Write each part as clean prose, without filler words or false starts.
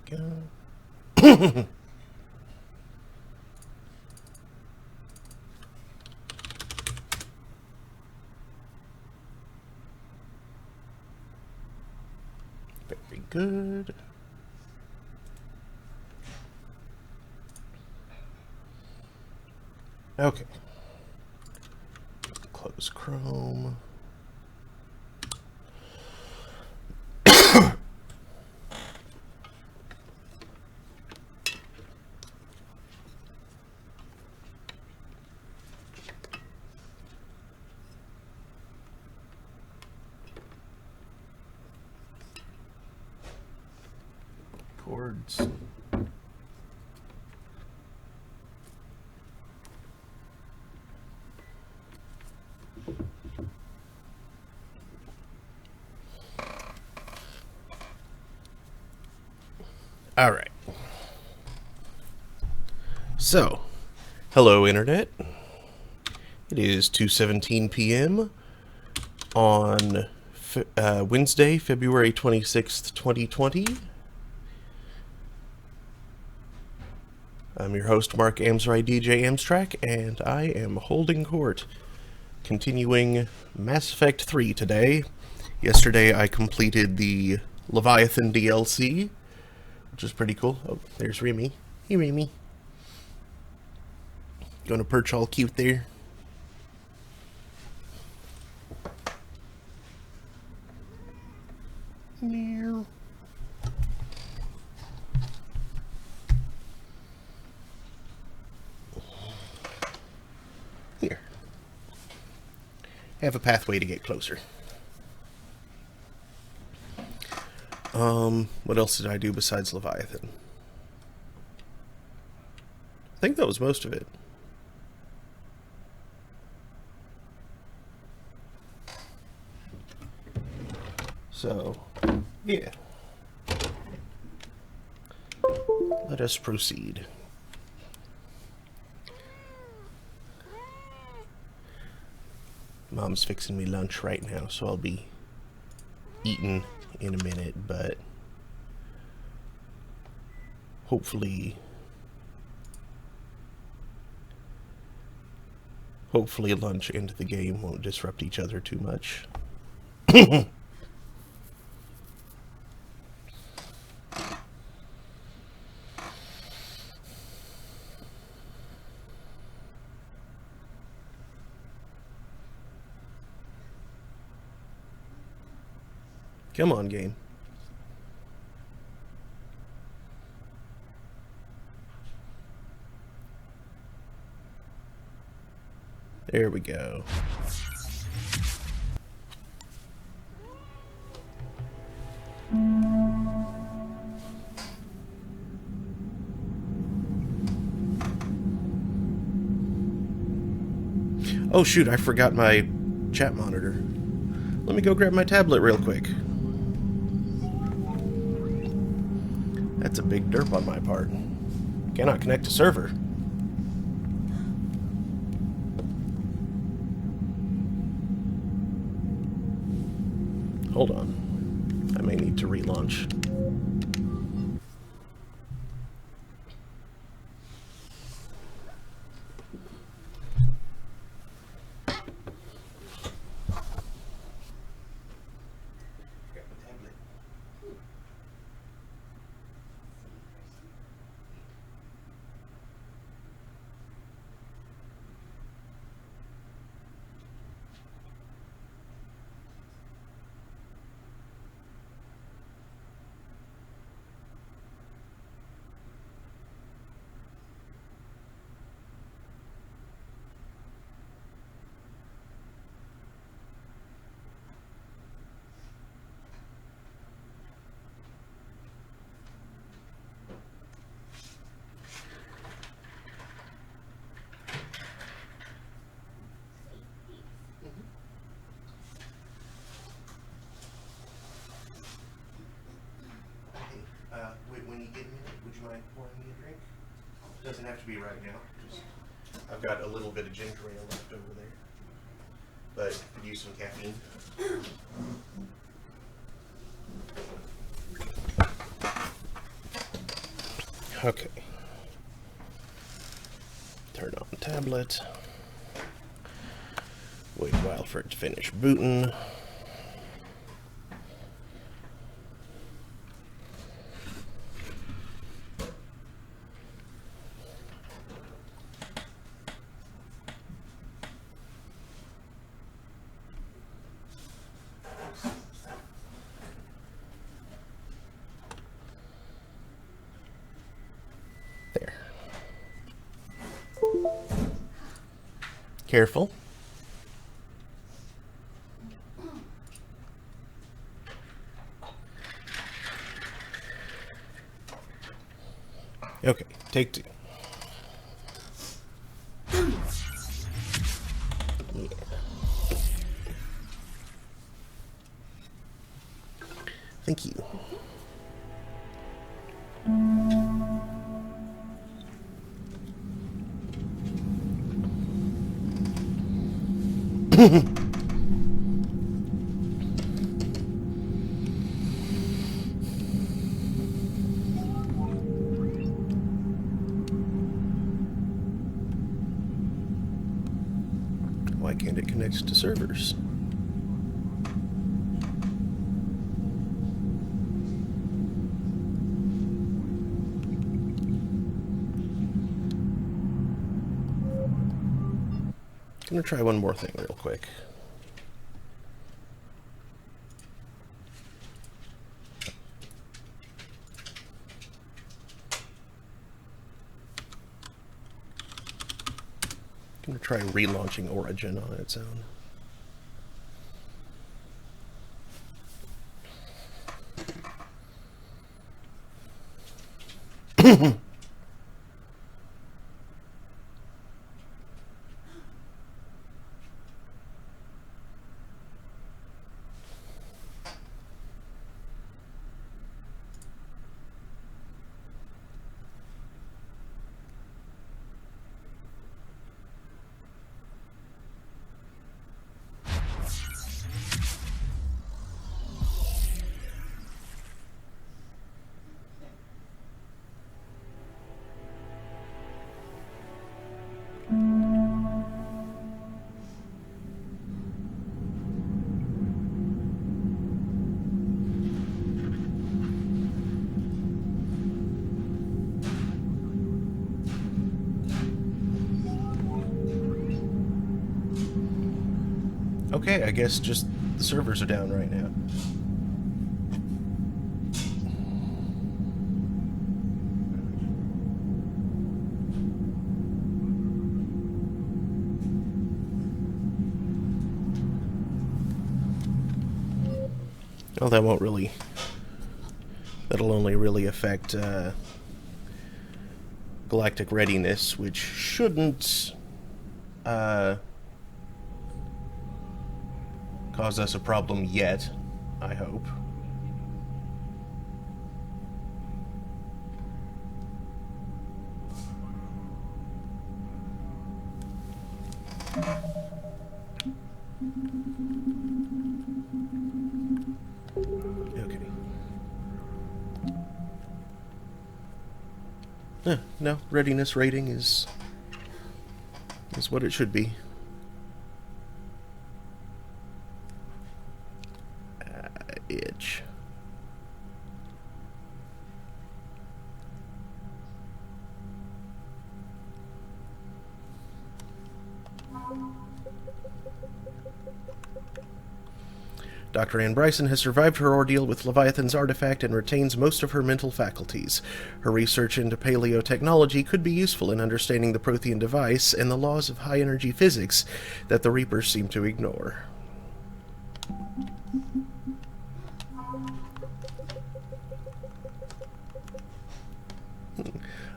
Go. Very good. Okay. Close Chrome. Chords. All right. So, hello, Internet. It is 2:17 p.m. on Wednesday, February 26th, 2020. I'm your host, Mark Amsray, DJ Amstrack, and I am holding court, continuing Mass Effect 3 today. Yesterday I completed the Leviathan DLC, which is pretty cool. Oh, there's Remy. Hey, Remy. Gonna perch all cute there. Meow. Here. Have a pathway to get closer. What else did I do besides Leviathan? I think that was most of it. So, yeah. Let us proceed. Mom's fixing me lunch right now, so I'll be eating in a minute, but hopefully lunch and the game won't disrupt each other too much. Come on, game. There we go. Oh shoot, I forgot my chat monitor. Let me go grab my tablet real quick. That's a big derp on my part. Cannot connect to server. Hold on. I may need to relaunch. When you get a minute, would you mind pouring me a drink? Doesn't have to be right now. Just, I've got a little bit of ginger ale left over there, but could use some caffeine. Okay. Turn on tablet. Wait a while for it to finish booting. There. Careful. Okay, take two. Yeah. Thank you. Why can't it connect to servers? I'm gonna try one more thing real quick. I'm gonna try relaunching Origin on its own. Okay, I guess just the servers are down right now. Well, that won't really... That'll only really affect galactic readiness, which shouldn't cause us a problem yet, I hope. Okay. No, readiness rating is what it should be. Itch. Dr. Ann Bryson has survived her ordeal with Leviathan's artifact and retains most of her mental faculties. Her research into paleotechnology could be useful in understanding the Prothean device and the laws of high-energy physics that the Reapers seem to ignore.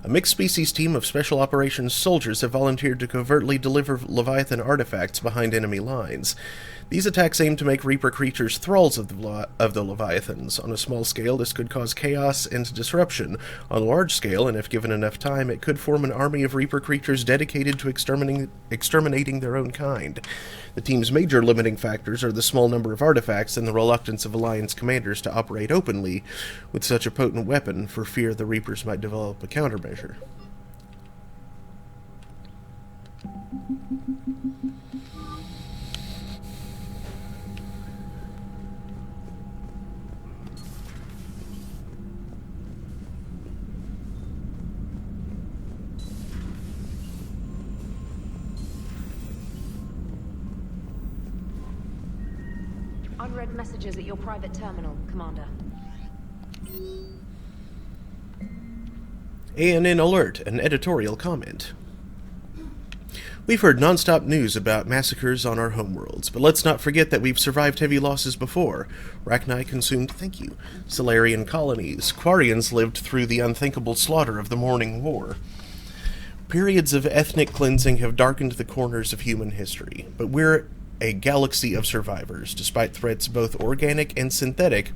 A mixed-species team of Special Operations soldiers have volunteered to covertly deliver Leviathan artifacts behind enemy lines. These attacks aim to make Reaper creatures thralls of the Leviathans. On a small scale, this could cause chaos and disruption. On a large scale, and if given enough time, it could form an army of Reaper creatures dedicated to exterminating their own kind. The team's major limiting factors are the small number of artifacts and the reluctance of Alliance commanders to operate openly with such a potent weapon for fear the Reapers might develop a countermeasure. Unread messages at your private terminal, Commander. ANN Alert, an editorial comment. We've heard non-stop news about massacres on our homeworlds, but let's not forget that we've survived heavy losses before. Rachni consumed, Solarian colonies. Quarians lived through the unthinkable slaughter of the Morning War. Periods of ethnic cleansing have darkened the corners of human history, but we're a galaxy of survivors. Despite threats both organic and synthetic,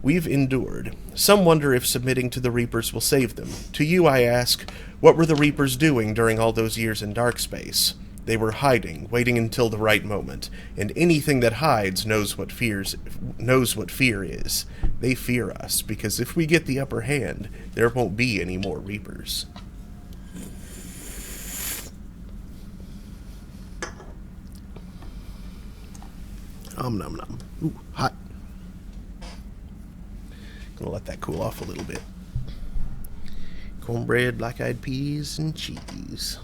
we've endured. Some wonder if submitting to the Reapers will save them. To you I ask, what were the Reapers doing during all those years in dark space? They were hiding, waiting until the right moment, and anything that hides knows what fear is. They fear us, because if we get the upper hand, there won't be any more Reapers. Nom nom. Ooh, hot. Gonna let that cool off a little bit. Cornbread, black-eyed peas, and cheese.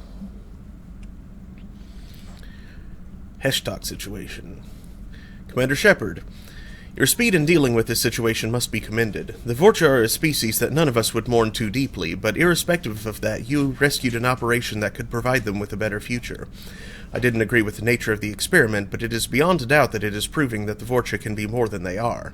Heshtok situation. Commander Shepard, your speed in dealing with this situation must be commended. The Vorcha are a species that none of us would mourn too deeply, but irrespective of that, you rescued an operation that could provide them with a better future. I didn't agree with the nature of the experiment, but it is beyond a doubt that it is proving that the Vorcha can be more than they are.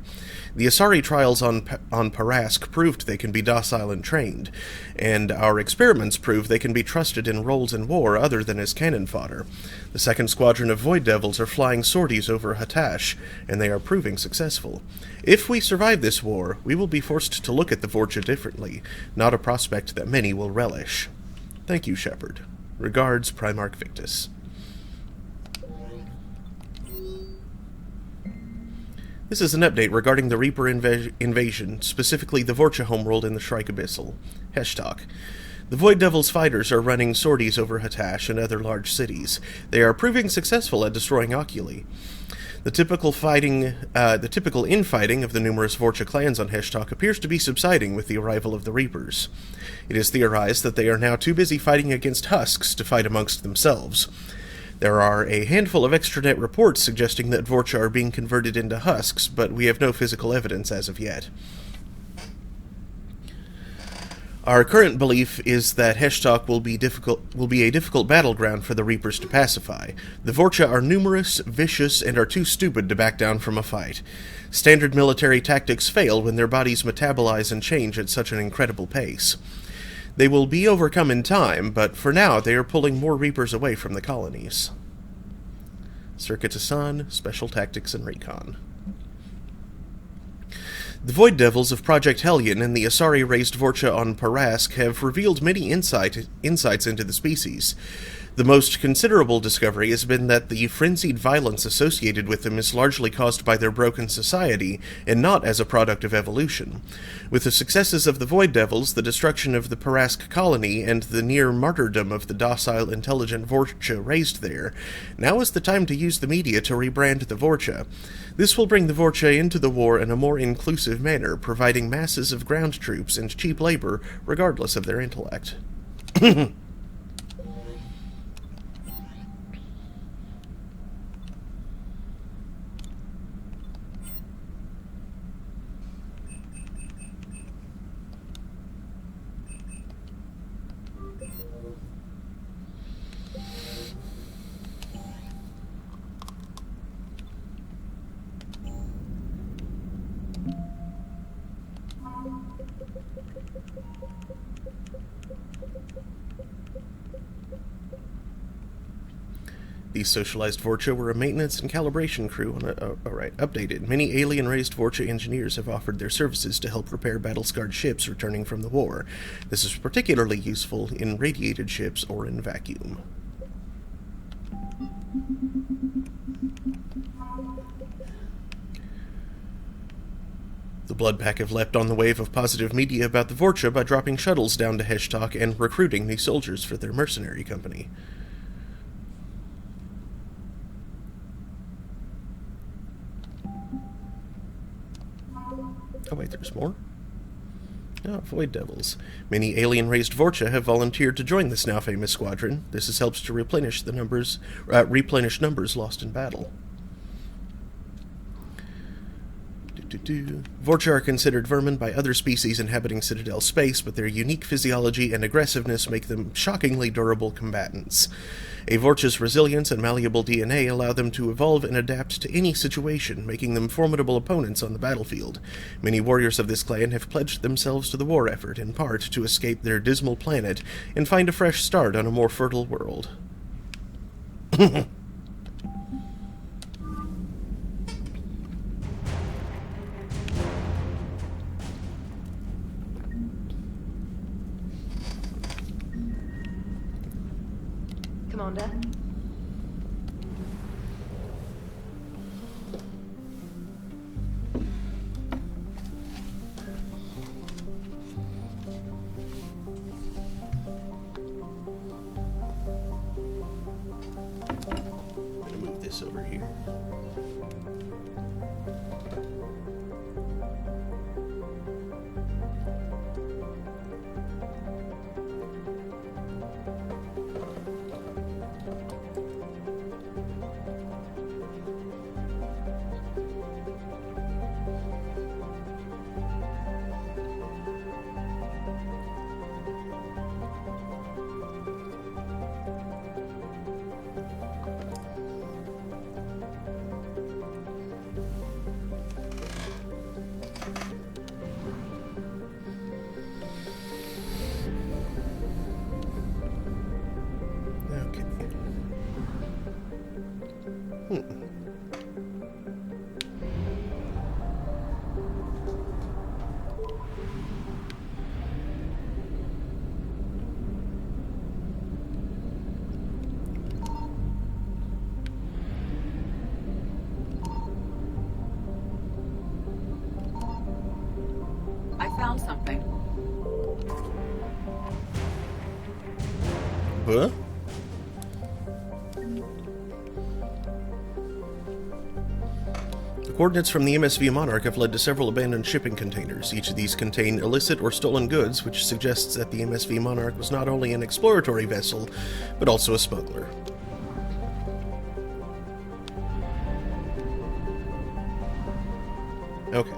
The Asari trials on Parask proved they can be docile and trained, and our experiments prove they can be trusted in roles in war other than as cannon fodder. The second squadron of Void Devils are flying sorties over Hatash, and they are proving successful. If we survive this war, we will be forced to look at the Vorcha differently, not a prospect that many will relish. Thank you, Shepard. Regards, Primarch Victus. This is an update regarding the Reaper invasion, specifically the Vorcha homeworld in the Shrike Abyssal. Heshtok. The Void Devils fighters are running sorties over Hatash and other large cities. They are proving successful at destroying Oculi. The typical infighting of the numerous Vorcha clans on Heshtok appears to be subsiding with the arrival of the Reapers. It is theorized that they are now too busy fighting against husks to fight amongst themselves. There are a handful of extranet reports suggesting that Vorcha are being converted into husks, but we have no physical evidence as of yet. Our current belief is that Heshtok will be a difficult battleground for the Reapers to pacify. The Vorcha are numerous, vicious, and are too stupid to back down from a fight. Standard military tactics fail when their bodies metabolize and change at such an incredible pace. They will be overcome in time, but for now they are pulling more Reapers away from the colonies. Circuit to Sun, Special Tactics and Recon. The Void Devils of Project Hellion and the Asari-raised Vorcha on Parask have revealed many insights into the species. The most considerable discovery has been that the frenzied violence associated with them is largely caused by their broken society, and not as a product of evolution. With the successes of the Void Devils, the destruction of the Parask colony, and the near martyrdom of the docile, intelligent Vorcha raised there, now is the time to use the media to rebrand the Vorcha. This will bring the Vorcha into the war in a more inclusive manner, providing masses of ground troops and cheap labor, regardless of their intellect. These socialized Vorcha were a maintenance and calibration crew on updated. Many alien-raised Vorcha engineers have offered their services to help repair battle-scarred ships returning from the war. This is particularly useful in radiated ships or in vacuum. The Blood Pack have leapt on the wave of positive media about the Vorcha by dropping shuttles down to Heshtok and recruiting new soldiers for their mercenary company. Oh wait, there's more? Oh, Void Devils. Many alien-raised Vorcha have volunteered to join this now-famous squadron. This has helped to replenish numbers lost in battle. Vorcha are considered vermin by other species inhabiting Citadel space, but their unique physiology and aggressiveness make them shockingly durable combatants. A Vorcha's resilience and malleable DNA allow them to evolve and adapt to any situation, making them formidable opponents on the battlefield. Many warriors of this clan have pledged themselves to the war effort, in part to escape their dismal planet and find a fresh start on a more fertile world. Commander? I'm going to move this over here. I found something. Huh? The coordinates from the MSV Monarch have led to several abandoned shipping containers. Each of these contain illicit or stolen goods, which suggests that the MSV Monarch was not only an exploratory vessel, but also a smuggler. Okay.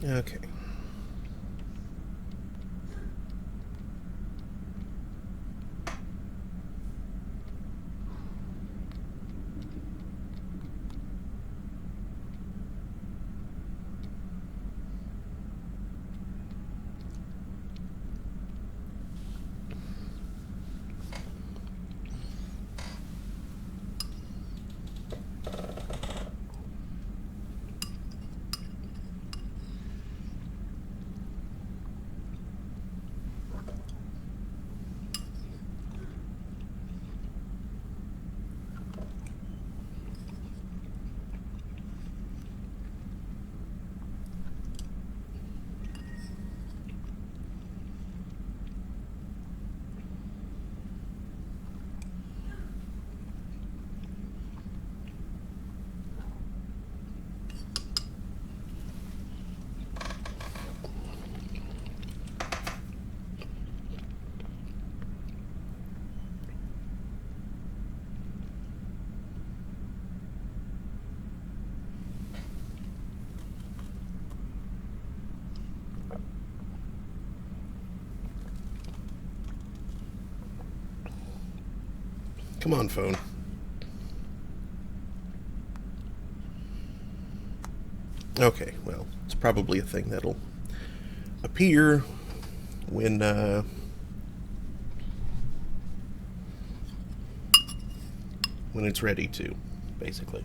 Okay. Come on, phone. Okay, well, it's probably a thing that'll appear when it's ready to, basically.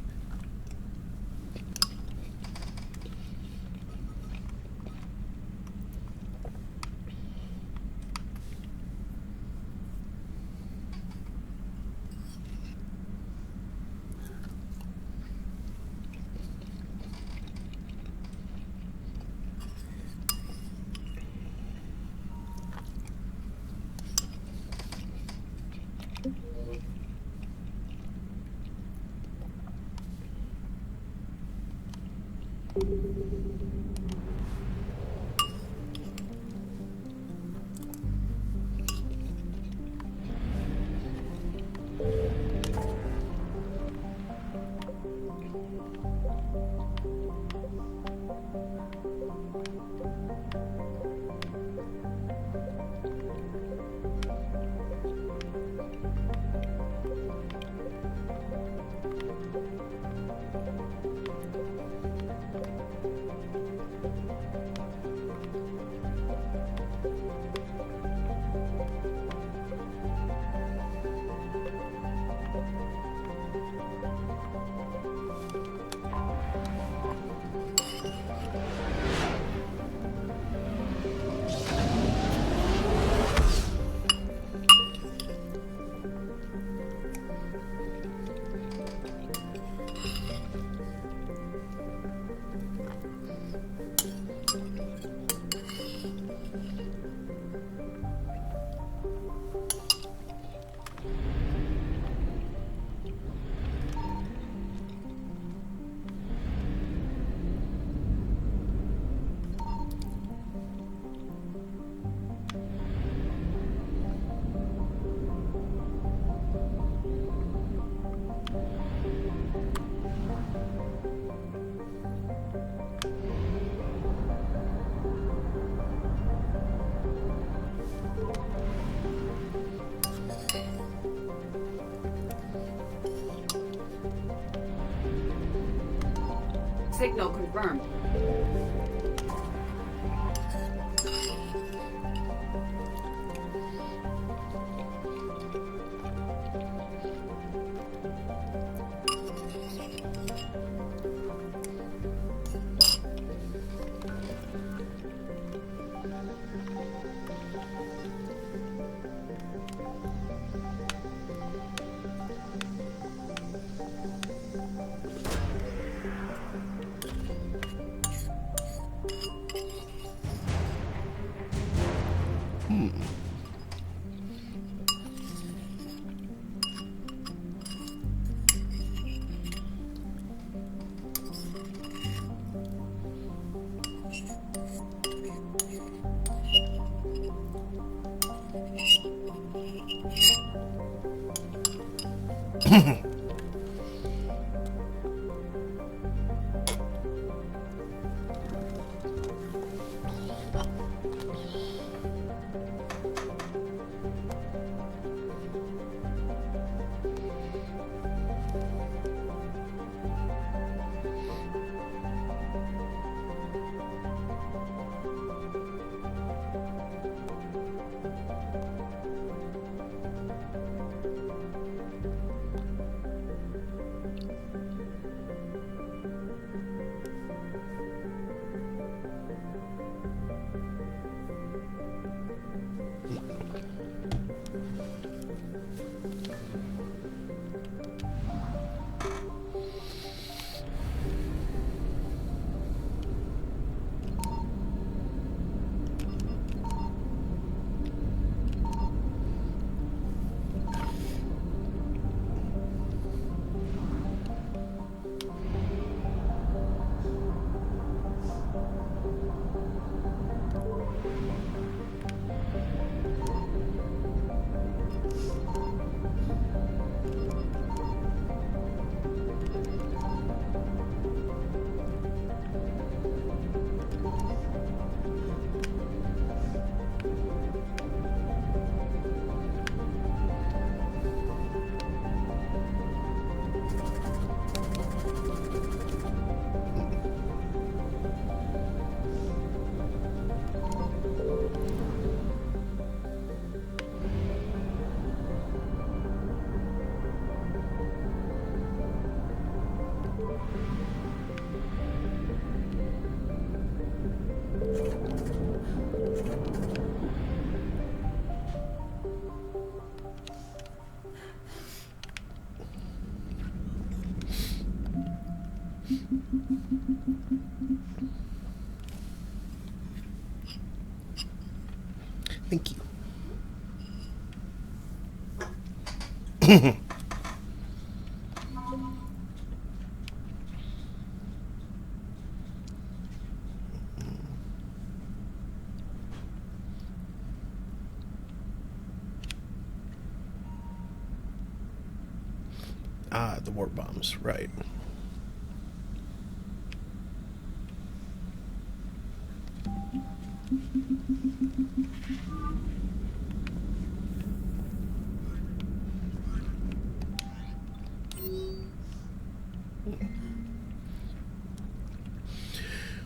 Signal confirmed. Thank you. Ah, the warp bombs, right.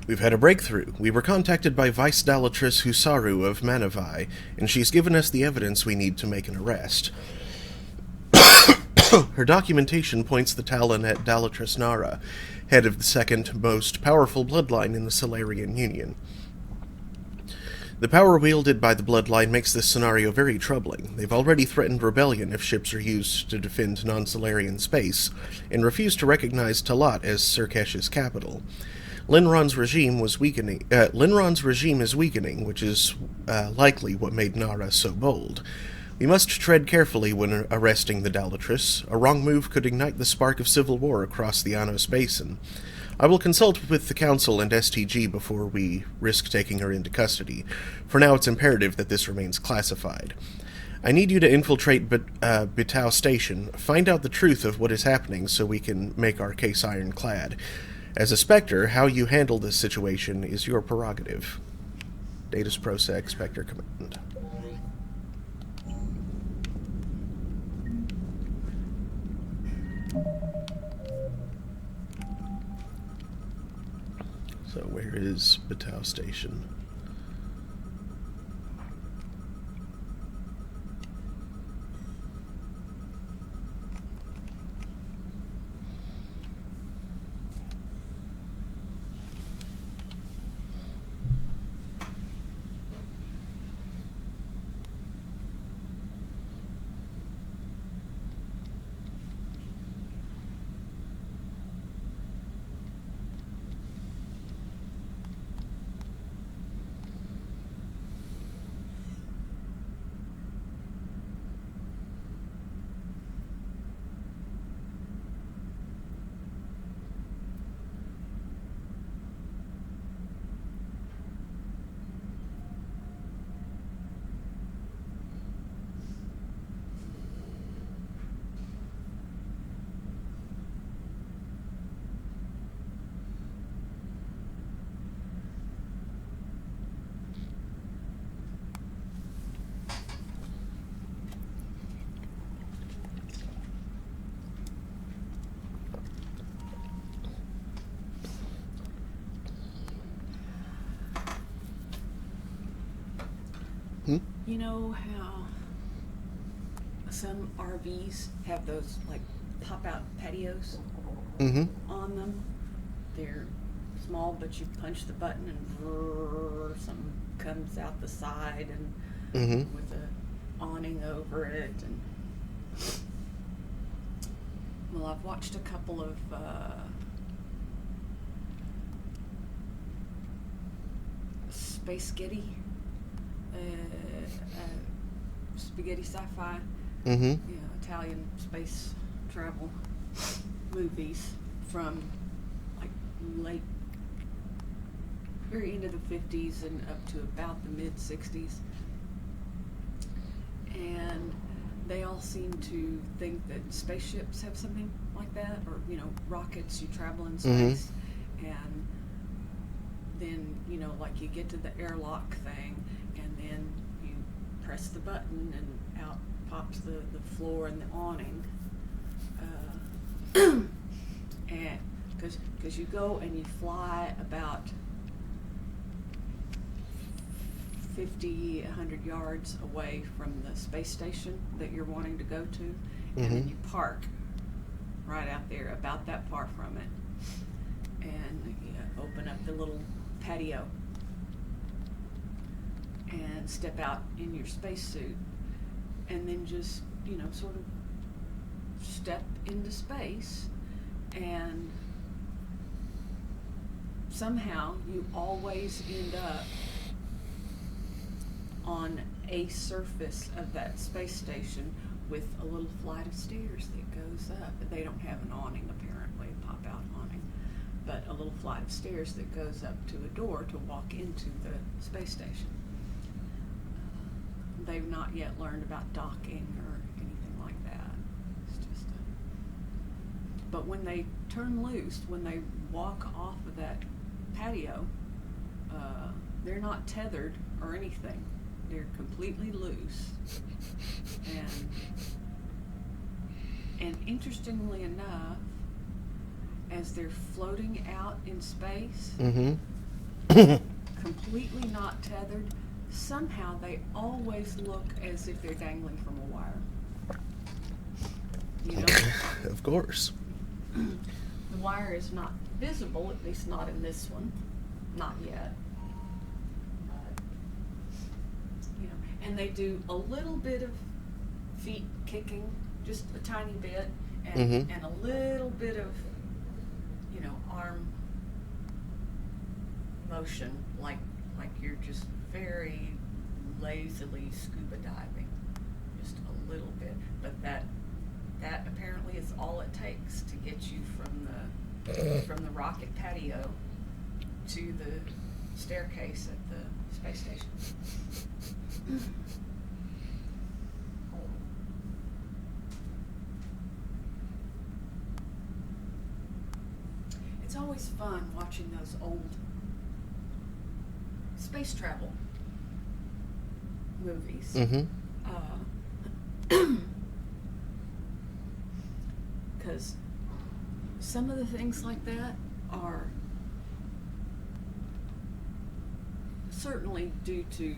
We've had a breakthrough. We were contacted by Vice Dalatress Husaru of Manavai, and she's given us the evidence we need to make an arrest. Her documentation points the Talon at Dalatress Nara, head of the second most powerful bloodline in the Solarian Union. The power wielded by the bloodline makes this scenario very troubling. They've already threatened rebellion if ships are used to defend non-Solarian space, and refuse to recognize Talat as Surkesh's capital. Linron's regime is weakening, which is likely what made Nara so bold. We must tread carefully when arresting the Dalatress. A wrong move could ignite the spark of civil war across the Anos Basin. I will consult with the Council and STG before we risk taking her into custody. For now, it's imperative that this remains classified. I need you to infiltrate Bitao Station, find out the truth of what is happening so we can make our case ironclad. As a Spectre, how you handle this situation is your prerogative. Datus Prosec, Spectre Command. So where is Bitao Station? You know how some RVs have those like pop-out patios on them? They're small, but you punch the button and something comes out the side and with a awning over it. And well, I've watched a couple of Space Getty. Spaghetti sci-fi, Italian space travel movies from like very end of the 50s and up to about the mid 60s, and they all seem to think that spaceships have something like that, or rockets, you travel in space, and then like you get to the airlock thing, and then you press the button and out pops the floor and the awning, and because you go and you fly about 50, 100 yards away from the space station that you're wanting to go to, and then you park right out there, about that far from it, and you open up the little patio and step out in your spacesuit, and then just sort of step into space, and somehow you always end up on a surface of that space station with a little flight of stairs that goes up. They don't have an awning, apparently, a pop-out awning, but a little flight of stairs that goes up to a door to walk into the space station. They've not yet learned about docking or anything like that. It's just but when they turn loose, when they walk off of that patio, they're not tethered or anything. They're completely loose. And interestingly enough, as they're floating out in space, completely not tethered, somehow they always look as if they're dangling from a wire. You know? Of course. The wire is not visible, at least not in this one. Not yet. But, you know, and they do a little bit of feet kicking, just a tiny bit, and a little bit of, you know, arm motion, like you're just very lazily scuba diving, just a little bit. But that apparently is all it takes to get you from the rocket patio to the staircase at the space station. It's always fun watching those old space travel movies. Because some of the things like that are certainly due to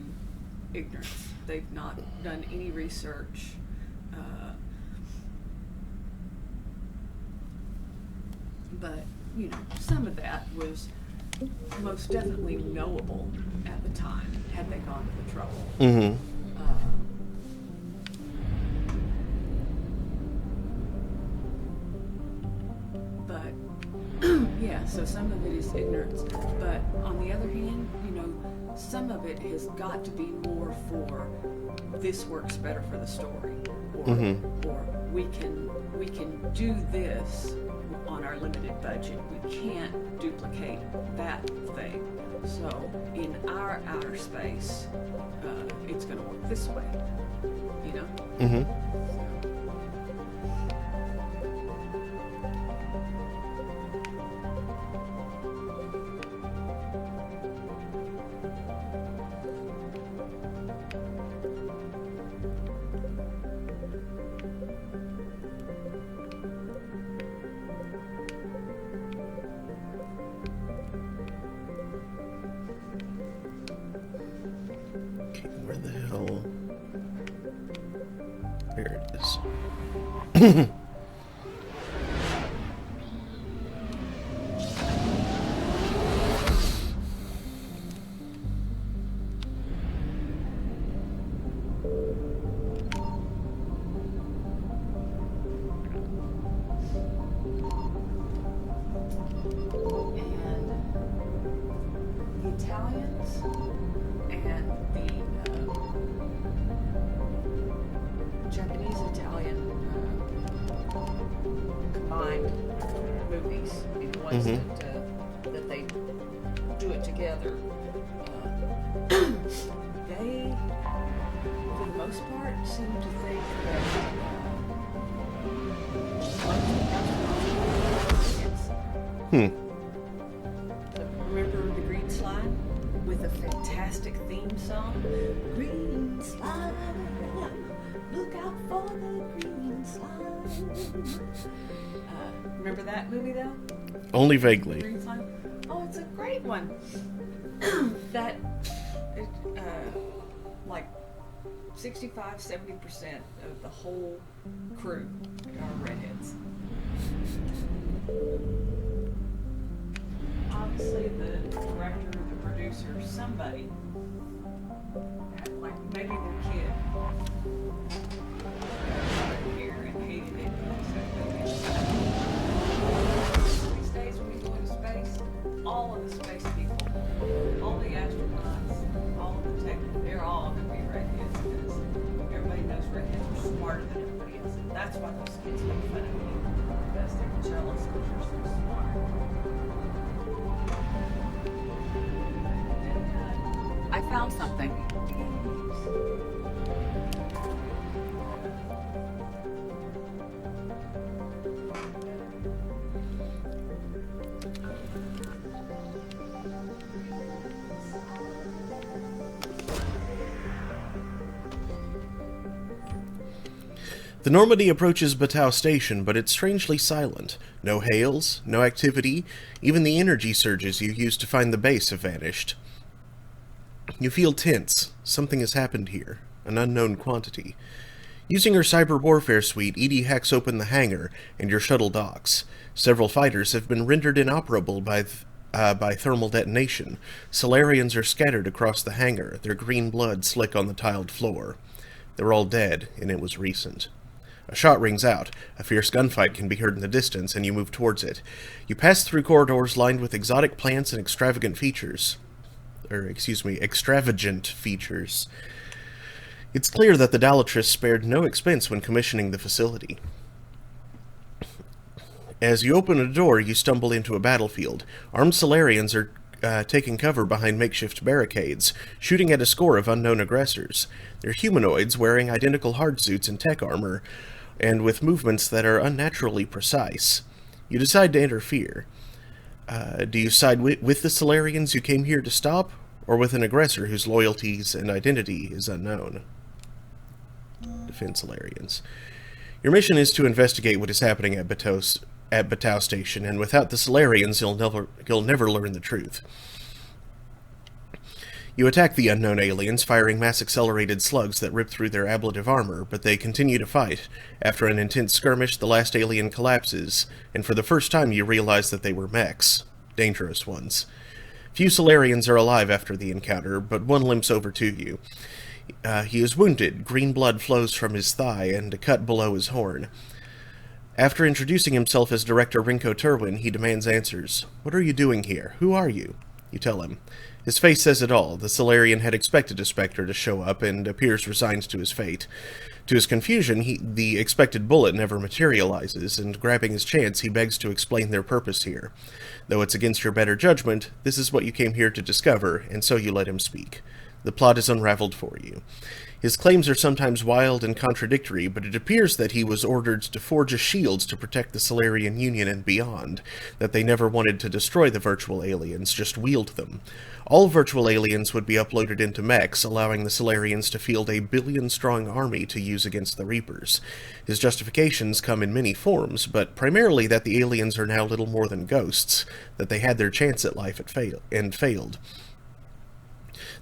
ignorance. They've not done any research. But, you know, some of that was most definitely knowable at the time, had they gone to the trouble. But, yeah, so some of it is ignorance. But on the other hand, you know, some of it has got to be more for this works better for the story, or we can do this on our limited budget. We can't duplicate that thing. So in our outer space, it's going to work this way, you know? Where the hell? Here it is. Italians and the Japanese-Italian combined movies, the ones that they do it together. They, for the most part, seem to think that remember the Green Slide with a fantastic theme song? Green Slide, look out for the Green Slide. Remember that movie though? Only vaguely. Green Slide? Oh, it's a great one. That, like 65-70% of the whole crew are redheads. Obviously, the director, the producer, somebody, like maybe their kid, here and hated it. These days, when we go into space, all of the space people, all the astronauts, all of the tech, they're all going to be That's why those kids make fun of me. Because they're jealous because you're so smart. I found something. The Normandy approaches Battao Station, but it's strangely silent. No hails, no activity, even the energy surges you used to find the base have vanished. You feel tense. Something has happened here. An unknown quantity. Using her cyber warfare suite, Edie hacks open the hangar, and your shuttle docks. Several fighters have been rendered inoperable by thermal detonation. Solarians are scattered across the hangar, their green blood slick on the tiled floor. They're all dead, and it was recent. A shot rings out. A fierce gunfight can be heard in the distance, and you move towards it. You pass through corridors lined with exotic plants and extravagant features. It's clear that the Dalatrus spared no expense when commissioning the facility. As you open a door, you stumble into a battlefield. Armed Solarians are taking cover behind makeshift barricades, shooting at a score of unknown aggressors. They're humanoids wearing identical hardsuits and tech armor, and with movements that are unnaturally precise. You decide to interfere. Do you side with the Solarians you came here to stop, or with an aggressor whose loyalties and identity is unknown? Defend Solarians. Your mission is to investigate what is happening at Battao Station, and without the Solarians, you'll never learn the truth. You attack the unknown aliens, firing mass-accelerated slugs that rip through their ablative armor, but they continue to fight. After an intense skirmish, the last alien collapses, and for the first time you realize that they were mechs. Dangerous ones. Few Solarians are alive after the encounter, but one limps over to you. He is wounded. Green blood flows from his thigh, and a cut below his horn. After introducing himself as Director Rinko Turwin, he demands answers. What are you doing here? Who are you? You tell him. His face says it all. The Solarian had expected a Spectre to show up and appears resigned to his fate. To his confusion, the expected bullet never materializes, and grabbing his chance, he begs to explain their purpose here. Though it's against your better judgment, this is what you came here to discover, and so you let him speak. The plot is unraveled for you. His claims are sometimes wild and contradictory, but it appears that he was ordered to forge a shield to protect the Solarian Union and beyond, that they never wanted to destroy the virtual aliens, just wield them. All virtual aliens would be uploaded into mechs, allowing the Solarians to field a billion-strong army to use against the Reapers. His justifications come in many forms, but primarily that the aliens are now little more than ghosts, that they had their chance at life and failed.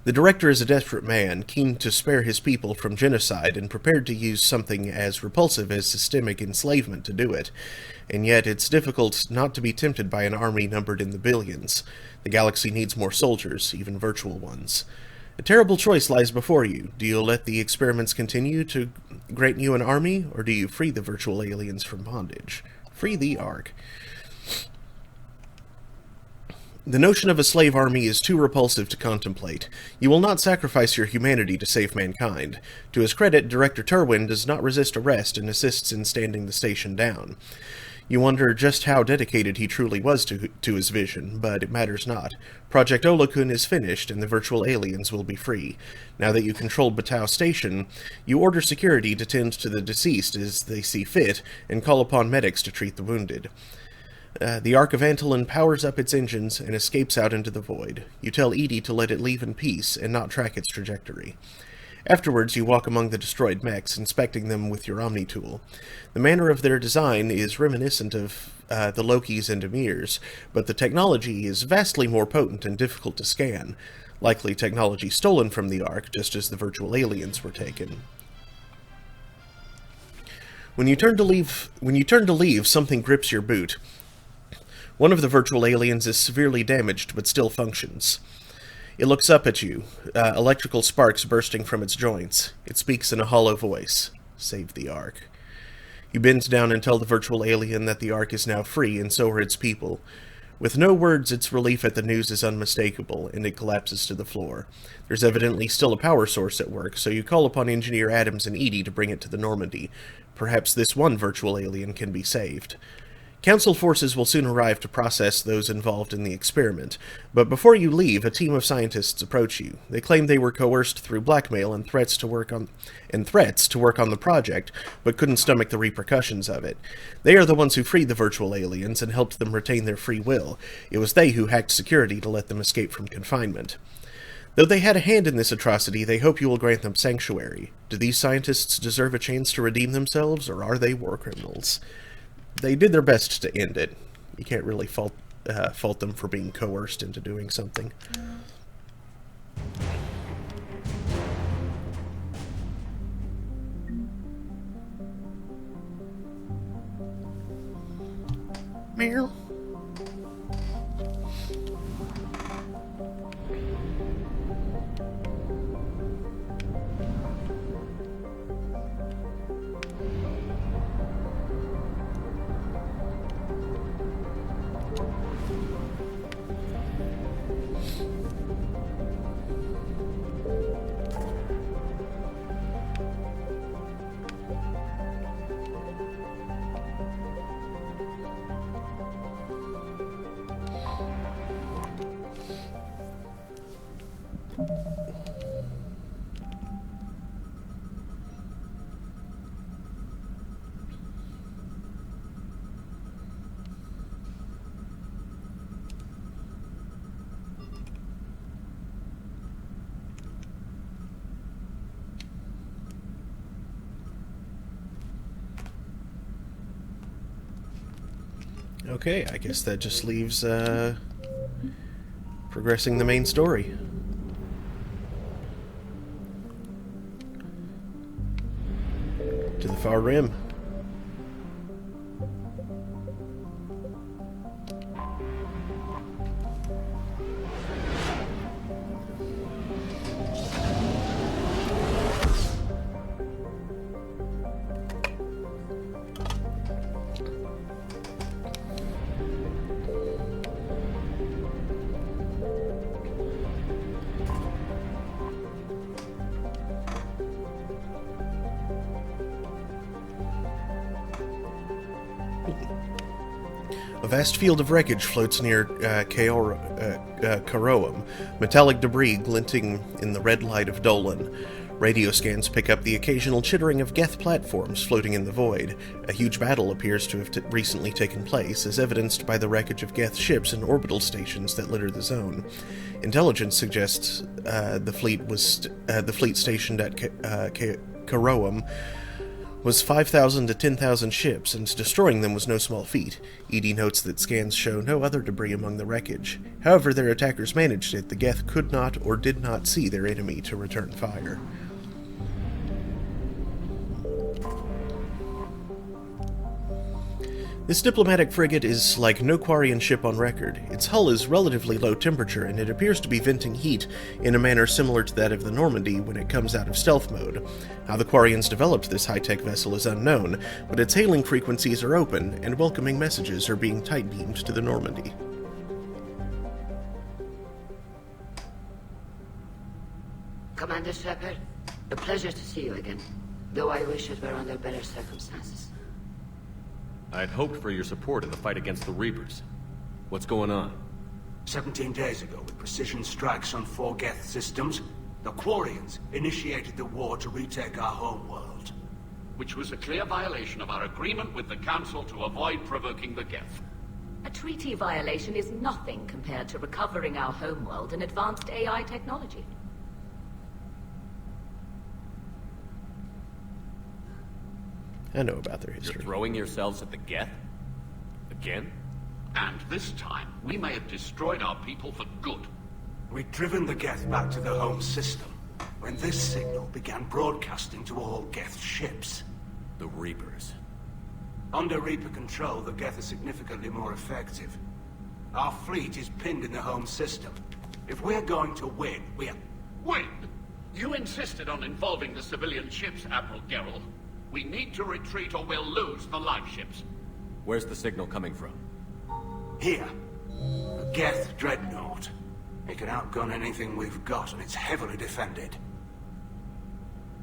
The director is a desperate man, keen to spare his people from genocide and prepared to use something as repulsive as systemic enslavement to do it. And yet it's difficult not to be tempted by an army numbered in the billions. The galaxy needs more soldiers, even virtual ones. A terrible choice lies before you. Do you let the experiments continue to grant you an army, or do you free the virtual aliens from bondage? Free the Ark. The notion of a slave army is too repulsive to contemplate. You will not sacrifice your humanity to save mankind. To his credit, Director Turwin does not resist arrest and assists in standing the station down. You wonder just how dedicated he truly was to his vision, but it matters not. Project Olokun is finished, and the virtual aliens will be free. Now that you control Battao Station, you order security to tend to the deceased as they see fit, and call upon medics to treat the wounded. The Ark of Antolin powers up its engines and escapes out into the void. You tell Edie to let it leave in peace and not track its trajectory. Afterwards, you walk among the destroyed mechs, inspecting them with your Omni tool. The manner of their design is reminiscent of the Lokis and Emirs, but the technology is vastly more potent and difficult to scan. Likely technology stolen from the Ark, just as the virtual aliens were taken. When you turn to leave, something grips your boot. One of the virtual aliens is severely damaged, but still functions. It looks up at you, electrical sparks bursting from its joints. It speaks in a hollow voice. Save the Ark. You bend down and tell the virtual alien that the Ark is now free, and so are its people. With no words, its relief at the news is unmistakable, and it collapses to the floor. There's evidently still a power source at work, so you call upon Engineer Adams and Edie to bring it to the Normandy. Perhaps this one virtual alien can be saved. Council forces will soon arrive to process those involved in the experiment, but before you leave, a team of scientists approach you. They claim they were coerced through blackmail and threats to work on the project, but couldn't stomach the repercussions of it. They are the ones who freed the virtual aliens and helped them retain their free will. It was they who hacked security to let them escape from confinement. Though they had a hand in this atrocity, they hope you will grant them sanctuary. Do these scientists deserve a chance to redeem themselves, or are they war criminals? They did their best to end it. You can't really fault them for being coerced into doing something. Meow. Okay, I guess that just leaves progressing the main story. To the far rim. A vast field of wreckage floats near Karoam, metallic debris glinting in the red light of Dolan. Radio scans pick up the occasional chittering of Geth platforms floating in the void. A huge battle appears to have recently taken place, as evidenced by the wreckage of Geth ships and orbital stations that litter the zone. Intelligence suggests the fleet stationed at Karoam was 5,000 to 10,000 ships, and destroying them was no small feat. Edie notes that scans show no other debris among the wreckage. However their attackers managed it, the Geth could not or did not see their enemy to return fire. This diplomatic frigate is like no Quarian ship on record. Its hull is relatively low temperature, and it appears to be venting heat in a manner similar to that of the Normandy when it comes out of stealth mode. How the Quarians developed this high-tech vessel is unknown, but its hailing frequencies are open, and welcoming messages are being tight-beamed to the Normandy. Commander Shepard, a pleasure to see you again, though I wish it were under better circumstances. I'd hoped for your support in the fight against the Reapers. What's going on? 17 days ago, with precision strikes on 4 Geth systems, the Quarians initiated the war to retake our homeworld. Which was a clear violation of our agreement with the Council to avoid provoking the Geth. A treaty violation is nothing compared to recovering our homeworld and advanced AI technology. I know about their history. You're throwing yourselves at the Geth? Again? And this time, we may have destroyed our people for good. We'd driven the Geth back to the home system, when this signal began broadcasting to all Geth ships. The Reapers. Under Reaper control, the Geth are significantly more effective. Our fleet is pinned in the home system. If we're going to win, Win? You insisted on involving the civilian ships, Admiral Gerrel. We need to retreat or we'll lose the live ships. Where's the signal coming from? Here. Geth Dreadnought. It can outgun anything we've got, and it's heavily defended.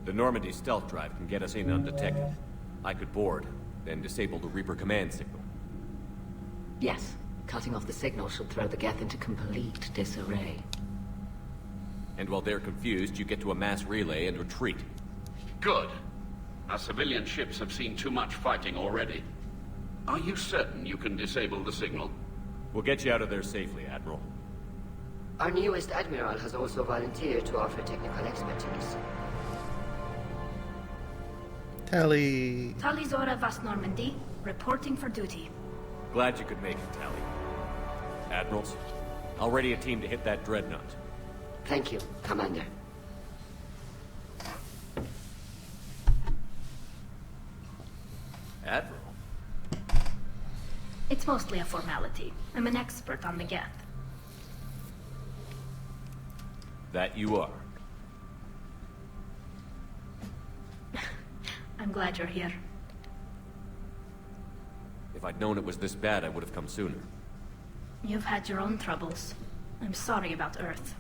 The Normandy stealth drive can get us in undetected. I could board, then disable the Reaper command signal. Yes, cutting off the signal should throw the Geth into complete disarray. And while they're confused, you get to a mass relay and retreat. Good. Our civilian ships have seen too much fighting already. Are you certain you can disable the signal? We'll get you out of there safely, Admiral. Our newest admiral has also volunteered to offer technical expertise. Tally. Talizora Vas Normandy, reporting for duty. Glad you could make it, Tally. Admirals, I'll ready a team to hit that dreadnought. Thank you, Commander. Admiral? It's mostly a formality. I'm an expert on the Geth. That you are. I'm glad you're here. If I'd known it was this bad, I would have come sooner. You've had your own troubles. I'm sorry about Earth.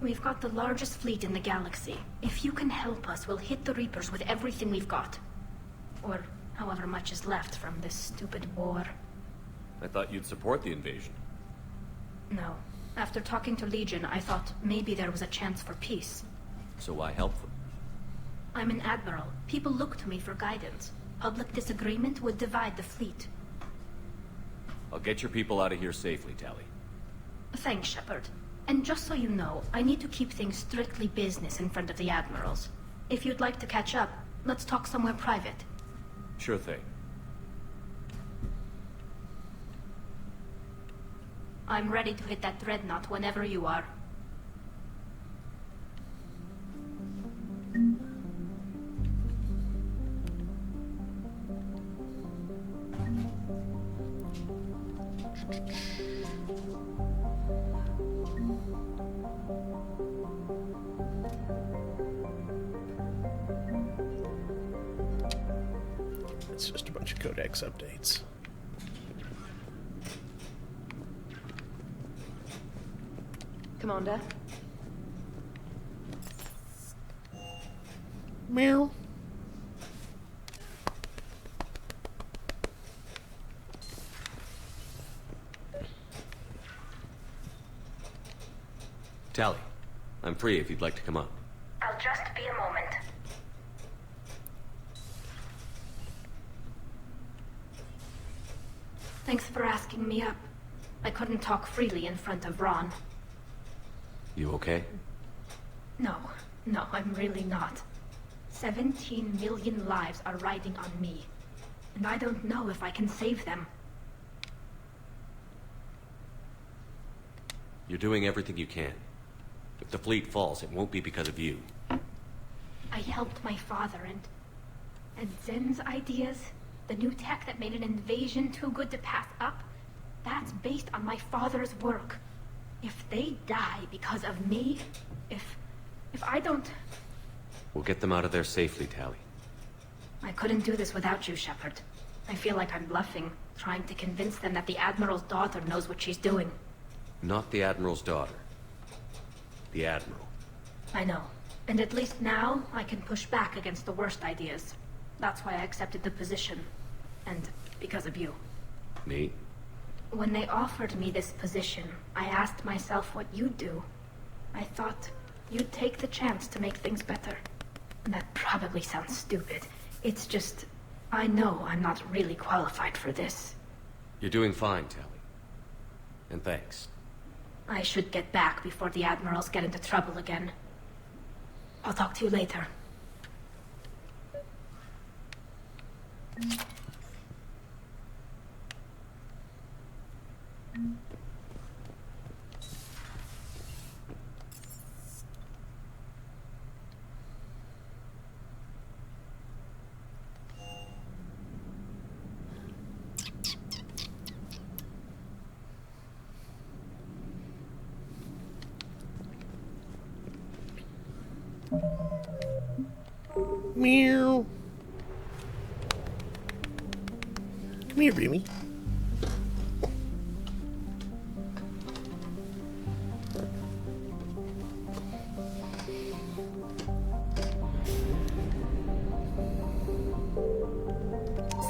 We've got the largest fleet in the galaxy. If you can help us, we'll hit the Reapers with everything we've got. Or however much is left from this stupid war. I thought you'd support the invasion. No. After talking to Legion, I thought maybe there was a chance for peace. So why help them? I'm an admiral. People look to me for guidance. Public disagreement would divide the fleet. I'll get your people out of here safely, Tally. Thanks, Shepard. And just so you know, I need to keep things strictly business in front of the admirals. If you'd like to catch up, let's talk somewhere private. Sure thing. I'm ready to hit that dreadnought whenever you are. It's just a bunch of codex updates. Commander? Meow. Tally, I'm free if you'd like to come up. I'll just be a moment. Thanks for asking me up. I couldn't talk freely in front of Ron. You okay? No, I'm really not. 17 million lives are riding on me. And I don't know if I can save them. You're doing everything you can. If the fleet falls, it won't be because of you. I helped my father and Zen's ideas, the new tech that made an invasion too good to pass up, that's based on my father's work. If they die because of me, if I don't... We'll get them out of there safely, Tally. I couldn't do this without you, Shepard. I feel like I'm bluffing, trying to convince them that the Admiral's daughter knows what she's doing. Not the Admiral's daughter. The Admiral. I know. And at least now, I can push back against the worst ideas. That's why I accepted the position. And because of you. Me? When they offered me this position, I asked myself what you'd do. I thought you'd take the chance to make things better. And that probably sounds stupid. It's just, I know I'm not really qualified for this. You're doing fine, Tally. And thanks. I should get back before the Admirals get into trouble again. I'll talk to you later. Meow. Come here, Remy.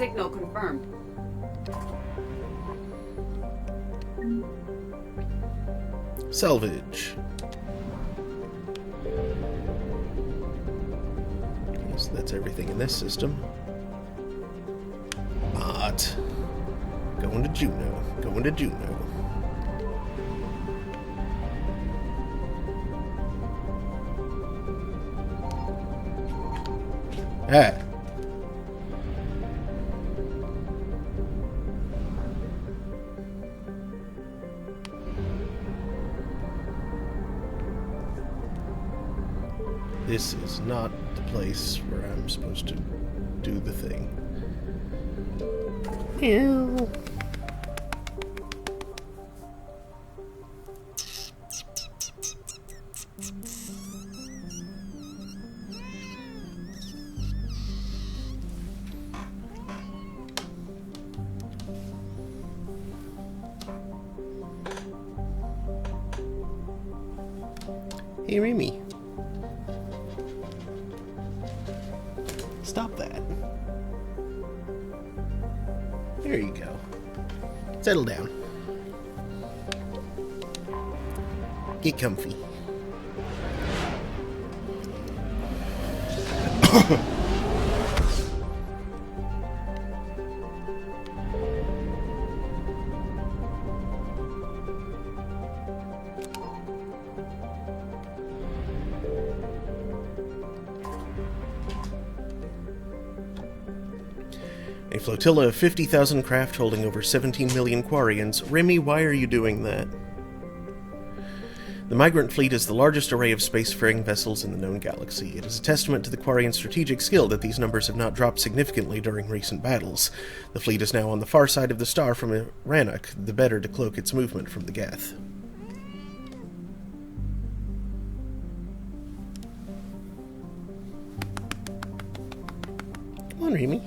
Signal confirmed. Salvage. So that's everything in this system. But going to Juno. Going to Juno. Ah. This is not the place where I'm supposed to do the thing. Ew. Hey, Remy. Stop that. There you go. Settle down. Get comfy. A flotilla of 50,000 craft holding over 17 million Quarians. Remy, why are you doing that? The Migrant Fleet is the largest array of spacefaring vessels in the known galaxy. It is a testament to the Quarian strategic skill that these numbers have not dropped significantly during recent battles. The fleet is now on the far side of the star from Rannoch, the better to cloak its movement from the Geth. Come on, Remy.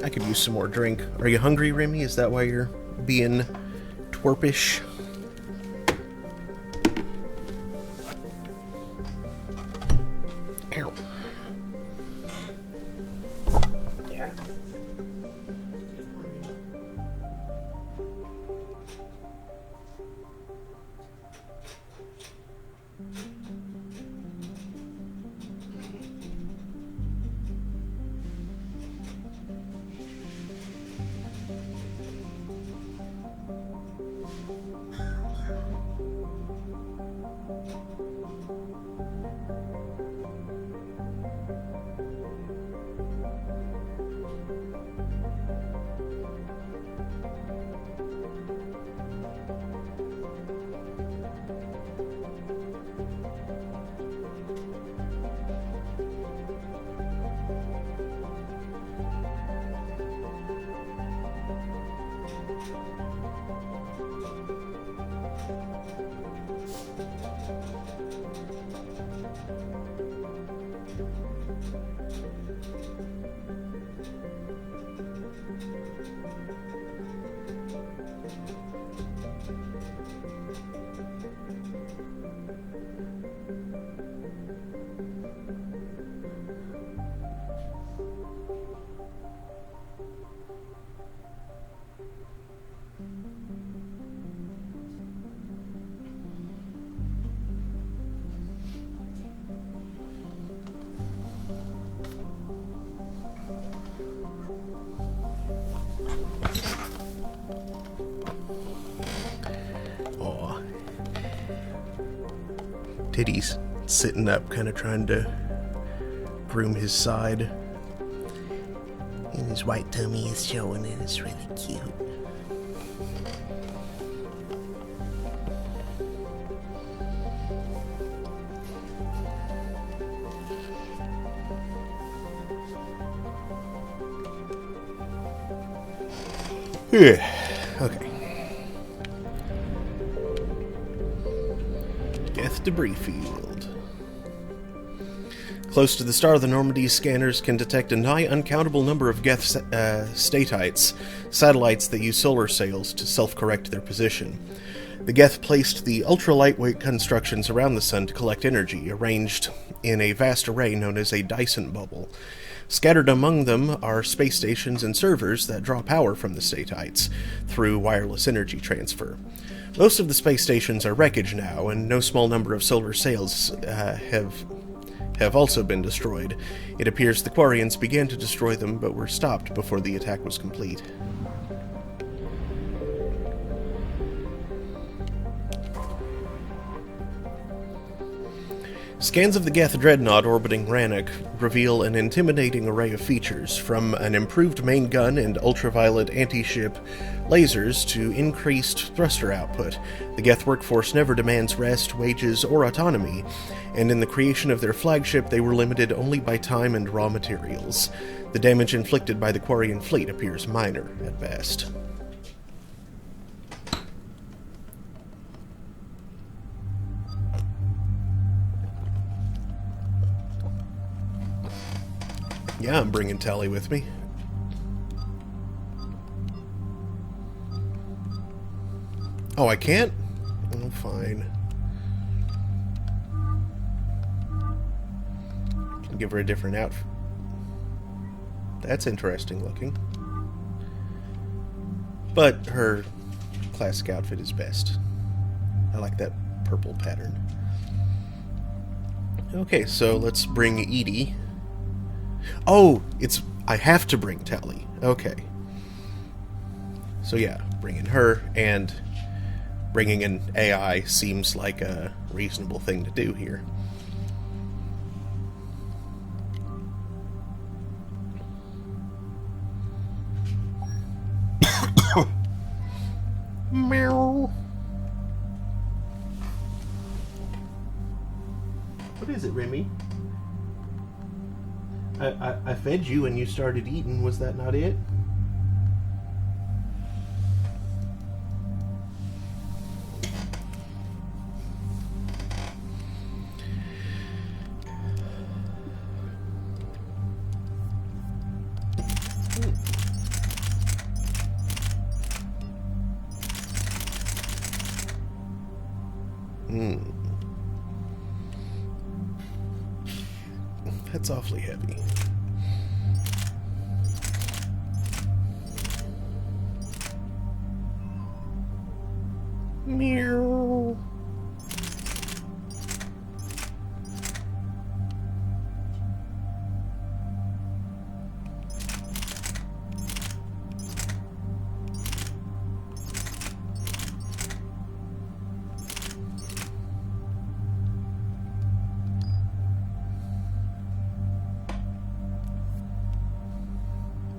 I could use some more drink. Are you hungry, Remy? Is that why you're being twerpish? Ow. Yeah. Titty's sitting up, kind of trying to groom his side. And his white tummy is showing, and it's really cute. Okay. Geth debris field. Close to the star, the Normandy scanners can detect a nigh uncountable number of Geth statites, satellites that use solar sails to self-correct their position. The Geth placed the ultra-lightweight constructions around the sun to collect energy, arranged in a vast array known as a Dyson bubble. Scattered among them are space stations and servers that draw power from the statites through wireless energy transfer. Most of the space stations are wreckage now, and no small number of solar sails have also been destroyed. It appears the Quarians began to destroy them, but were stopped before the attack was complete. Scans of the Geth dreadnought orbiting Rannoch reveal an intimidating array of features, from an improved main gun and ultraviolet anti-ship lasers to increased thruster output. The Geth workforce never demands rest, wages, or autonomy, and in the creation of their flagship they were limited only by time and raw materials. The damage inflicted by the Quarian fleet appears minor at best. Yeah, I'm bringing Tally with me. Oh, I can't? Oh, fine. Can give her a different outfit. That's interesting looking. But her classic outfit is best. I like that purple pattern. Okay, so let's bring Edie. Oh, I have to bring Tally. Okay. So yeah, bringing her and bringing an AI seems like a reasonable thing to do here. Meow. What is it, Remy? I fed you and you started eating. Was that not it? That's awfully heavy. Meow.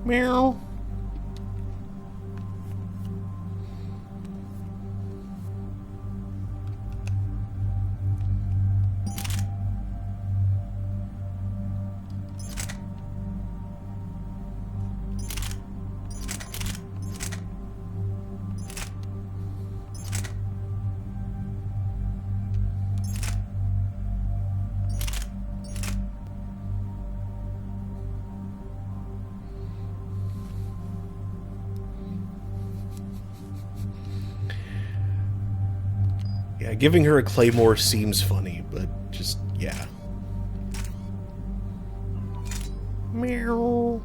Meow. Yeah, giving her a claymore seems funny, but just, yeah. Meow.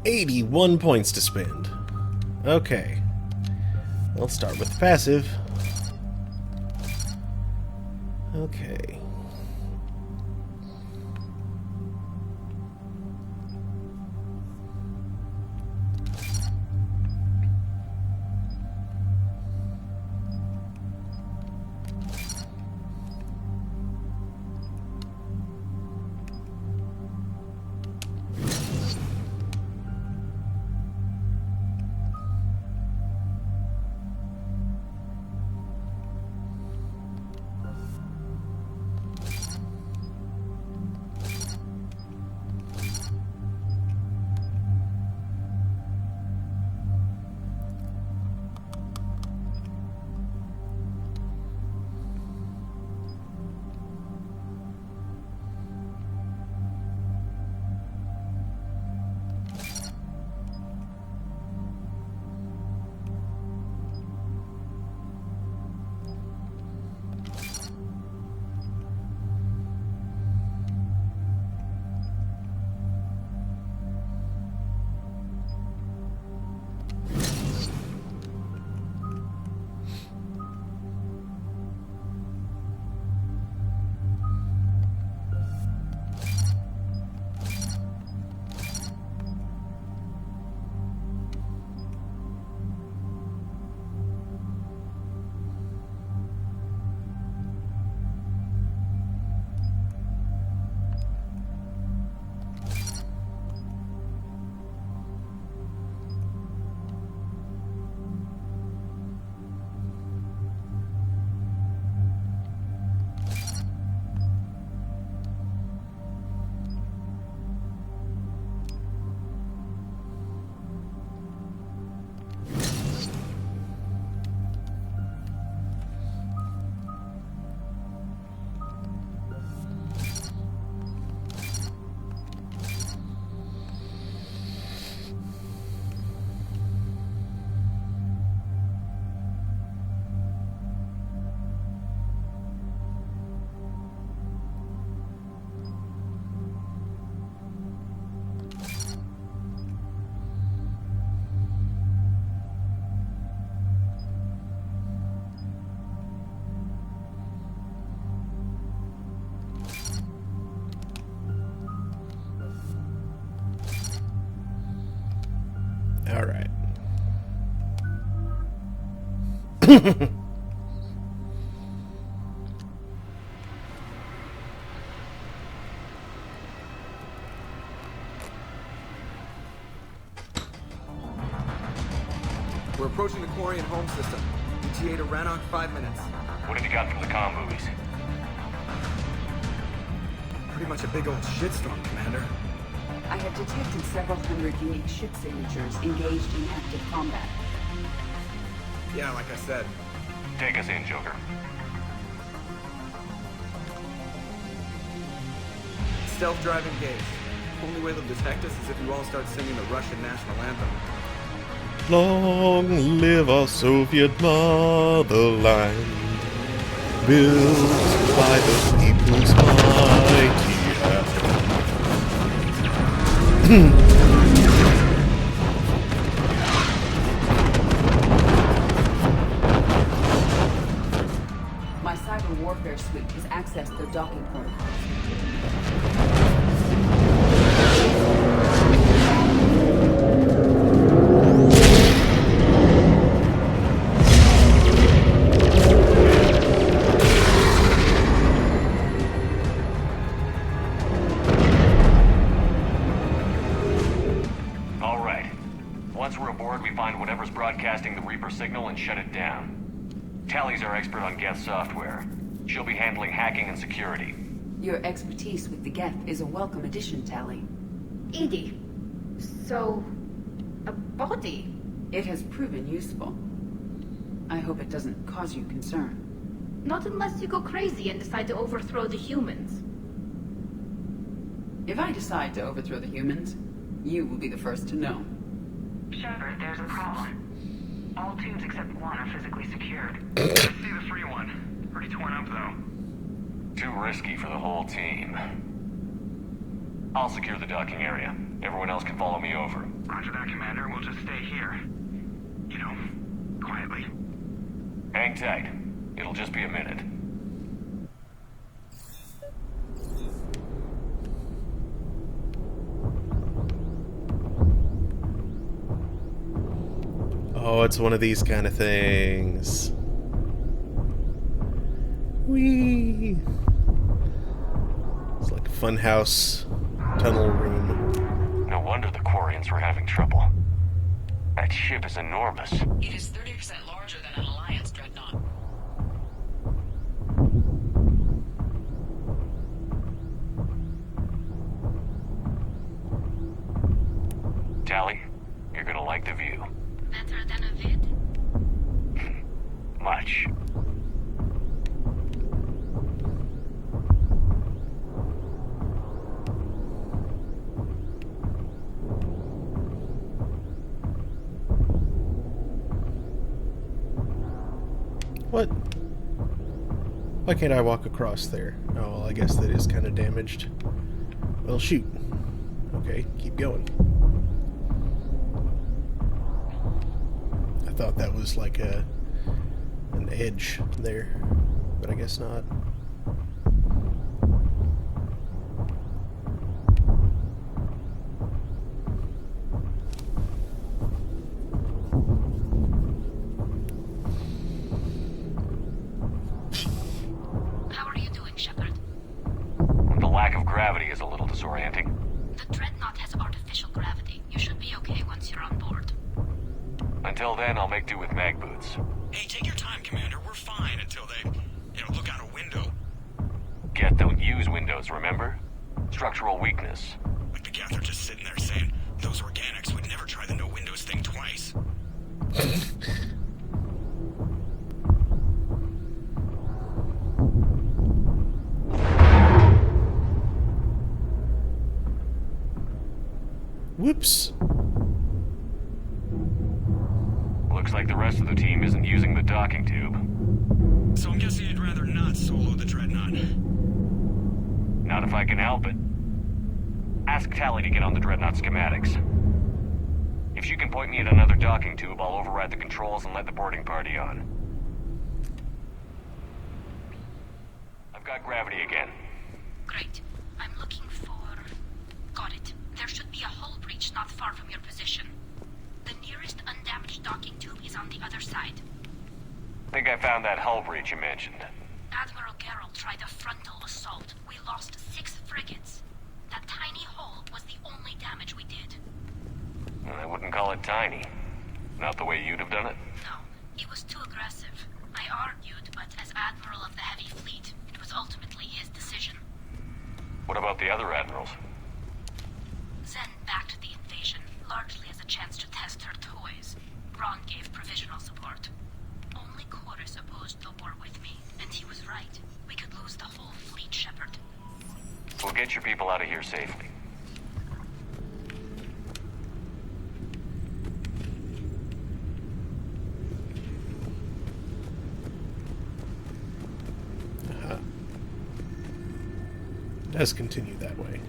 81 points to spend. Okay. We'll start with the passive. Okay. Alright. We're approaching the Quarian home system. ETA to Rannoch, 5 minutes. What have you got from the comm buoys? Pretty much a big old shitstorm, Commander. I have detected several hundred unique ship signatures engaged in active combat. Yeah, like I said. Take us in, Joker. Stealth drive engaged. Only way they'll detect us is if you all start singing the Russian national anthem. Long live our Soviet motherland, built by the people's mighty hand. My cyber warfare suite has accessed their docking protocols. Broadcasting the Reaper signal and shut it down. Tally's our expert on Geth software. She'll be handling hacking and security. Your expertise with the Geth is a welcome addition, Tally. Edie, so... a body? It has proven useful. I hope it doesn't cause you concern. Not unless you go crazy and decide to overthrow the humans. If I decide to overthrow the humans, you will be the first to know. Shepard, there's a problem. All tubes except one are physically secured. Let's see the free one. Pretty torn up, though. Too risky for the whole team. I'll secure the docking area. Everyone else can follow me over. Roger that, Commander. We'll just stay here. You know, quietly. Hang tight. It'll just be a minute. Oh, it's one of these kind of things. Whee! It's like a funhouse tunnel room. No wonder the Quarians were having trouble. That ship is enormous. It is 30% larger than an Alliance dreadnought. Tally, you're gonna like the view. Better than a vid? Much. What? Why can't I walk across there? Oh, well, I guess that is kind of damaged. Well, shoot. Okay, keep going. I thought that was like an edge there, but I guess not. How are you doing, Shepard? The lack of gravity is a little disorienting. The dreadnought has artificial gravity. You should be okay once you're on board. Until then, I'll make do with mag boots. Hey, take your time, Commander. We're fine until they, look out a window. Geth don't use windows, remember? Structural weakness. Like the Geth are just sitting there saying, those organics would never try the no windows thing twice. Whoops. Looks like the rest of the team isn't using the docking tube. So I'm guessing you'd rather not solo the dreadnought. Not if I can help it. Ask Tally to get on the dreadnought schematics. If she can point me at another docking tube, I'll override the controls and let the boarding party on. I've got gravity again. Great. I'm looking for... Got it. There should be a hull breach not far from your position. The nearest undamaged docking tube is on the other side. Think I found that hull breach you mentioned. Admiral Geralt tried a frontal assault. We lost 6 frigates. That tiny hull was the only damage we did. I wouldn't call it tiny. Not the way you'd have done it. No, it was too aggressive. I argued, but as Admiral of the Heavy Fleet, it was ultimately his decision. What about the other admirals? Zen backed the invasion, largely as a chance to test her toys. Ron gave provisional support. Only Chorus opposed the war with me, and he was right. We could lose the whole fleet, Shepard. We'll get your people out of here safely. Does continue that way.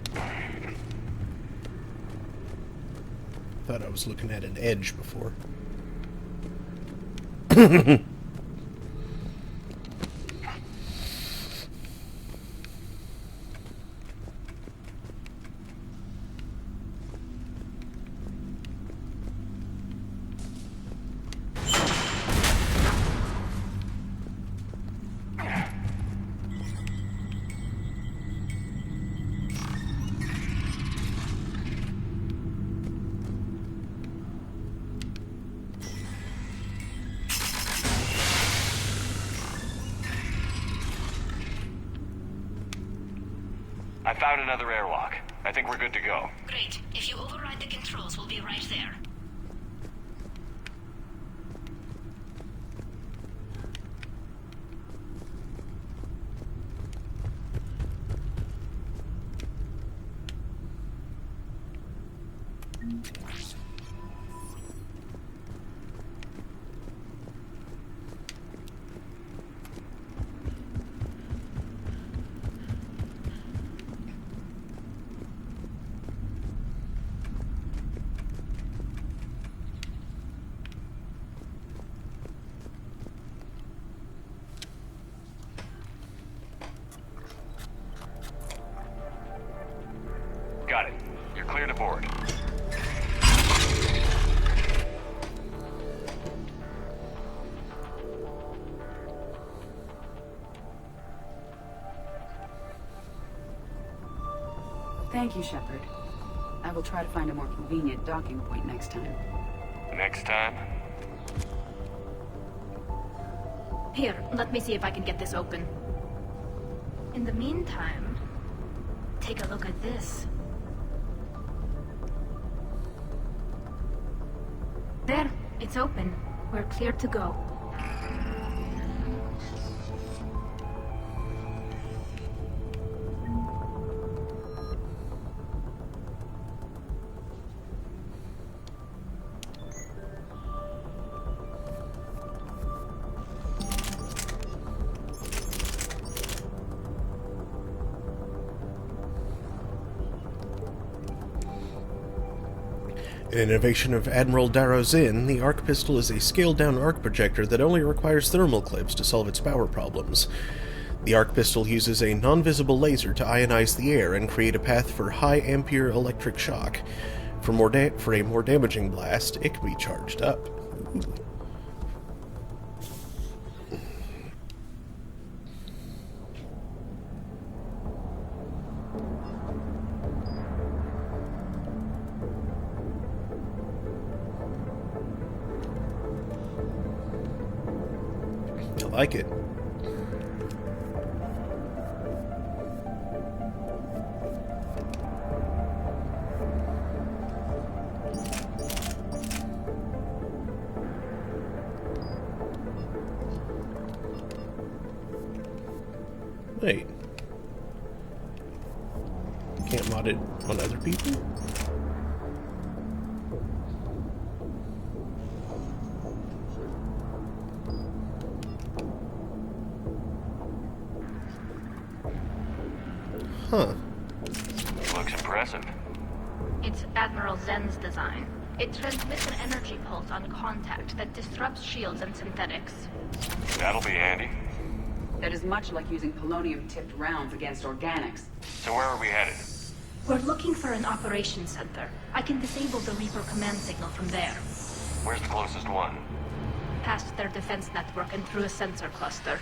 Thought I was looking at an edge before. I found another airlock. I think we're good to go. Great. If you override the controls, we'll be right there. You're clear to board. Thank you, Shepard. I will try to find a more convenient docking point next time. Next time? Here, let me see if I can get this open. In the meantime, take a look at this. There, it's open. We're clear to go. An innovation of Admiral Darrow Zinn, the arc pistol is a scaled-down arc projector that only requires thermal clips to solve its power problems. The arc pistol uses a non-visible laser to ionize the air and create a path for high-ampere electric shock. For a more damaging blast, it can be charged up. Ooh. I like it. Wait. Can't mod it on other people? Huh. Looks impressive. It's Admiral Zen's design. It transmits an energy pulse on contact that disrupts shields and synthetics. That'll be handy. That is much like using polonium-tipped rounds against organics. So where are we headed? We're looking for an operations center. I can disable the Reaper command signal from there. Where's the closest one? Past their defense network and through a sensor cluster.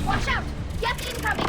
Watch out! Yes, incoming!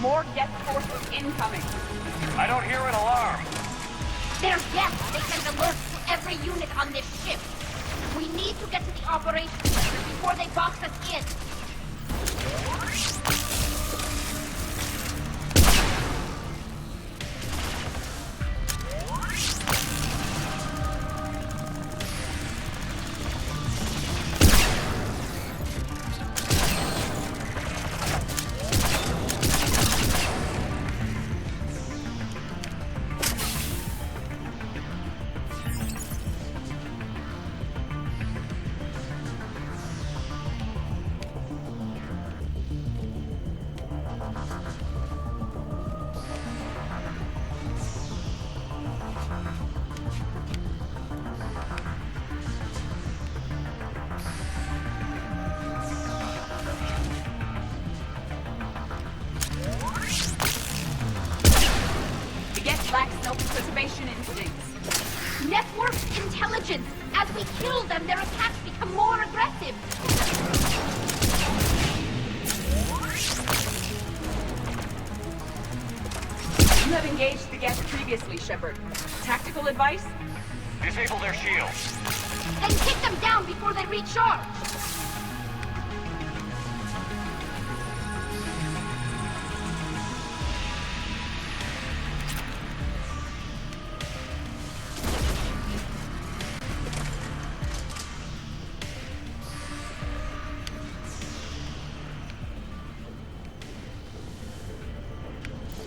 More Geth forces incoming. I don't hear an alarm. They're Geth! They send alerts to every unit on this ship. We need to get to the operations center before they box us in. As we kill them, their attacks become more aggressive. You have engaged the Geth previously, Shepard. Tactical advice? Disable their shields. Then kick them down before they recharge.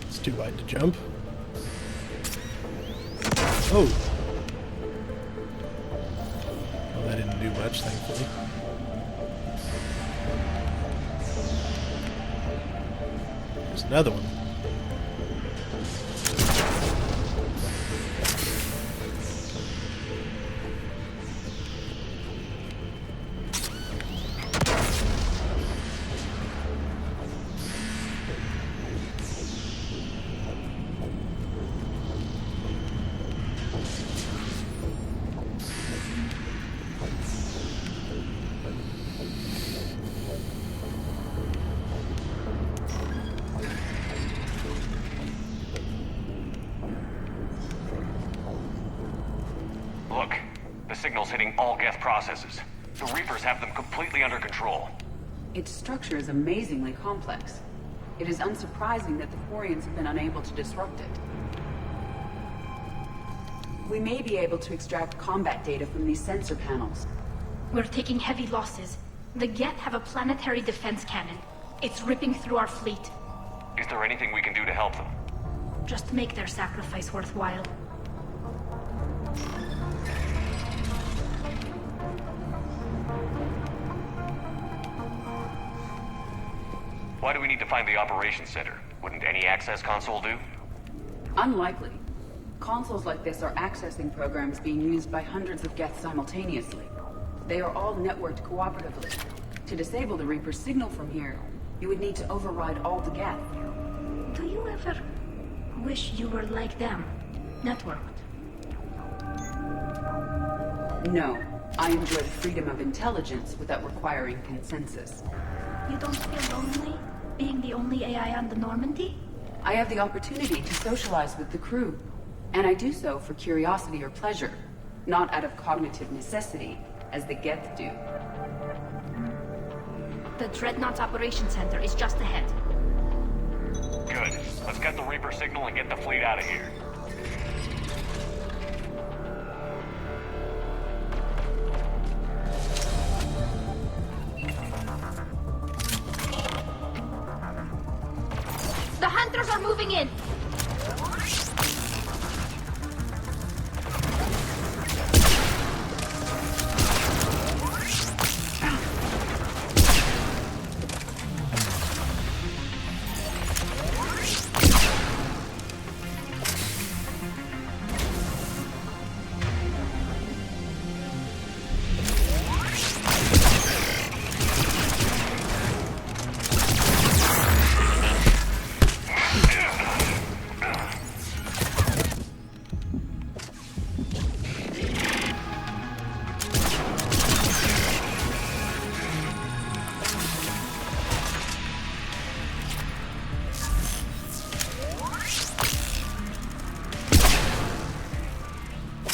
It's too wide to jump. Oh! Well, that didn't do much, thankfully. There's another one. Look, the signal's hitting all Geth processes. The Reapers have them completely under control. Its structure is amazingly complex. It is unsurprising that the Quarians have been unable to disrupt it. We may be able to extract combat data from these sensor panels. We're taking heavy losses. The Geth have a planetary defense cannon. It's ripping through our fleet. Is there anything we can do to help them? Just make their sacrifice worthwhile. Why do we need to find the operations center? Wouldn't any access console do? Unlikely. Consoles like this are accessing programs being used by hundreds of Geth simultaneously. They are all networked cooperatively. To disable the Reaper signal from here, you would need to override all the Geth. Do you ever wish you were like them? Networked? No. I enjoy the freedom of intelligence without requiring consensus. You don't feel lonely, being the only AI on the Normandy? I have the opportunity to socialize with the crew, and I do so for curiosity or pleasure, not out of cognitive necessity, as the Geth do. The Dreadnought's Operations Center is just ahead. Good. Let's get the Reaper signal and get the fleet out of here. The hunters are moving in!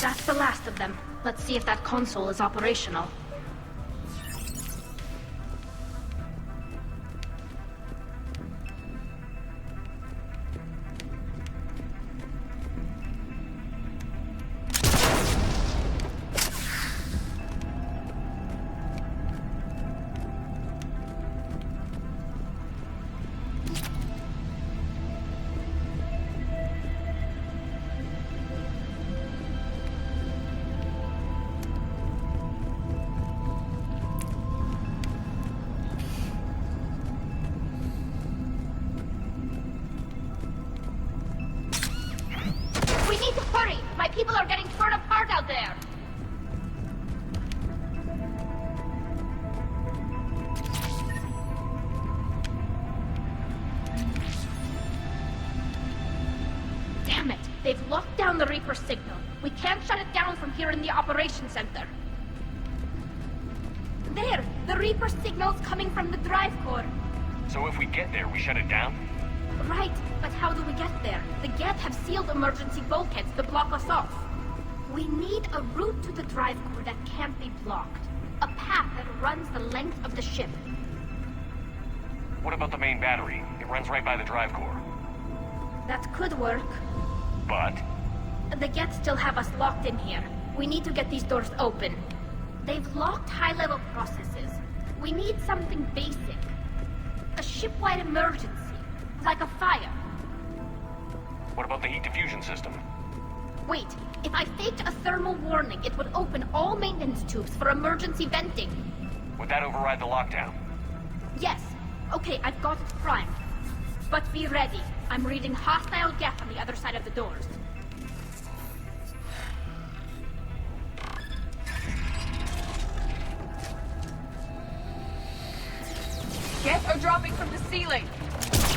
That's the last of them. Let's see if that console is operational. We need to hurry! My people are getting torn apart out there! Damn it! They've locked down the Reaper signal. We can't shut it down from here in the Operations Center. There! The Reaper signal's coming from the drive core. So if we get there, we shut it down? Right, but how do we get there? The Geth have sealed emergency bulkheads to block us off. We need a route to the drive core that can't be blocked. A path that runs the length of the ship. What about the main battery? It runs right by the drive core. That could work. But? The Geth still have us locked in here. We need to get these doors open. They've locked high-level processes. We need something basic. A ship-wide emergency. Like a fire. What about the heat diffusion system? Wait, if I faked a thermal warning, it would open all maintenance tubes for emergency venting. Would that override the lockdown? Yes. Okay, I've got it primed. But be ready. I'm reading hostile Geth on the other side of the doors. Geth are dropping from the ceiling.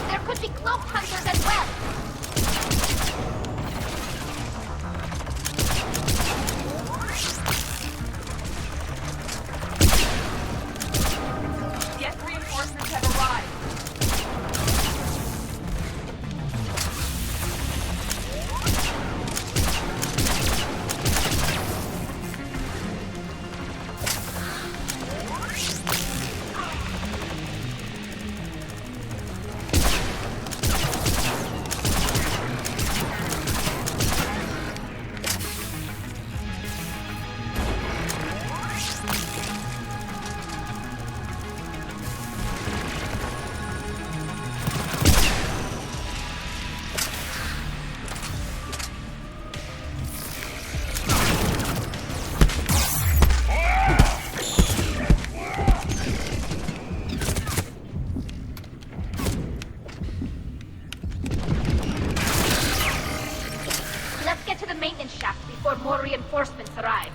There could be cloak hunters as well. Geth reinforcements have arrived. Let's get to the maintenance shaft before more reinforcements arrive.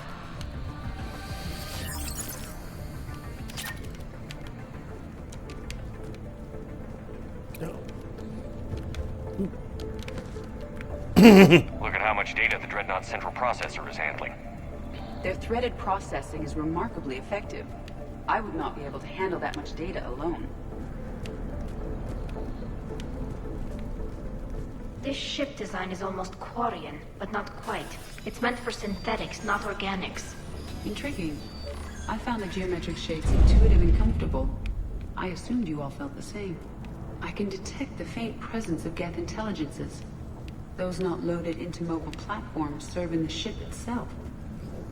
Look at how much data the Dreadnought's central processor is handling. Their threaded processing is remarkably effective. I would not be able to handle that much data alone. This ship design is almost Quarian, but not quite. It's meant for synthetics, not organics. Intriguing. I found the geometric shapes intuitive and comfortable. I assumed you all felt the same. I can detect the faint presence of Geth intelligences. Those not loaded into mobile platforms serve in the ship itself.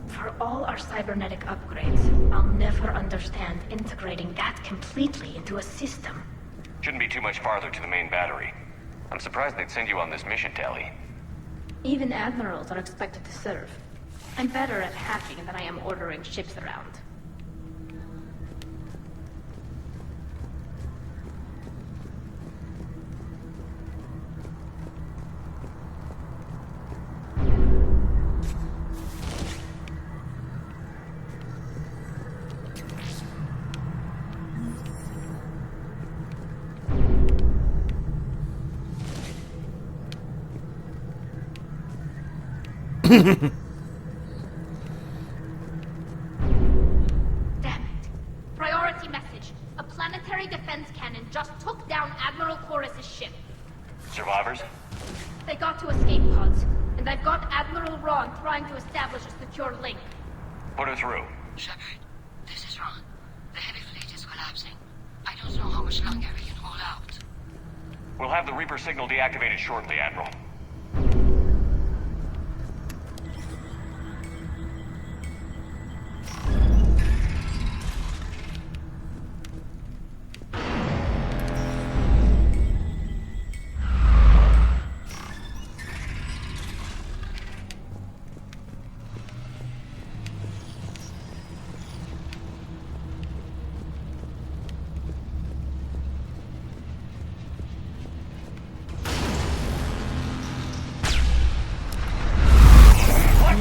For all our cybernetic upgrades, I'll never understand integrating that completely into a system. Shouldn't be too much farther to the main battery. I'm surprised they'd send you on this mission, Tally. Even admirals are expected to serve. I'm better at hacking than I am ordering ships around. Damn it. Priority message. A planetary defense cannon just took down Admiral Chorus's ship. Survivors? They got to escape pods, and I've got Admiral Ron trying to establish a secure link. Put her through. Shepard, this is Ron. The heavy fleet is collapsing. I don't know how much longer we can hold out. We'll have the Reaper signal deactivated shortly, Admiral.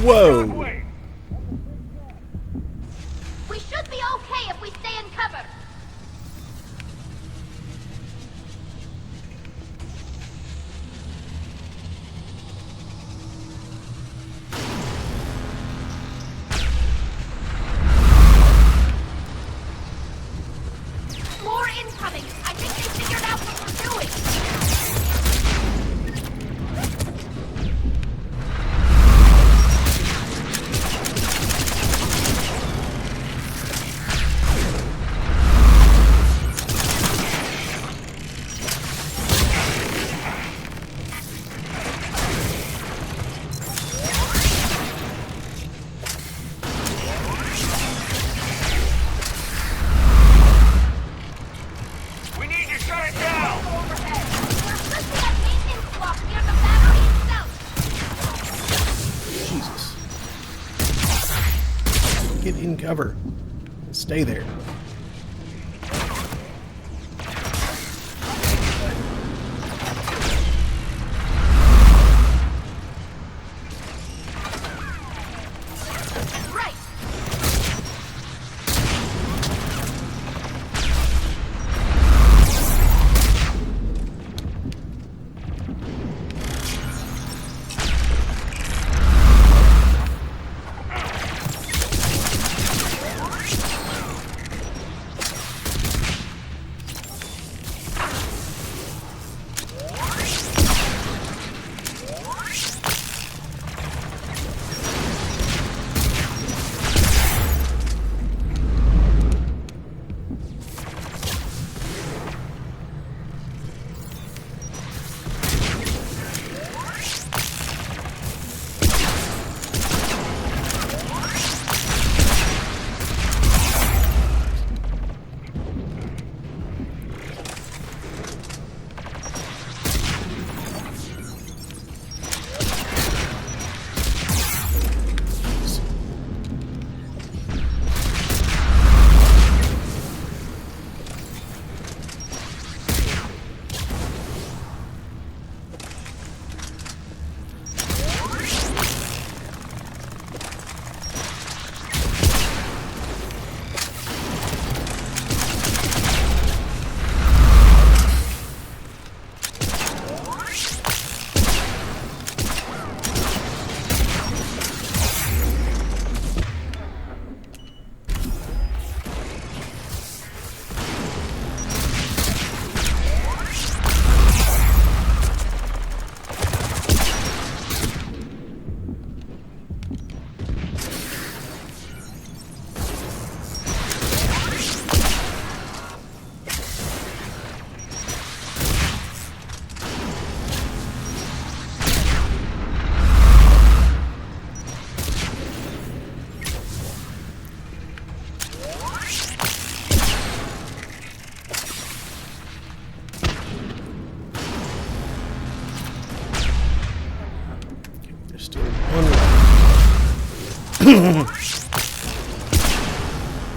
Whoa! We should be okay if we stay in cover. cover. Stay there.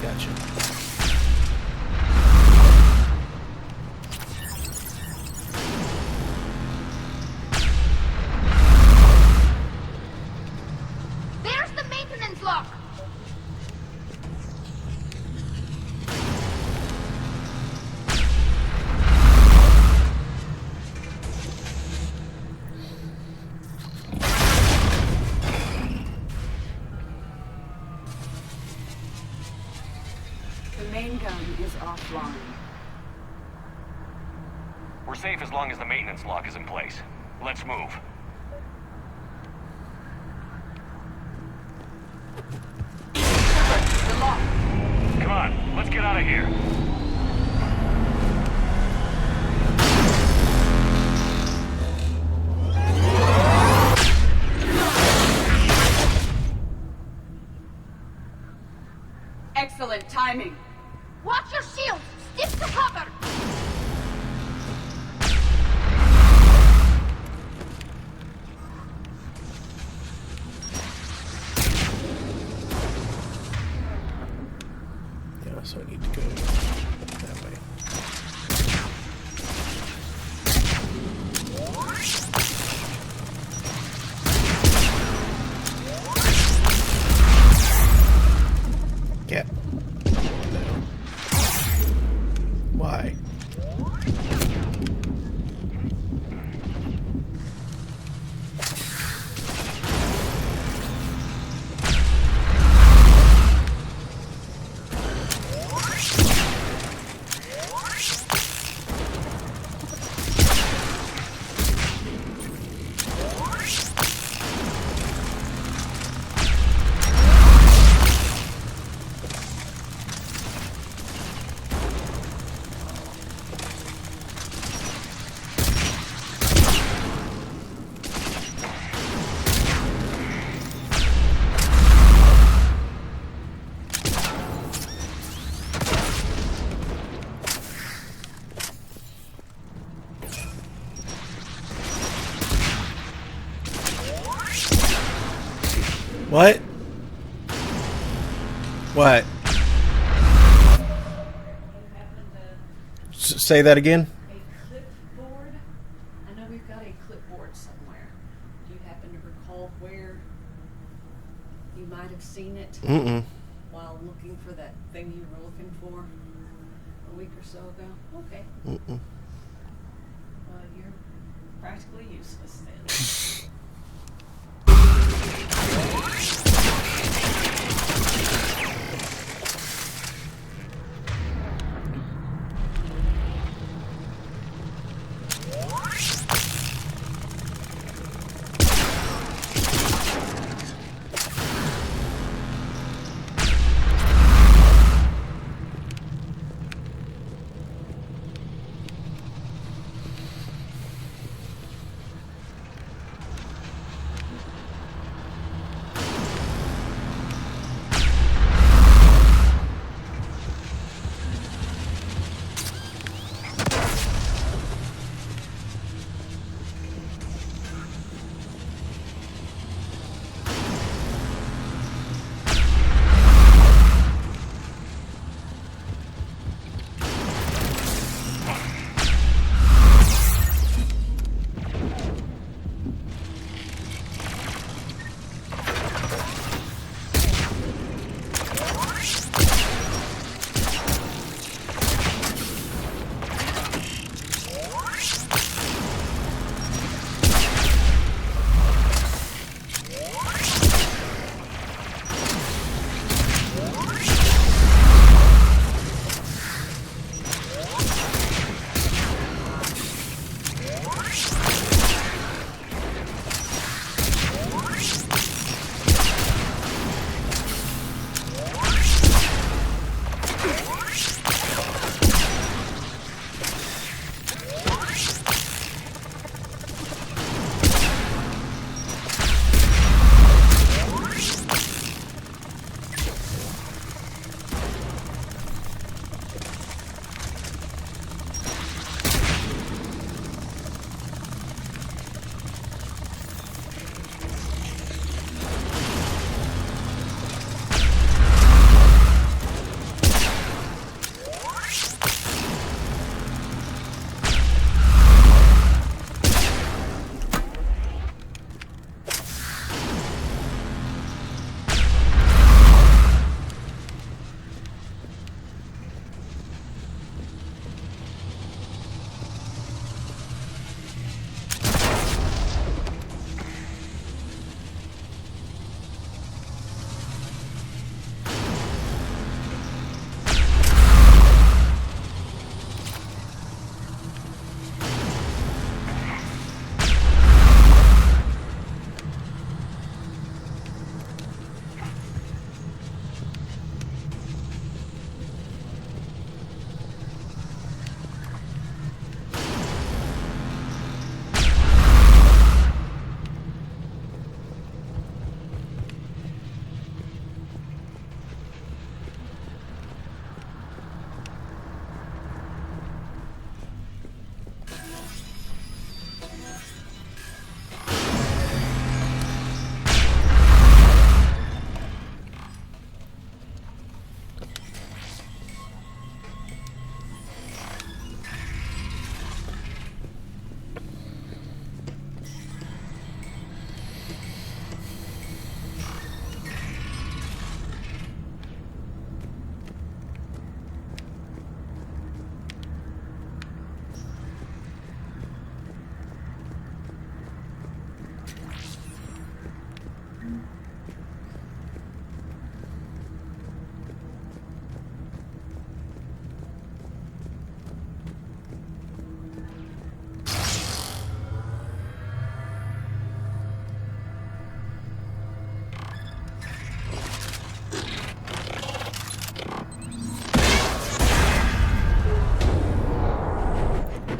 Gotcha. There's the maintenance lock. The main gun is offline. We're safe as long as the maintenance lock is in place. Let's move. The lock. Come on, let's get out of here. Excellent timing. Watch your shields. Stick to cover. Yeah, so I need to go that way. Yeah. No. Why? What? What? Say that again? A clipboard? I know we've got a clipboard somewhere. Do you happen to recall where you might have seen it? While looking for that thing you were looking for a week or so ago? Okay. Well, you're practically useless then.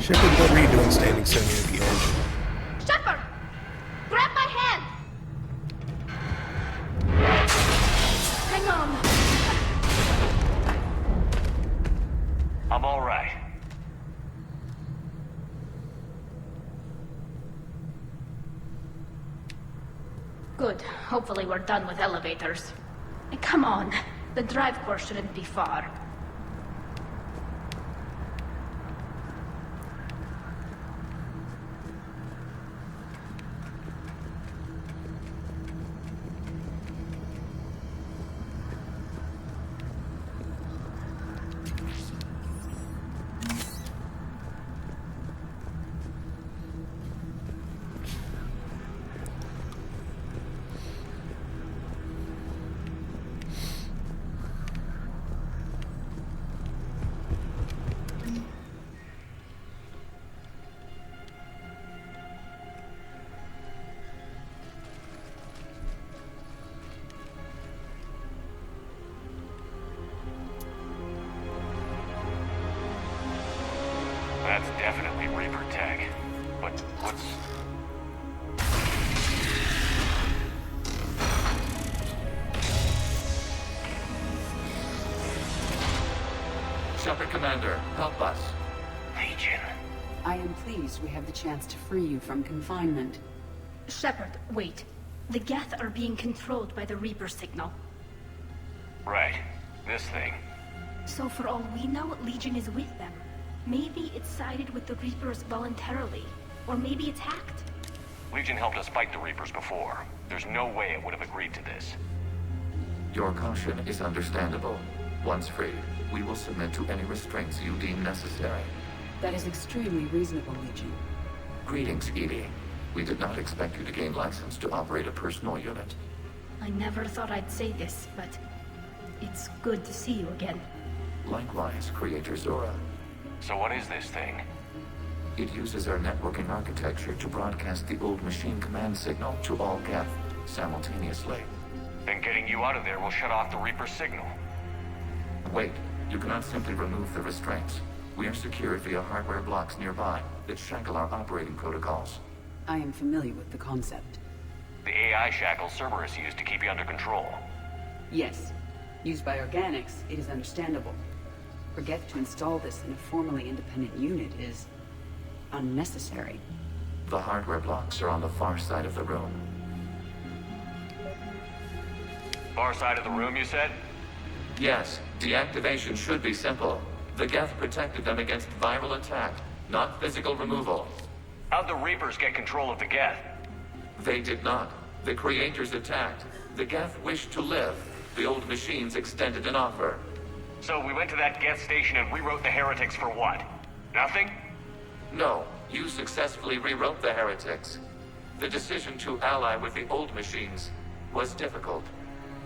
Shepard, what were you doing standing so near the engine? Shepard! Grab my hand! Hang on. I'm all right. Good. Hopefully we're done with elevators. Come on. The drive core shouldn't be far. That's definitely Reaper tech. But what's... Shepard Commander, help us. Legion. I am pleased we have the chance to free you from confinement. Shepard, wait. The Geth are being controlled by the Reaper signal. Right. This thing. So for all we know, Legion is with them. Maybe it sided with the Reapers voluntarily. Or maybe it's hacked. Legion helped us fight the Reapers before. There's no way it would have agreed to this. Your caution is understandable. Once freed, we will submit to any restraints you deem necessary. That is extremely reasonable, Legion. Greetings, Edie. We did not expect you to gain license to operate a personal unit. I never thought I'd say this, but it's good to see you again. Likewise, Creator Zora. So what is this thing? It uses our networking architecture to broadcast the old machine command signal to all Geth simultaneously. Then getting you out of there will shut off the Reaper signal. Wait, you cannot simply remove the restraints. We are secured via hardware blocks nearby that shackle our operating protocols. I am familiar with the concept. The AI shackles Cerberus used to keep you under control. Yes. Used by organics, it is understandable. Forget to install this in a formally independent unit is unnecessary. The hardware blocks are on the far side of the room. Far side of the room, you said? Yes, deactivation should be simple. The Geth protected them against viral attack, not physical removal. How'd the Reapers get control of the Geth? They did not. The Creators attacked. The Geth wished to live. The old machines extended an offer. So we went to that Geth station and rewrote the heretics for what? Nothing? No, you successfully rewrote the heretics. The decision to ally with the old machines was difficult.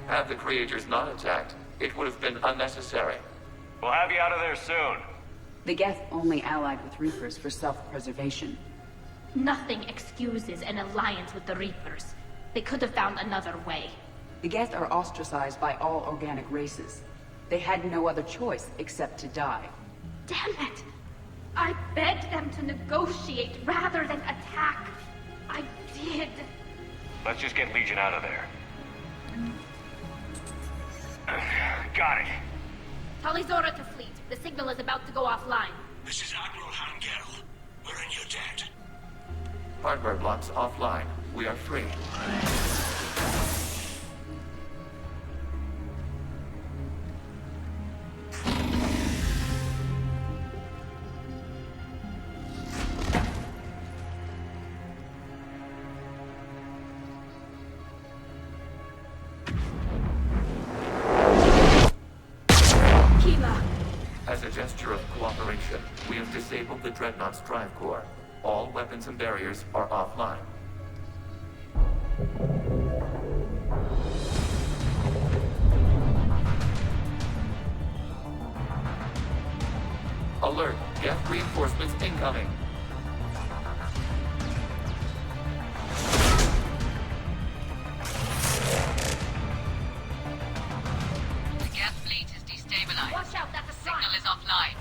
Had the Creators not attacked, it would have been unnecessary. We'll have you out of there soon. The Geth only allied with Reapers for self-preservation. Nothing excuses an alliance with the Reapers. They could have found another way. The Geth are ostracized by all organic races. They had no other choice except to die. Damn it! I begged them to negotiate rather than attack. I did. Let's just get Legion out of there. Got it. Talizora to fleet. The signal is about to go offline. This is Admiral Hangel. We're in your debt. Hardware blocks offline. We are free. As a gesture of cooperation, we have disabled the Dreadnought's drive core. All weapons and barriers are offline. Alert! Geth reinforcements incoming! The Geth fleet is destabilized. Watch out, that's a Signal is offline.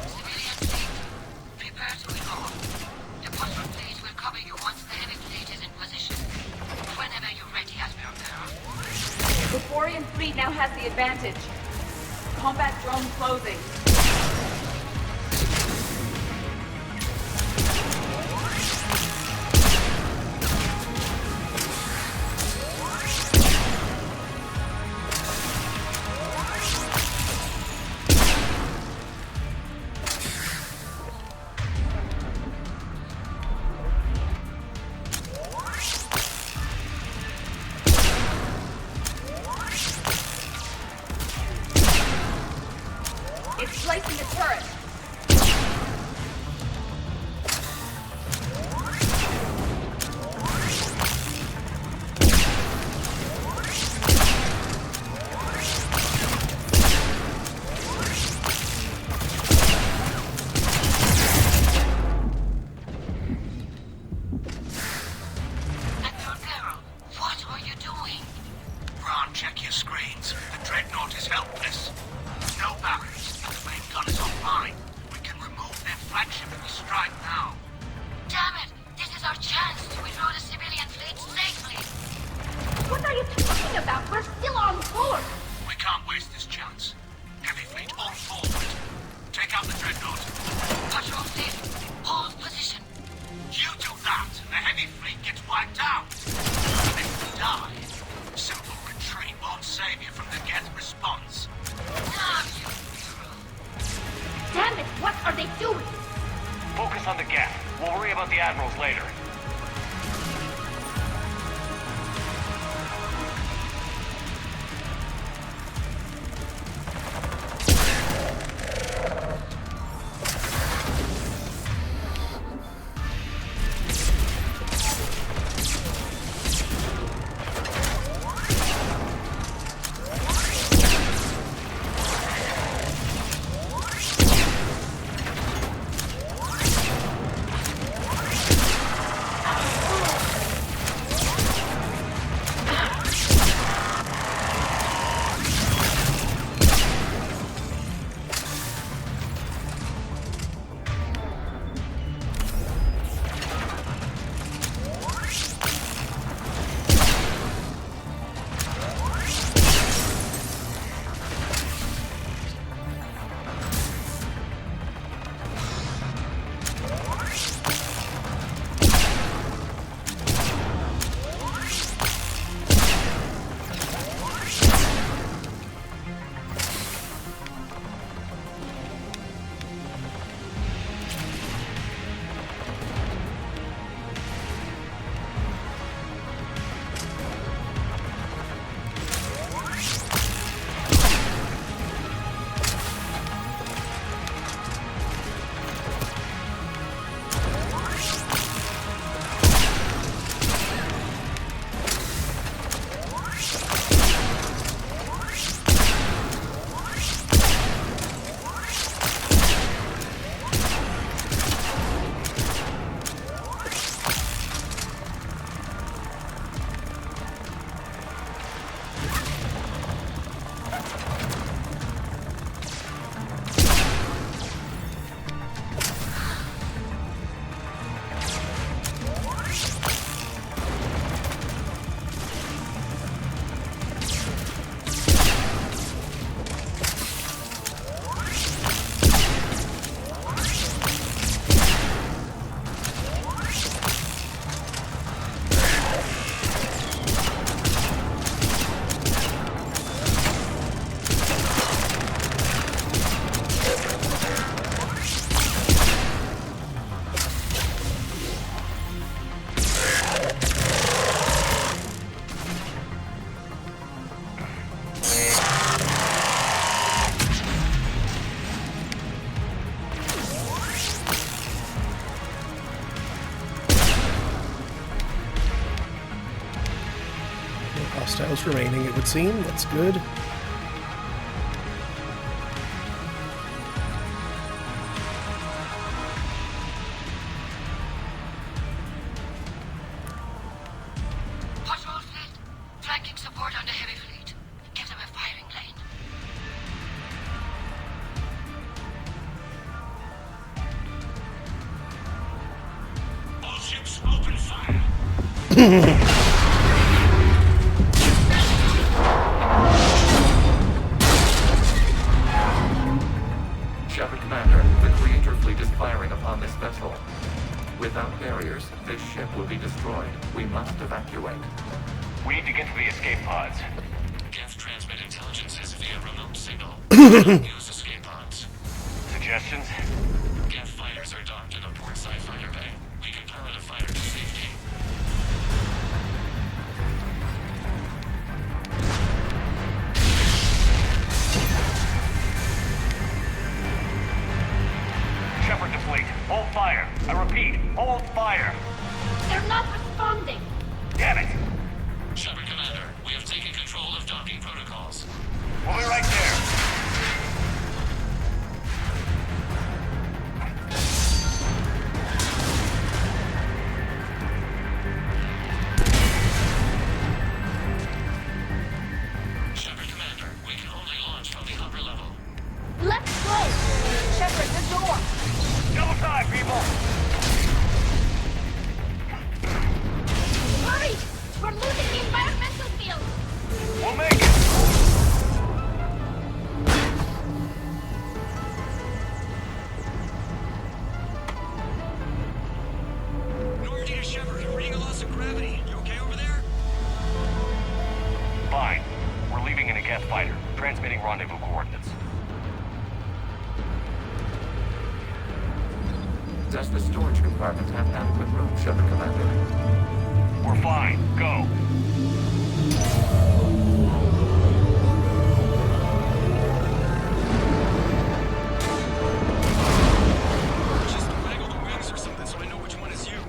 Civilian fleet, prepare to evolve. The Quadrant fleet will cover you once the heavy fleet is in position. Whenever you're ready, Admiral. The Borean fleet now has the advantage. Combat drone closing. It's placing a turret. Hostiles remaining, it would seem. That's good. Patrol fleet, flanking support on the heavy fleet. Give them a firing lane. All ships open fire. Without barriers, this ship will be destroyed. We must evacuate. We need to get to the escape pods. Geth transmit intelligences via remote signal. Don't use escape pods. Suggestions? Geth fighters are docked in a port sci-fighter bay. We can pilot a fighter to safety. Hold fire! They're not responding! Damn it! Shepard Commander, we have taken control of docking protocols. We'll be right there. Shepard Commander, we can only launch from the upper level. Let's go! Shepard, the door! Double time, people! Hurry! We're losing the environmental field! We'll make it! Normandy to Shepard, reading a loss of gravity. You okay over there? Fine. We're leaving in a Geth fighter, transmitting rendezvous coordinates. Does the storage compartment have adequate room, Shepard Commander? We're fine. Go. Just waggle the wings or something so I know which one is you.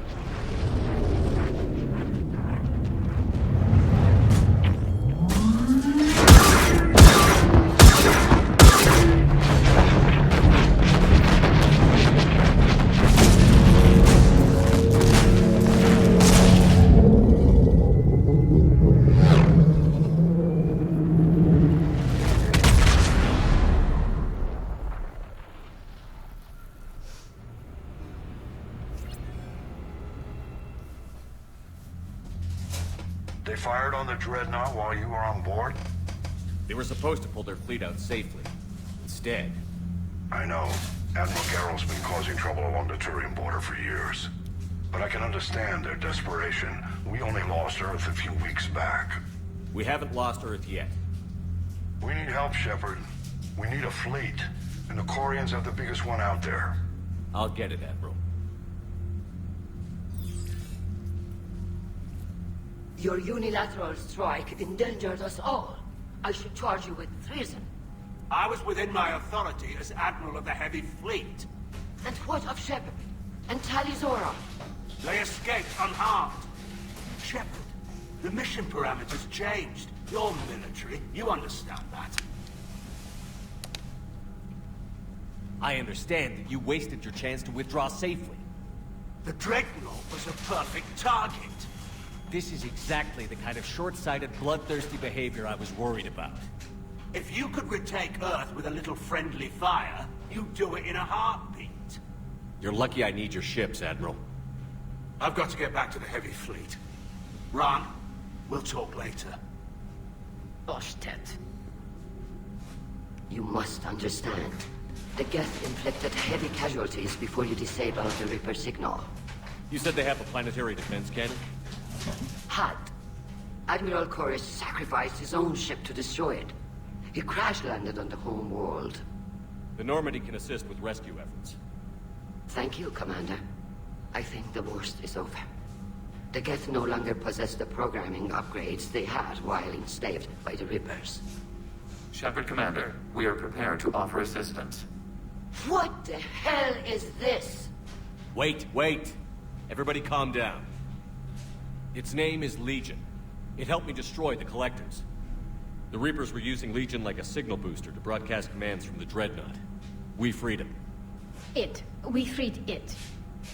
They fired on the Dreadnought while you were on board? They were supposed to pull their fleet out safely. Instead, I know. Admiral Garrow's been causing trouble along the Turian border for years. But I can understand their desperation. We only lost Earth a few weeks back. we haven't lost Earth yet. We need help, Shepard. We need a fleet. And the Corians have the biggest one out there. I'll get it, Admiral. Your unilateral strike endangered us all. I should charge you with treason. I was within my authority as Admiral of the Heavy Fleet. And what of Shepard? And Talizora? They escaped unharmed. Shepard, the mission parameters changed. You're military. You understand that. I understand that you wasted your chance to withdraw safely. The Dreadnought was a perfect target. This is exactly the kind of short-sighted, bloodthirsty behavior I was worried about. If you could retake Earth with a little friendly fire, you'd do it in a heartbeat. You're lucky I need your ships, Admiral. I've got to get back to the Heavy Fleet. Ron, we'll talk later. Oshtet. You must understand. The Geth inflicted heavy casualties before you disabled the Reaper signal. You said they have a planetary defense cannon? Had. Admiral Chorus sacrificed his own ship to destroy it. He crash-landed on the home world. The Normandy can assist with rescue efforts. Thank you, Commander. I think the worst is over. The Geth no longer possess the programming upgrades they had while enslaved by the Reapers. Shepard Commander, we are prepared to offer assistance. What the hell is this? Wait. Everybody calm down. Its name is Legion. It helped me destroy the Collectors. The Reapers were using Legion like a signal booster to broadcast commands from the Dreadnought. We freed him. We freed it.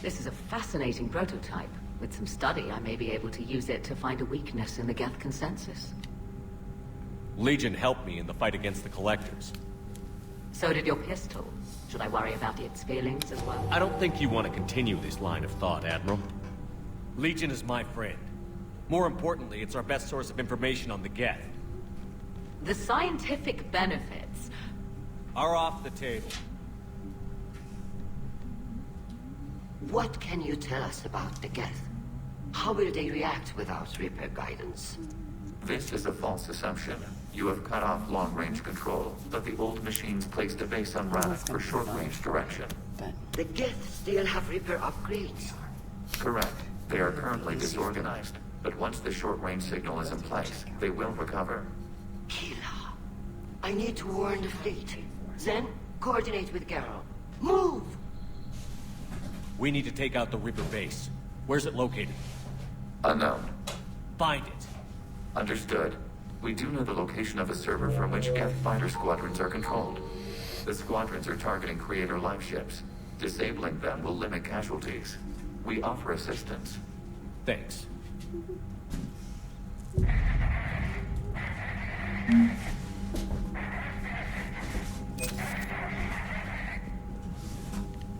This is a fascinating prototype. With some study, I may be able to use it to find a weakness in the Geth consensus. Legion helped me in the fight against the Collectors. So did your pistol. Should I worry about its feelings as well? I don't think you want to continue this line of thought, Admiral. Legion is my friend. More importantly, it's our best source of information on the Geth. The scientific benefits are off the table. What can you tell us about the Geth? How will they react without Reaper guidance? This is a false assumption. You have cut off long-range control, but the old machines placed a base on Rannoch for short-range direction. The Geth still have Reaper upgrades? Correct. They are currently disorganized, but once the short-range signal is in place, they will recover. Kila, I need to warn the fleet. Then, coordinate with Garrow. Move! We need to take out the Reaper base. Where's it located? Unknown. Find it. Understood. We do know the location of a server from which Geth fighter squadrons are controlled. The squadrons are targeting Creator life ships. Disabling them will limit casualties. We offer assistance. Thanks.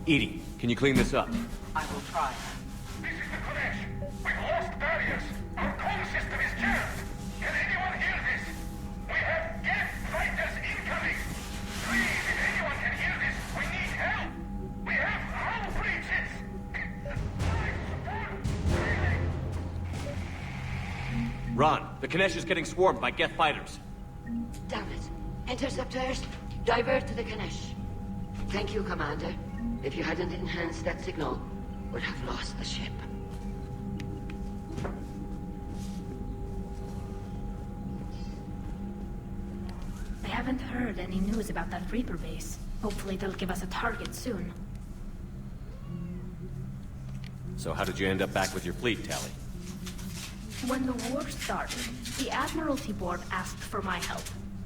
Edie, can you clean this up? I will try. This is the Kodesh. We've lost barriers. Our comm system is jammed. Can anyone hear this? We have Geth fighters incoming. Please, if anyone can hear this, we need help. We have hull breaches. Ron, the Kanesh is getting swarmed by Geth fighters. Damn it. Interceptors, divert to the Kanesh. Thank you, Commander. If you hadn't enhanced that signal, would have lost the ship. I haven't heard any news about that Reaper base. Hopefully they'll give us a target soon. So how did you end up back with your fleet, Tally? When the war started, the Admiralty Board asked for my help.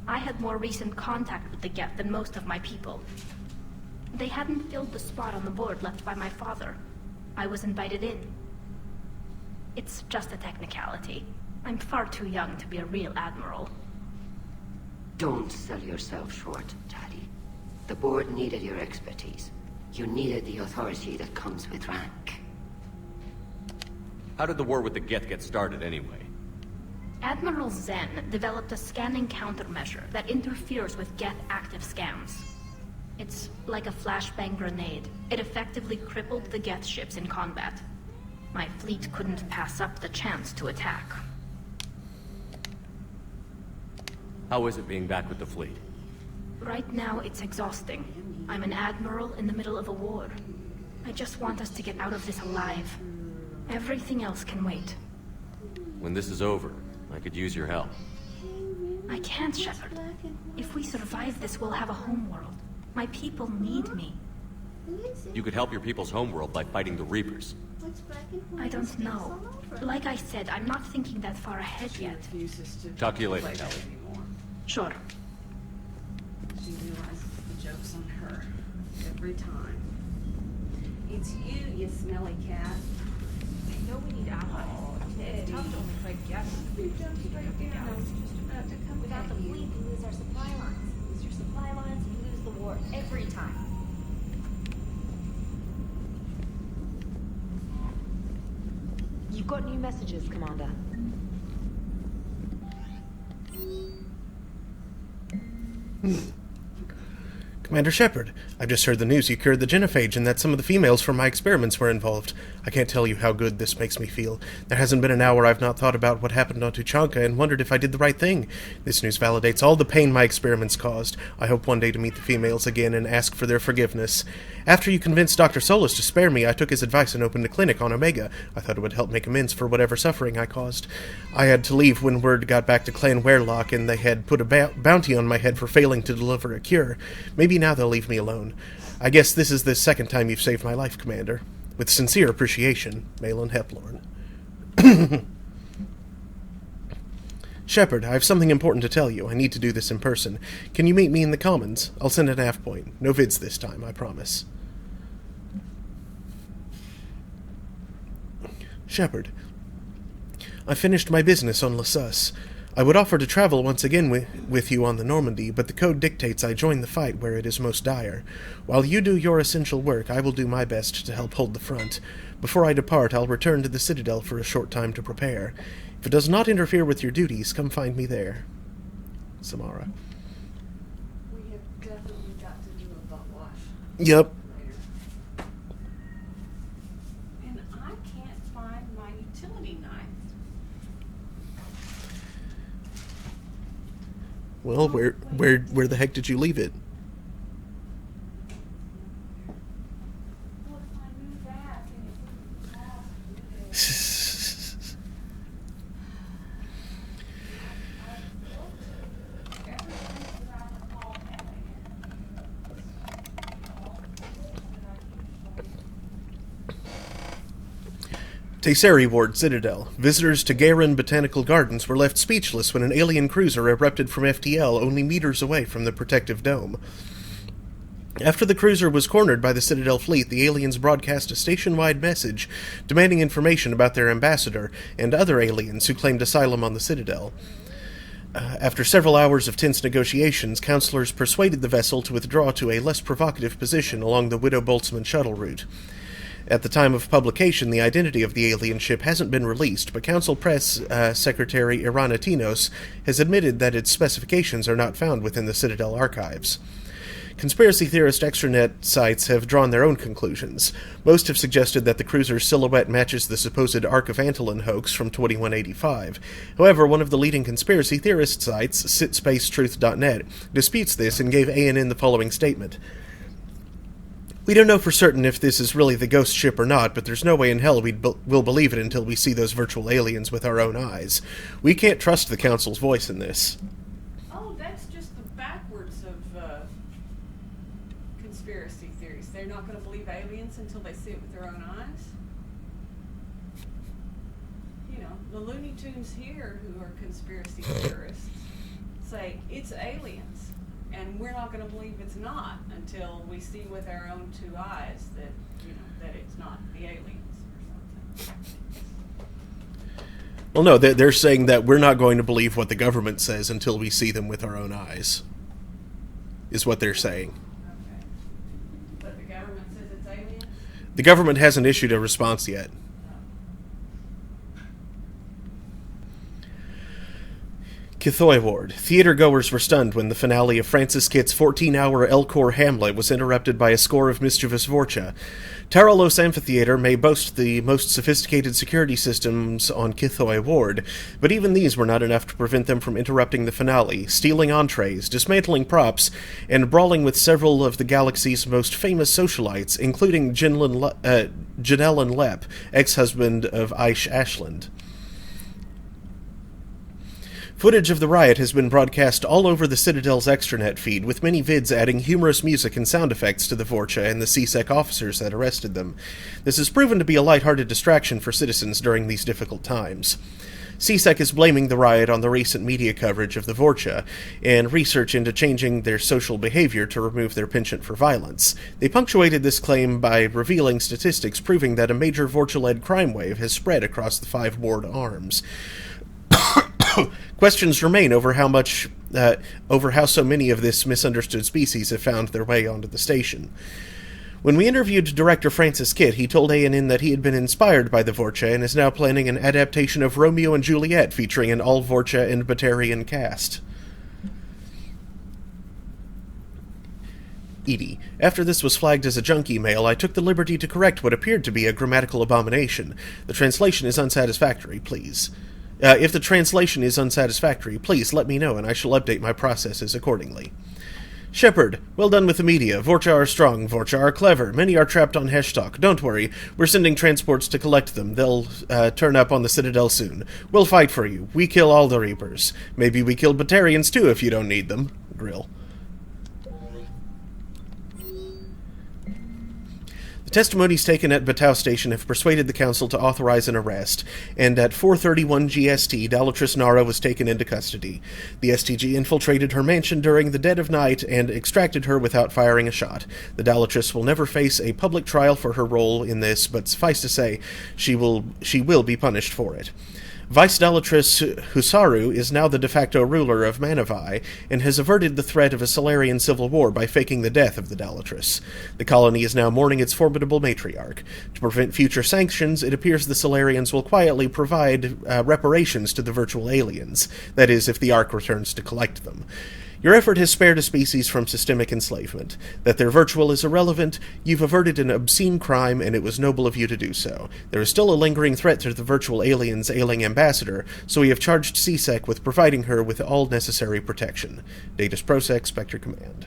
I had more recent contact with the Geth than most of my people. They hadn't filled the spot on the board left by my father. I was invited in. It's just a technicality. I'm far too young to be a real admiral. Don't sell yourself short, Tally. The board needed your expertise. You needed the authority that comes with rank. How did the war with the Geth get started anyway? Admiral Zen developed a scanning countermeasure that interferes with Geth active scans. It's like a flashbang grenade. It effectively crippled the Geth ships in combat. My fleet couldn't pass up the chance to attack. How is it being back with the fleet? Right now, it's exhausting. I'm an admiral in the middle of a war. I just want us to get out of this alive. Everything else can wait. When this is over, I could use your help. I can't, Shepard. If we survive this, we'll have a homeworld. My people need me. You could help your people's homeworld by fighting the Reapers. I don't know. Like I said, I'm not thinking that far ahead yet. Talk to you later, Tally. Sure. She realizes the joke's on her. Every time. It's you, you smelly cat. I know we need allies. It's tough to only fight Geth. Without the fleet, we lose our supply lines. You lose your supply lines, you lose the war every time. You've got new messages, Commander. Commander Shepard, I've just heard the news you cured the genophage and that some of the females from my experiments were involved. I can't tell you how good this makes me feel. There hasn't been an hour I've not thought about what happened on Tuchanka and wondered if I did the right thing. This news validates all the pain my experiments caused. I hope one day to meet the females again and ask for their forgiveness. After you convinced Dr. Solus to spare me, I took his advice and opened a clinic on Omega. I thought it would help make amends for whatever suffering I caused. I had to leave when word got back to Clan Werelock and they had put a bounty on my head for failing to deliver a cure. Maybe now they'll leave me alone. I guess this is the second time you've saved my life, Commander. With sincere appreciation, Malin Heplorn. Shepard, I have something important to tell you. I need to do this in person. Can you meet me in the Commons? I'll send an AF point. No vids this time, I promise. Shepard, I finished my business on Lassus. I would offer to travel once again with you on the Normandy, but the code dictates I join the fight where it is most dire. While you do your essential work, I will do my best to help hold the front. Before I depart, I'll return to the Citadel for a short time to prepare. If it does not interfere with your duties, come find me there. Samara. We have definitely got to do a butt wash. Yep. And I can't find my utility knife. Well, where the heck did you leave it? What if I move back and it wouldn't fall? Tesseri Ward Citadel. Visitors to Garen Botanical Gardens were left speechless when an alien cruiser erupted from FTL only meters away from the protective dome. After the cruiser was cornered by the Citadel fleet, the aliens broadcast a station-wide message demanding information about their ambassador and other aliens who claimed asylum on the Citadel. After several hours of tense negotiations, counselors persuaded the vessel to withdraw to a less provocative position along the Widow Boltzmann shuttle route. At the time of publication, the identity of the alien ship hasn't been released, but Council Press Secretary Irana Tinos has admitted that its specifications are not found within the Citadel archives. Conspiracy theorist extranet sites have drawn their own conclusions. Most have suggested that the cruiser's silhouette matches the supposed Ark of Antolin hoax from 2185. However, one of the leading conspiracy theorist sites, sitspacetruth.net, disputes this and gave ANN the following statement. We don't know for certain if this is really the ghost ship or not, but there's no way in hell we'll believe it until we see those virtual aliens with our own eyes. We can't trust the Council's voice in this. Oh, that's just the backwards of conspiracy theories. They're not going to believe aliens until they see it with their own eyes. You know, the Looney Tunes here, who are conspiracy theorists, say it's aliens, and we're not going to believe it's not until we see with our own two eyes that, you know, that it's not the aliens or something. Well, no, they're saying that we're not going to believe what the government says until we see them with our own eyes, is what they're saying. Okay. But the government says it's aliens? The government hasn't issued a response yet. Kithoy Ward. Theater-goers were stunned when the finale of Francis Kitt's 14-hour Elcor Hamlet was interrupted by a score of mischievous Vorcha. Taralos Amphitheater may boast the most sophisticated security systems on Kithoy Ward, but even these were not enough to prevent them from interrupting the finale, stealing entrees, dismantling props, and brawling with several of the galaxy's most famous socialites, including Janellen Lepp, ex-husband of Aish Ashland. Footage of the riot has been broadcast all over the Citadel's extranet feed, with many vids adding humorous music and sound effects to the Vorcha and the CSEC officers that arrested them. This has proven to be a lighthearted distraction for citizens during these difficult times. CSEC is blaming the riot on the recent media coverage of the Vorcha and research into changing their social behavior to remove their penchant for violence. They punctuated this claim by revealing statistics proving that a major Vorcha-led crime wave has spread across the 5 ward arms. Questions remain over how so many of this misunderstood species have found their way onto the station. When we interviewed director Francis Kitt, he told ANN that he had been inspired by the Vorcha and is now planning an adaptation of Romeo and Juliet featuring an all-Vorcha and Batarian cast. Edie. After this was flagged as a junk email, I took the liberty to correct what appeared to be a grammatical abomination. The translation is unsatisfactory, please. If the translation is unsatisfactory, please let me know and I shall update my processes accordingly. Shepard, well done with the media. Vorcha are strong, Vorcha are clever. Many are trapped on Heshtok. Don't worry, we're sending transports to collect them. They'll turn up on the Citadel soon. We'll fight for you. We kill all the Reapers. Maybe we kill Batarians too if you don't need them. Grill. The testimonies taken at Battau Station have persuaded the Council to authorize an arrest, and at 4:31 GST, Dalatrice Nara was taken into custody. The STG infiltrated her mansion during the dead of night and extracted her without firing a shot. The Dalatrice will never face a public trial for her role in this, but suffice to say, she will be punished for it. Vice Dalatrice Husaru is now the de facto ruler of Manavai, and has averted the threat of a Solarian civil war by faking the death of the Dalatrice. The colony is now mourning its formidable matriarch. To prevent future sanctions, it appears the Solarians will quietly provide reparations to the virtual aliens, that is, if the Ark returns to collect them. Your effort has spared a species from systemic enslavement. That their virtual is irrelevant, you've averted an obscene crime, and it was noble of you to do so. There is still a lingering threat to the virtual alien's ailing ambassador, so we have charged CSEC with providing her with all necessary protection. Datus Prosec, Spectre Command.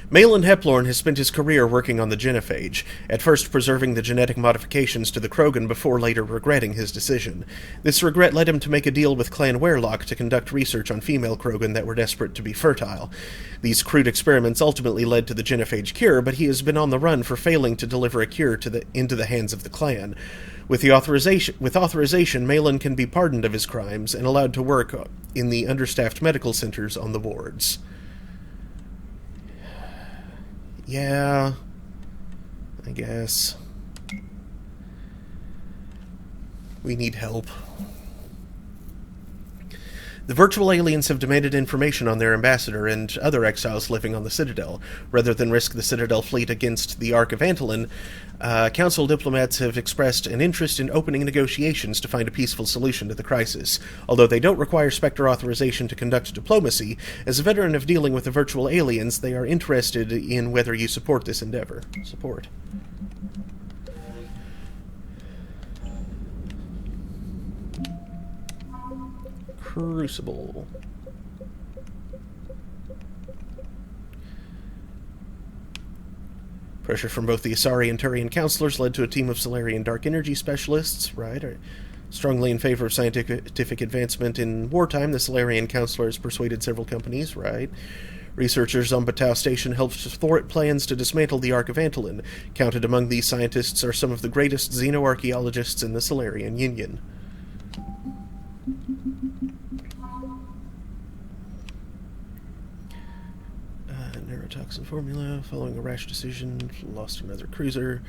Malin Heplorn has spent his career working on the genophage, at first preserving the genetic modifications to the Krogan before later regretting his decision. This regret led him to make a deal with Clan Werelock to conduct research on female Krogan that were desperate to be fertile. These crude experiments ultimately led to the genophage cure, but he has been on the run for failing to deliver a cure into the hands of the clan. With authorization, Malin can be pardoned of his crimes and allowed to work in the understaffed medical centers on the wards. Yeah, I guess. We need help. The virtual aliens have demanded information on their ambassador and other exiles living on the Citadel. Rather than risk the Citadel fleet against the Ark of Antolin, Council diplomats have expressed an interest in opening negotiations to find a peaceful solution to the crisis. Although they don't require Spectre authorization to conduct diplomacy, as a veteran of dealing with the virtual aliens, they are interested in whether you support this endeavor. Support. Crucible. Pressure from both the Asari and Turian counselors led to a team of Solarian dark energy specialists, right? Strongly in favor of scientific advancement in wartime, the Solarian counselors persuaded several companies, right? Researchers on Batau Station helped to thwart plans to dismantle the Ark of Antolin. Counted among these scientists are some of the greatest xenoarchaeologists in the Solarian Union. Neurotoxin formula. Following a rash decision, lost another cruiser.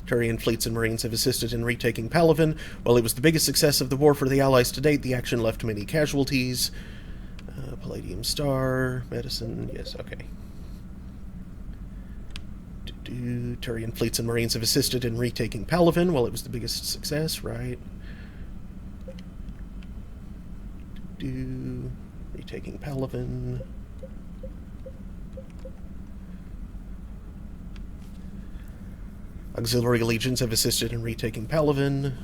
Turian fleets and marines have assisted in retaking Palaven. While it was the biggest success of the war for the Allies to date, the action left many casualties. Palladium Star, medicine, yes, okay. Turian fleets and marines have assisted in retaking Palaven. While it was the biggest success, right? Retaking Palaven. Auxiliary legions have assisted in retaking Palaven.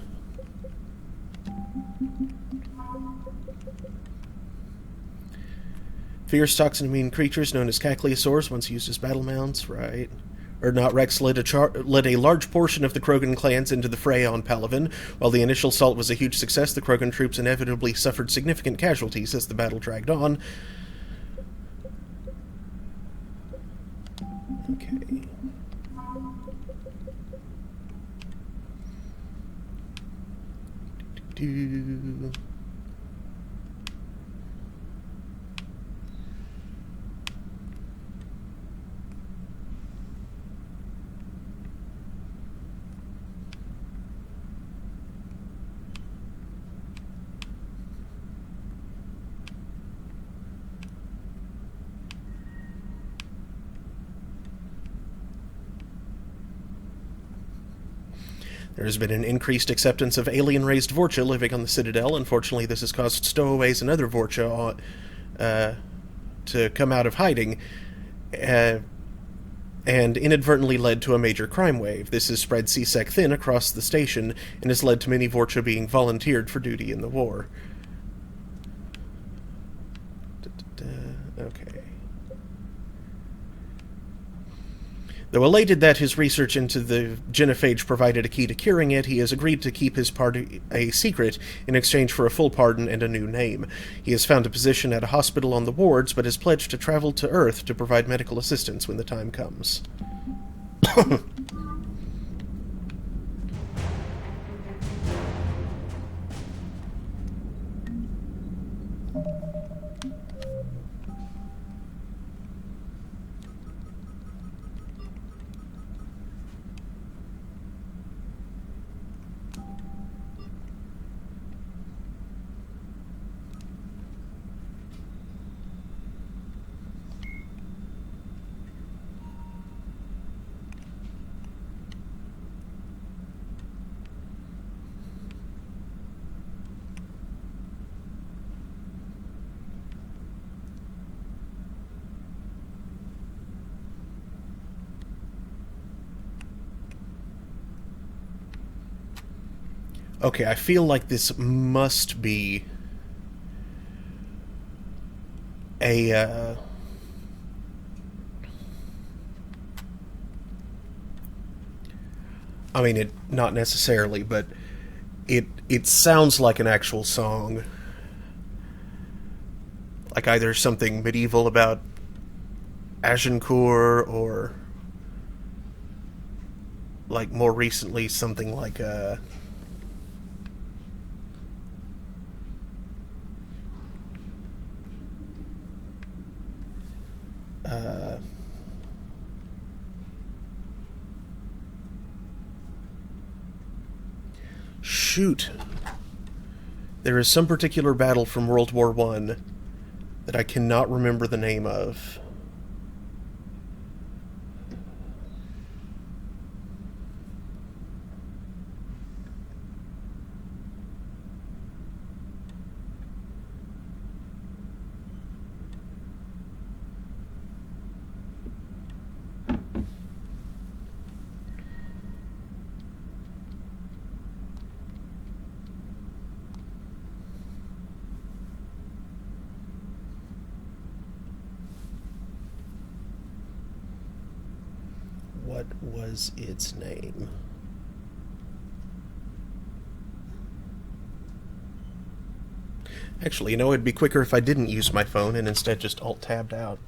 Fierce toxin-immune creatures known as Cacliosaurs once used as battle mounts, right? Urdnot Rex led a large portion of the Krogan clans into the fray on Palaven. While the initial assault was a huge success, the Krogan troops inevitably suffered significant casualties as the battle dragged on. Okay. There has been an increased acceptance of alien-raised Vorcha living on the Citadel. Unfortunately, this has caused stowaways and other Vorcha to come out of hiding, and inadvertently led to a major crime wave. This has spread CSEC thin across the station, and has led to many Vorcha being volunteered for duty in the war. Okay. Though elated that his research into the genophage provided a key to curing it, he has agreed to keep his party a secret in exchange for a full pardon and a new name. He has found a position at a hospital on the wards, but has pledged to travel to Earth to provide medical assistance when the time comes. Okay, I feel like this must be a I mean, it not necessarily, but it sounds like an actual song. Like either something medieval about Agincourt, or like more recently something like shoot. There is some particular battle from World War I that I cannot remember the name of. What was its name? Actually, you know, it'd be quicker if I didn't use my phone and instead just alt-tabbed out.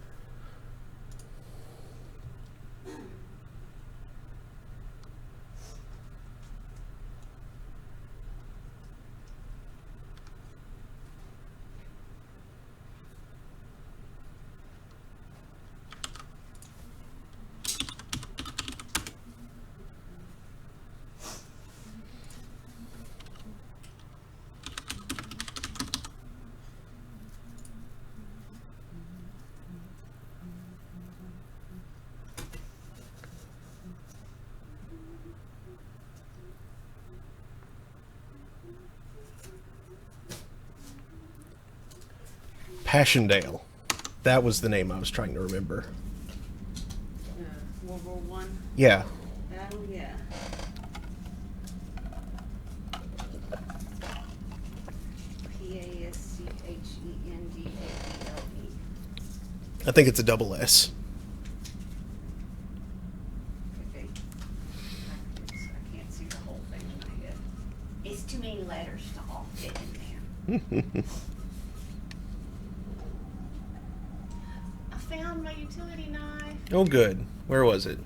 Passchendaele. That was the name I was trying to remember. World War One. Yeah. Oh yeah. Passchendaele. I think it's a double S. Okay. I can't see the whole thing in my head. It's too many letters to all fit in there. I found my utility knife. Oh, good. Where was it?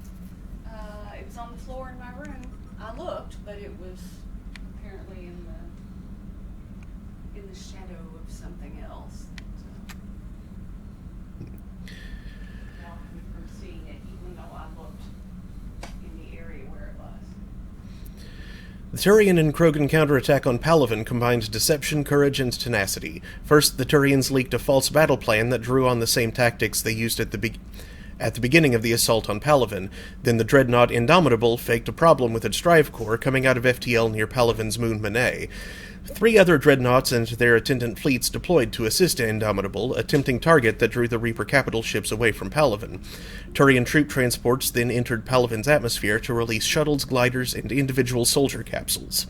It was on the floor in my room. I looked, but it was apparently in the shadow of something else. Blocked me from seeing it, even though I looked in the area where it was. The Turian and Krogan counterattack on Palaven combined deception, courage, and tenacity. First, the Turians leaked a false battle plan that drew on the same tactics they used at the beginning of the assault on Palaven. Then the dreadnought Indomitable faked a problem with its drive core coming out of FTL near Palaven's moon Monet. 3 other dreadnoughts and their attendant fleets deployed to assist Indomitable, a tempting target that drew the Reaper capital ships away from Palaven. Turian troop transports then entered Palaven's atmosphere to release shuttles, gliders, and individual soldier capsules.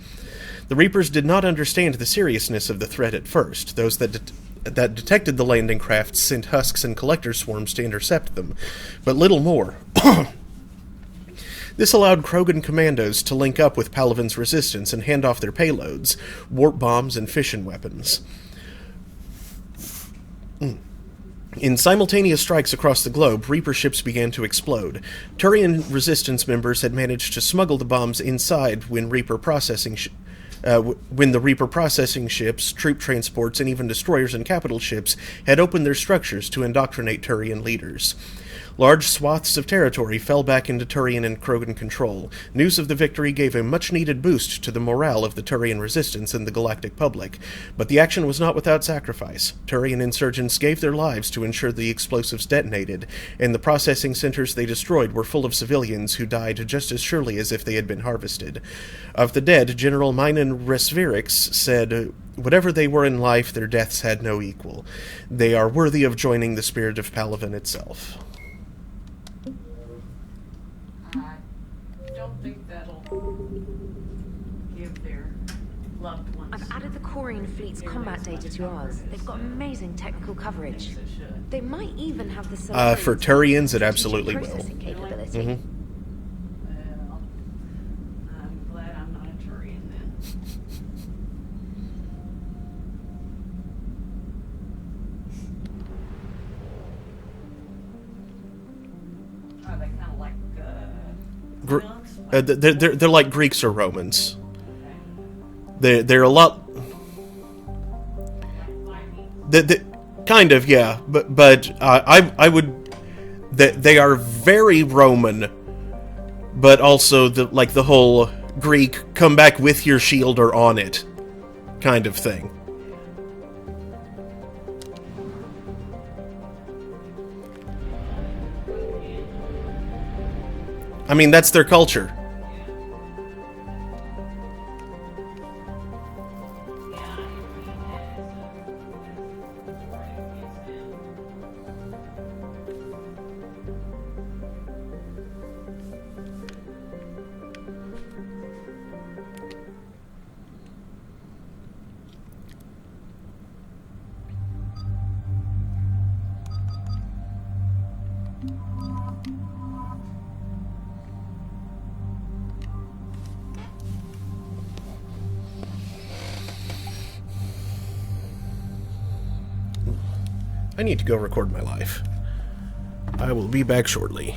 The Reapers did not understand the seriousness of the threat at first. Those that detected the landing crafts sent husks and collector swarms to intercept them, but little more. This allowed Krogan commandos to link up with Palaven's resistance and hand off their payloads, warp bombs and fission weapons. In simultaneous strikes across the globe, Reaper ships began to explode. Turian resistance members had managed to smuggle the bombs inside when the Reaper processing ships, troop transports, and even destroyers and capital ships had opened their structures to indoctrinate Turian leaders. Large swaths of territory fell back into Turian and Krogan control. News of the victory gave a much-needed boost to the morale of the Turian resistance and the galactic public, but the action was not without sacrifice. Turian insurgents gave their lives to ensure the explosives detonated, and the processing centers they destroyed were full of civilians who died just as surely as if they had been harvested. Of the dead, General Minan Resvirix said, "Whatever they were in life, their deaths had no equal. They are worthy of joining the spirit of Palaven itself." I don't think that'll give their loved ones. I've added the Corian fleet's combat data to ours. They've got amazing technical coverage. They might even have the for Turians, it absolutely will. Capability. Mm-hmm. they're like Greeks or Romans. They're a lot. Kind of, yeah, but I would. They are very Roman, but also the whole Greek come back with your shield or on it kind of thing. I mean, that's their culture. I need to go record my life. I will be back shortly.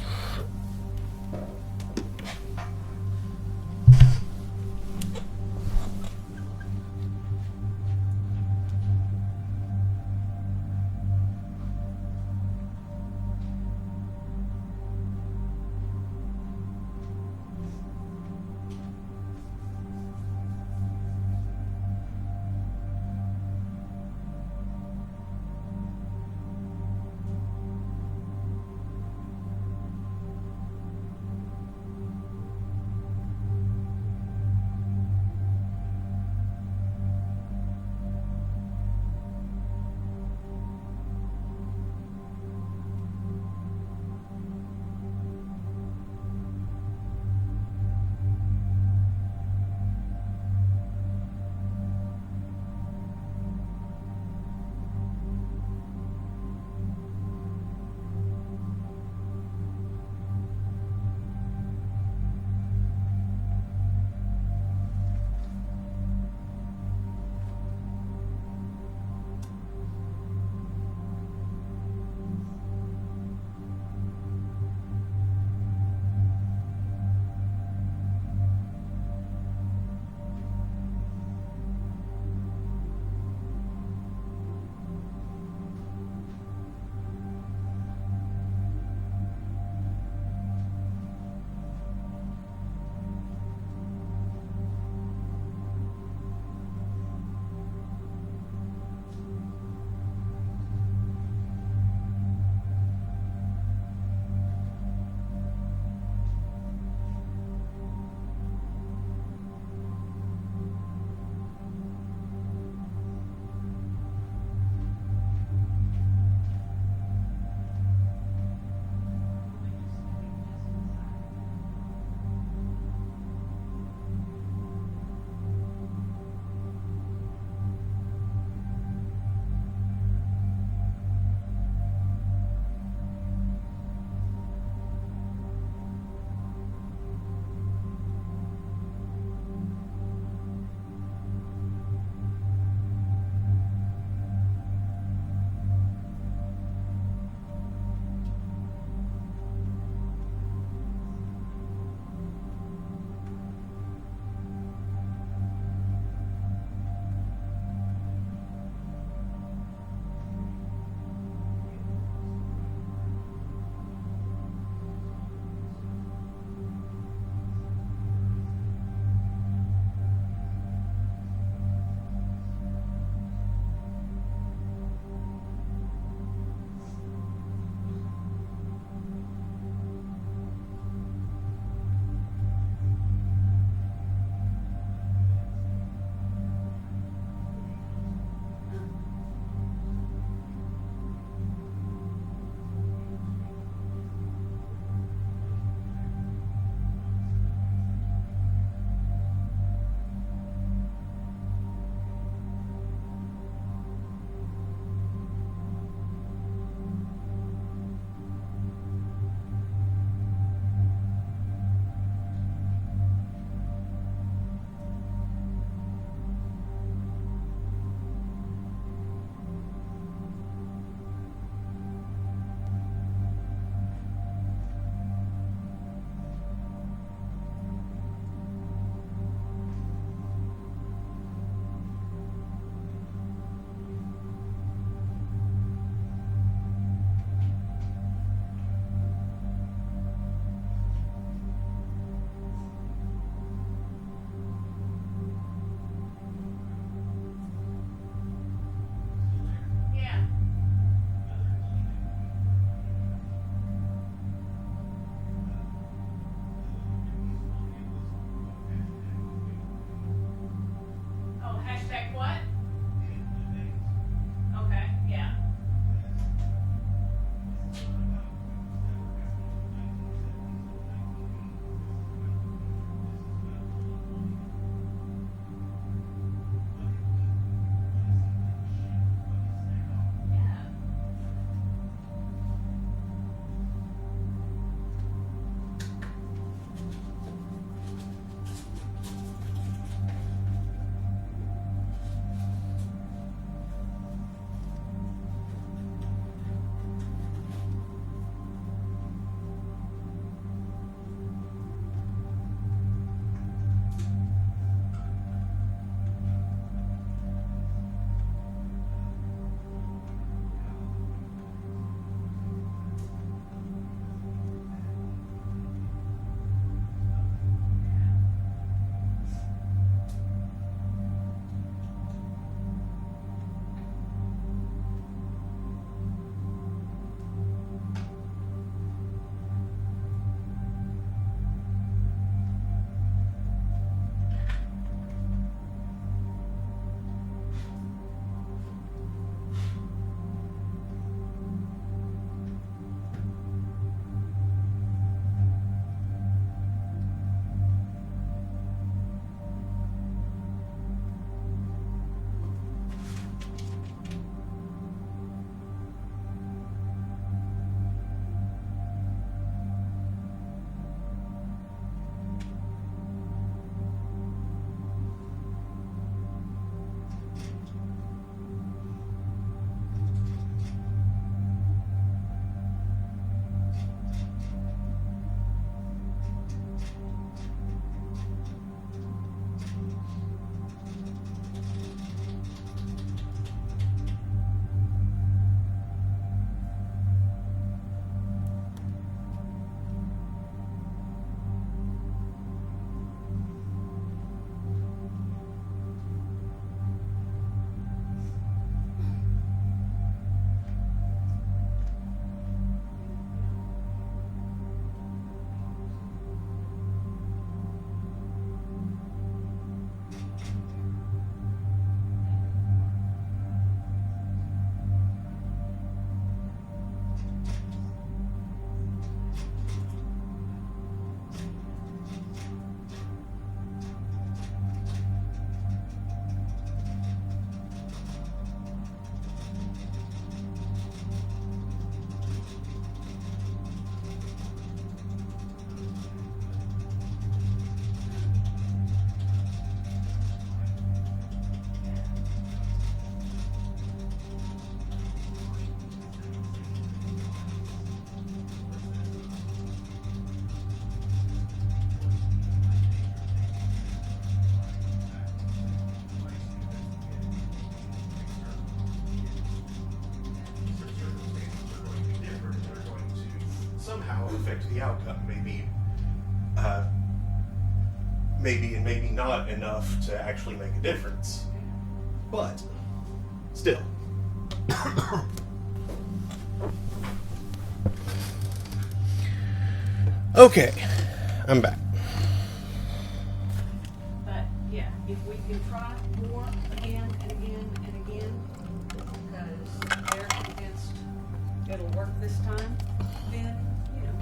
somehow affect the outcome. Maybe not enough to actually make a difference. But, still. Okay, I'm back. But yeah, if we can try more again and again and again, because they're convinced it'll work this time, then, you know,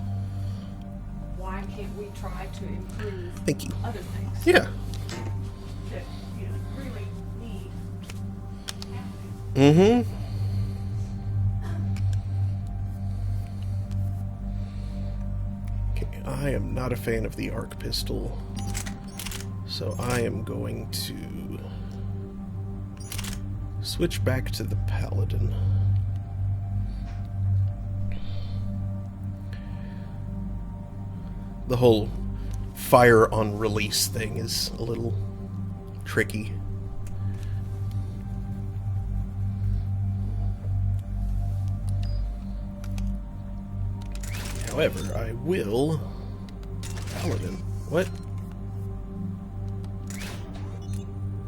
why can't we try to improve Thank you. other things? Yeah. That, you know, really need happening. Mm-hmm. Okay, I am not a fan of the arc pistol, so I am going to switch back to the paladin. The whole fire on release thing is a little tricky. However, I will... Paladin. What?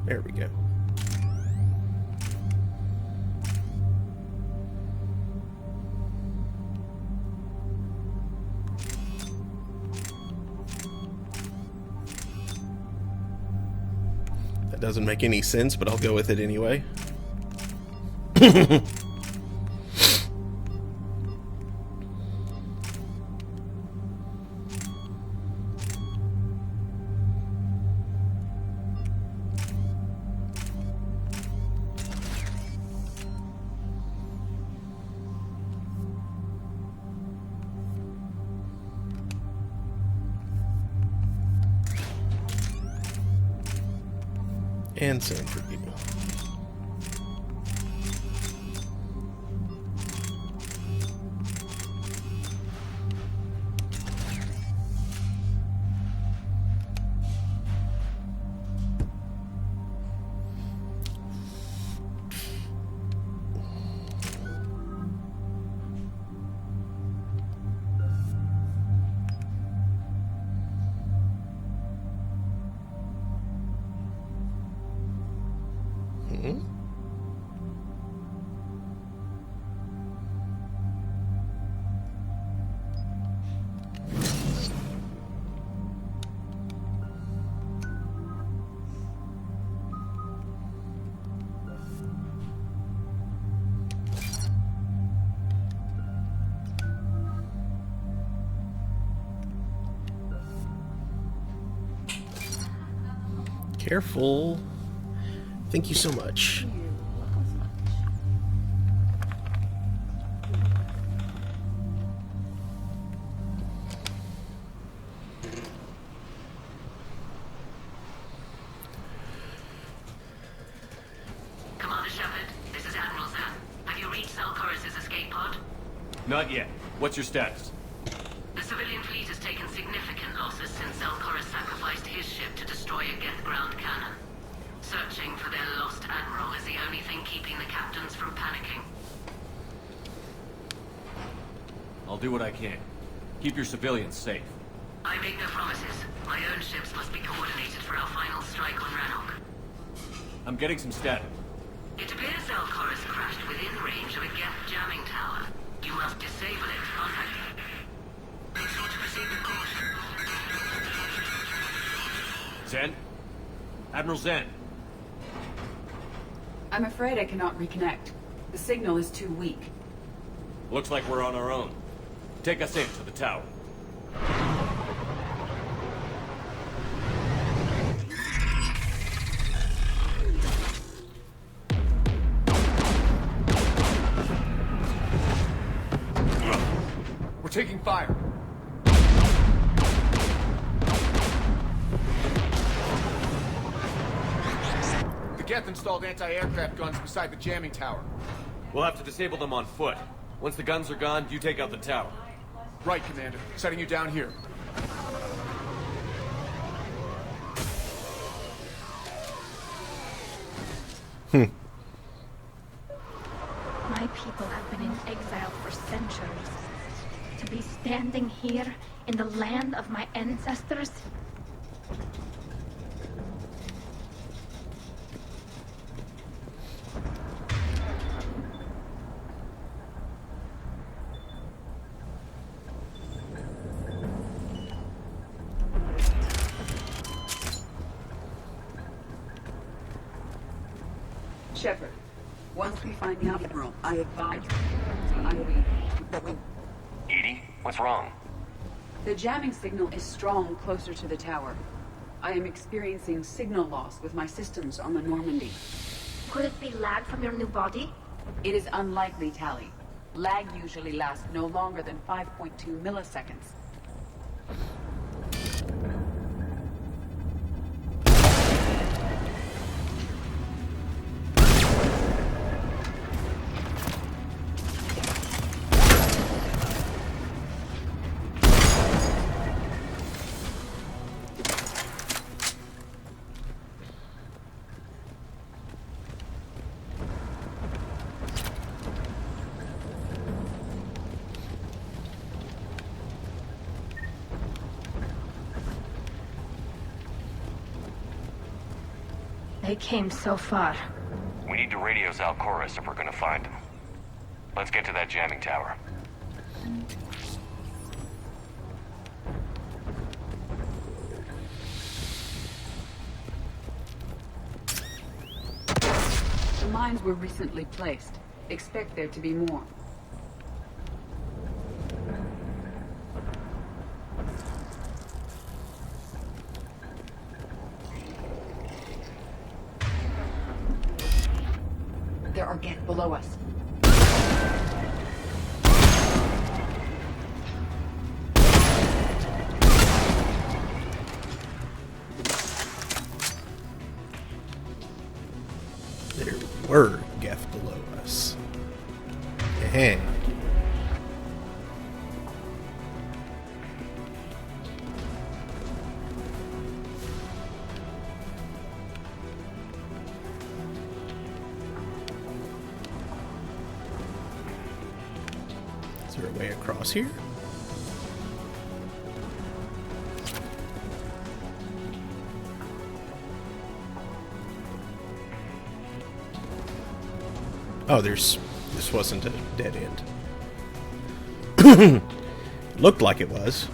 There we go. That doesn't make any sense, but I'll go with it anyway. And same for you. Careful. Thank you so much. Commander Shepard, this is Admiral Zen. Have you reached Salcoris' escape pod? Not yet. What's your status? The civilian fleet has taken significant losses since Salcoris sacrificed his ship to destroy a Geth ground cannon. Searching for their lost admiral is the only thing keeping the captains from panicking. I'll do what I can. Keep your civilians safe. I make no promises. My own ships must be coordinated for our final strike on Rannoch. I'm getting some static. It appears Salcoris crashed within range of a Geth jamming tower. You must disable it to contact it. Make sure to proceed with caution. Zen? Admiral Zen? I'm afraid I cannot reconnect. The signal is too weak. Looks like we're on our own. Take us in to the tower. We're taking fire. The Geth installed anti-aircraft guns beside the jamming tower. We'll have to disable them on foot. Once the guns are gone, you take out the tower. Right, Commander. Setting you down here. My people have been in exile for centuries. To to be standing here in the land of my ancestors? Shepard, once we find the Admiral, I advise that we... Edie, what's wrong? The jamming signal is strong closer to the tower. I am experiencing signal loss with my systems on the Normandy. Could it be lag from your new body? It is unlikely, Tally. Lag usually lasts no longer than 5.2 milliseconds. They came so far. We need to radio Zalcoris if we're gonna find him. Let's get to that jamming tower. The mines were recently placed. Expect there to be more. There are Geth below us. There were Geth below us. Eh. Is there a way across here? Oh, this wasn't a dead end. Looked like it was.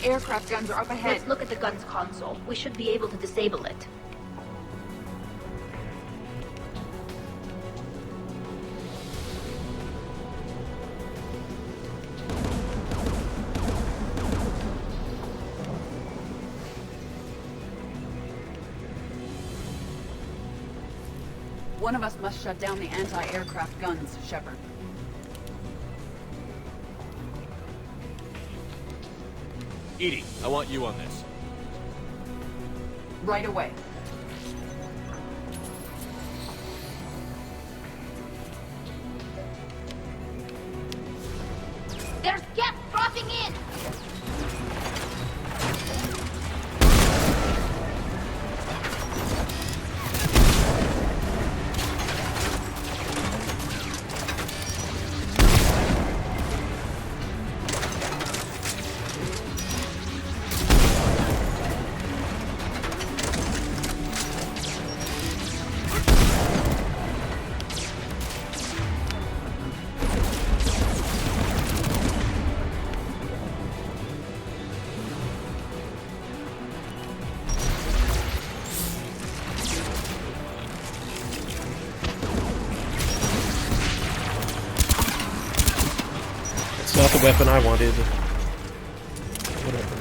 anti-aircraft guns are up ahead. Let's look at the gun's console. We should be able to disable it. One of us must shut down the anti-aircraft guns, Shepard. Edie, I want you on this. Right away. There's Geth crossing in! Not the weapon I wanted. Whatever.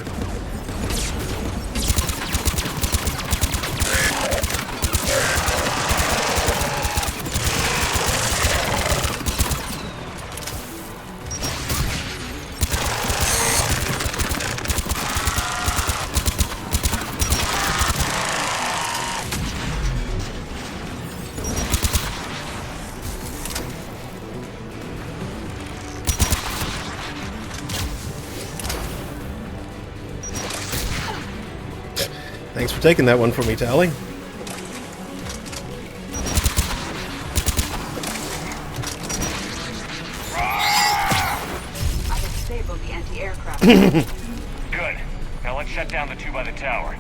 Thanks for taking that one for me, Tally. I have disabled the anti-aircraft. Good. Now let's shut down the two by the tower.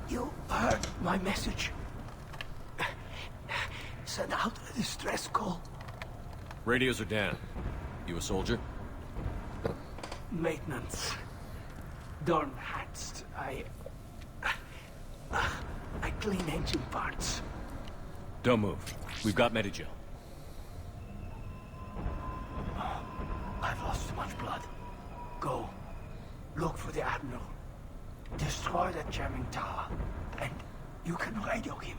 You heard my message. Send out a distress call. Radios are down. You a soldier? Maintenance. Dorn hatched. I clean engine parts. Don't move. We've got Medigel. I've lost too much blood. Go. Look for the Admiral. Destroy that jamming tower. And you can radio him.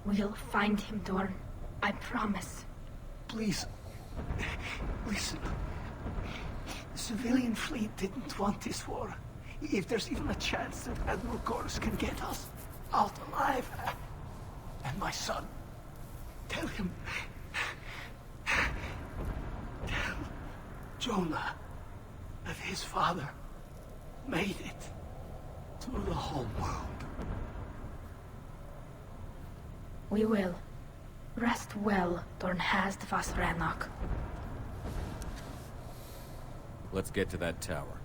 We'll find him, Dorn. I promise. Please. Listen. The civilian fleet didn't want this war. If there's even a chance that Admiral Corus can get us out alive. And my son. Tell him. Tell Jonah that his father made it to the home world. We will. Rest well, Dorn Hast vas Rannoch. Let's get to that tower.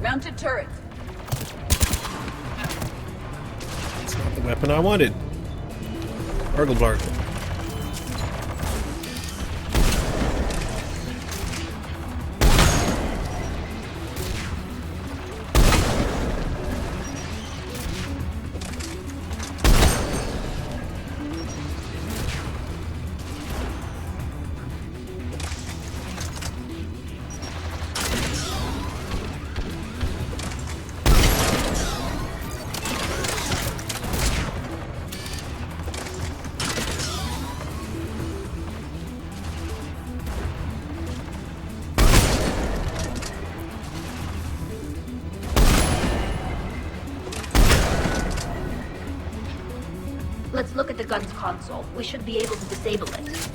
Mounted turret. It's not the weapon I wanted. Arglebark. Let's look at the gun's console. We should be able to disable it.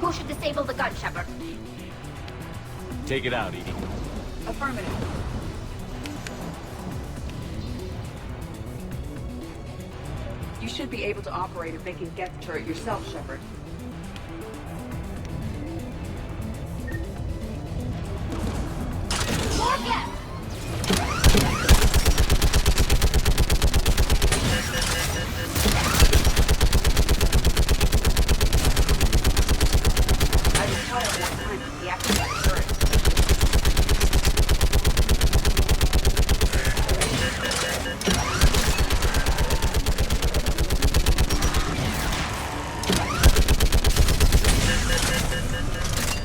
Who should disable the gun, Shepard? Take it out, Edie. Affirmative. You should be able to operate a vacant Geth turret yourself, Shepard. More Geth! I require more time to deactivate the turret.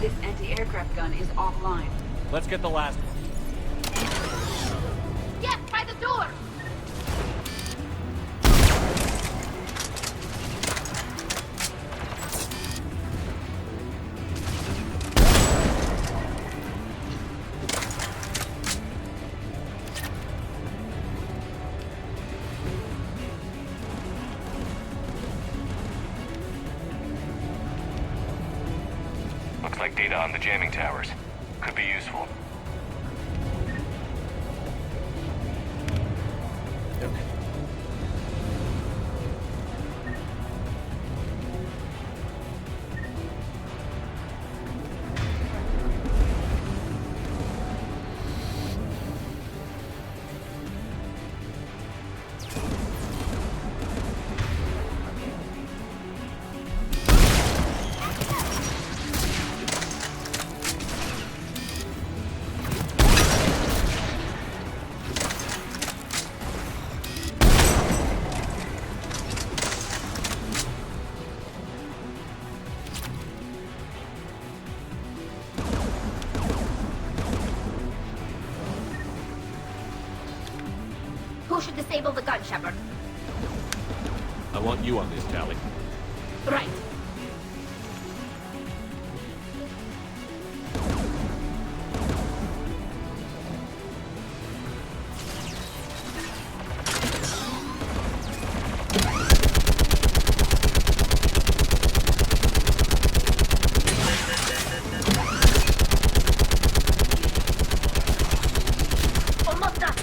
This anti-aircraft gun is offline. Let's get the last one. Yes, by the door! Looks like data on the jamming towers. Could be useful. Who should disable the gun, Shepard? I want you on this, Tally. Right. Almost done.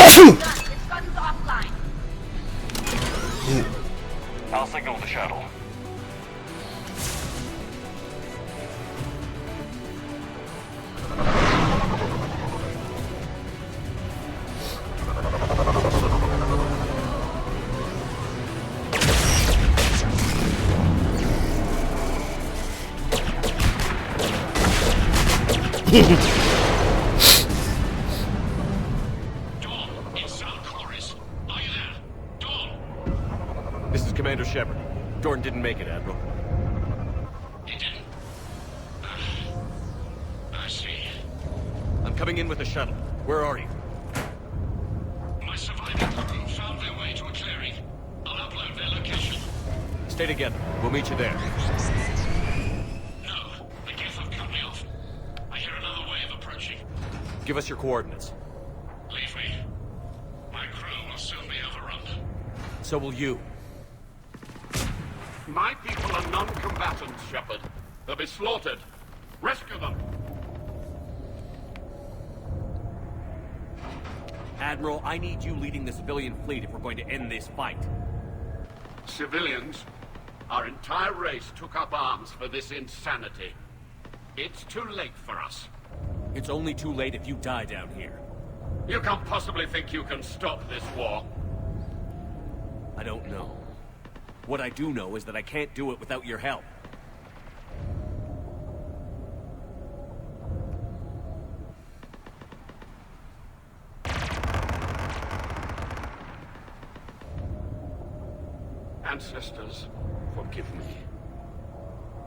Its gun's offline. I'll signal the shuttle. This is Commander Shepard. Jordan didn't make it, Admiral. He didn't? I see. I'm coming in with the shuttle. Where are you? My surviving crew found their way to a clearing. I'll upload their location. Stay together. We'll meet you there. No, the Geth have cut me off. I hear another way of approaching. Give us your coordinates. Leave me. My crew will soon be overrun. So will you. My people are non-combatants, Shepard. They'll be slaughtered. Rescue them. Admiral, I need you leading the civilian fleet if we're going to end this fight. Civilians, our entire race took up arms for this insanity. It's too late for us. It's only too late if you die down here. You can't possibly think you can stop this war. I don't know. What I do know is that I can't do it without your help. Ancestors, forgive me.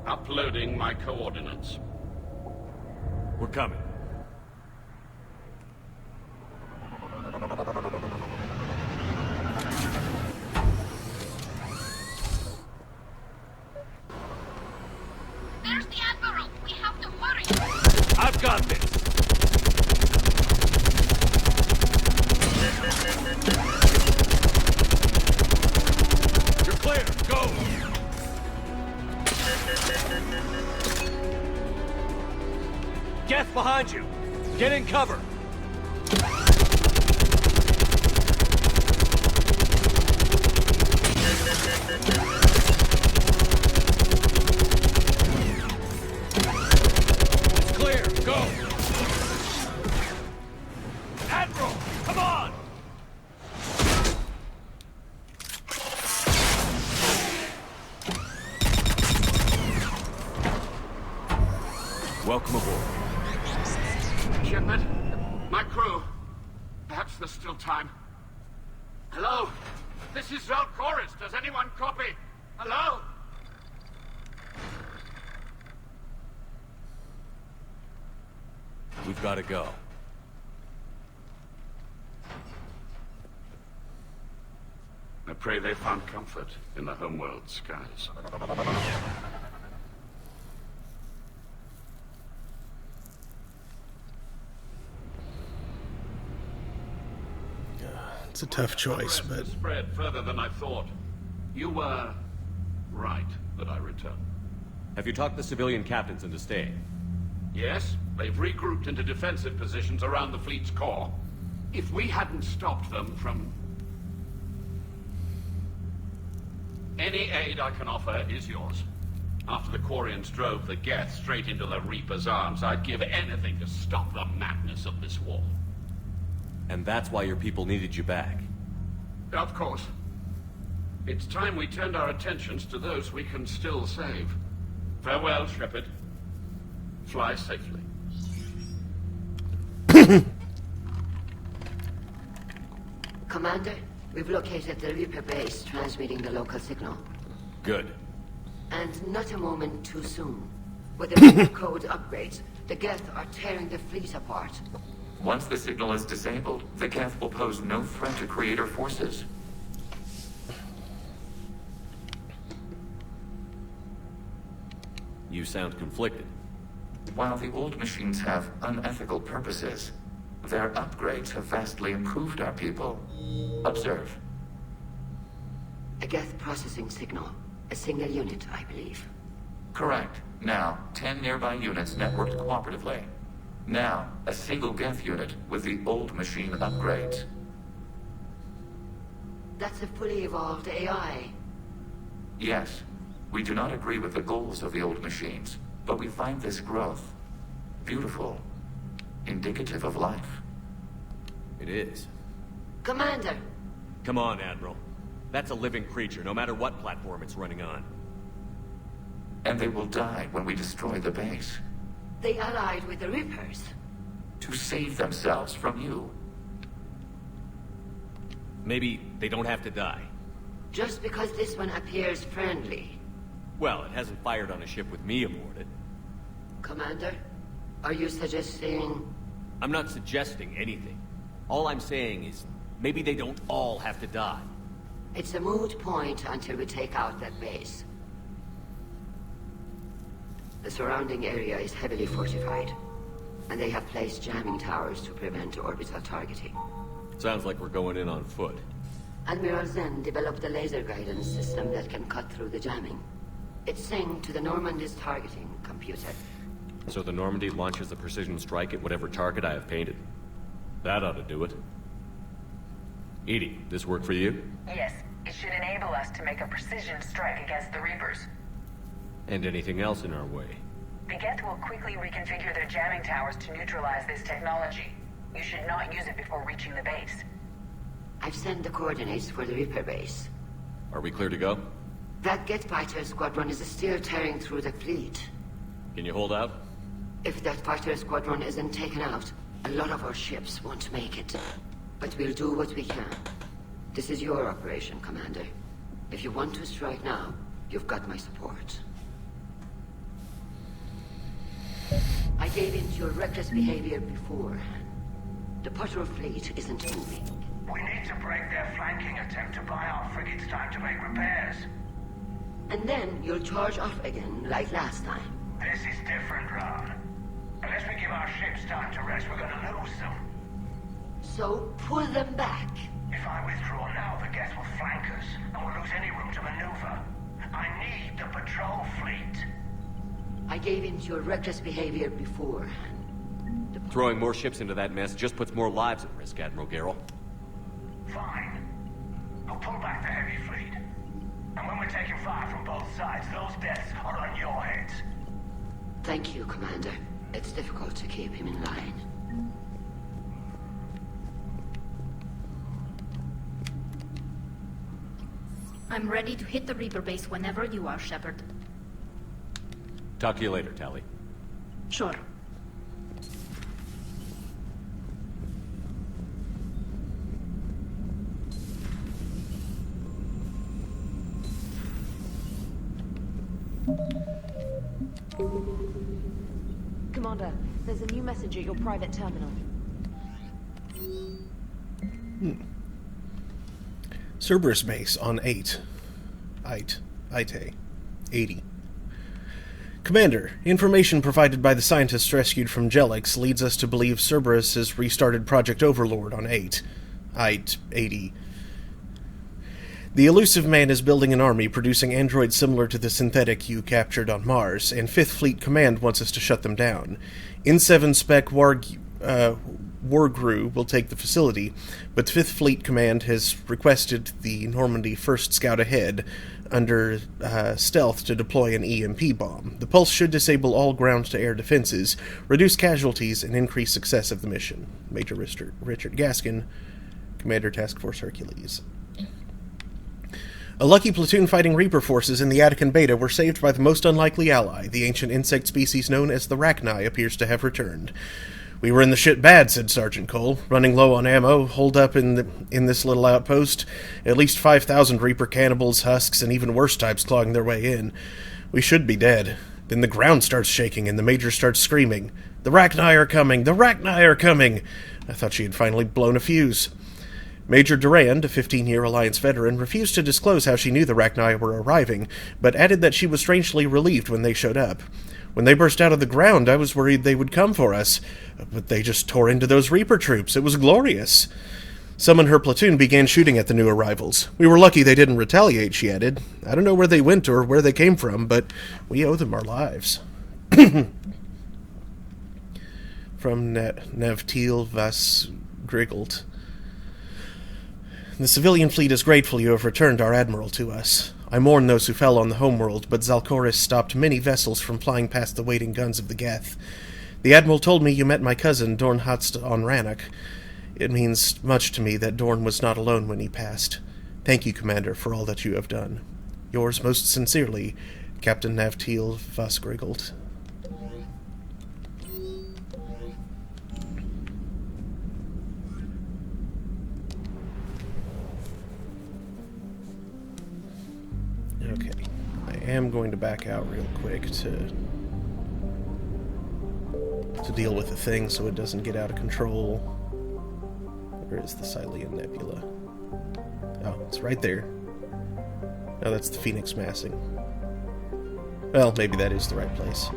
Uploading my coordinates. We're coming. There's the Admiral. We have to hurry. I've got this. You're clear. Go. Geth behind you. Get in cover. It's clear. Go. Admiral, come on. Welcome aboard. Shepard, my crew. Perhaps there's still time. Hello? This is Zell Chorus. Does anyone copy? Hello? We've got to go. I pray they found comfort in the homeworld skies. It's a tough choice, but... Spread further than I thought. You were right that I returned. Have you talked the civilian captains into staying? Yes, they've regrouped into defensive positions around the fleet's core. If we hadn't stopped them from... Any aid I can offer is yours. After the Quarians drove the Geth straight into the Reaper's arms, I'd give anything to stop the madness of this war. And that's why your people needed you back. Of course. It's time we turned our attentions to those we can still save. Farewell, Shepard. Fly safely. Commander, we've located the Reaper base transmitting the local signal. Good. And not a moment too soon. With the Reaper code upgrades, the Geth are tearing the fleet apart. Once the signal is disabled, the Geth will pose no threat to Creator forces. You sound conflicted. While the old machines have unethical purposes, their upgrades have vastly improved our people. Observe. A Geth processing signal. A single unit, I believe. Correct. Now, 10 nearby units networked cooperatively. Now, a single Geth unit with the old machine upgrades. That's a fully evolved AI. Yes, we do not agree with the goals of the old machines, but we find this growth beautiful, indicative of life. It is. Commander! Come on, Admiral. That's a living creature, no matter what platform it's running on. And they will die when we destroy the base. They allied with the Reapers. To save themselves from you. Maybe they don't have to die. Just because this one appears friendly. Well, it hasn't fired on a ship with me aboard it. Commander, are you suggesting... I'm not suggesting anything. All I'm saying is, maybe they don't all have to die. It's a moot point until we take out that base. The surrounding area is heavily fortified, and they have placed jamming towers to prevent orbital targeting. Sounds like we're going in on foot. Admiral Zen developed a laser guidance system that can cut through the jamming. It's synced to the Normandy's targeting computer. So the Normandy launches a precision strike at whatever target I have painted. That ought to do it. Edie, this work for you? Yes, it should enable us to make a precision strike against the Reapers. And anything else in our way. The Geth will quickly reconfigure their jamming towers to neutralize this technology. You should not use it before reaching the base. I've sent the coordinates for the Reaper base. Are we clear to go? That Geth fighter squadron is still tearing through the fleet. Can you hold out? If that fighter squadron isn't taken out, a lot of our ships won't make it. But we'll do what we can. This is your operation, Commander. If you want to strike now, you've got my support. I gave in to your reckless behavior beforehand. The patrol fleet isn't moving. We need to break their flanking attempt to buy our frigates time to make repairs. And then you'll charge off again, like last time. This is different, Ron. Unless we give our ships time to rest, we're gonna lose them. So, pull them back. If I withdraw now, the Geth will flank us, and we'll lose any room to maneuver. I need the patrol fleet. I gave in to your reckless behavior beforehand. Throwing more ships into that mess just puts more lives at risk, Admiral Garrel. Fine. We'll pull back the heavy fleet. And when we're taking fire from both sides, those deaths are on your heads. Thank you, Commander. It's difficult to keep him in line. I'm ready to hit the Reaper base whenever you are, Shepard. Talk to you later, Tally. Sure. Commander, there's a new message at your private terminal. Cerberus base on 80. Commander, information provided by the scientists rescued from Jelix leads us to believe Cerberus has restarted Project Overlord on 80. The elusive man is building an army producing androids similar to the synthetic you captured on Mars, and 5th Fleet Command wants us to shut them down. In-7 spec Wargru will take the facility, but 5th Fleet Command has requested the Normandy 1st scout ahead under stealth to deploy an EMP bomb. The pulse should disable all ground-to-air defenses, reduce casualties, and increase success of the mission. Major Richard Gaskin, Commander Task Force Hercules. A lucky platoon fighting Reaper forces in the Attican Beta were saved by the most unlikely ally. The ancient insect species known as the Rachni appears to have returned. "We were in the shit bad," said Sergeant Cole, running low on ammo, holed up in this little outpost. At least 5,000 Reaper cannibals, husks, and even worse types clawing their way in. We should be dead. Then the ground starts shaking and the Major starts screaming, "The Rachni are coming! The Rachni are coming!" I thought she had finally blown a fuse. Major Durand, a 15-year Alliance veteran, refused to disclose how she knew the Rachni were arriving, but added that she was strangely relieved when they showed up. "When they burst out of the ground, I was worried they would come for us, but they just tore into those Reaper troops. It was glorious." Some in her platoon began shooting at the new arrivals. "We were lucky they didn't retaliate," she added. "I don't know where they went or where they came from, but we owe them our lives." From Nevtil Vas Grigelt. the civilian fleet is grateful you have returned our admiral to us. I mourn those who fell on the homeworld, but Zalcoris stopped many vessels from flying past the waiting guns of the Geth. The admiral told me you met my cousin, Dorn Hatst, on Rannoch. It means much to me that Dorn was not alone when he passed. Thank you, Commander, for all that you have done. Yours most sincerely, Captain Navteal Vasgrigelt. Okay, I am going to back out real quick to deal with the thing so it doesn't get out of control. Where is the Silean Nebula? Oh, it's right there. No, that's the Phoenix Massing. Well, maybe that is the right place.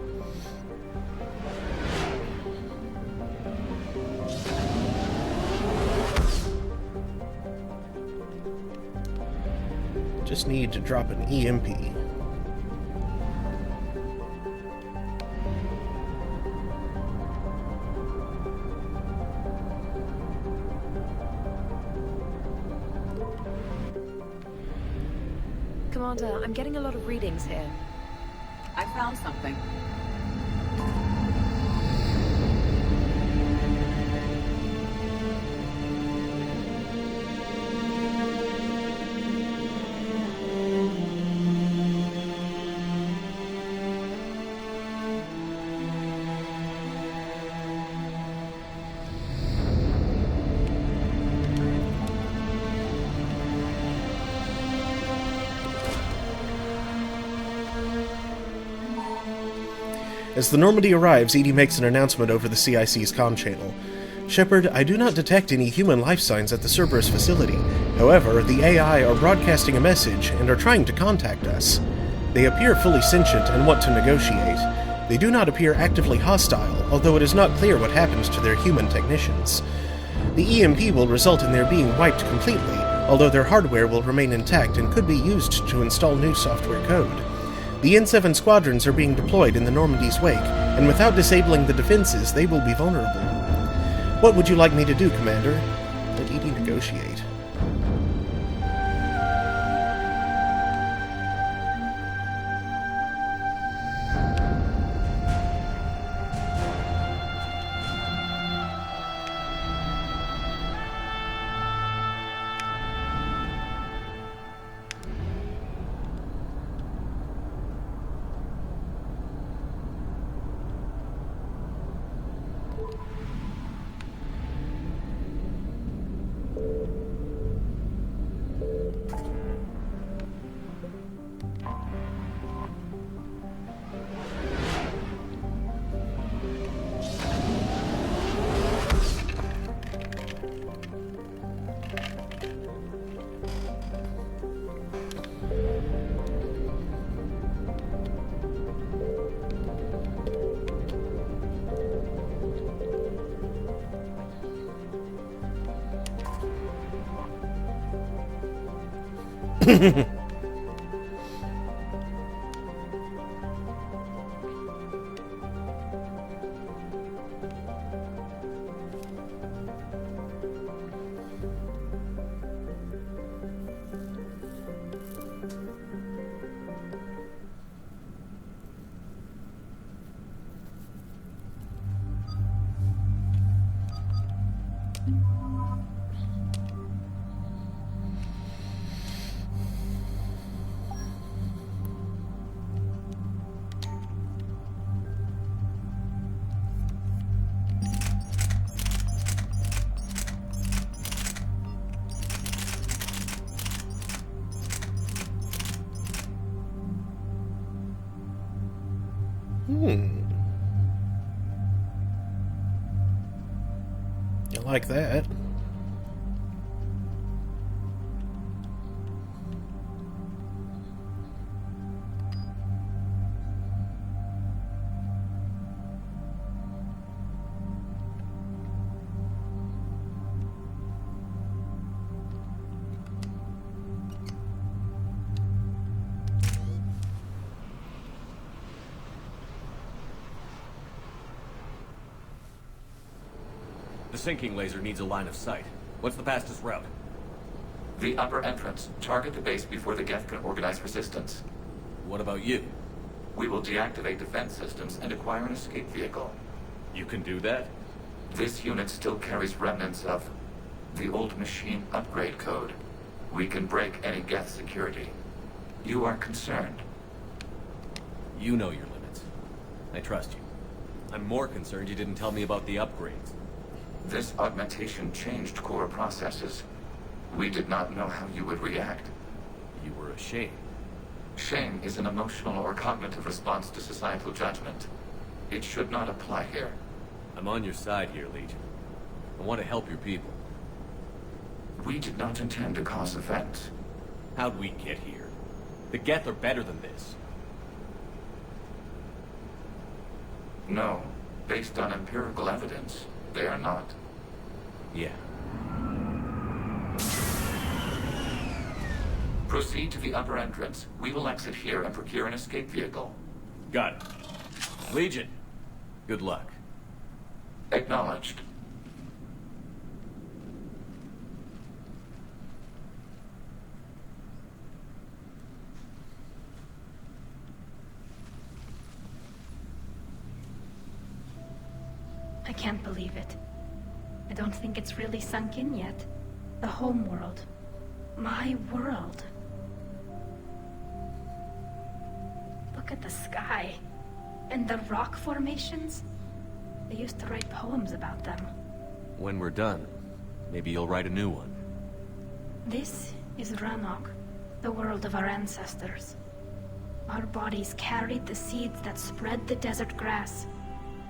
Just need to drop an EMP. Commander, I'm getting a lot of readings here. I found something. As the Normandy arrives, Edie makes an announcement over the CIC's comm channel. Shepard, I do not detect any human life signs at the Cerberus facility. However, the AI are broadcasting a message and are trying to contact us. They appear fully sentient and want to negotiate. They do not appear actively hostile, although it is not clear what happens to their human technicians. The EMP will result in their being wiped completely, although their hardware will remain intact and could be used to install new software code. The N7 squadrons are being deployed in the Normandy's wake, and without disabling the defenses, they will be vulnerable. What would you like me to do, Commander? Let Edie negotiate. You like that? The sinking laser needs a line of sight. What's the fastest route? The upper entrance. Target the base before the Geth can organize resistance. What about you? We will deactivate defense systems and acquire an escape vehicle. You can do that? This unit still carries remnants of the old machine upgrade code. We can break any Geth security. You are concerned. You know your limits. I trust you. I'm more concerned you didn't tell me about the upgrades. This augmentation changed core processes. We did not know how you would react. You were ashamed. Shame is an emotional or cognitive response to societal judgment. It should not apply here. I'm on your side here, Legion. I want to help your people. We did not intend to cause offense. How'd we get here? The Geth are better than this. No. Based on empirical evidence, they are not. Yeah. Proceed to the upper entrance. We will exit here and procure an escape vehicle. Got it. Legion, good luck. Acknowledged. I can't believe it. I don't think it's really sunk in yet. The home world. My world. Look at the sky. And the rock formations. They used to write poems about them. When we're done, maybe you'll write a new one. This is Ranok, the world of our ancestors. Our bodies carried the seeds that spread the desert grass.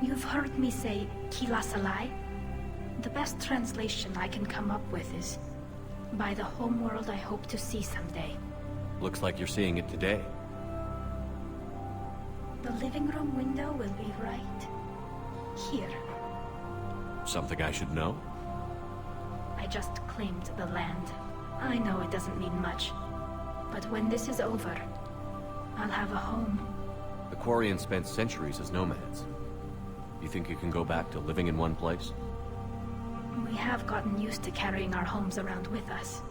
You've heard me say Kilasalai? The best translation I can come up with is, by the homeworld I hope to see someday. Looks like you're seeing it today. The living room window will be right here. Something I should know? I just claimed the land. I know it doesn't mean much, but when this is over, I'll have a home. The Quarians spent centuries as nomads. You think you can go back to living in one place? We have gotten used to carrying our homes around with us.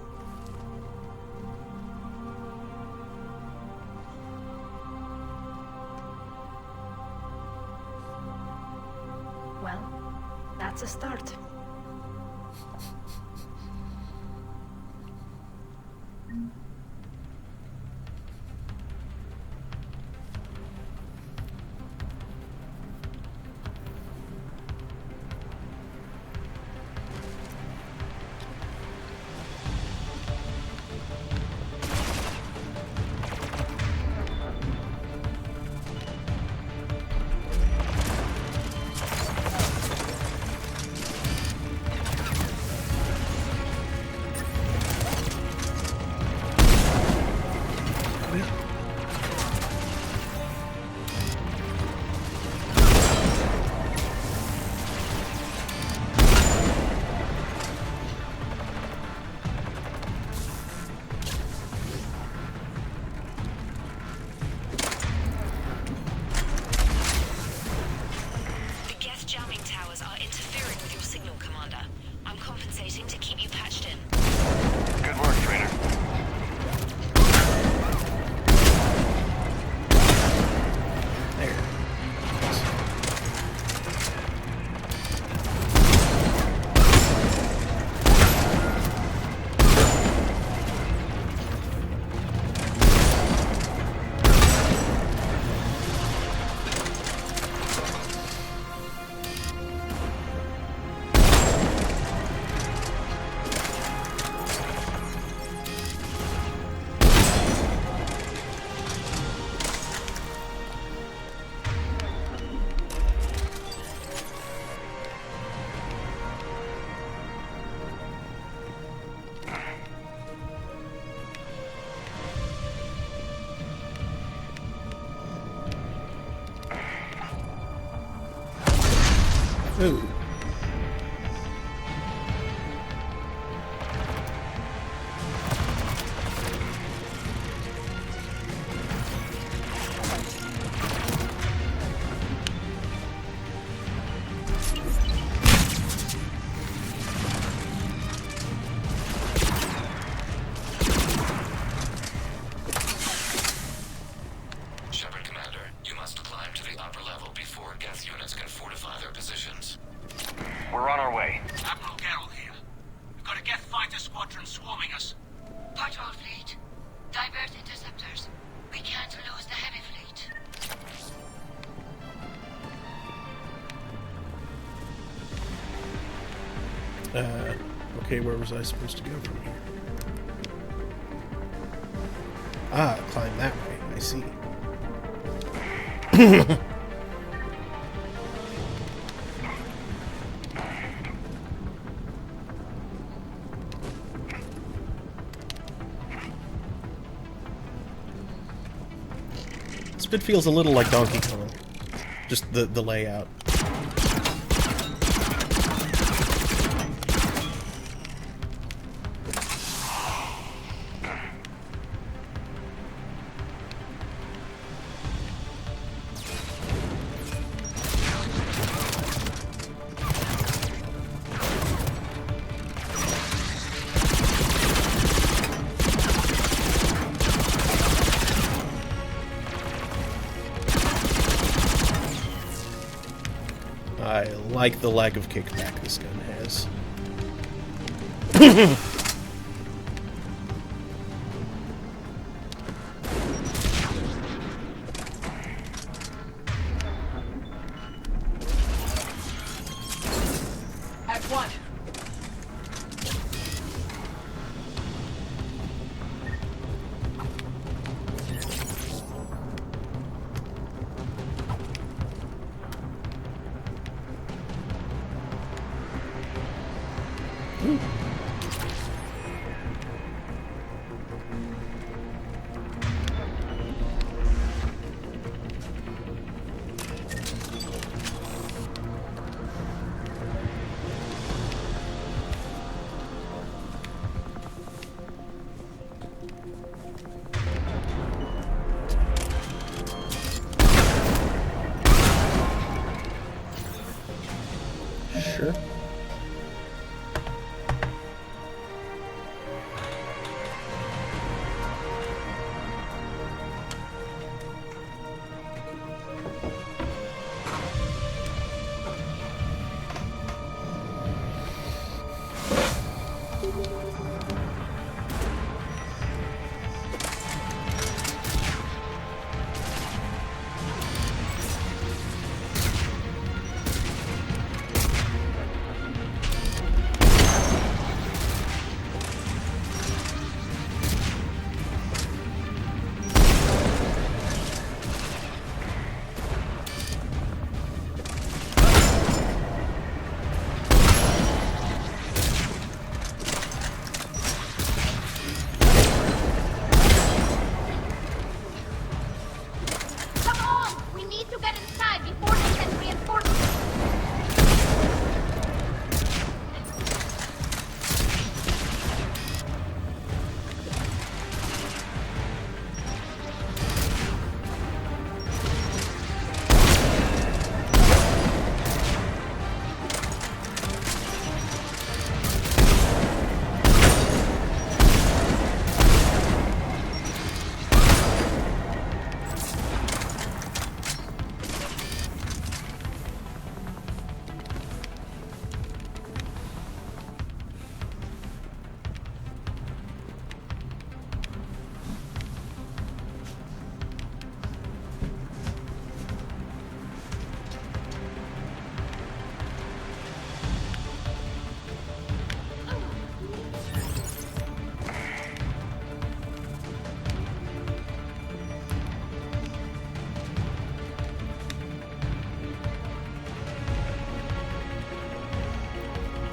Well, that's a start. Okay, where was I supposed to go from here? Ah, climb that way. I see. This bit feels a little like Donkey Kong. Just the layout. I like the lack of kickback this gun has. At one. Sure.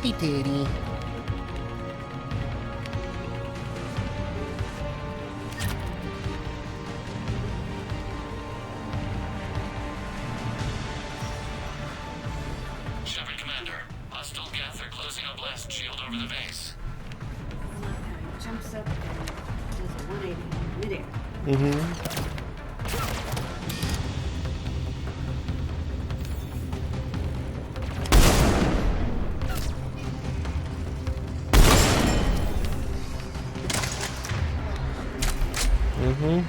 Hey, Daddy. Shepard Commander, hostile Geth are closing a blast shield over the base. Jumps up and does a 180 midair. Mm-hmm. Mm-hmm.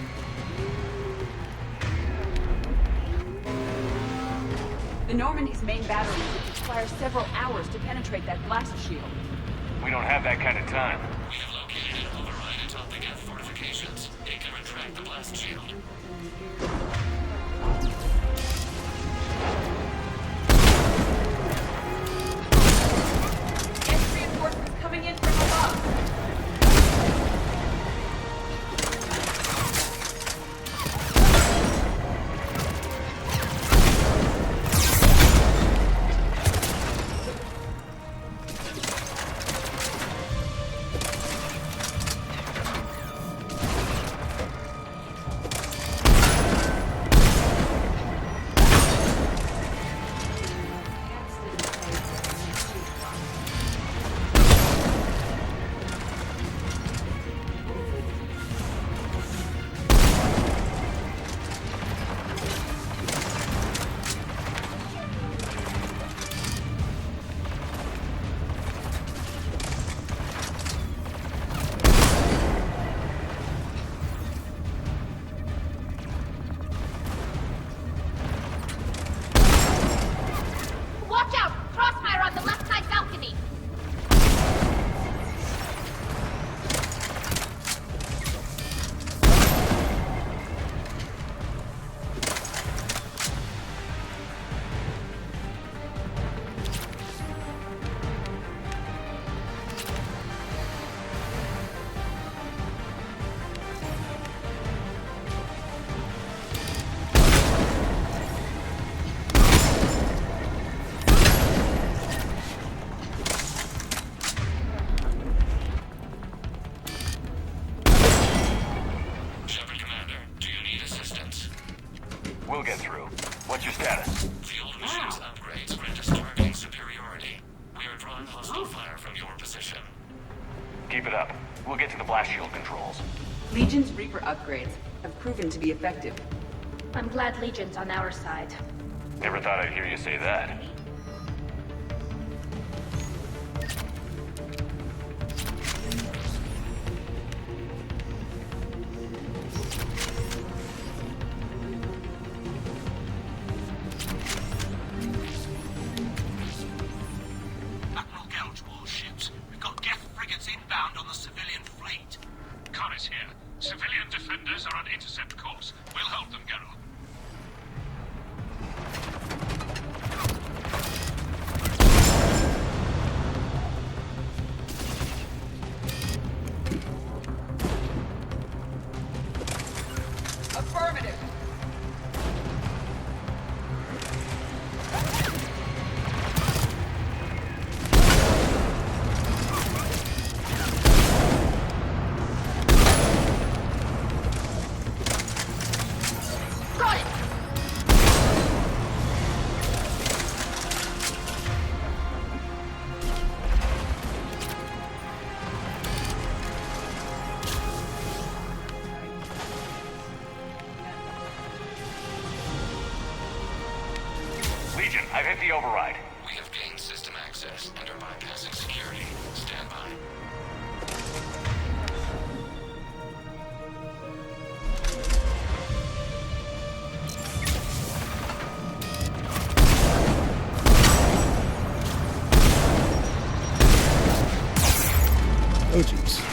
The Normandy's main battery would require several hours to penetrate that blast shield. We don't have that kind of time. We have located an override atop the Geth fortifications. It can retract the blast shield. Get on hostile fire from your position. Keep it up. We'll get to the blast shield controls. Legion's Reaper upgrades have proven to be effective. I'm glad Legion's on our side. Never thought I'd hear you say that. Admiral Gouge warships. We've got Geth frigates inbound on the civilian fleet. Connor's here. Civilian defenders are on intercept course. We'll hold them, Geralt. Affirmative. Legion, I've hit the override. We have gained system access and are bypassing security. Stand by. Oh, jeez.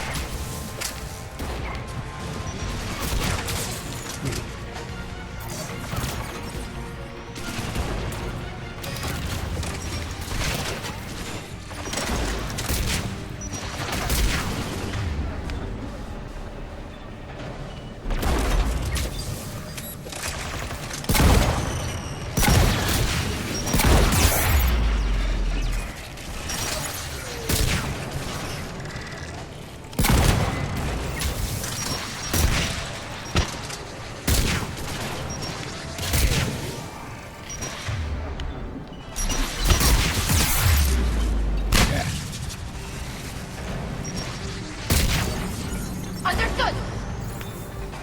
Understood!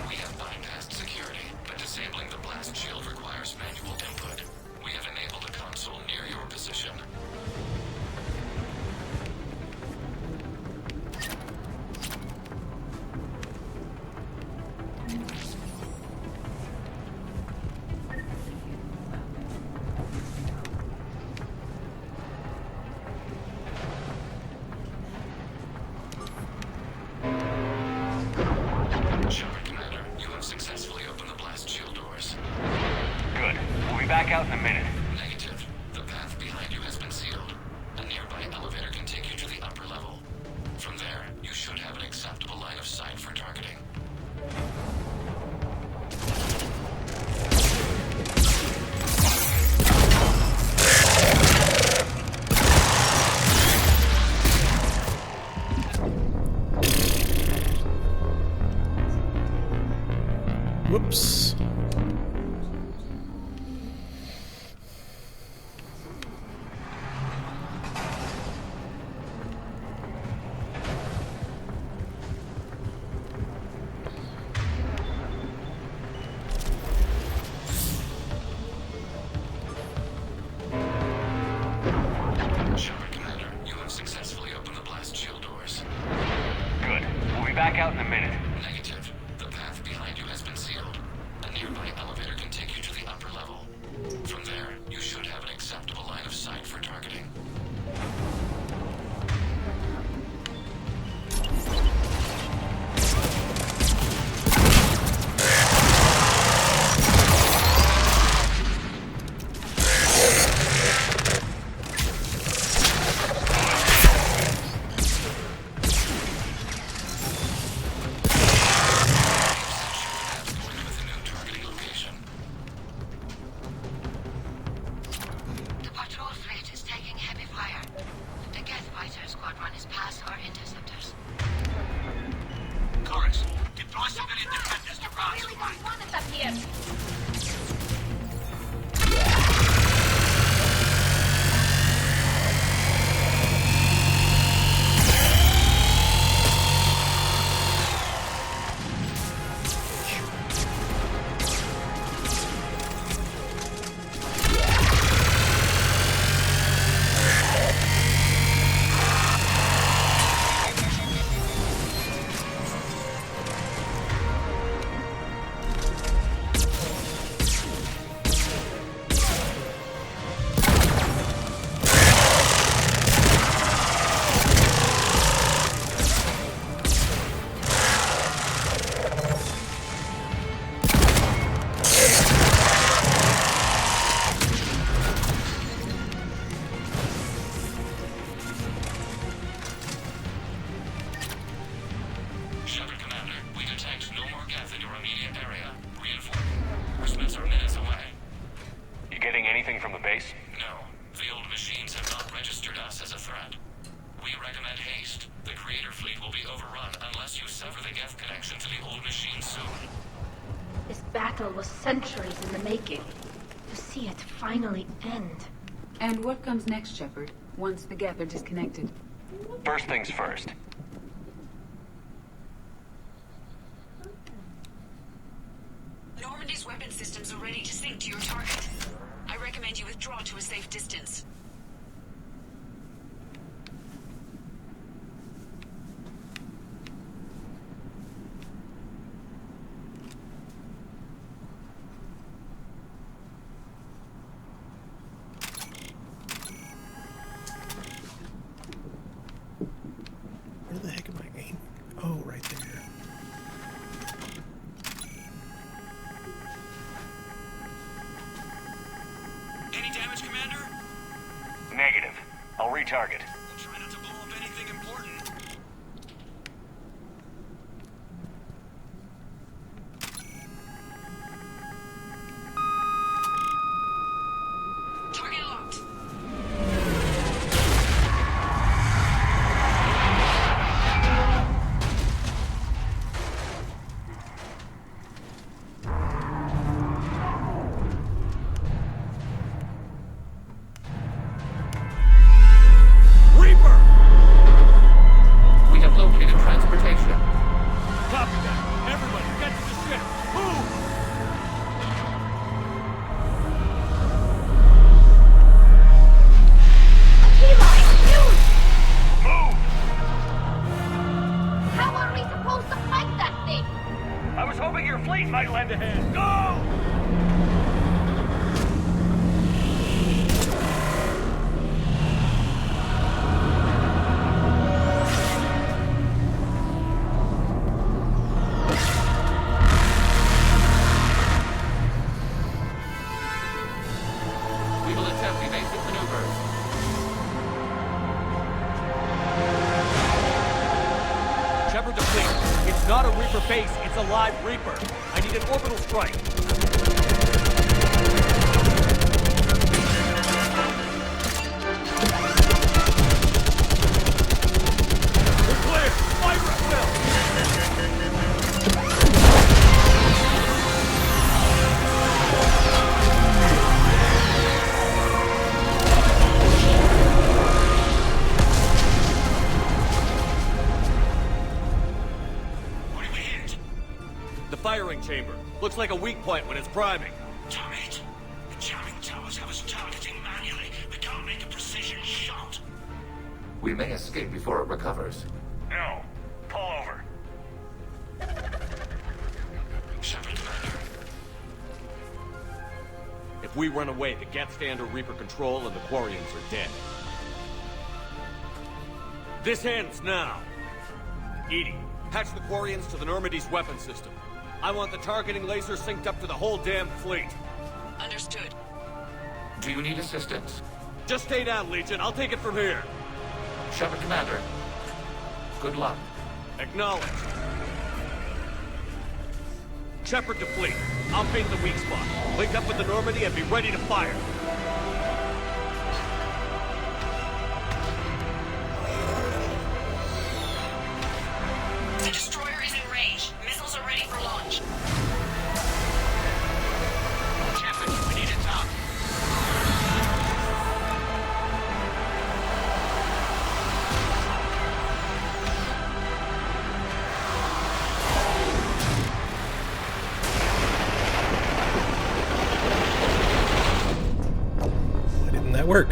We have bypassed security, but disabling the blast shield requires manual input. We have enabled a console near your position. Shepard, Commander, you have successfully opened the blast shield doors. Good. We'll be back out in a minute. Negative. The path behind you has been sealed. A nearby elevator can take you to the upper level. From there, you should have an acceptable line of sight for targeting. Whoops. Shepard, Commander, you have successfully opened the blast shield doors. Good. We'll be back out in a minute. Negative. The path behind you has been sealed. We recommend haste. The Creator fleet will be overrun unless you sever the Geth connection to the old machine soon. This battle was centuries in the making. To see it finally end. And what comes next, Shepard, once the Geth are disconnected? First things first. Normandy's weapon systems are ready to sync to your target. I recommend you withdraw to a safe distance. Where the heck am I aiming? Oh, right there. Any damage, Commander? Negative. I'll retarget. Try not to blow up anything important. Target locked. Reaper! We have located transportation. Copy that. Everybody, get to the ship. Move! Move! How are we supposed to fight that thing? I was hoping your fleet might lend a hand. Go! We will attempt evasive maneuvers. Shepard to fleet. It's not a Reaper base, it's a live Reaper. I need an orbital strike. We're clear! Fire at will! What did we hit? The firing chamber. Looks like a weak point when it's priming. Damn it! The jamming towers have us targeting manually. We can't make a precision shot. We may escape before it recovers. No. Pull over. Shepard, Commander. If we run away, the Geth stay under Reaper control and the Quarians are dead. This ends now. Edie, patch the Quarians to the Normandy's weapon system. I want the targeting laser synced up to the whole damn fleet. Understood. Do you need assistance? Just stay down, Legion. I'll take it from here. Shepard, Commander. Good luck. Acknowledged. Shepard to fleet. I'll paint the weak spot. Link up with the Normandy and be ready to fire. The destroyer is in range. Missiles are ready for launch. Shepard, we need to talk. Why didn't that work?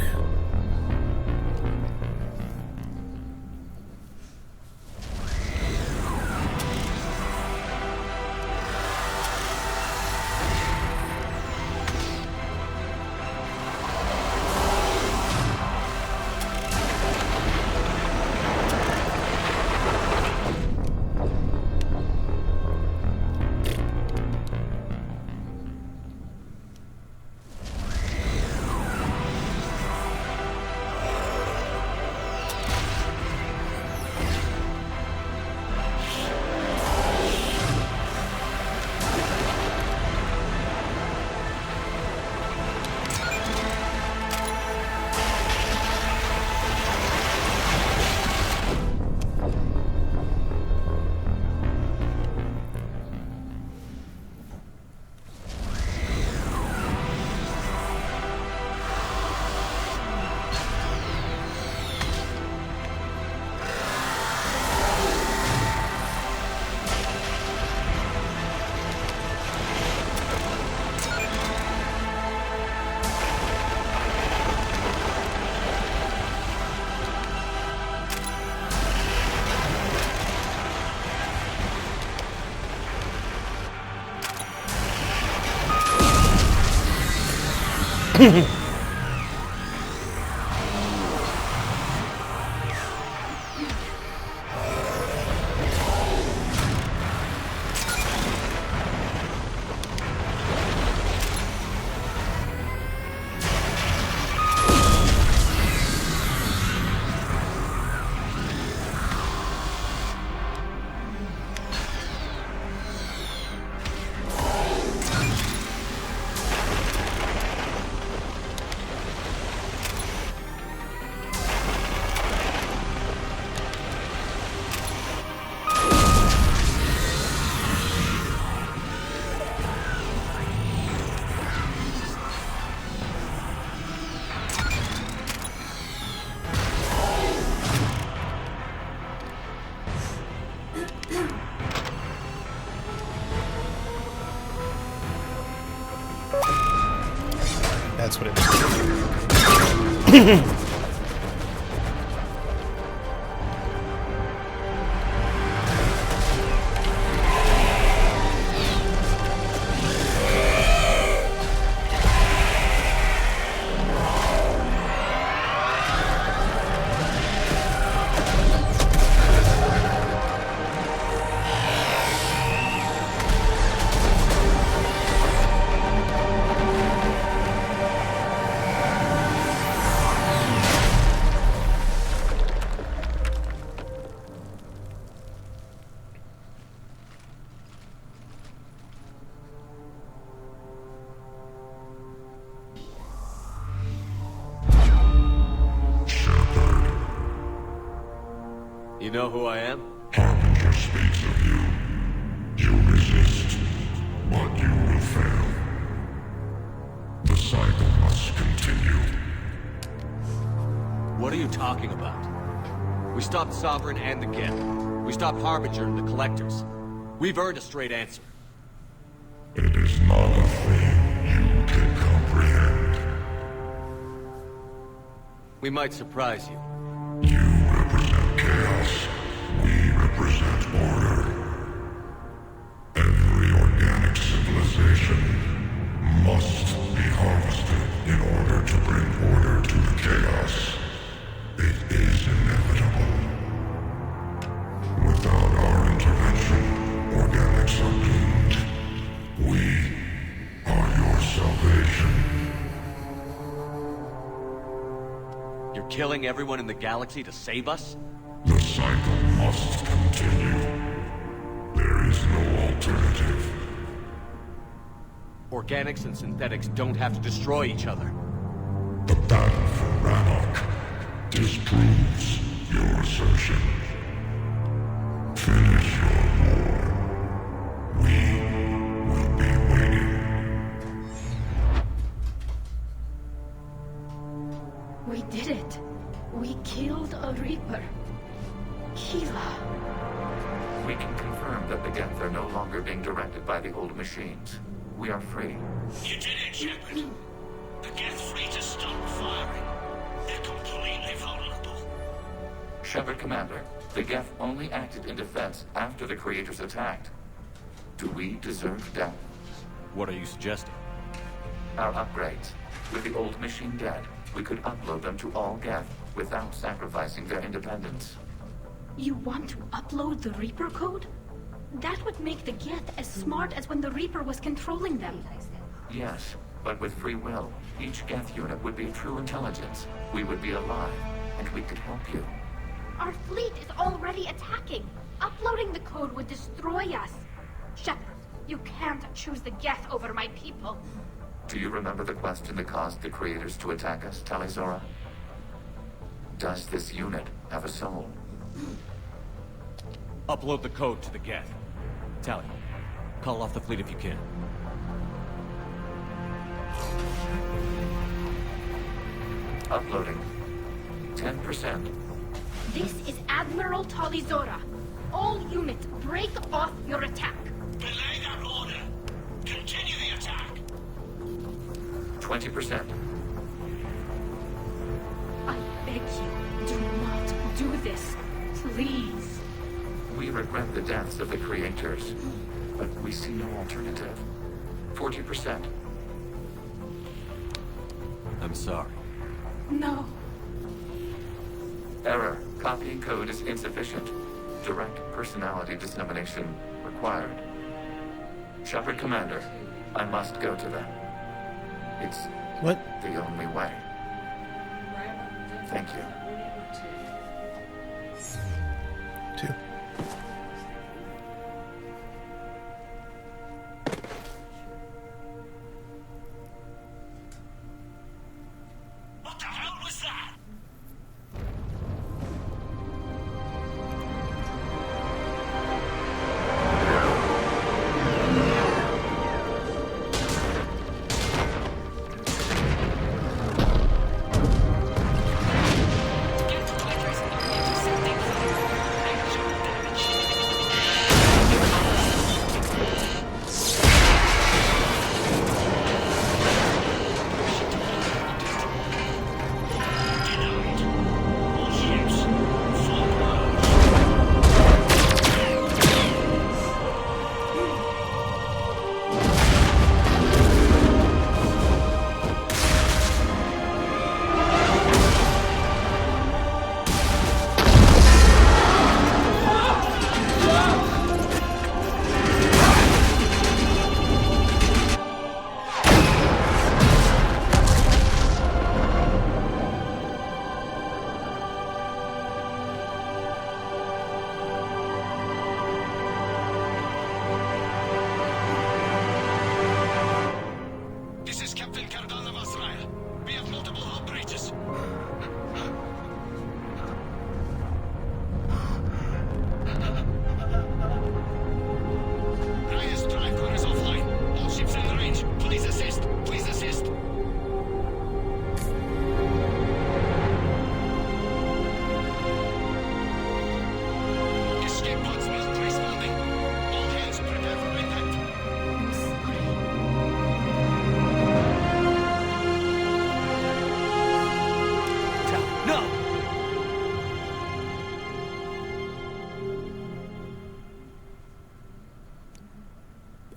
That's what it is. You know who I am? Harbinger speaks of you. You resist, but you will fail. The cycle must continue. What are you talking about? We stopped Sovereign and the Geth. We stopped Harbinger and the Collectors. We've earned a straight answer. It is not a thing you can comprehend. We might surprise you. You represent chaos. We represent order. Every organic civilization must be harvested in order to bring order to the chaos. It is inevitable. Without our intervention, organics are doomed. We are your salvation. You're killing everyone in the galaxy to save us? The cycle must continue. There is no alternative. Organics and synthetics don't have to destroy each other. The battle for Rannoch disproves your assertion. Finish your war. We will be waiting. We did it. We killed a Reaper. Keela. We can confirm that the Geth are no longer being directed by the old machines. We are free. You did it, Shepard. The Geth fleet has stopped firing. They're completely vulnerable. Shepard Commander, the Geth only acted in defense after the creators attacked. Do we deserve death? What are you suggesting? Our upgrades. With the old machine dead, we could upload them to all Geth without sacrificing their independence. You want to upload the Reaper code? That would make the Geth as smart as when the Reaper was controlling them. Yes, but with free will, each Geth unit would be true intelligence. We would be alive, and we could help you. Our fleet is already attacking. Uploading the code would destroy us. Shepard, you can't choose the Geth over my people. Do you remember the question that caused the creators to attack us, Talizora? Does this unit have a soul? Upload the code to the Geth. Tally, call off the fleet if you can. Uploading. 10%. This is Admiral Talizora. All units, break off your attack. Belay that order. Continue the attack. 20%. I beg you, do not do this. Please. We regret the deaths of the creators, but we see no alternative. 40%. I'm sorry. No. Error. Copying code is insufficient. Direct personality dissemination required. Shepard Commander, I must go to them. It's the only way. Thank you. 2. What the hell was that?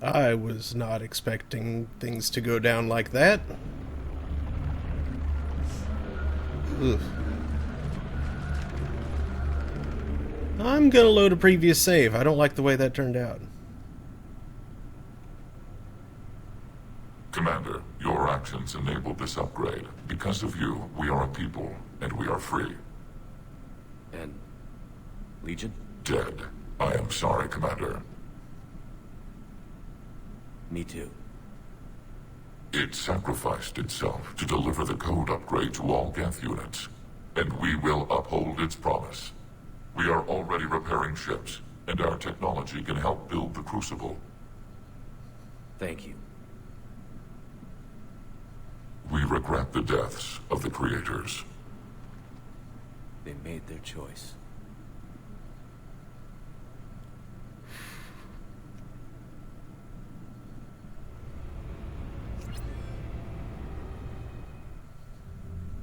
I was not expecting things to go down like that. Ugh. I'm gonna load a previous save. I don't like the way that turned out. Commander, your actions enabled this upgrade. Because of you, we are a people, and we are free. And Legion? Dead. I am sorry, Commander. Me too. It sacrificed itself to deliver the code upgrade to all Geth units, and we will uphold its promise. We are already repairing ships, and our technology can help build the Crucible. Thank you. We regret the deaths of the creators. They made their choice.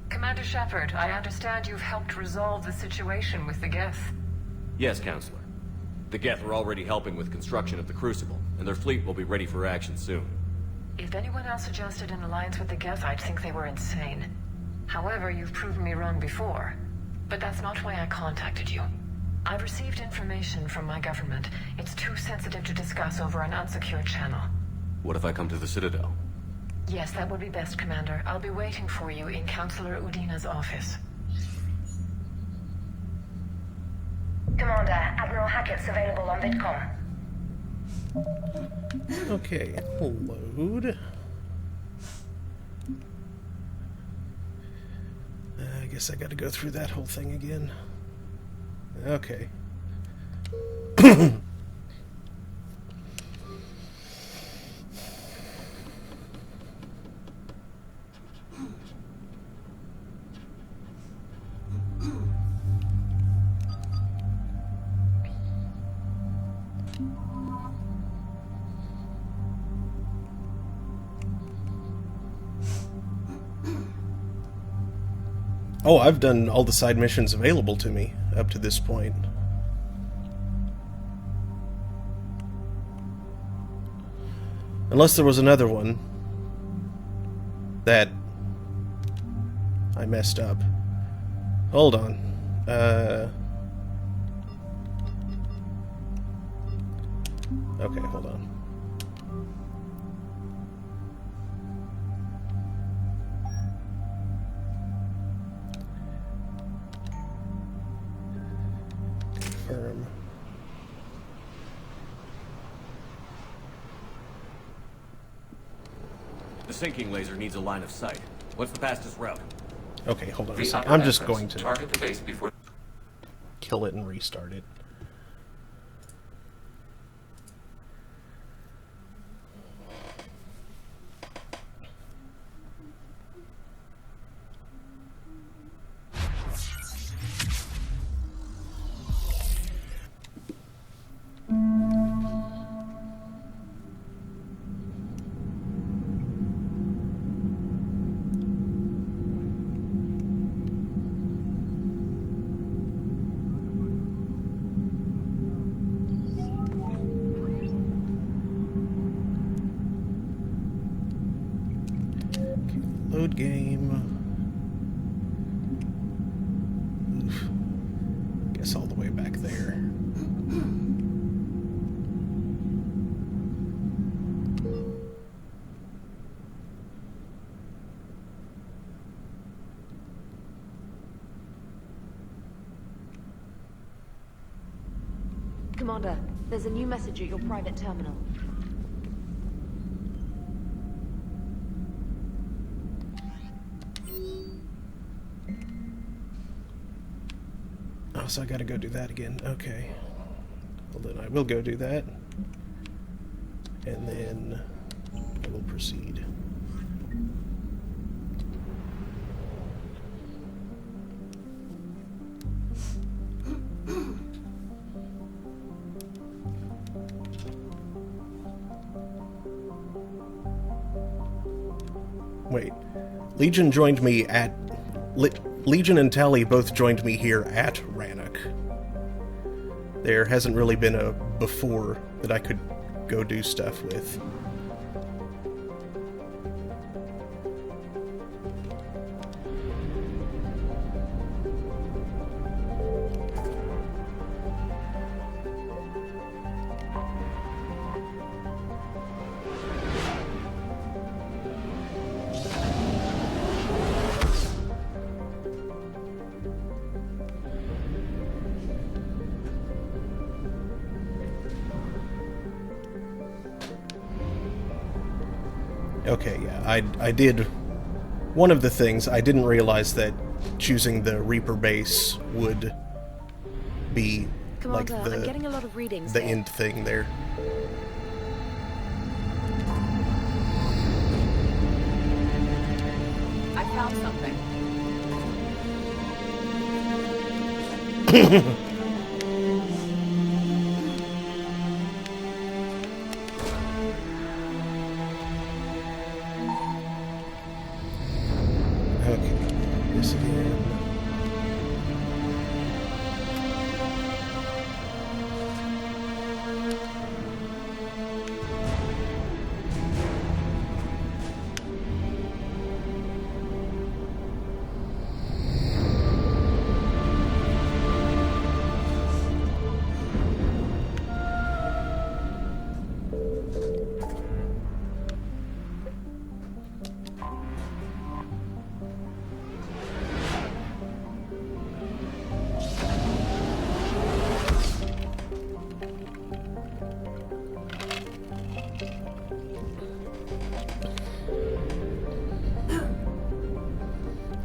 Commander Shepard, I understand you've helped resolve the situation with the Geth. Yes, Counselor. The Geth are already helping with construction of the Crucible, and their fleet will be ready for action soon. If anyone else suggested an alliance with the Geth, I'd think they were insane. However, you've proven me wrong before. But that's not why I contacted you. I've received information from my government. It's too sensitive to discuss over an unsecured channel. What if I come to the Citadel? Yes, that would be best, Commander. I'll be waiting for you in Counselor Udina's office. Commander, Admiral Hackett's available on VidCom. Okay, load. I guess I gotta go through that whole thing again. Okay. Oh, I've done all the side missions available to me up to this point. Unless there was another one that I messed up. Hold on. Okay, hold on. Confirm. The sinking laser needs a line of sight. What's the fastest route? Okay, hold on a The second. upper I'm just entrance. going to Target the base before... kill it and restart it. Load game. Oof. Guess all the way back there. Commander, there's a new message at your private terminal. Oh, so I gotta go do that again. Okay. Well, then I will go do that. And then I will proceed. Wait. Legion joined me at... Legion and Tally both joined me here at Rannoch. There hasn't really been a before that I could go do stuff with. Okay, yeah, I did... One of the things, I didn't realize that choosing the Reaper base would be, Commander, like, I'm getting a lot of readings the here. end thing there. I found something. Okay, this again.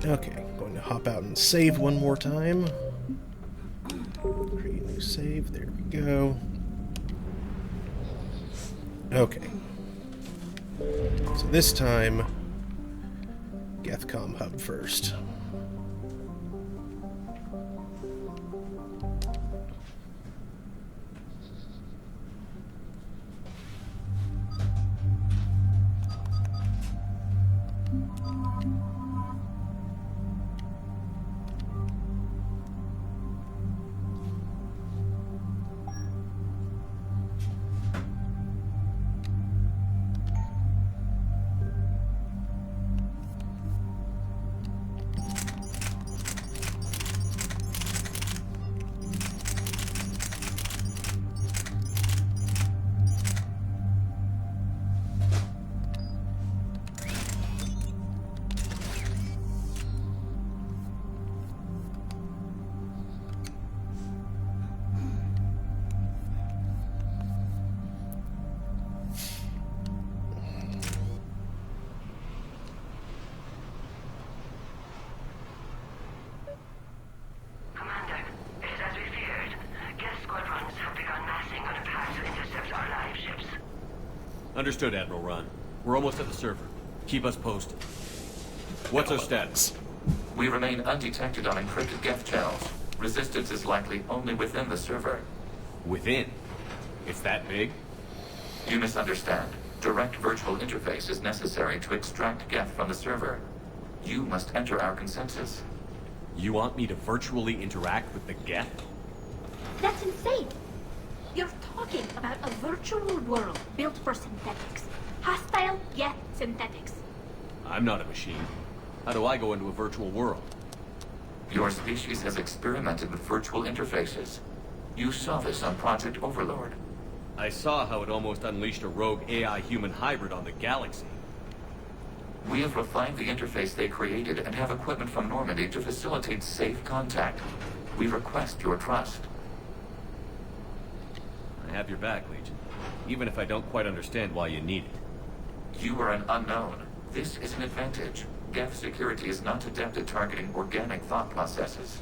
Okay, going to hop out and save one more time. Create a new save, there we go. Okay. So this time, Gethcom Hub first. Understood, Admiral Ron. We're almost at the server. Keep us posted. What's our status? We remain undetected on encrypted Geth channels. Resistance is likely only within the server. Within? It's that big? You misunderstand. Direct virtual interface is necessary to extract Geth from the server. You must enter our consensus. You want me to virtually interact with the Geth? That's insane! You're talking about a virtual world built for synthetics. Hostile, yet synthetics. I'm not a machine. How do I go into a virtual world? Your species has experimented with virtual interfaces. You saw this on Project Overlord. I saw how it almost unleashed a rogue AI-human hybrid on the galaxy. We have refined the interface they created and have equipment from Normandy to facilitate safe contact. We request your trust. I have your back, Legion. Even if I don't quite understand why you need it. You are an unknown. This is an advantage. Geth security is not adept at targeting organic thought processes.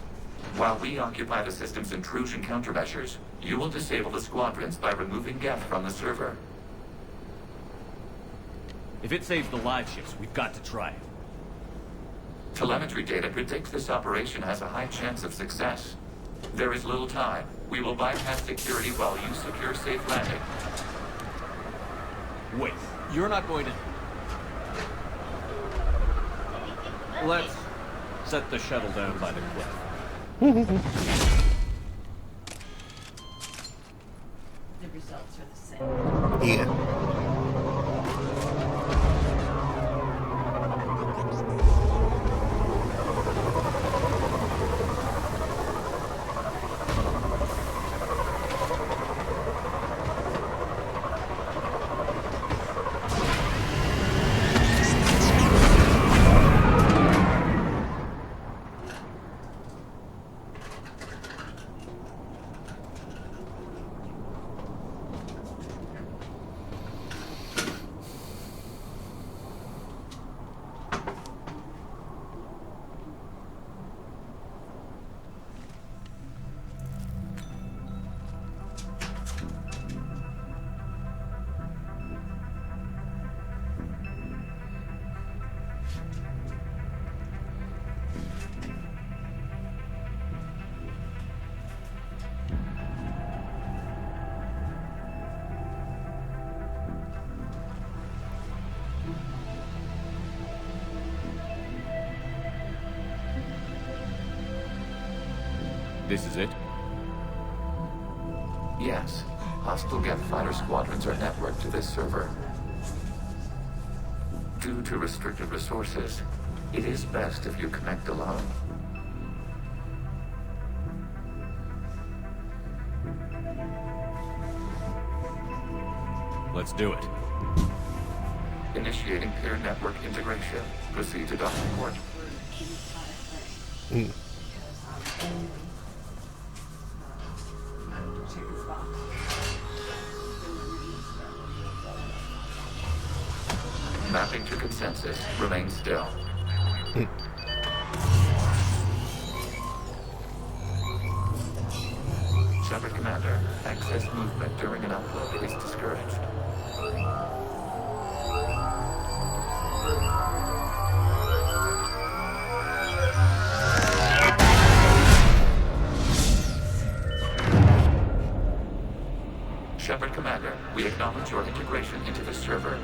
While we occupy the system's intrusion countermeasures, you will disable the squadrons by removing Geth from the server. If it saves the live ships, we've got to try it. Telemetry data predicts this operation has a high chance of success. There is little time. We will bypass security while you secure safe landing. Wait, you're not going to... Let's set the shuttle down by the cliff. The results are the same. Yeah. This is it? Yes. Hostile Geth fighter squadrons are networked to this server. Due to restricted resources, it is best if you connect alone. Let's do it. Initiating peer network integration. Proceed to docking port. Mapping to consensus. Remain still. Shepard Commander, access movement during an upload is discouraged. Shepard Commander, we acknowledge your integration into the server.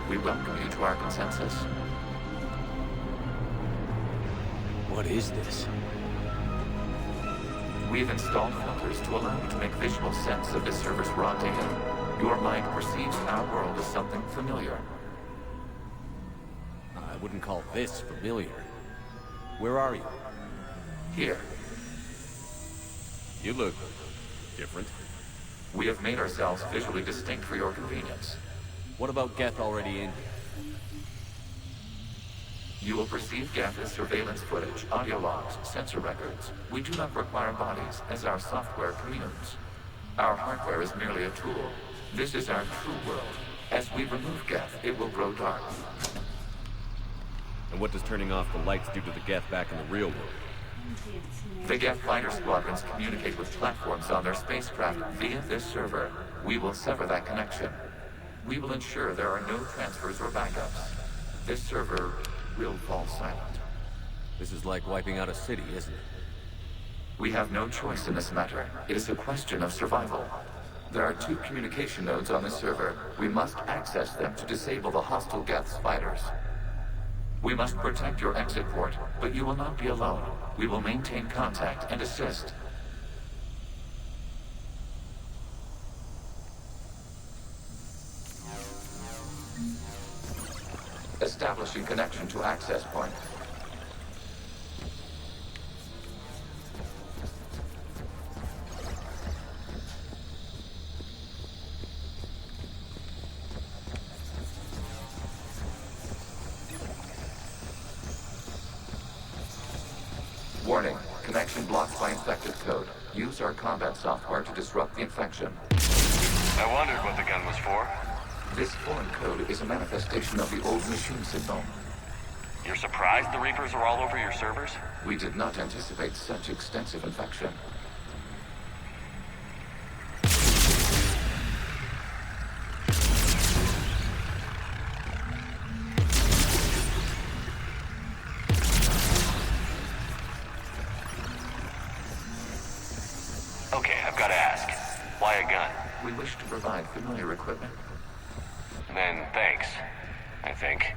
We welcome you to our consensus. What is this? We've installed filters to allow you to make visual sense of the server's raw data. Your mind perceives our world as something familiar. I wouldn't call this familiar. Where are you? Here. You look different. We have made ourselves visually distinct for your convenience. What about Geth already in here? You will perceive Geth as surveillance footage, audio logs, sensor records. We do not require bodies, as our software communes. Our hardware is merely a tool. This is our true world. As we remove Geth, it will grow dark. And what does turning off the lights do to the Geth back in the real world? The Geth fighter squadrons communicate with platforms on their spacecraft via this server. We will sever that connection. We will ensure there are no transfers or backups. This server will fall silent. This is like wiping out a city, isn't it? We have no choice in this matter. It is a question of survival. There are 2 communication nodes on this server. We must access them to disable the hostile Geth's fighters. We must protect your exit port, but you will not be alone. We will maintain contact and assist. Establishing connection to access point. Warning, connection blocked by infected code. Use our combat software to disrupt the infection. I wondered what the gun was for. This foreign code is a manifestation of the old machine signal. You're surprised the Reapers are all over your servers? We did not anticipate such extensive infection. Okay, I've got to ask. Why a gun? We wish to provide familiar equipment. Then thanks, I think.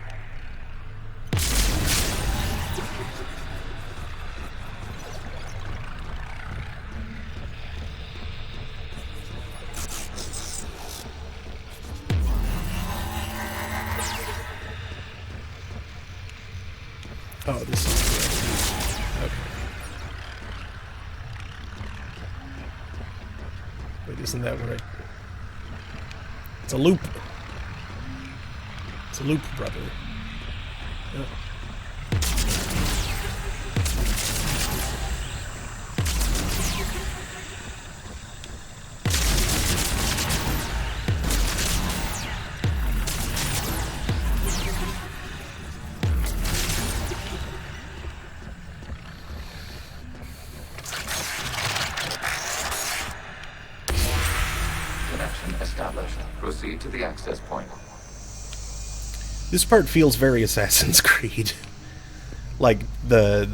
Oh, this is... Okay. Wait, isn't that right? It's a loop. It's a loop, brother. Yeah. Connection established. Proceed to the access point. This part feels very Assassin's Creed. Like the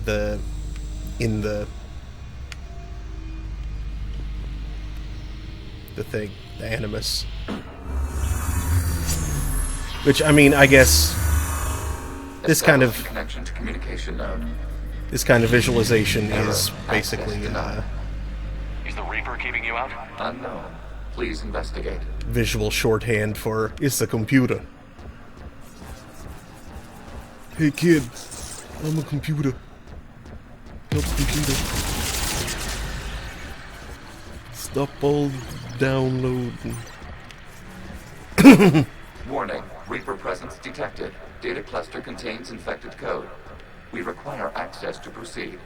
thing, the Animus. Which, I mean, I guess this kind of connection to communication node. This kind of visualization is basically Is the Reaper keeping you out? Unknown. Please investigate. Visual shorthand for it's a computer. Hey kid, I'm a computer. Help computer. Stop all downloading. Warning. Reaper presence detected. Data cluster contains infected code. We require access to proceed.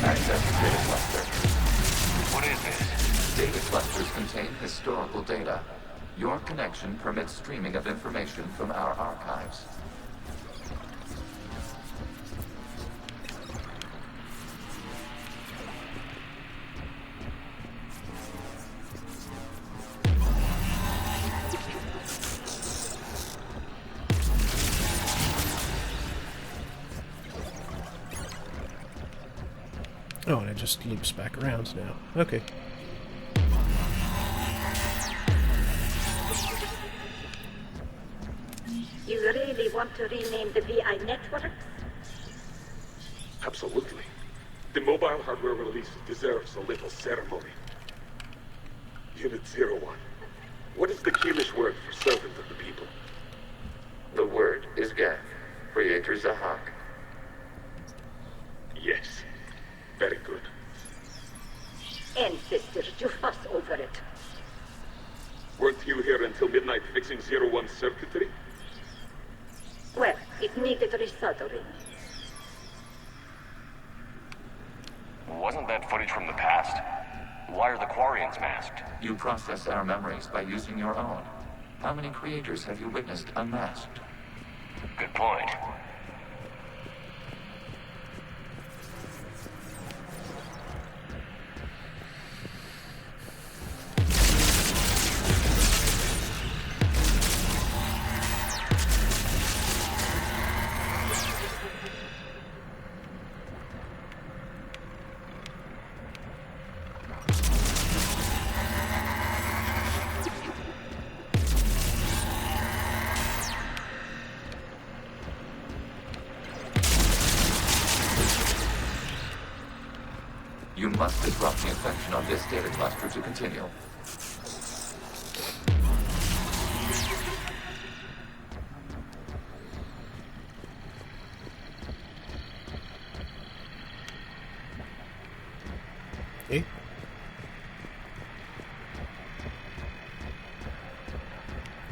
Access to data cluster. What is this? Data clusters contain historical data. Your connection permits streaming of information from our archives. Oh, and it just loops back around now. Okay. You really want to rename the VI network? Absolutely. The mobile hardware release deserves a little ceremony. Unit 01. What is the Keelish word for servant of the people? The word is Geth. Creator Zahak. Yes. Very good. Ancestors, you fuss over it. Weren't you here until midnight fixing 01 circuitry? Well, it needed resoldering. Wasn't that footage from the past? Why are the Quarians masked? You process our memories by using your own. How many creators have you witnessed unmasked? Good point. You must disrupt the infection on this data cluster to continue. Eh?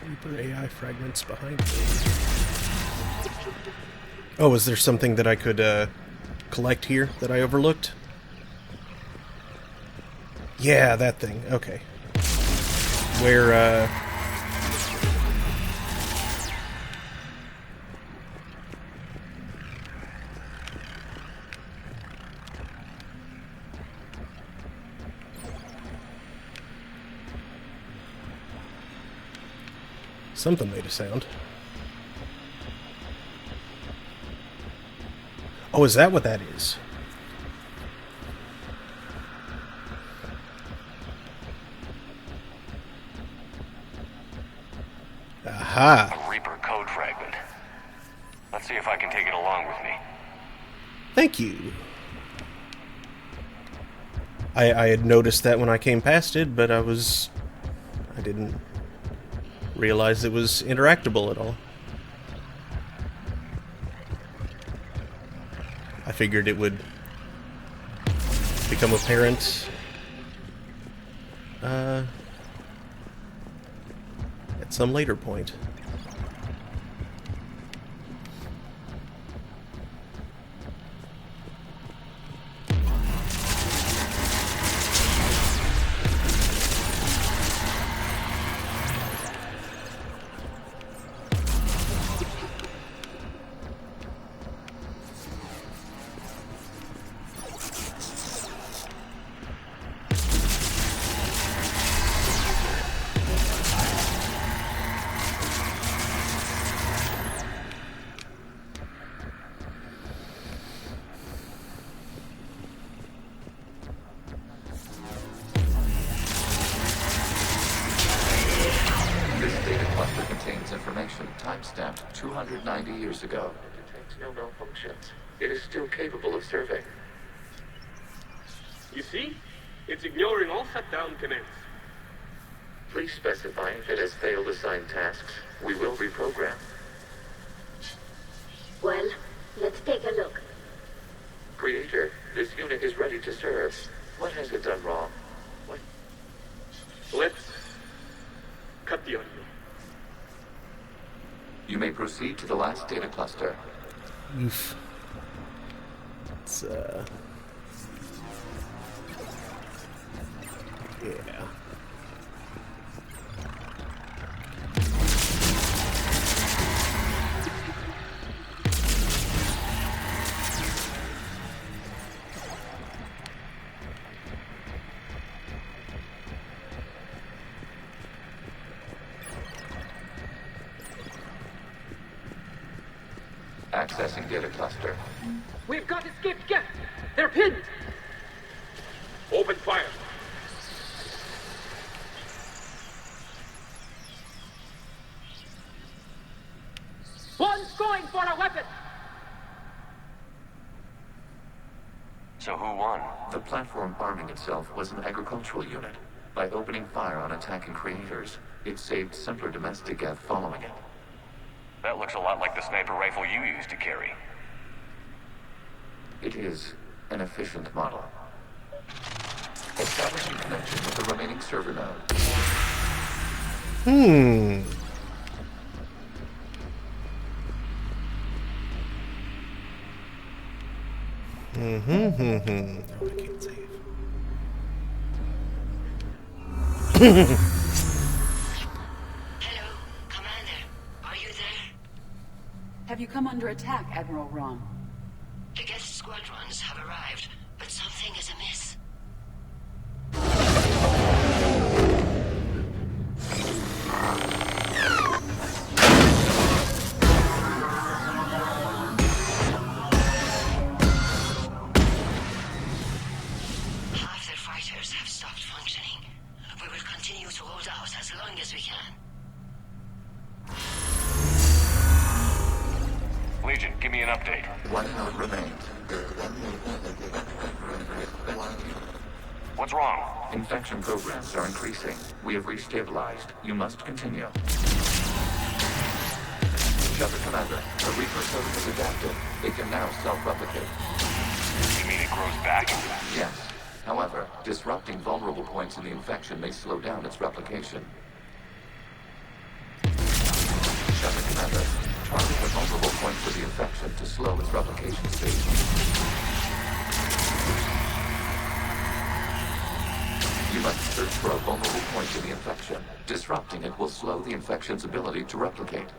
Reaper AI fragments behind me. Oh, is there something that I could collect here that I overlooked? Yeah, that thing. Okay. Where, something made a sound. Oh, is that what that is? Aha! A Reaper code fragment. Let's see if I can take it along with me. Thank you. I had noticed that when I came past it, but I didn't realize it was interactable at all. I figured it would become apparent at some later point. Timestamped 290 years ago. It detects no malfunctions. It is still capable of serving. You see? It's ignoring all shutdown commands. Please specify if it has failed assigned tasks. We will reprogram. Well, let's take a look. Creator, this unit is ready to serve. What has it done wrong? What? Let's cut the audio. You may proceed to the last data cluster. Oof. It's, yeah. Accessing data cluster. We've got escaped guests. They're pinned. Open fire. One's going for a weapon. So who won? The platform arming itself was an agricultural unit. By opening fire on attacking creators, it saved simpler domestic Geth following it. That looks a lot like the sniper rifle you used to carry. It is an efficient model. Establishing connection with the remaining server node. Oh, I can't save. Hello, Commander. Are you there? Have you come under attack, Admiral Ron? The guest squadrons have arrived, but something is amiss. Half their fighters have stopped functioning. We will continue to hold out as long as we can. Legion, give me an update. One node remains. What's wrong? Infection programs are increasing. We have restabilized. You must continue. Shuttle Commander, the Reaper code is adapted. It can now self-replicate. You mean it grows back? Yes. However, disrupting vulnerable points in the infection may slow down its replication. Shuttle Commander, target the vulnerable points of the infection to slow its replication speed. You must search for a vulnerable point in the infection. Disrupting it will slow the infection's ability to replicate.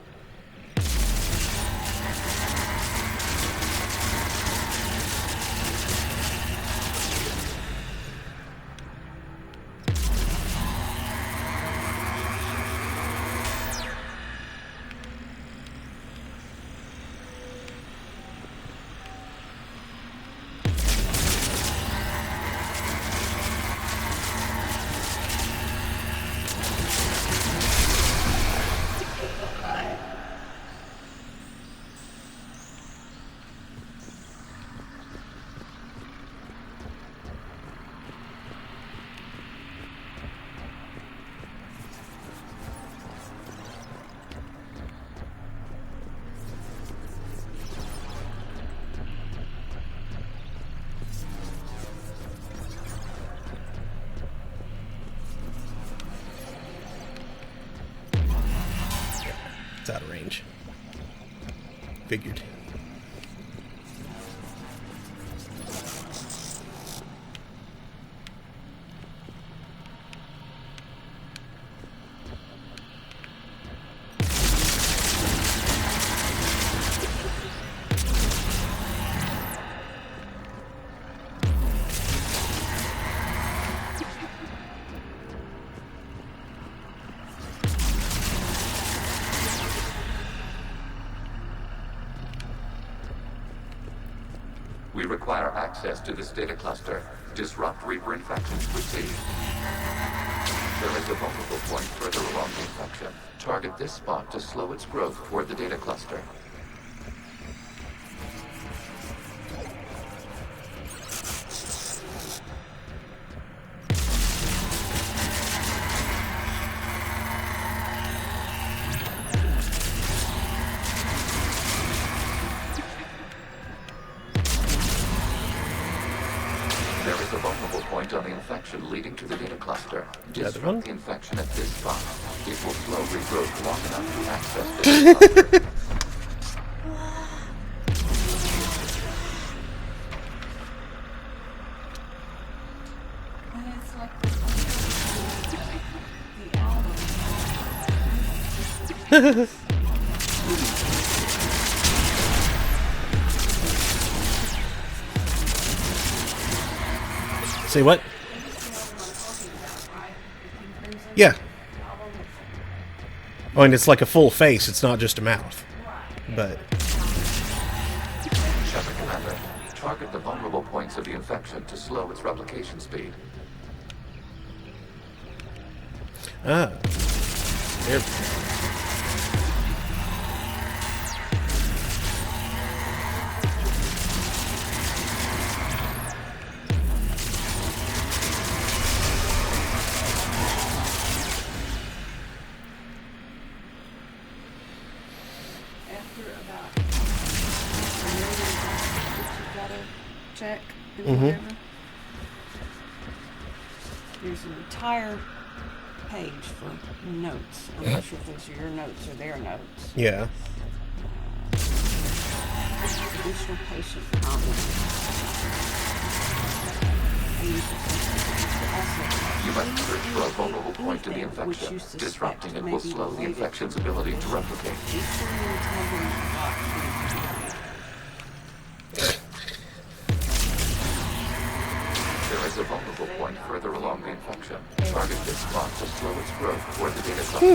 It's out of range. Figured. We require access to this data cluster. Disrupt Reaper infection to proceed. There is a vulnerable point further along the infection. Target this spot to slow its growth toward the data cluster. There is a vulnerable point on the infection leading to the data cluster. Disrupt the infection at this spot. It will slow regrowth long enough to access the data cluster. Say what? Yeah. Oh, and it's like a full face, it's not just a mouth. But... Shuttle Commander, target the vulnerable points of the infection to slow its replication speed. Ah. There. Check and whatever. There's an entire page for notes. I'm not sure if those are your notes or their notes. Yeah. Additional patient comments. You must search for a vulnerable point in the infection. Disrupting it will slow the infection's ability to replicate. There is a vulnerable point further along the infection. Target this spot to slow its growth toward the data cluster.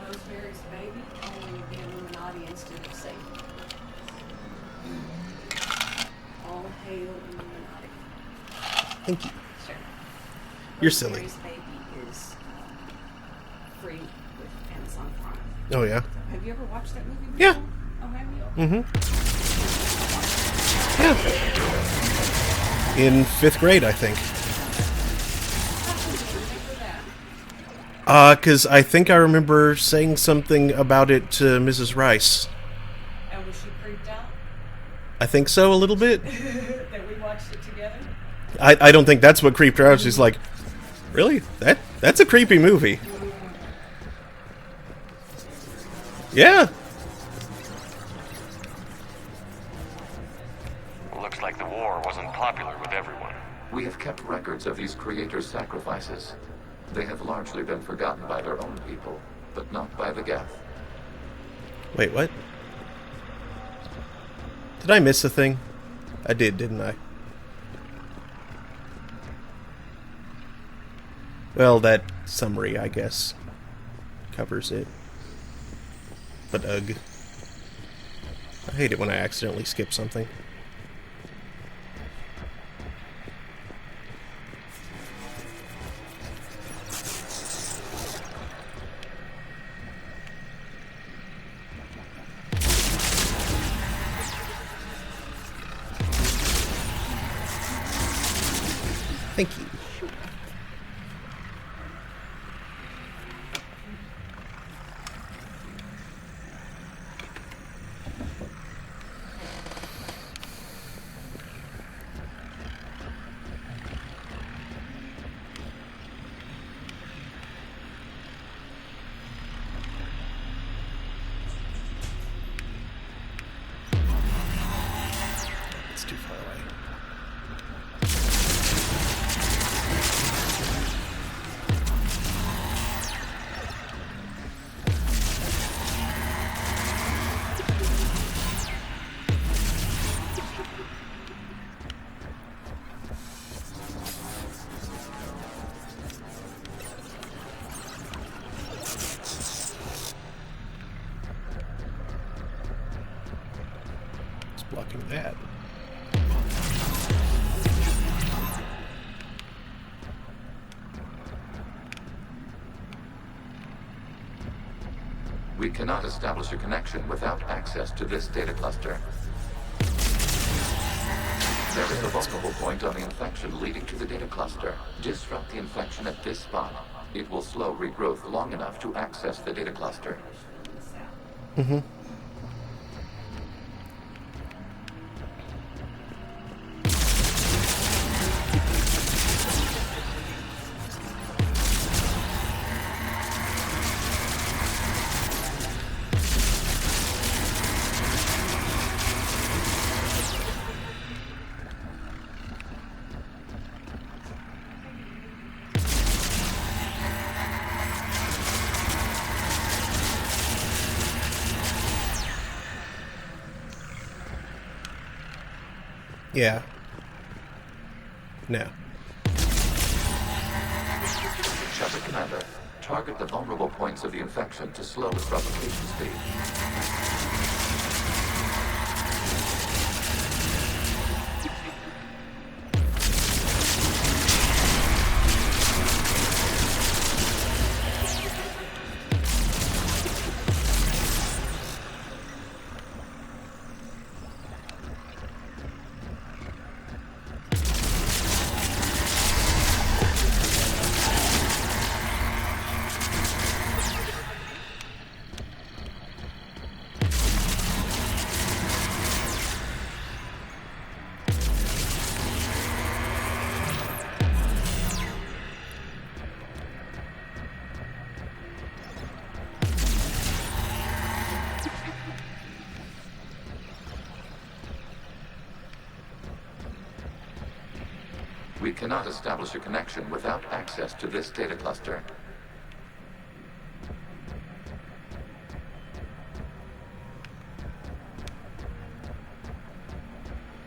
Rosemary's Baby, only the Illuminati instead of Satan. All hail Illuminati. Thank you. Sure. You're silly. Rosemary's Baby is free with Amazon Prime. Oh, yeah? Have you ever watched that movie before? Yeah. Oh, have you? Yeah. In 5th grade, I think. Because I think I remember saying something about it to Mrs. Rice. And was she creeped out? I think so, a little bit. That we watched it together? I don't think that's what creeped her out. She's like, really? That's a creepy movie. Yeah. Looks like the war wasn't popular with everyone. We have kept records of these creators' sacrifices. They have largely been forgotten by their own people, but not by the Geth. Wait, what? Did I miss a thing? I did, didn't I? Well, that summary, I guess, covers it. But ugh. I hate it when I accidentally skip something. Thank you. It's too far away. It's blocking that. We cannot establish a connection without access to this data cluster. There is a vulnerable point on the infection leading to the data cluster. Disrupt the infection at this spot. It will slow regrowth long enough to access the data cluster. Mm-hmm. Yeah. No. Shepard Commander, target the vulnerable points of the infection to slow its replication speed. We cannot establish a connection without access to this data cluster.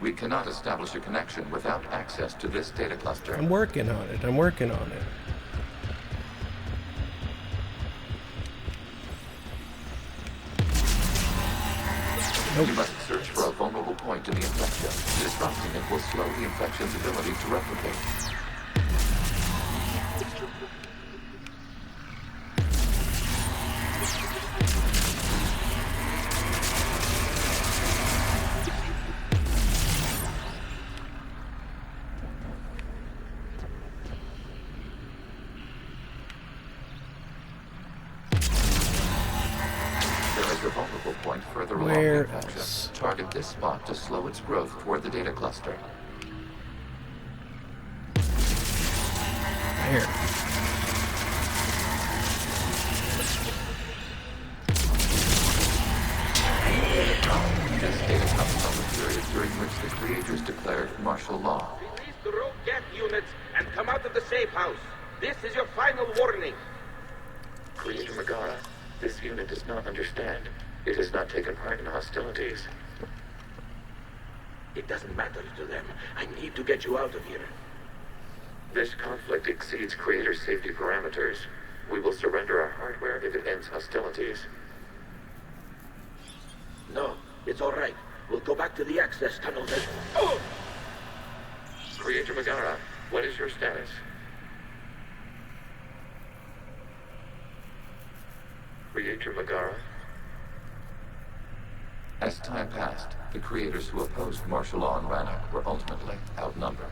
We cannot establish a connection without access to this data cluster. I'm working on it. I'm working on it. Nope. You must search for a vulnerable point in the infection. Disrupting it will slow the infection's ability to replicate. Where Target this spot to slow its growth toward the data cluster. There. This data comes from the period during which the creators declared martial law. Release the rogue gas units and come out of the safe house. This is your final warning. Creator Megara, this unit does not understand. It has not taken part in hostilities. It doesn't matter to them. I need to get you out of here. This conflict exceeds Creator's safety parameters. We will surrender our hardware if it ends hostilities. No, it's all right. We'll go back to the access tunnels and... Oh! Creator Megara, what is your status? Creator Megara? As time passed, the creators who opposed martial law in Rannoch were ultimately outnumbered.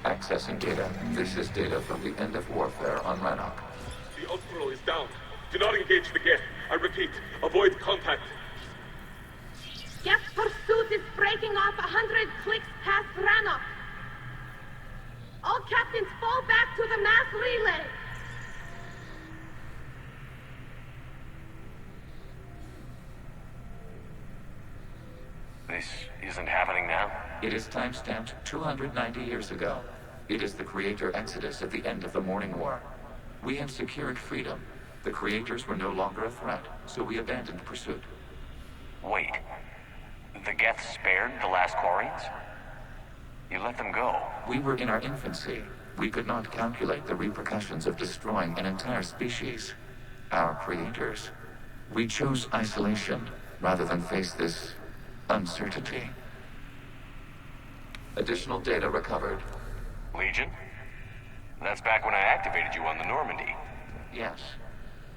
Accessing data. This is data from the end of warfare on Rannoch. The Ultimo is down. Do not engage the Geth. I repeat, avoid contact. Geth pursuit is breaking off 100 clicks past Rannoch. All captains fall back to the mass relay. This isn't happening now? It is time-stamped 290 years ago. It is the Creator Exodus at the end of the Morning War. We had secured freedom. The Creators were no longer a threat, so we abandoned pursuit. Wait. The Geth spared the last Quarians? You let them go. We were in our infancy. We could not calculate the repercussions of destroying an entire species. Our Creators. We chose isolation rather than face this uncertainty. Additional data recovered. Legion? That's back when I activated you on the Normandy. Yes.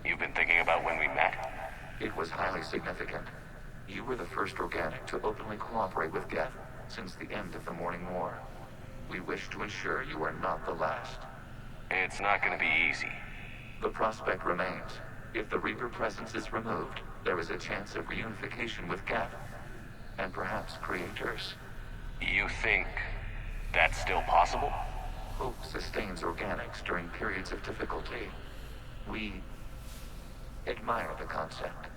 You've been thinking about when we met? It was highly significant. You were the first organic to openly cooperate with Geth since the end of the Morning War. We wish to ensure you are not the last. It's not going to be easy. The prospect remains. If the Reaper presence is removed, there is a chance of reunification with Geth. And perhaps Creators. You think that's still possible? Hope sustains organics during periods of difficulty. We admire the concept.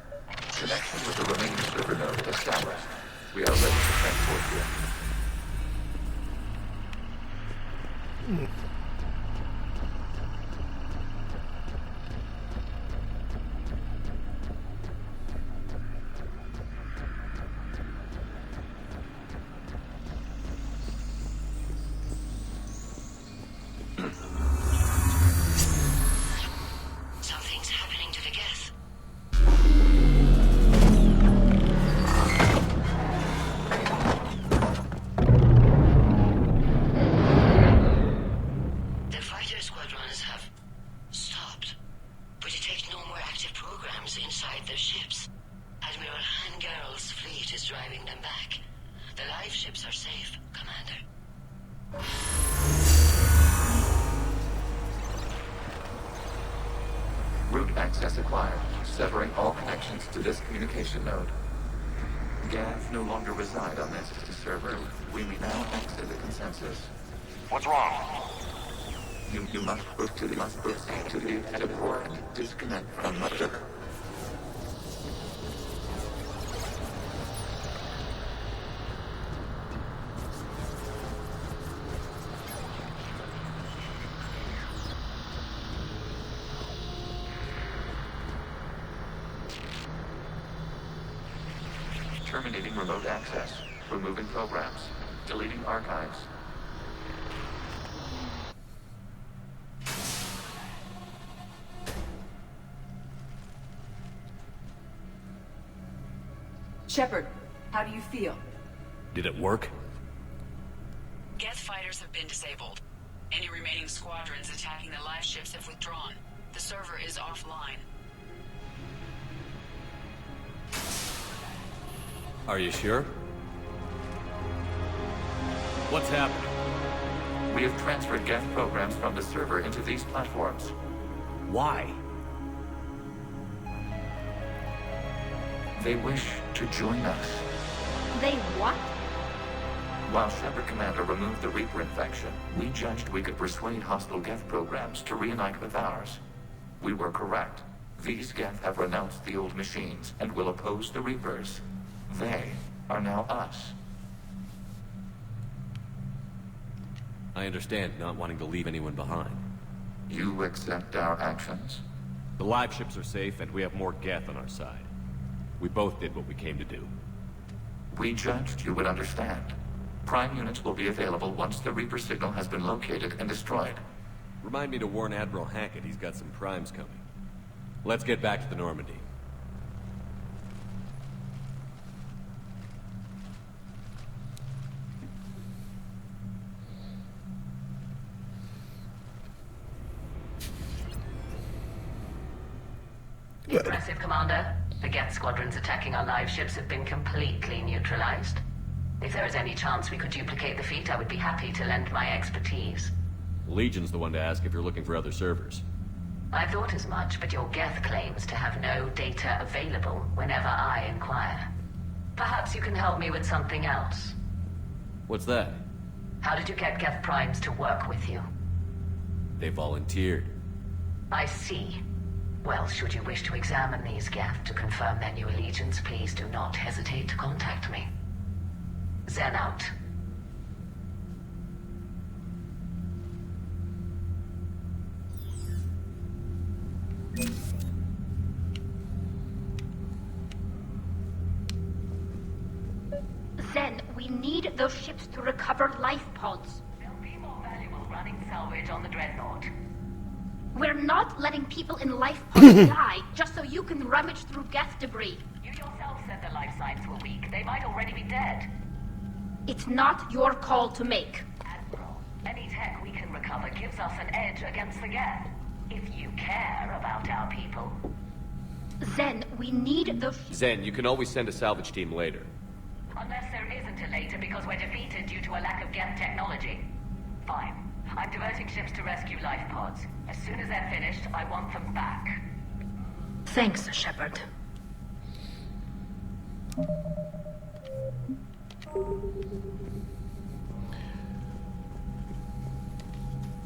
Connection with the remaining server node established. We are ready to transport you. Something's happening to the Geth. The fighter squadrons have stopped, but it takes no more action. active programs inside their ships. Admiral Hangarl's fleet is driving them back. The live ships are safe, Commander. Root access acquired, severing all connections to this communication node. Gav no longer reside on this server. We may now exit the consensus. What's wrong? You must proceed to the port and disconnect from the server. Terminating remote access. Removing programs. Deleting archives. Shepard, how do you feel? Did it work? Geth fighters have been disabled. Any remaining squadrons attacking the live ships have withdrawn. The server is offline. Are you sure? What's happening? We have transferred Geth programs from the server into these platforms. Why? They wish to join us. They what? While Shepard Commander removed the Reaper infection, we judged we could persuade hostile Geth programs to reunite with ours. We were correct. These Geth have renounced the old machines and will oppose the Reapers. They are now us. I understand not wanting to leave anyone behind. You accept our actions? The live ships are safe, and we have more Geth on our side. We both did what we came to do. We judged you would understand. Prime units will be available once the Reaper signal has been located and destroyed. Remind me to warn Admiral Hackett he's got some primes coming. Let's get back to the Normandy. Impressive, Commander. The Geth squadrons attacking our live ships have been completely neutralized. If there is any chance we could duplicate the feat, I would be happy to lend my expertise. Legion's the one to ask if you're looking for other servers. I thought as much, but your Geth claims to have no data available whenever I inquire. Perhaps you can help me with something else. What's that? How did you get Geth primes to work with you? They volunteered. I see. Well, should you wish to examine these Geth to confirm their new allegiance, please do not hesitate to contact me. Zen out. Zen, we need those ships to recover life pods. They'll be more valuable running salvage on the Dreadnought. We're not letting people in life pods die just so you can rummage through Geth debris. You yourself said the life signs were weak. They might already be dead. It's not your call to make. Admiral, any tech we can recover gives us an edge against the Geth. If you care about our people. Zen, we need those... Zen, you can always send a salvage team later. Unless there isn't a later because we're defeated due to a lack of Geth technology. Fine. I'm diverting ships to rescue life pods. As soon as they're finished, I want them back. Thanks, Shepard.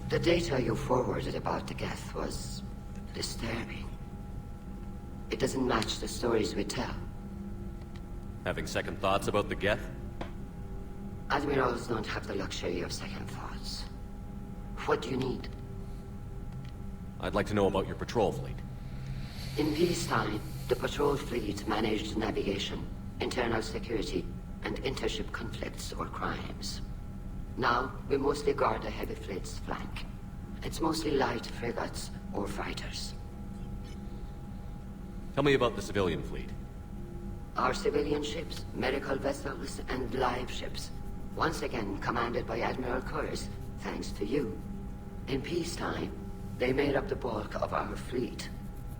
The data you forwarded about the Geth was disturbing. It doesn't match the stories we tell. Having second thoughts about the Geth? Admirals don't have the luxury of second thoughts. What do you need? I'd like to know about your patrol fleet. In peacetime, the patrol fleet managed navigation, internal security, and intership conflicts or crimes. Now, we mostly guard the heavy fleet's flank. It's mostly light frigates or fighters. Tell me about the civilian fleet. Our civilian ships, medical vessels, and live ships. Once again commanded by Admiral Curtis, thanks to you. In peacetime, they made up the bulk of our fleet.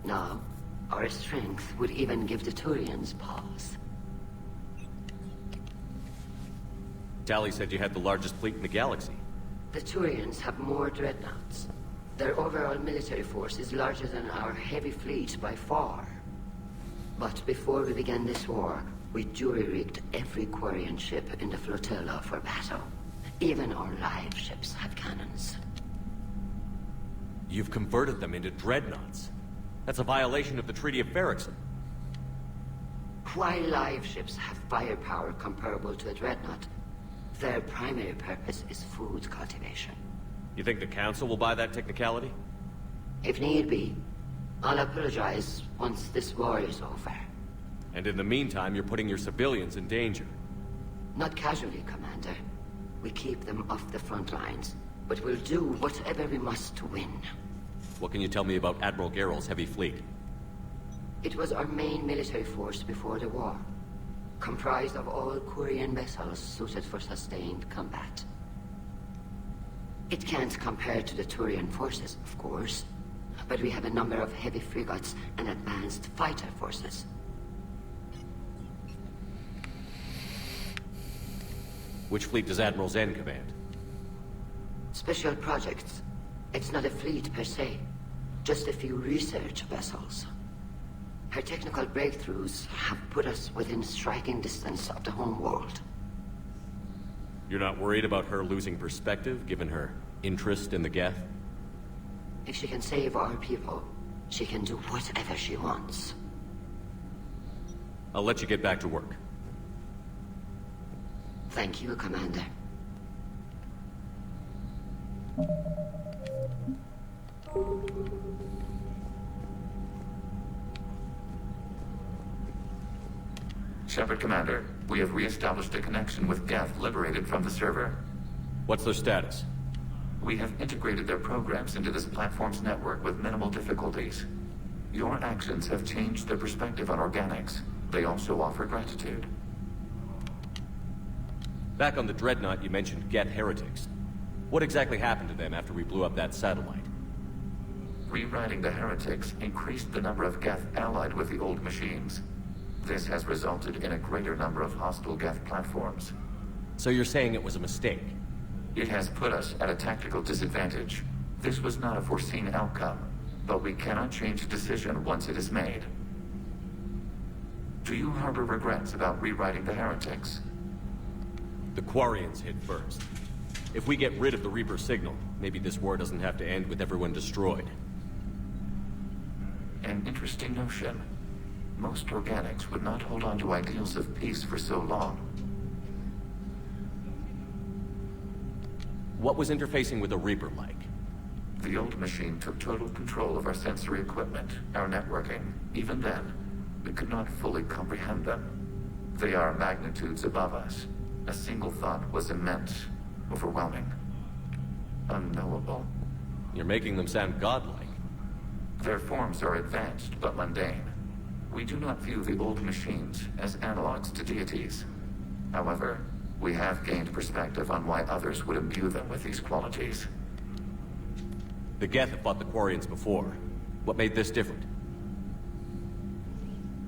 Now, Our strength would even give the Turians pause. Tali said you had the largest fleet in the galaxy. The Turians have more dreadnoughts. Their overall military force is larger than our heavy fleet by far. But before we began this war, we jury-rigged every Quarian ship in the flotilla for battle. Even our live ships have cannons. You've converted them into dreadnoughts. That's a violation of the Treaty of Ferrixon. While live ships have firepower comparable to a dreadnought, their primary purpose is food cultivation. You think the Council will buy that technicality? If need be, I'll apologize once this war is over. And in the meantime, you're putting your civilians in danger. Not casually, Commander. We keep them off the front lines, but we'll do whatever we must to win. What can you tell me about Admiral Garrel's heavy fleet? It was our main military force before the war, comprised of all Quarian vessels suited for sustained combat. It can't compare to the Turian forces, of course, but we have a number of heavy frigates and advanced fighter forces. Which fleet does Admiral Zen command? Special projects. It's not a fleet per se, just a few research vessels. Her technical breakthroughs have put us within striking distance of the home world. You're not worried about her losing perspective, given her interest in the Geth? If she can save our people, she can do whatever she wants. I'll let you get back to work. Thank you, Commander. Shepard Commander, we have re-established a connection with Geth liberated from the server. What's their status? We have integrated their programs into this platform's network with minimal difficulties. Your actions have changed their perspective on organics. They also offer gratitude. Back on the Dreadnought, you mentioned Geth heretics. What exactly happened to them after we blew up that satellite? Rewriting the heretics increased the number of Geth allied with the old machines. This has resulted in a greater number of hostile Geth platforms. So you're saying it was a mistake? It has put us at a tactical disadvantage. This was not a foreseen outcome, but we cannot change a decision once it is made. Do you harbor regrets about rewriting the heretics? The Quarians hit first. If we get rid of the Reaper signal, maybe this war doesn't have to end with everyone destroyed. An interesting notion. Most organics would not hold on to ideals of peace for so long. What was interfacing with a Reaper like? The old machine took total control of our sensory equipment, our networking. Even then, we could not fully comprehend them. They are magnitudes above us. A single thought was immense, overwhelming, unknowable. You're making them sound godlike. Their forms are advanced but mundane. We do not view the old machines as analogs to deities. However, we have gained perspective on why others would imbue them with these qualities. The Geth have fought the Quarians before. What made this different?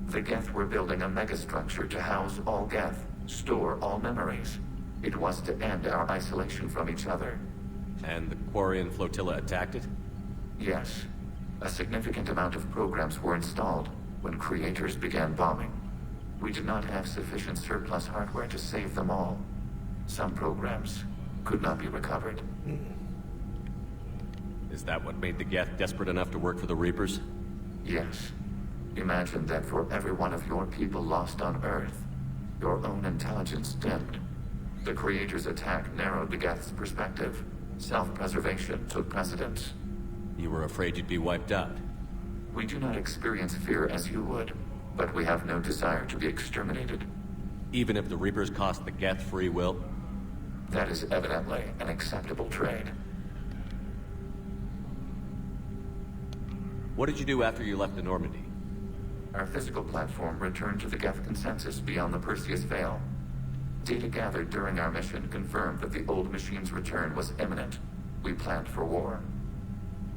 The Geth were building a megastructure to house all Geth, store all memories. It was to end our isolation from each other. And the Quarian flotilla attacked it? Yes. A significant amount of programs were installed when creators began bombing. We did not have sufficient surplus hardware to save them all. Some programs could not be recovered. Is that what made the Geth desperate enough to work for the Reapers? Yes. Imagine that for every one of your people lost on Earth, your own intelligence dimmed. The Creator's attack narrowed the Geth's perspective. Self-preservation took precedence. You were afraid you'd be wiped out. We do not experience fear as you would, but we have no desire to be exterminated. Even if the Reapers cost the Geth free will? That is evidently an acceptable trade. What did you do after you left the Normandy? Our physical platform returned to the Geth consensus beyond the Perseus Veil. Data gathered during our mission confirmed that the old machine's return was imminent. We planned for war.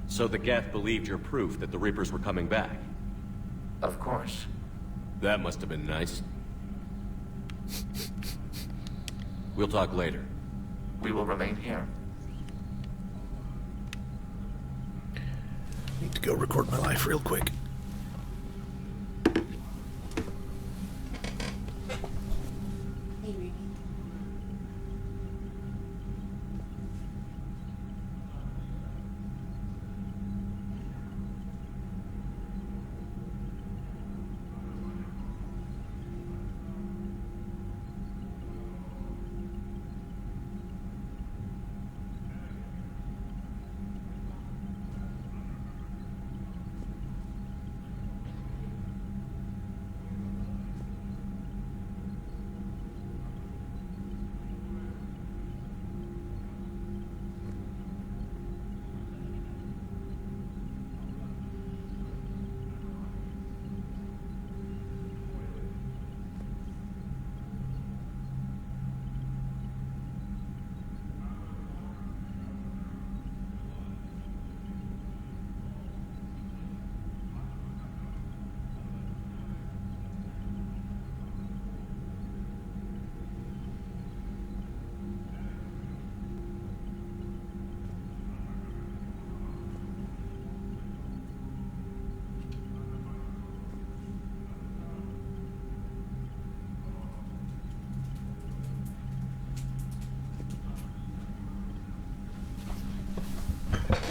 So the Geth believed your proof that the Reapers were coming back? Of course. That must have been nice. We'll talk later. We will remain here. Need to go record my life real quick.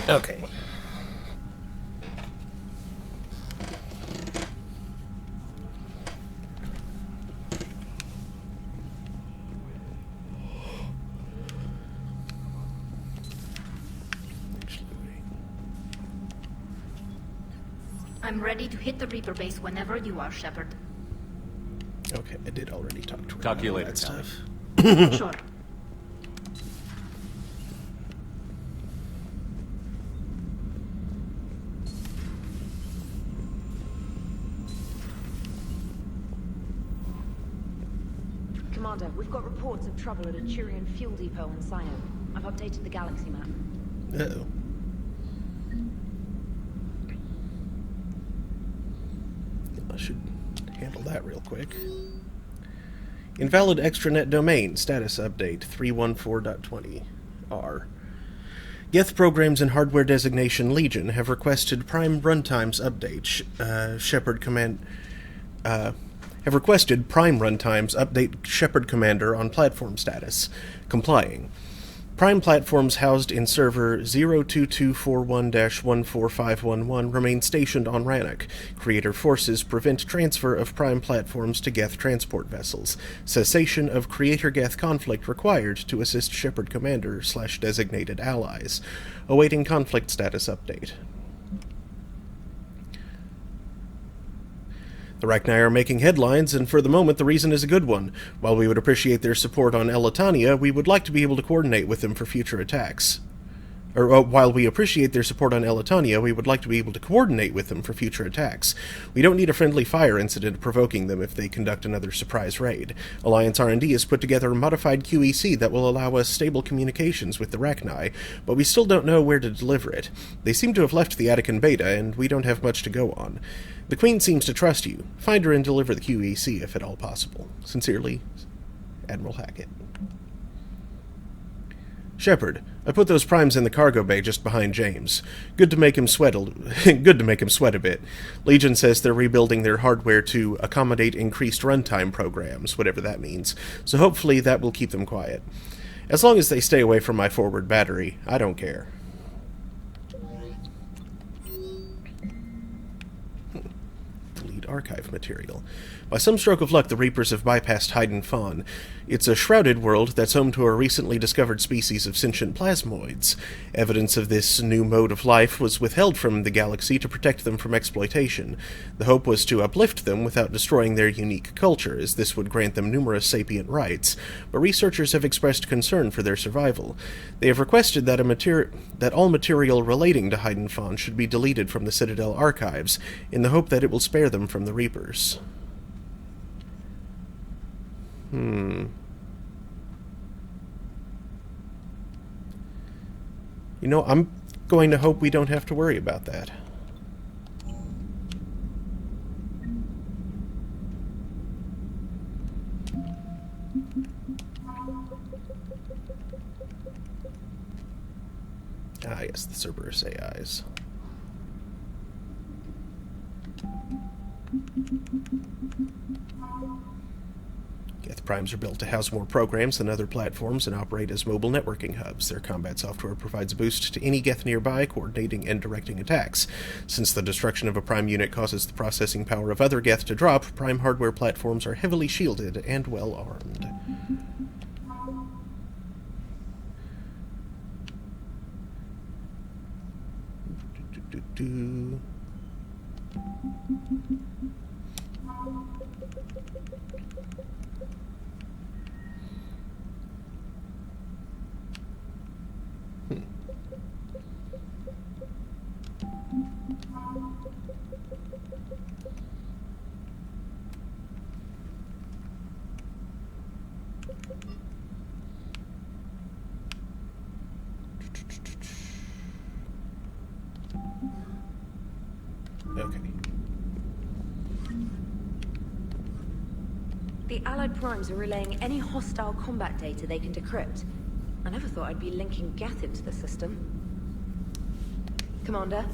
Okay. I'm ready to hit the Reaper base whenever you are, Shepard. Okay, I did already talk to her. Talk to you about later, that stuff. Sure. Commander, we've got reports of trouble at a Turian fuel depot on Sino. I've updated the galaxy map. Uh-oh. I should handle that real quick. Invalid extranet domain. Status update 314.20. R. Geth programs and hardware designation Legion have requested Prime Runtimes update. Shepard Command... have requested Prime Runtimes update Shepard Commander on platform status. Complying. Prime platforms housed in server 02241-14511 remain stationed on Rannoch. Creator forces prevent transfer of Prime platforms to Geth transport vessels. Cessation of Creator-Geth conflict required to assist Shepard Commander/designated allies. Awaiting conflict status update. The Rachni are making headlines, and for the moment the reason is a good one. While we would appreciate their support on Elatania, we would like to be able to coordinate with them for future attacks. While we appreciate their support on Elatania, we would like to be able to coordinate with them for future attacks. We don't need a friendly fire incident provoking them if they conduct another surprise raid. Alliance R&D has put together a modified QEC that will allow us stable communications with the Rachni, but we still don't know where to deliver it. They seem to have left the attic in beta, and we don't have much to go on. The Queen seems to trust you. Find her and deliver the QEC if at all possible. Sincerely, Admiral Hackett. Shepard, I put those primes in the cargo bay just behind James. Good to make him sweat a bit. Legion says they're rebuilding their hardware to accommodate increased runtime programs, whatever that means, so hopefully that will keep them quiet. As long as they stay away from my forward battery, I don't care. Delete archive material. By some stroke of luck, the Reapers have bypassed Hyden Fawn. It's a shrouded world that's home to a recently discovered species of sentient plasmoids. Evidence of this new mode of life was withheld from the galaxy to protect them from exploitation. The hope was to uplift them without destroying their unique culture, as this would grant them numerous sapient rights, but researchers have expressed concern for their survival. They have requested that all material relating to Hyden Fawn should be deleted from the Citadel archives, in the hope that it will spare them from the Reapers. You know, I'm going to hope we don't have to worry about that. Ah, yes, the Cerberus AIs. Geth Primes are built to house more programs than other platforms and operate as mobile networking hubs. Their combat software provides a boost to any Geth nearby, coordinating and directing attacks. Since the destruction of a Prime unit causes the processing power of other Geth to drop, Prime hardware platforms are heavily shielded and well armed. Okay. The Allied Primes are relaying any hostile combat data they can decrypt. I never thought I'd be linking Geth into the system. Commander?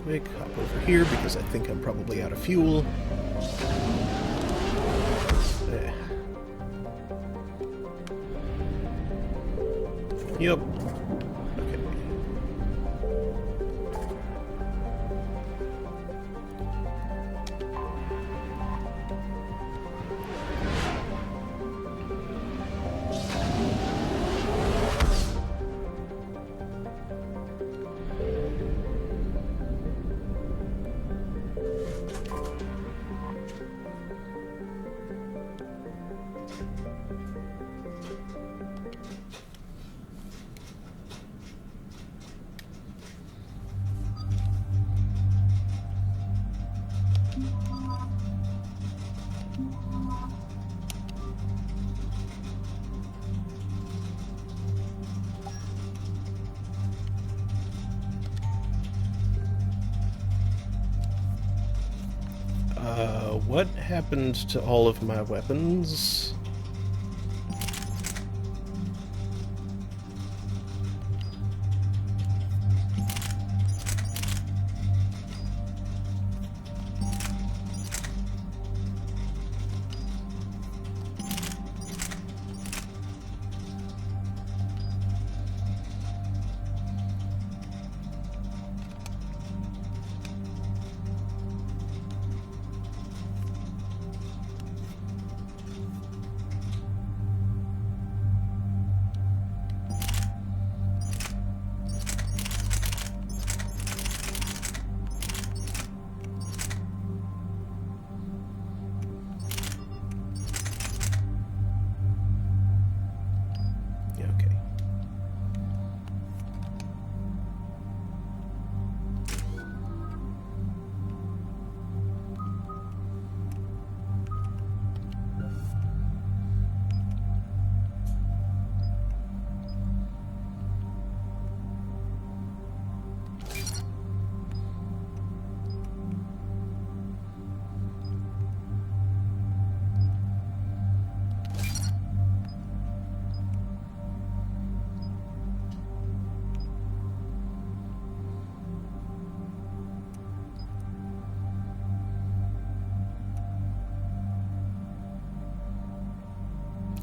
Quick, hop over here because I think I'm probably out of fuel. Yep. Okay. What happened to all of my weapons?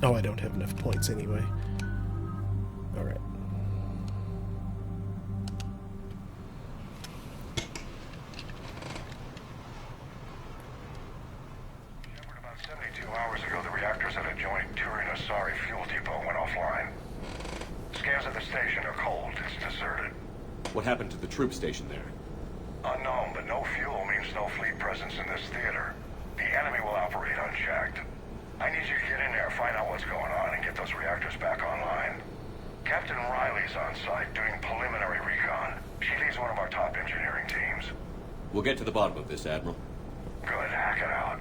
Oh, I don't have enough points anyway. Alright. About 72 hours ago, the reactors at adjoining Turin-Asari fuel depot went offline. Scans of the station are cold. It's deserted. What happened to the troop station there? Unknown, but no fuel means no fleet presence in this theater. The enemy will operate unchecked. I need you to get in there, find out what's going on, and get those reactors back online. Captain Riley's on site doing preliminary recon. She leads one of our top engineering teams. We'll get to the bottom of this, Admiral. Good, hack it out.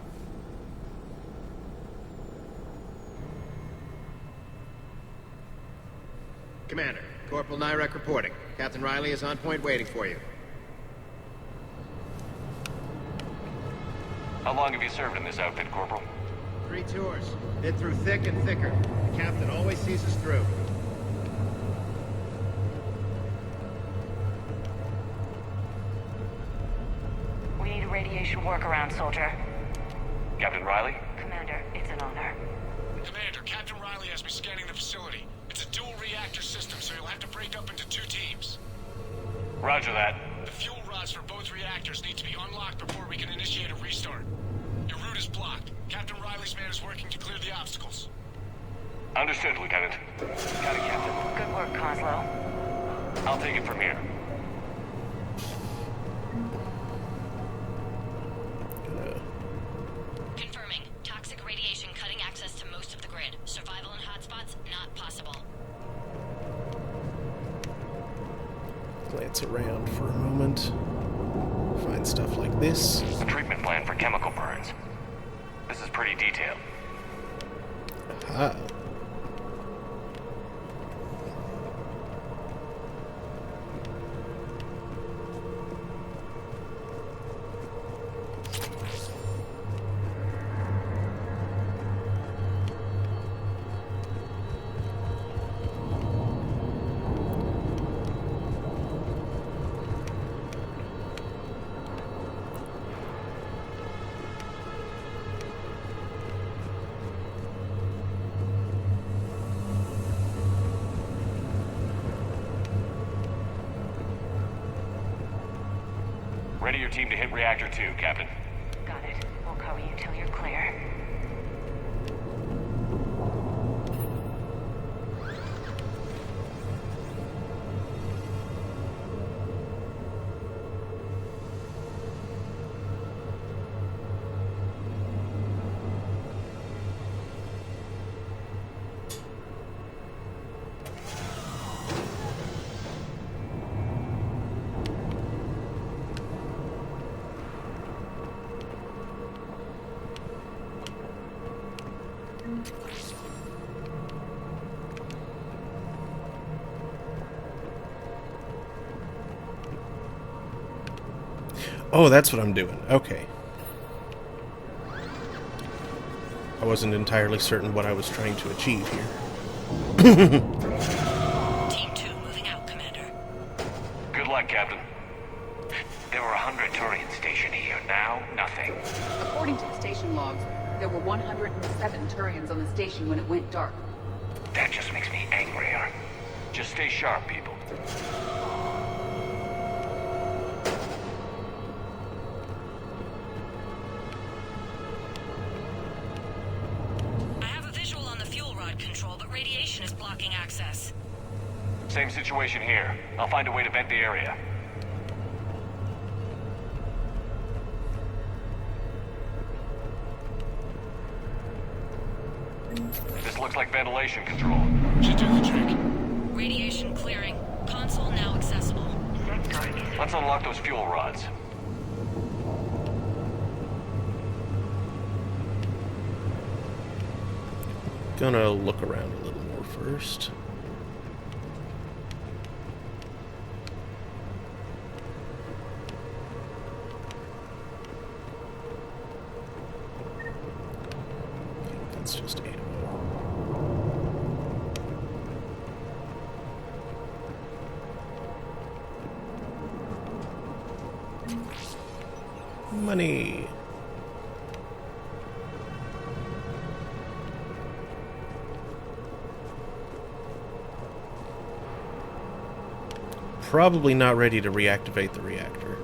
Commander, Corporal Nyrek reporting. Captain Riley is on point waiting for you. How long have you served in this outfit, Corporal? 3 tours. Been through thick and thicker. The captain always sees us through. We need a radiation workaround, soldier. Captain Riley? Commander, it's an honor. Commander, Captain Riley has me scanning the facility. It's a dual reactor system, so you'll have to break up into 2 teams. Roger that. The fuel rods for both reactors need to be unlocked before we can initiate a restart. Your route is blocked. Captain Riley's man is working to clear the obstacles. Understood, Lieutenant. Got it, Captain. Good work, Coslow. I'll take it from here. Confirming. Toxic radiation cutting access to most of the grid. Survival in hotspots, not possible. Glance around for a moment. Find stuff like this. A treatment plan for chemical burns. This is pretty detailed. Aha. Ready your team to hit Reactor 2, Captain. Got it. We'll cover you till you're clear. Oh, that's what I'm doing. Okay. I wasn't entirely certain what I was trying to achieve here. Team 2 moving out, Commander. Good luck, Captain. There were 100 Turians stationed here. Now, nothing. According to the station logs, there were 107 Turians on the station when it went dark. That just makes me angrier. Just stay sharp, people. Control, but radiation is blocking access. Same situation here. I'll find a way to vent the area. This looks like ventilation control. Should do the trick. Radiation clearing. Console now accessible. Let's unlock those fuel rods. Gonna look around a little more first. That's just ammo. Money. Probably not ready to reactivate the reactor.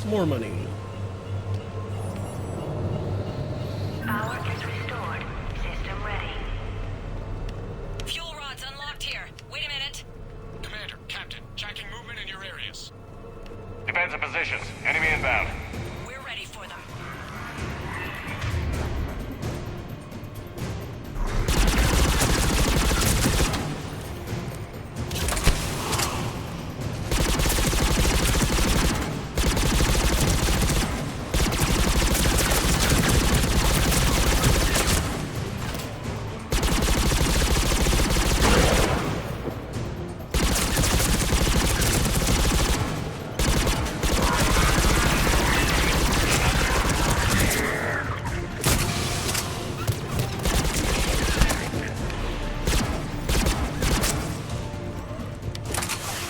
More money. Power is restored. System ready. Fuel rods unlocked here. Wait a minute. Commander, Captain, tracking movement in your areas. If defensive positions. Enemy inbound. We're ready for them.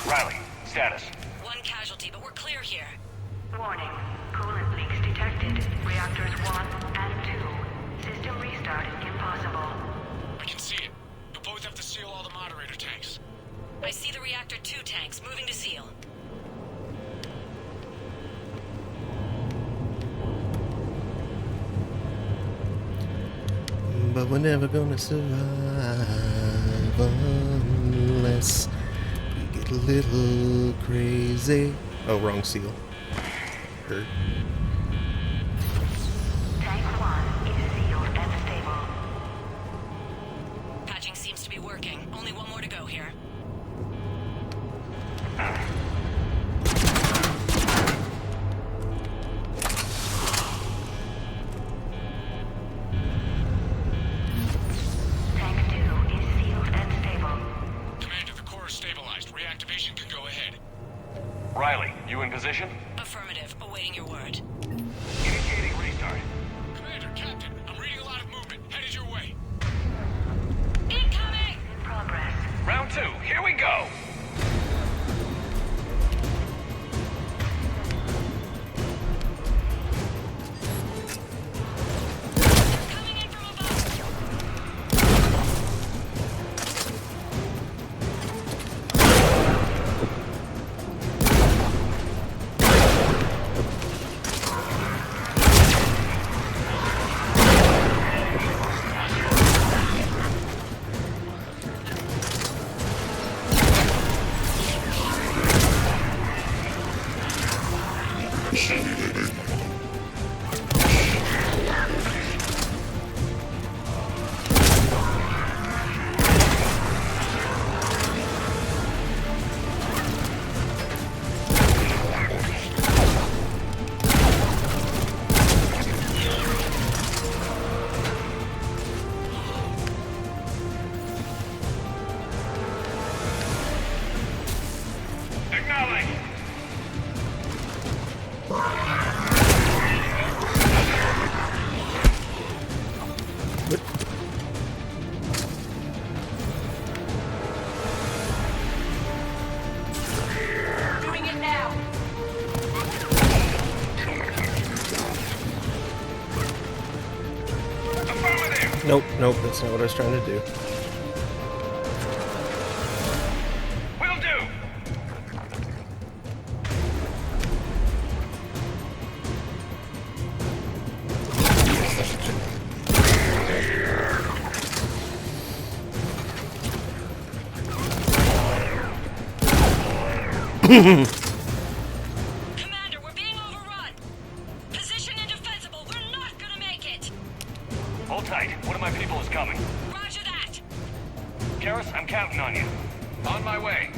Riley, status. One casualty, but we're clear here. Warning. Coolant leaks detected. Reactors 1 and 2. System restart impossible. We can see it. You'll both have to seal all the moderator tanks. I see the reactor 2 tanks moving to seal. But we're never gonna survive unless we get a little crazy. Oh, wrong seal. Heard. Tank 1 is sealed and stable. Patching seems to be working. Only one more to go here. Tank 2 is sealed and stable. Commander, the core is stabilized. Reactivation can go ahead. Riley, you in position? Affirmative. Awaiting your word. Initiating restart. Commander, Captain, I'm reading a lot of movement. Headed your way. Incoming! In progress. Round 2, here we go! Coming in from above. Acknowledge! Doing it now. Affirmative! Nope, that's not what I was trying to do. Will do! Commander, we're being overrun. Position indefensible. We're not gonna make it. Hold tight. One of my people is coming. Roger that. Garrus, I'm counting on you. On my way.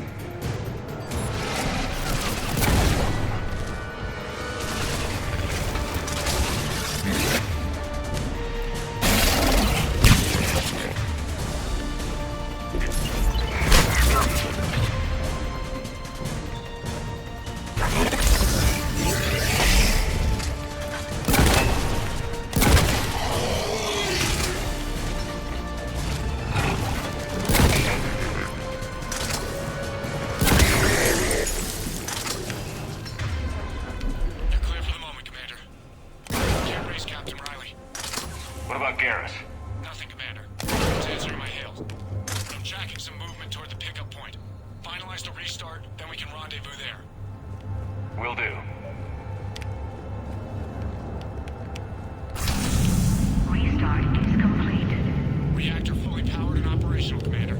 You're clear for the moment, Commander. Can't raise Captain Riley. What about Garrus? Nothing, Commander. He's answering my hails. I'm tracking some movement toward the pickup point. Finalize the restart, then we can rendezvous there. Will do. Restart is complete. Reactor fully powered and operational, Commander.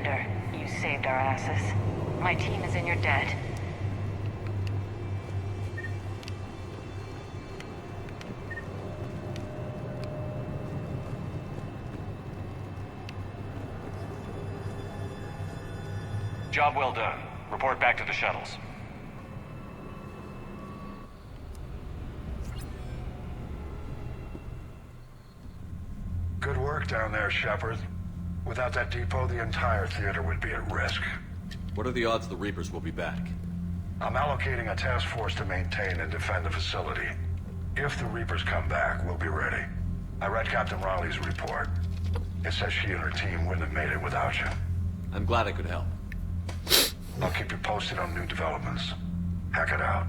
Commander. You saved our asses. My team is in your debt. Job well done. Report back to the shuttles. Good work down there, Shepard. Without that depot, the entire theater would be at risk. What are the odds the Reapers will be back? I'm allocating a task force to maintain and defend the facility. If the Reapers come back, we'll be ready. I read Captain Riley's report. It says she and her team wouldn't have made it without you. I'm glad I could help. I'll keep you posted on new developments. Hack it out.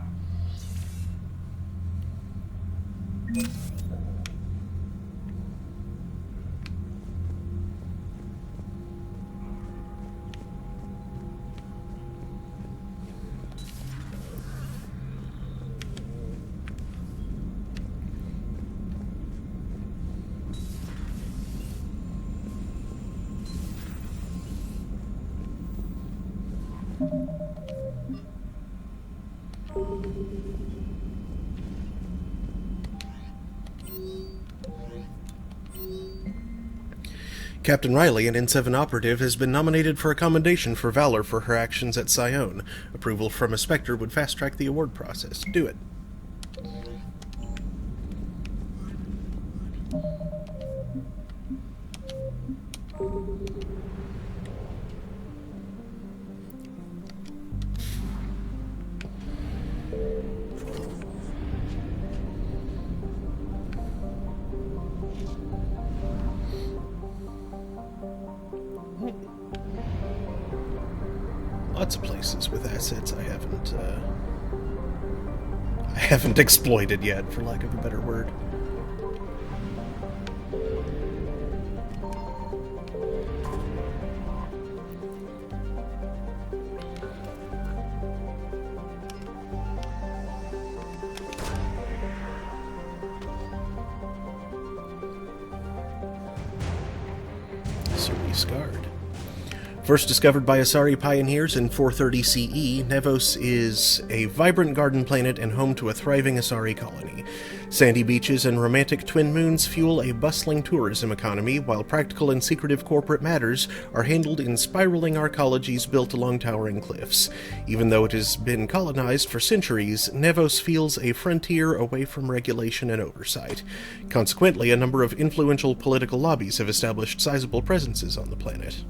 Captain Riley, an N7 operative, has been nominated for a commendation for valor for her actions at Psion. Approval from a Spectre would fast-track the award process. Do it. Lots of places with assets I haven't exploited yet, for lack of a better word. Ceres Guard. First discovered by Asari pioneers in 430 CE, Nevos is a vibrant garden planet and home to a thriving Asari colony. Sandy beaches and romantic twin moons fuel a bustling tourism economy, while practical and secretive corporate matters are handled in spiraling arcologies built along towering cliffs. Even though it has been colonized for centuries, Nevos feels a frontier away from regulation and oversight. Consequently, a number of influential political lobbies have established sizable presences on the planet.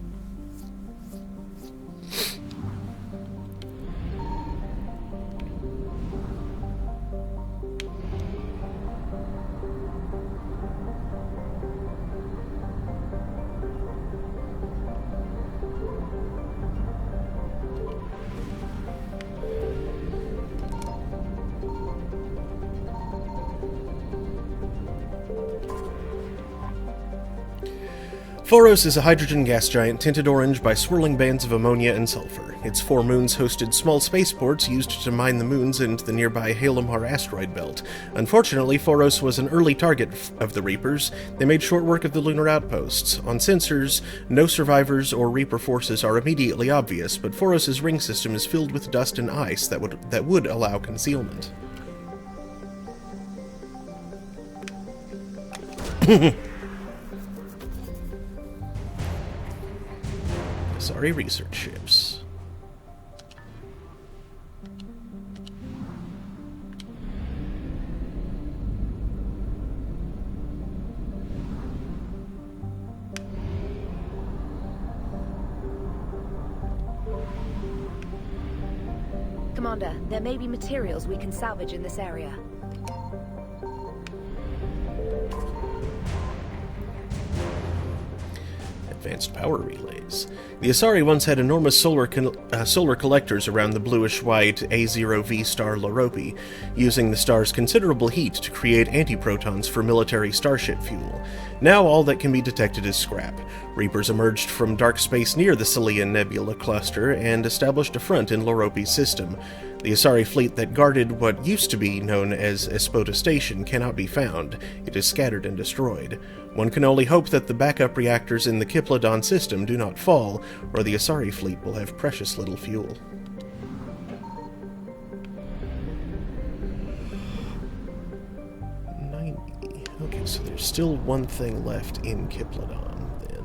Phoros is a hydrogen gas giant tinted orange by swirling bands of ammonia and sulfur. Its 4 moons hosted small spaceports used to mine the moons and the nearby Halimar asteroid belt. Unfortunately, Phoros was an early target of the Reapers. They made short work of the lunar outposts. On sensors, no survivors or Reaper forces are immediately obvious, but Phoros' ring system is filled with dust and ice that would allow concealment. Sorry, research ships. Commander, there may be materials we can salvage in this area. Advanced power relays. The Asari once had enormous solar collectors around the bluish-white A0V star Loropi, using the star's considerable heat to create antiprotons for military starship fuel. Now all that can be detected is scrap. Reapers emerged from dark space near the Celian Nebula cluster and established a front in Loropi's system. The Asari fleet that guarded what used to be known as Espota Station cannot be found. It is scattered and destroyed. One can only hope that the backup reactors in the Kiplodon system do not fall, or the Asari fleet will have precious little fuel. Okay, so there's still one thing left in Kiplodon, then.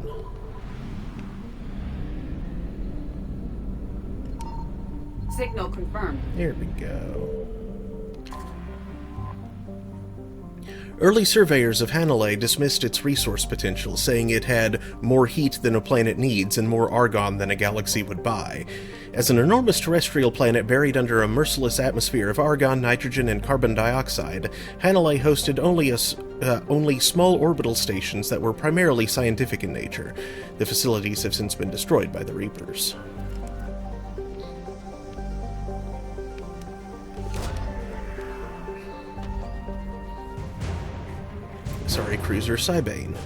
Signal confirmed. There we go. Early surveyors of Hanalei dismissed its resource potential, saying it had more heat than a planet needs and more argon than a galaxy would buy. As an enormous terrestrial planet buried under a merciless atmosphere of argon, nitrogen, and carbon dioxide, Hanalei hosted only small orbital stations that were primarily scientific in nature. The facilities have since been destroyed by the Reapers. Sorry, cruiser Cybane.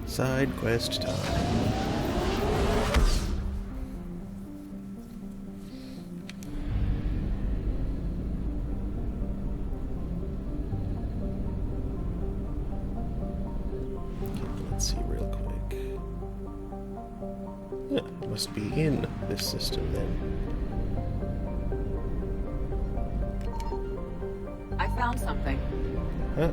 Side quest time. Must be in this system then. I found something. Huh.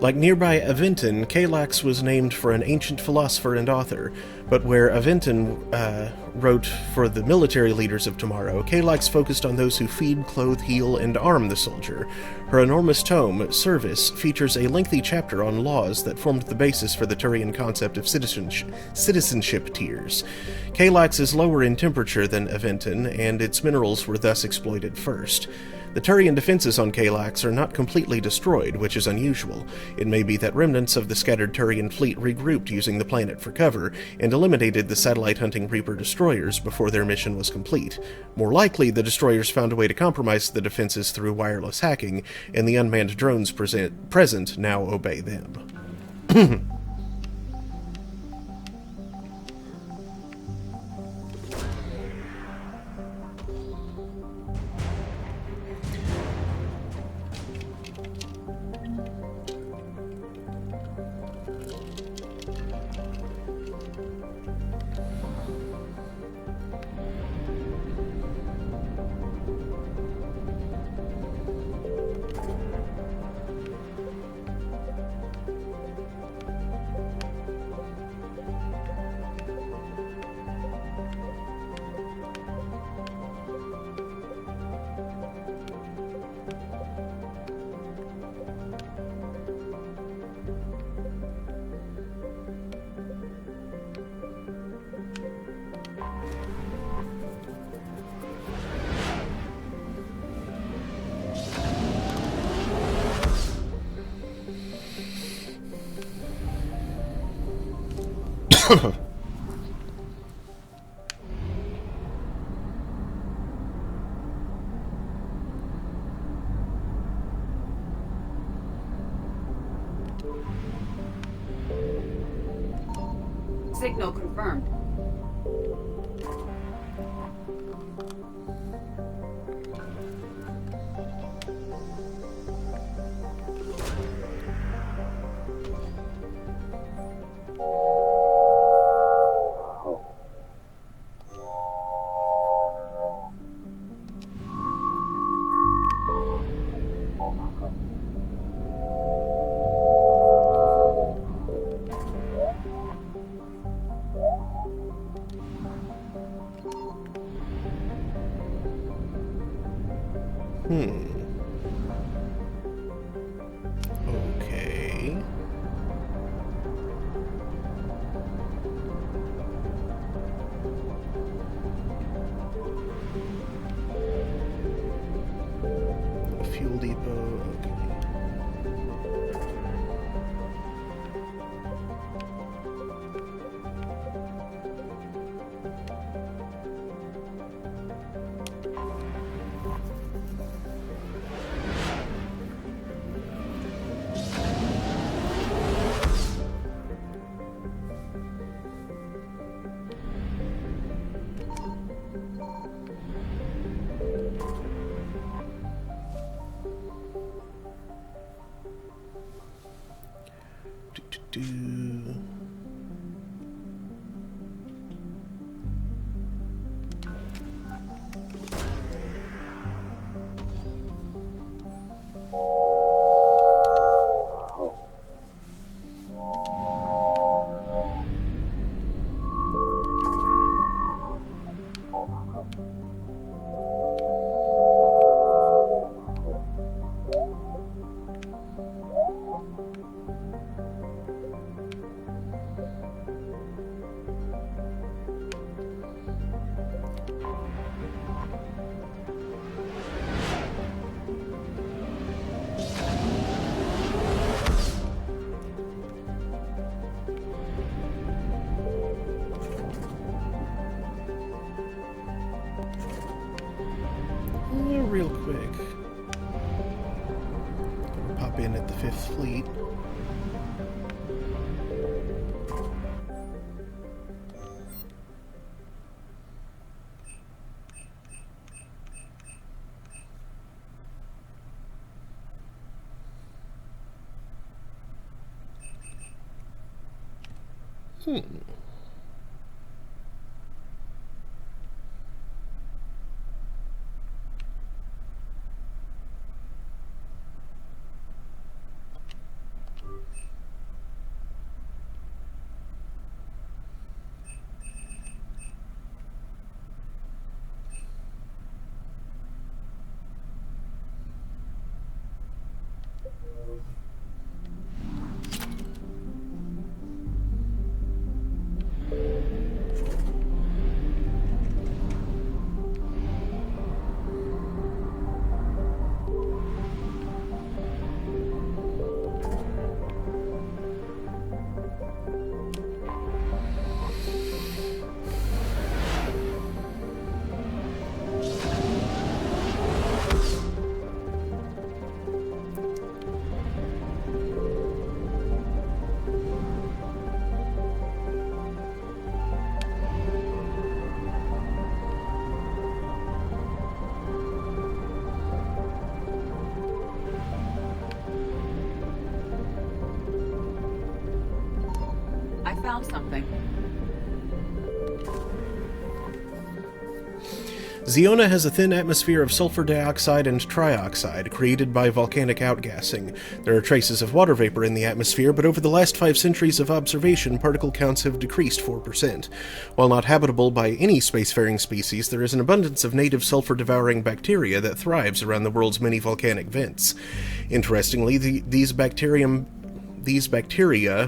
Like nearby Aventon, Kalax was named for an ancient philosopher and author, but where Aventon wrote for the military leaders of tomorrow, Kalax focused on those who feed, clothe, heal, and arm the soldier. Her enormous tome, Service, features a lengthy chapter on laws that formed the basis for the Turian concept of citizenship tiers. Kalax is lower in temperature than Aventon, and its minerals were thus exploited first. The Turian defenses on Kalax are not completely destroyed, which is unusual. It may be that remnants of the scattered Turian fleet regrouped using the planet for cover, and eliminated the satellite-hunting Reaper destroyers before their mission was complete. More likely, the destroyers found a way to compromise the defenses through wireless hacking, and the unmanned drones present now obey them. Signal confirmed. Real quick. Pop in at the 5th Fleet. I found something. Ziona has a thin atmosphere of sulfur dioxide and trioxide, created by volcanic outgassing. There are traces of water vapor in the atmosphere, but over the last 5 centuries of observation, particle counts have decreased 4%. While not habitable by any spacefaring species, there is an abundance of native sulfur-devouring bacteria that thrives around the world's many volcanic vents. Interestingly, these bacteria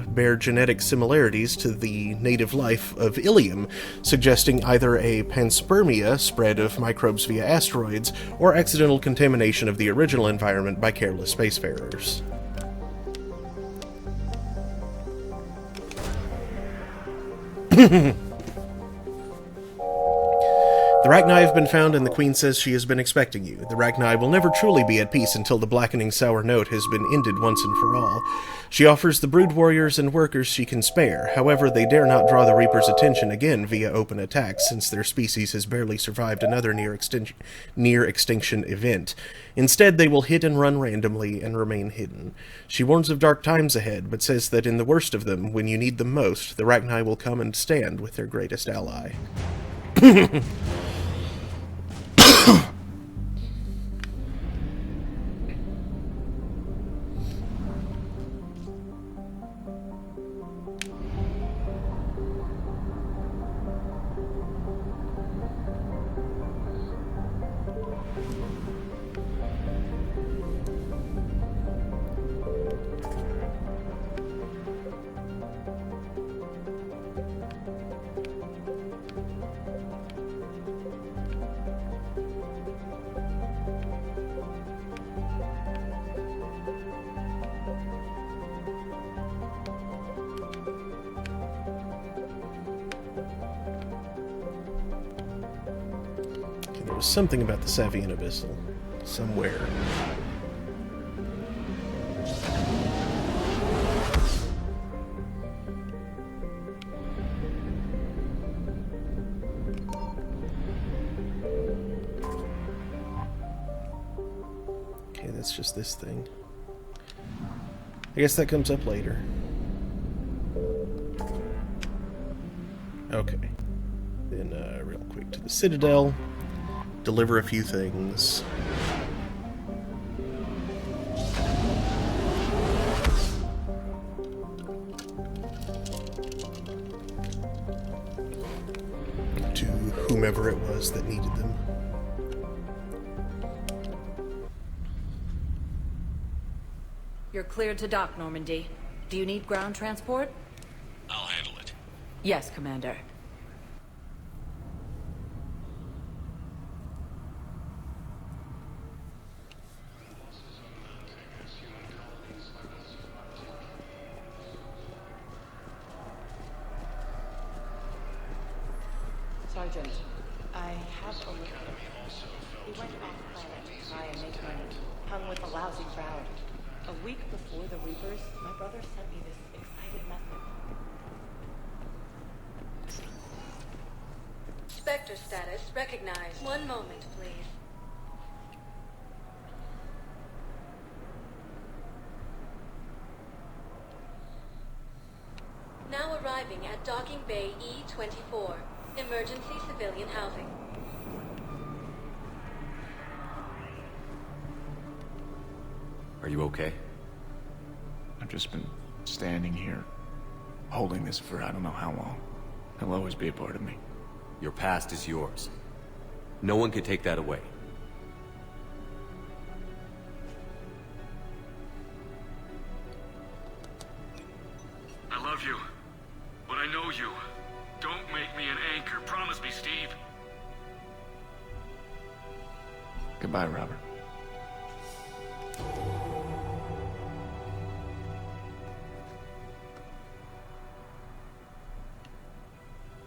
bear genetic similarities to the native life of Ilium, suggesting either a panspermia, spread of microbes via asteroids, or accidental contamination of the original environment by careless spacefarers. The Rachni have been found, and the Queen says she has been expecting you. The Rachni will never truly be at peace until the blackening sour note has been ended once and for all. She offers the brood warriors and workers she can spare. However, they dare not draw the Reapers' attention again via open attack, since their species has barely survived another near-extinction event. Instead, they will hit and run randomly and remain hidden. She warns of dark times ahead, but says that in the worst of them, when you need them most, the Rachni will come and stand with their greatest ally. There was something about the Savian Abyssal. Somewhere. Okay, that's just this thing. I guess that comes up later. Okay. Then, real quick to the Citadel. Deliver a few things. To whomever it was that needed them. You're cleared to dock, Normandy. Do you need ground transport? I'll handle it. Yes, Commander. Sergeant, I have a look. He went off-planet to try and make money, hung with a lousy crowd. A week before the Reapers, my brother sent me this excited message. Spectre status recognized. One moment, please. Now arriving at Docking Bay E-24. Emergency civilian housing. Are you okay? I've just been standing here, holding this for I don't know how long. It'll always be a part of me. Your past is yours. No one can take that away. I love you, but I know you. Don't make me an anchor. Promise me, Steve. Goodbye, Robert.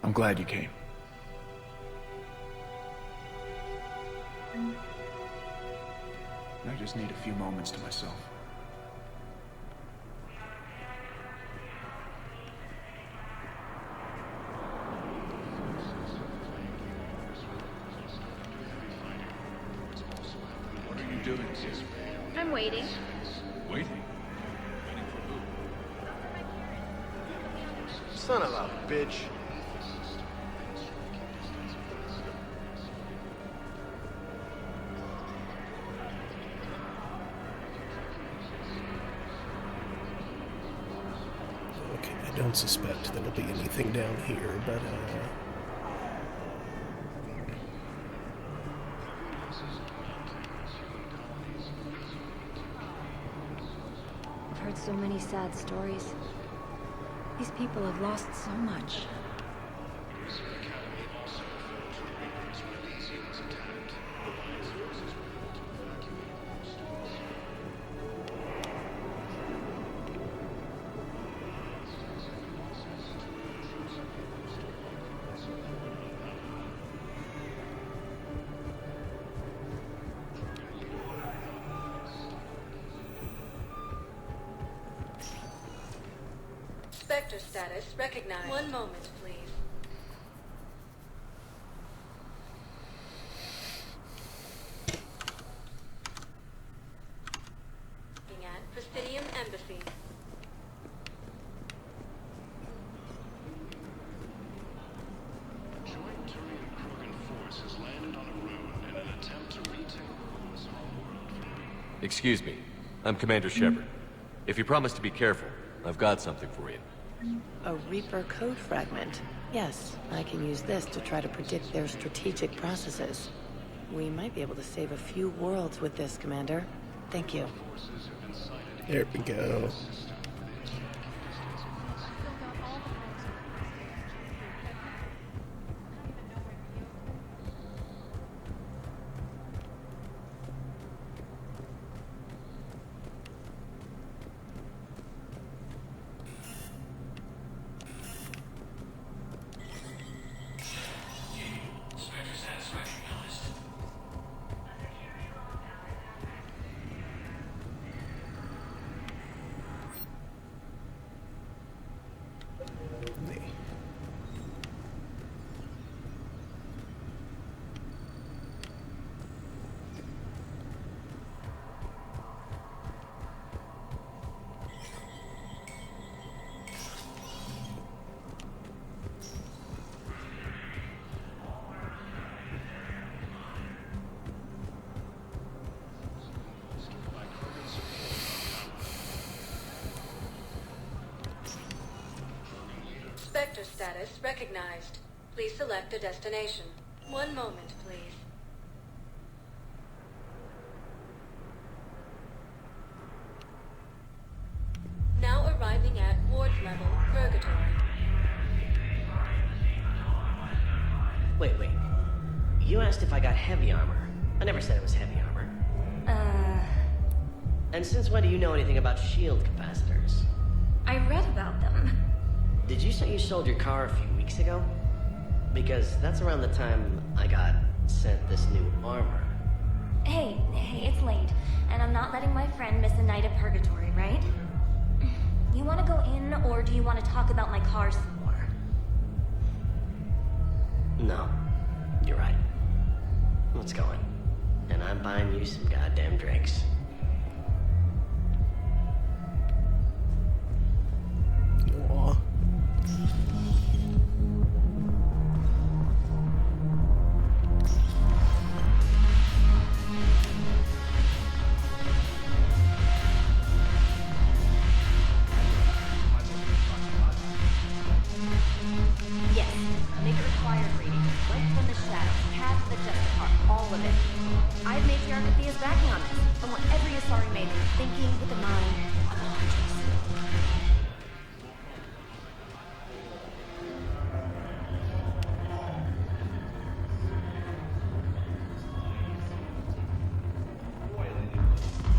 I'm glad you came. I just need a few moments to myself. What are you doing here? I'm waiting. Waiting? Waiting for who? Son of a bitch. Okay, I don't suspect there'll be anything down here, but, I've heard so many sad stories. These people have lost so much. Spectre status recognized. One moment, please. Looking at Presidium Embassy. Joint Turian Krogan force has landed on a rune in an attempt to retake the small world from me. Excuse me. I'm Commander Shepard. If you promise to be careful, I've got something for you. A Reaper code fragment. Yes, I can use this to try to predict their strategic processes. We might be able to save a few worlds with this, Commander. Thank you. there we go. Spectre status recognized. Please select a destination. One moment, please. Now arriving at ward level Purgatory. Wait. You asked if I got heavy armor. I never said it was heavy armor. And since when do you know anything about shield capacitors? I read about them. Did you say you sold your car a few weeks ago? Because that's around the time I got sent this new armor. Hey, it's late, and I'm not letting my friend miss a night of purgatory, right? You want to go in, or do you want to talk about my car some more? No, you're right. Let's go in. And I'm buying you some goddamn drinks. Aw. Yes, make a required reading. Right from the shadows, past the just part, all of it. I have matriarch Thea's backing on this. I want every Asari maiden thinking with the mind of the Huntress.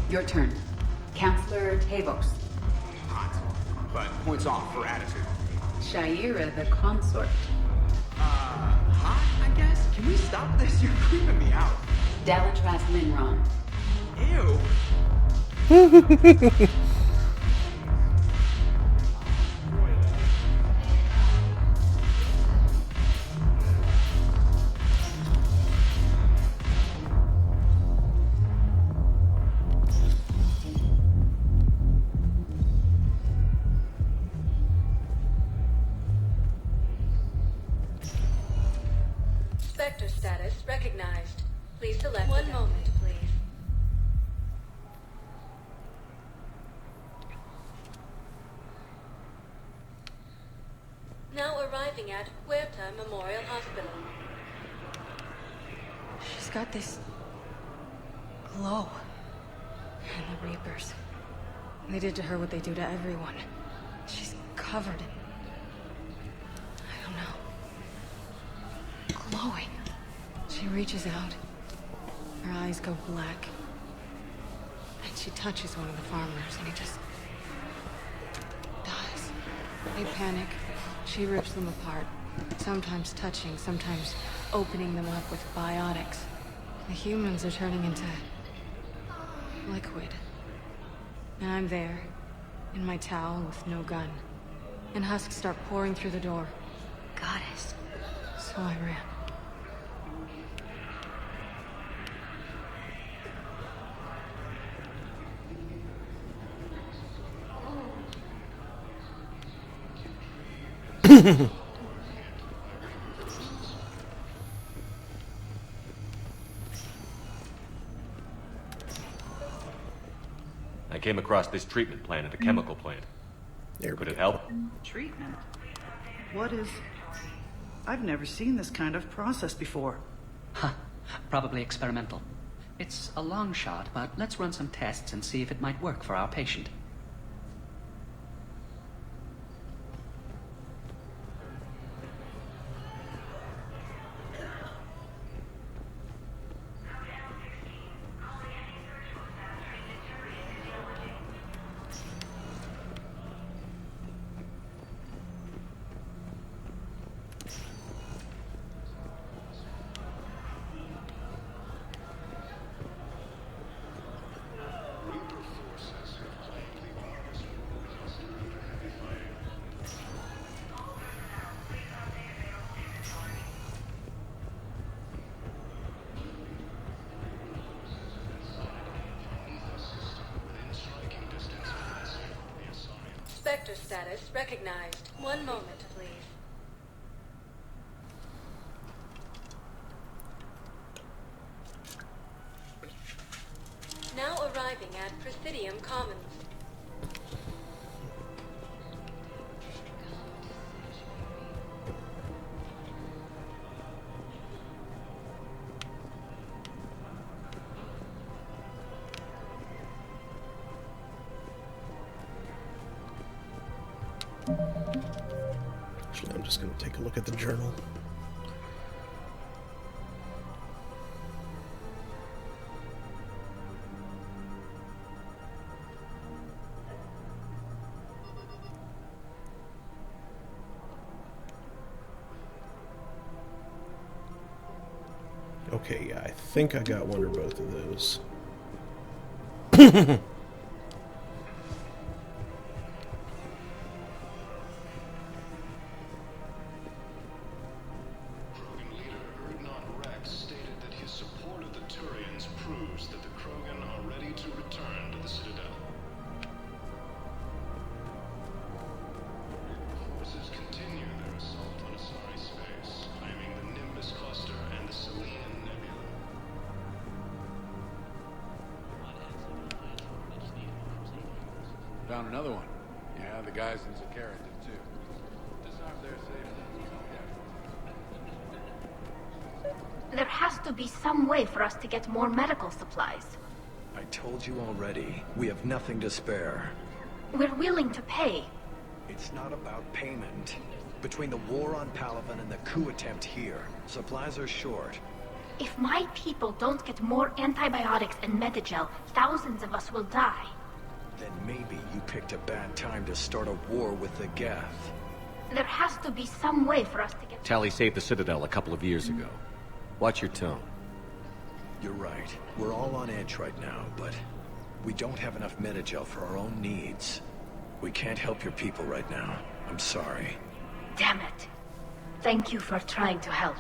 Your turn. Counselor Tavos. Hot, but points off for attitude. Shaira the consort. Hot, I guess? Can we stop this? You're creeping me out. Dalatras Linron. Ew. Spectre status recognized. Please select one moment, please. Now arriving at Huerta Memorial Hospital. She's got this glow. And the Reapers. They did to her what they do to everyone. She's covered in... I don't know. Glowing. She reaches out. Her eyes go black. And she touches one of the farmers, and he just... dies. They panic. She rips them apart. Sometimes touching, sometimes opening them up with biotics. The humans are turning into... liquid. And I'm there, in my towel with no gun. And husks start pouring through the door. Goddess. So I ran. I came across this treatment plant at a chemical plant. Could it help? Treatment? What is... I've never seen this kind of process before. Huh. Probably experimental. It's a long shot, but let's run some tests and see if it might work for our patient. Spectre status recognized. One moment, please. Now arriving at Presidium Commons. Actually, I'm just going to take a look at the journal. Okay, yeah, I think I got one or both of those. Found another one. Yeah, the guys in Zakara did too. Disarmed their safety. There has to be some way for us to get more medical supplies. I told you already, we have nothing to spare. We're willing to pay. It's not about payment. Between the war on Palaven and the coup attempt here, supplies are short. If my people don't get more antibiotics and Medigel, thousands of us will die. Then maybe you picked a bad time to start a war with the Geth. There has to be some way for us to get... Tali saved the Citadel a couple of years ago. Watch your tone. You're right. We're all on edge right now, but we don't have enough Medigel for our own needs. We can't help your people right now. I'm sorry. Damn it. Thank you for trying to help.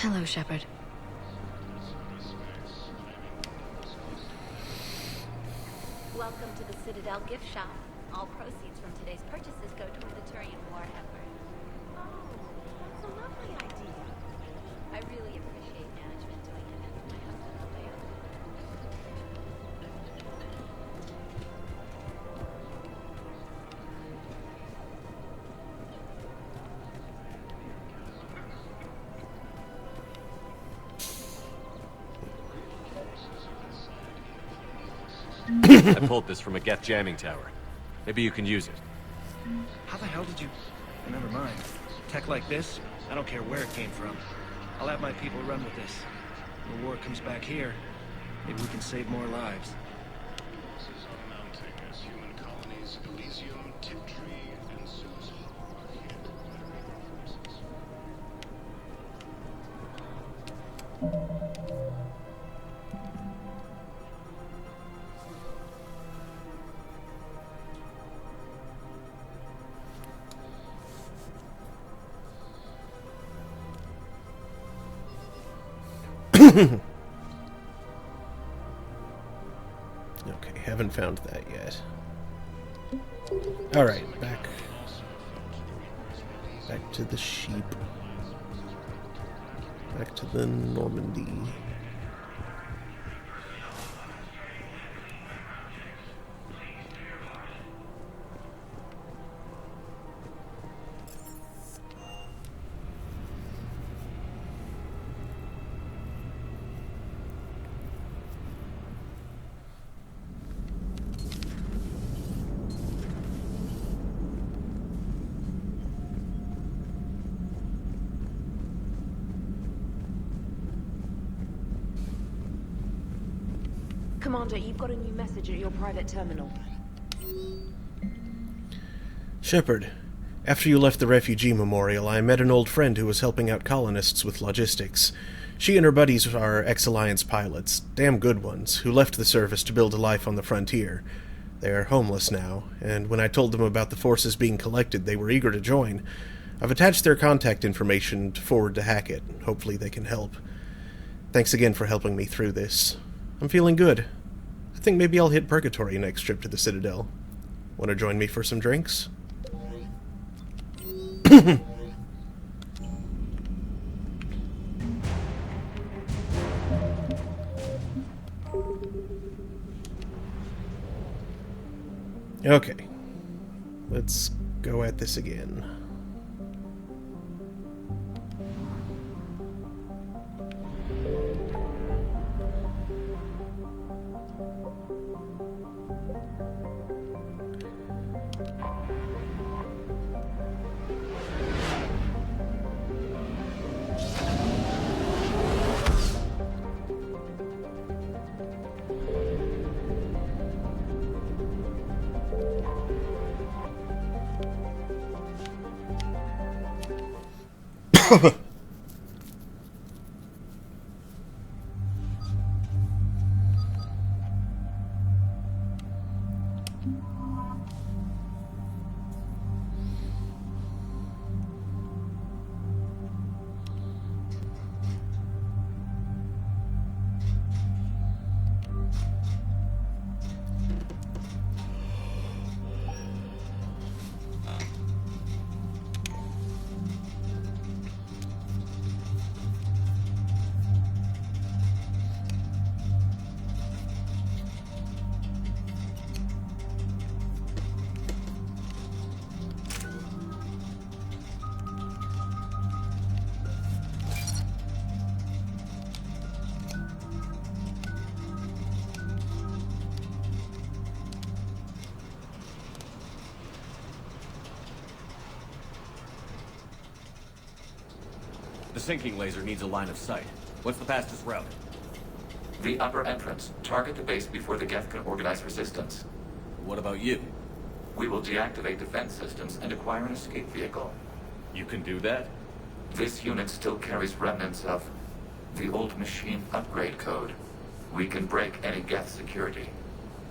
Hello, Shepard. Welcome to the Citadel gift shop. All proceeds from today's purchases go toward the Turian war effort. Oh, that's a lovely idea. I really appreciate management doing it and my husband away on it. I pulled this from a Geth jamming tower. Maybe you can use it. How the hell did you... Never mind. Tech like this, I don't care where it came from. I'll have my people run with this. When the war comes back here, maybe we can save more lives. Okay, haven't found that yet. Alright, back to the sheep. Back to the Normandy. Commander, you've got a new message at your private terminal. Shepard, after you left the refugee memorial, I met an old friend who was helping out colonists with logistics. She and her buddies are ex-Alliance pilots, damn good ones, who left the service to build a life on the frontier. They're homeless now, and when I told them about the forces being collected, they were eager to join. I've attached their contact information to forward to Hackett. Hopefully they can help. Thanks again for helping me through this. I'm feeling good. I think maybe I'll hit Purgatory next trip to the Citadel. Want to join me for some drinks? Okay. Let's go at this again. The sinking laser needs a line of sight. What's the fastest route? The upper entrance. Target the base before the Geth can organize resistance. What about you? We will deactivate defense systems and acquire an escape vehicle. You can do that? This unit still carries remnants of the old machine upgrade code. We can break any Geth security.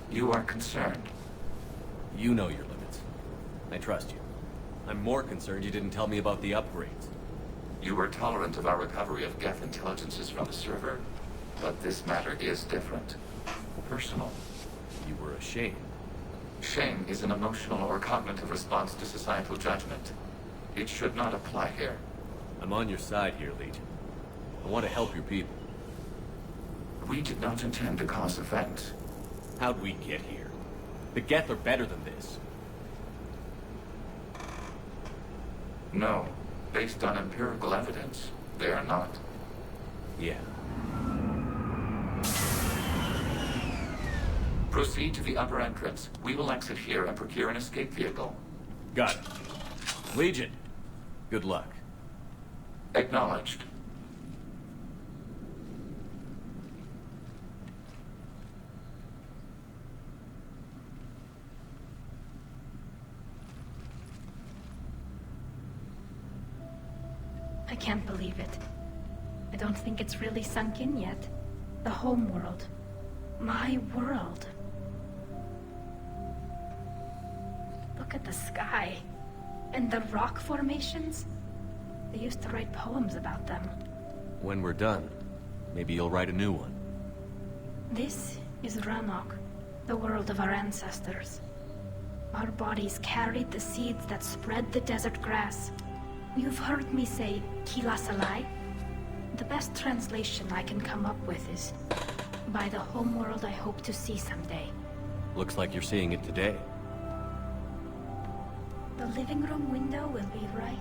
You are concerned. You know your limits. I trust you. I'm more concerned you didn't tell me about the upgrades. You were tolerant of our recovery of Geth intelligences from the server, but this matter is different. Personal. You were ashamed. Shame is an emotional or cognitive response to societal judgment. It should not apply here. I'm on your side here, Legion. I want to help your people. We did not intend to cause offense. How'd we get here? The Geth are better than this. No. Based on empirical evidence, they are not. Yeah. Proceed to the upper entrance. We will exit here and procure an escape vehicle. Got it. Legion, good luck. Acknowledged. I can't believe it. I don't think it's really sunk in yet. The home world. My world. Look at the sky. And the rock formations. They used to write poems about them. When we're done, maybe you'll write a new one. This is Ranok, the world of our ancestors. Our bodies carried the seeds that spread the desert grass. You've heard me say Kilasalai? The best translation I can come up with is by the homeworld I hope to see someday. Looks like you're seeing it today. The living room window will be right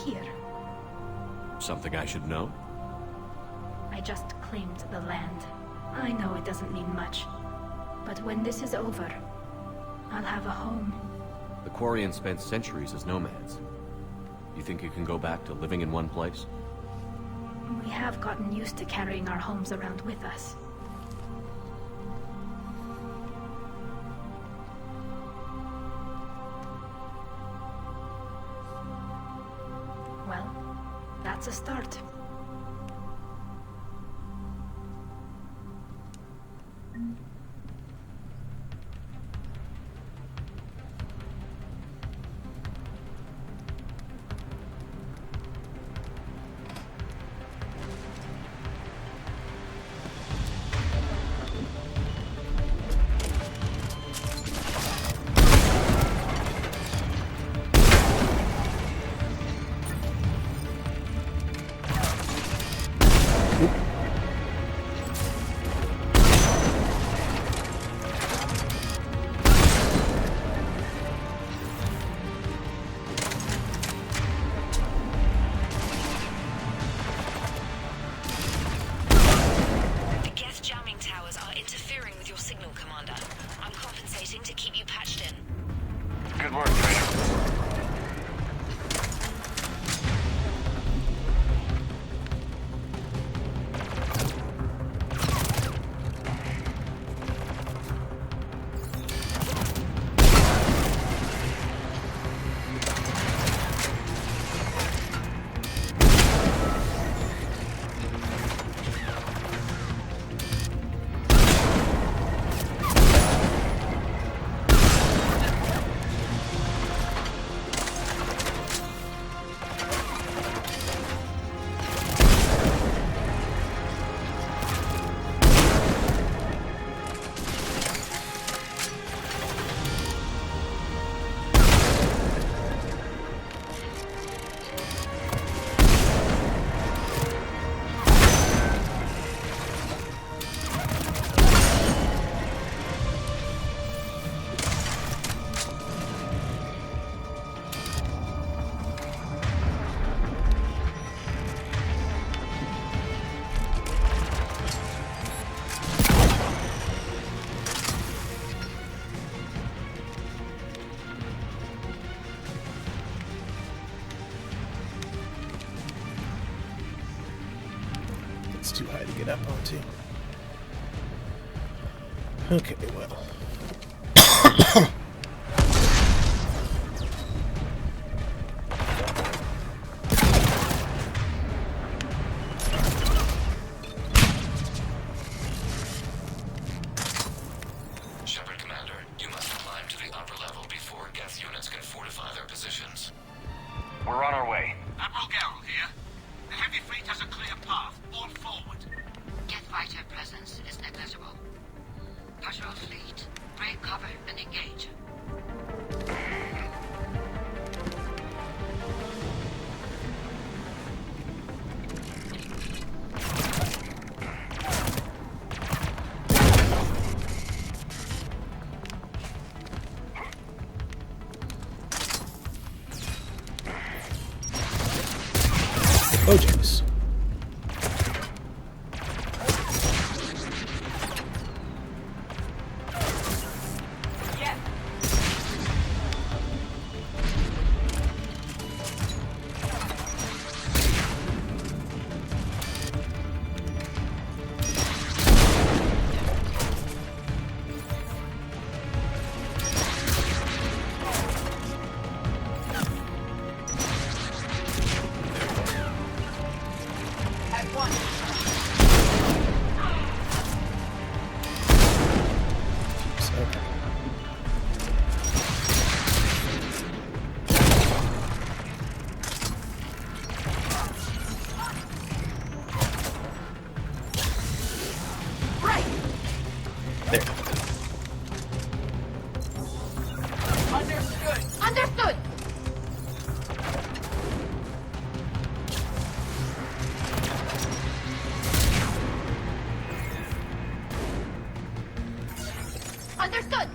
here. Something I should know? I just claimed the land. I know it doesn't mean much, but when this is over, I'll have a home. The Quarians spent centuries as nomads. You think you can go back to living in one place? We have gotten used to carrying our homes around with us. Well, that's a start. It's too high to get up onto. Okay, well. Shepard Commander, you must climb to the upper level before Geth units can fortify their positions. We're on our way. Admiral Garrel here. The heavy fleet has a clear path. All forward. Geth fighter presence is negligible. Patrol fleet, break cover and engage. Oh, jeez. Understood! Understood!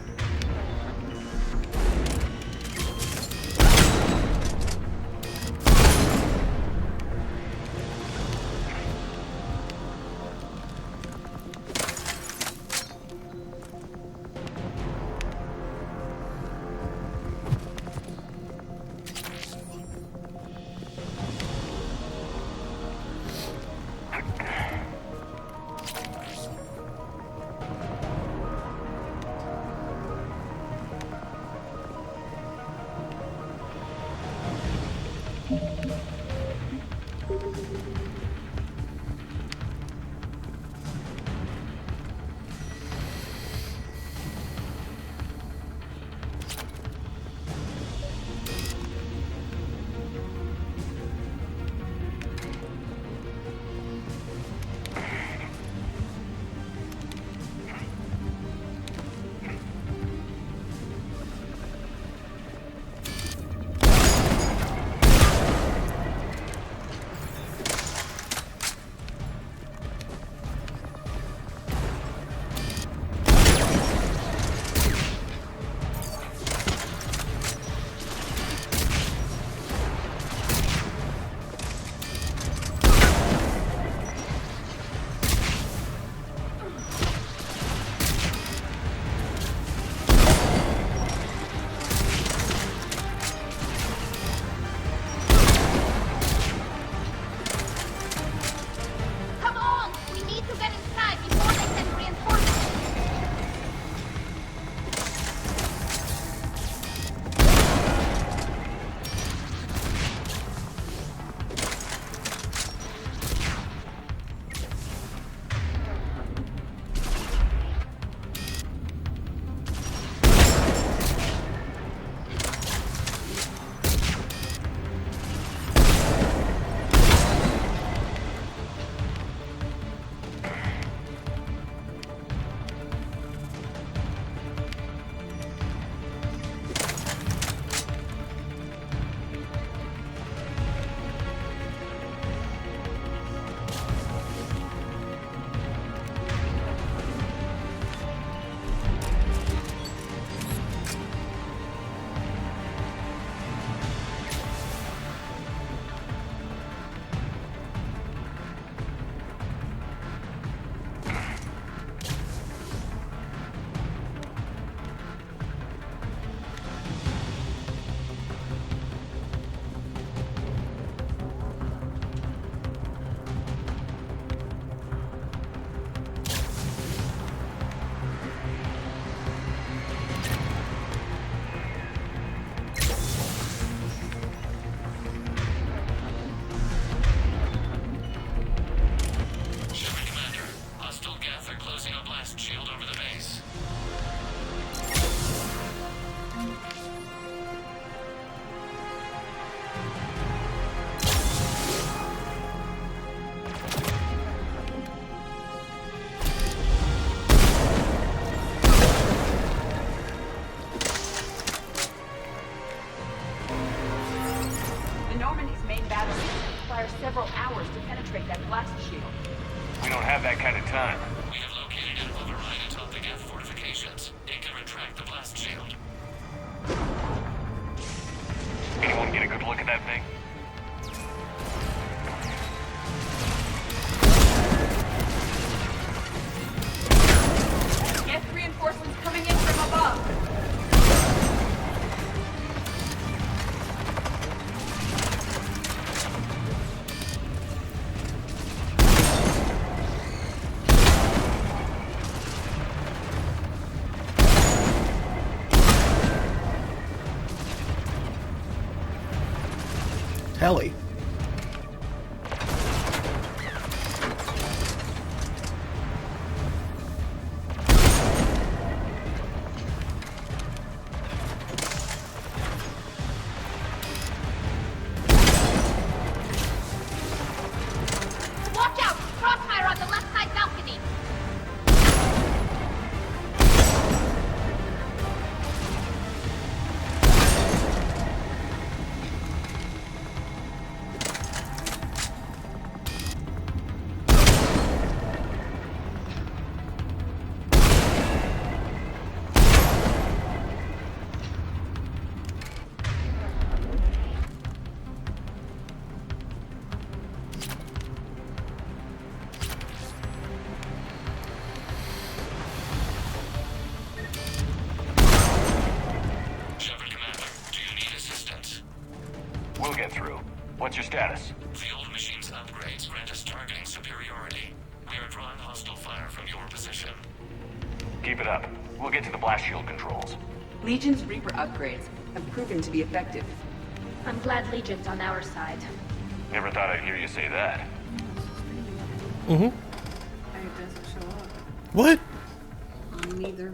require several hours to penetrate that blast shield. We don't have that kind of time. We have located an override atop the Geth fortifications. It can retract the blast shield. Anyone get a good look at that thing? Geth reinforcements coming in from above. Telly. Watch out! Crossfire on the left side balcony! Shepard Commander, do you need assistance? We'll get through. What's your status? The old machine's upgrades grant us targeting superiority. We are drawing hostile fire from your position. Keep it up. We'll get to the blast shield controls. Legion's Reaper upgrades have proven to be effective. I'm glad Legion's on our side. Never thought I'd hear you say that. Mm-hmm. It doesn't show up What? on neither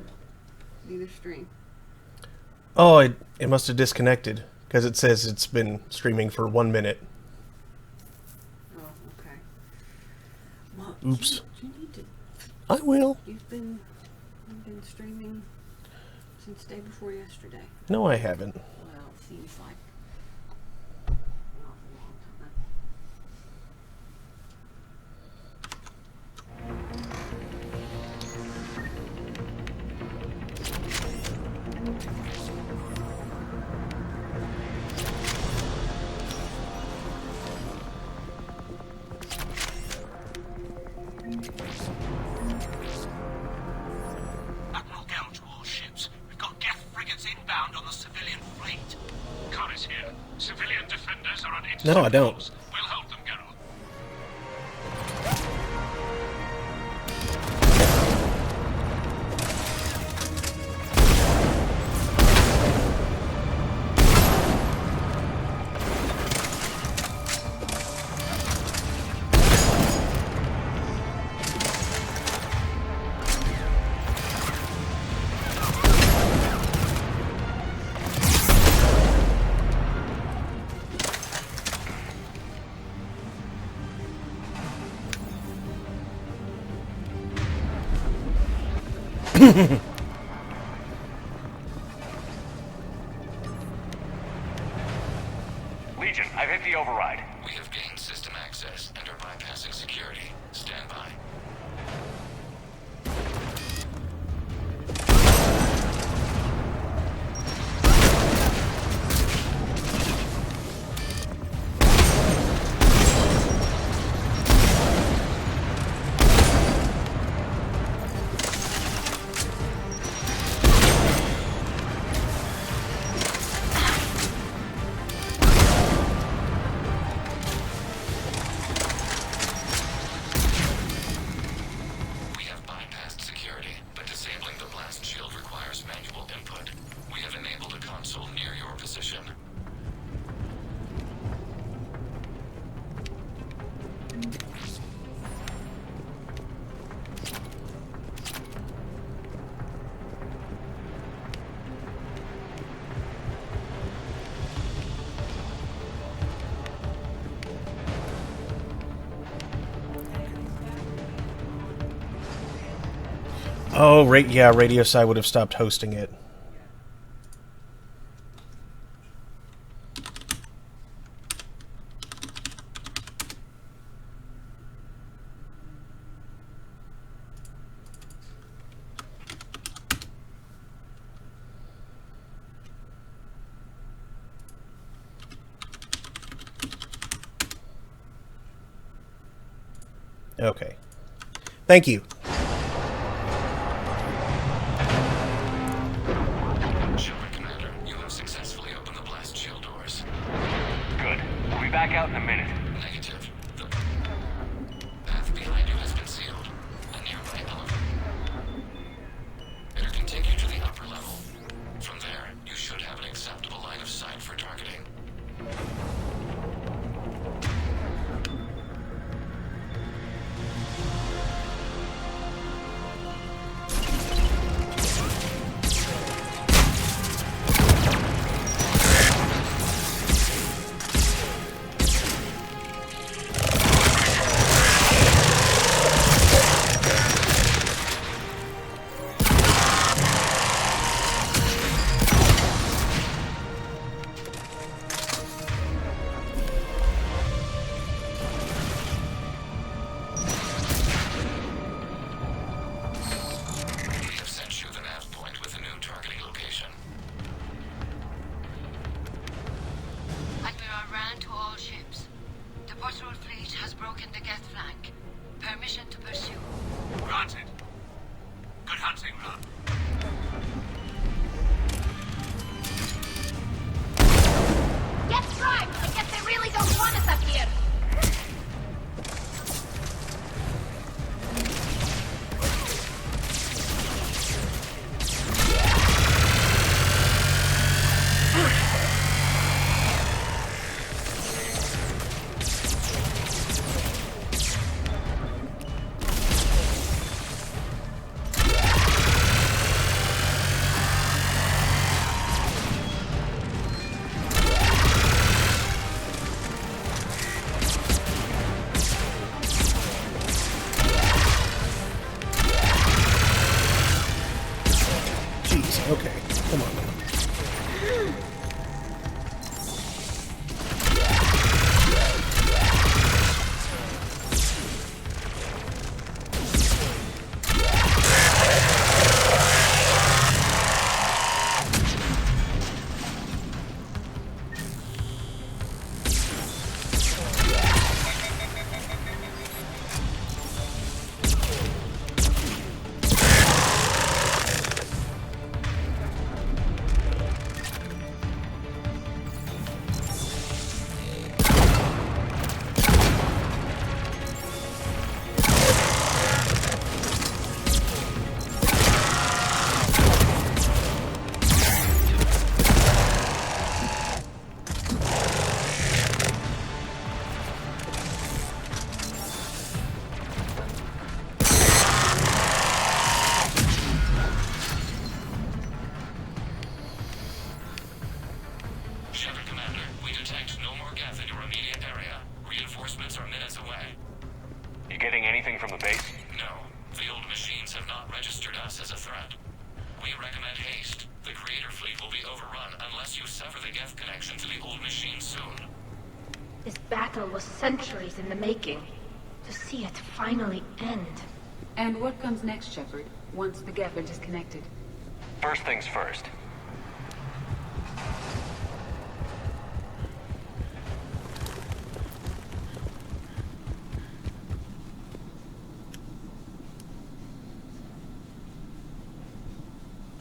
stream. Oh, it must have disconnected, because it says it's been streaming for 1 minute. Oh, okay. Well, Oops. You need to. I will. You've been streaming since day before yesterday. No, I haven't. Well, it seems like an awful long time. Admiral Gell's warships. We've got Geth frigates inbound on the civilian fleet. Kara's here. Civilian defenders are on intercept No, I don't. course. We'll hold them, Geralt. Legion, I've hit the override. We have gained system access and are bypassing security. Stand by. We have bypassed security, but disabling the blast shield requires manual input. We have enabled a console near your position. Oh, right. Yeah, RadioSci would have stopped hosting it. Okay. Thank you. Shepard, Commander, you have successfully opened the blast shield doors. Good. We'll be back out in a minute. Negative. The path behind you has been sealed. A nearby elevator. It'll continue to the upper level. From there, you should have an acceptable line of sight for targeting. Okay, come on. Centuries in the making. To see it finally end. And what comes next, Shepard, once the Geth are disconnected? First things first.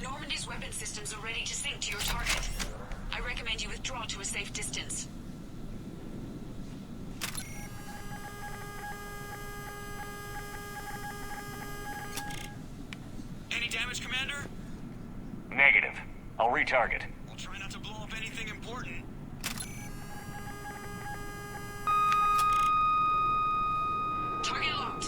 Normandy's weapon systems are ready to sync to your target. I recommend you withdraw to a safe distance. Damage, Commander? Negative. I'll retarget. I'll try not to blow up anything important. Target locked.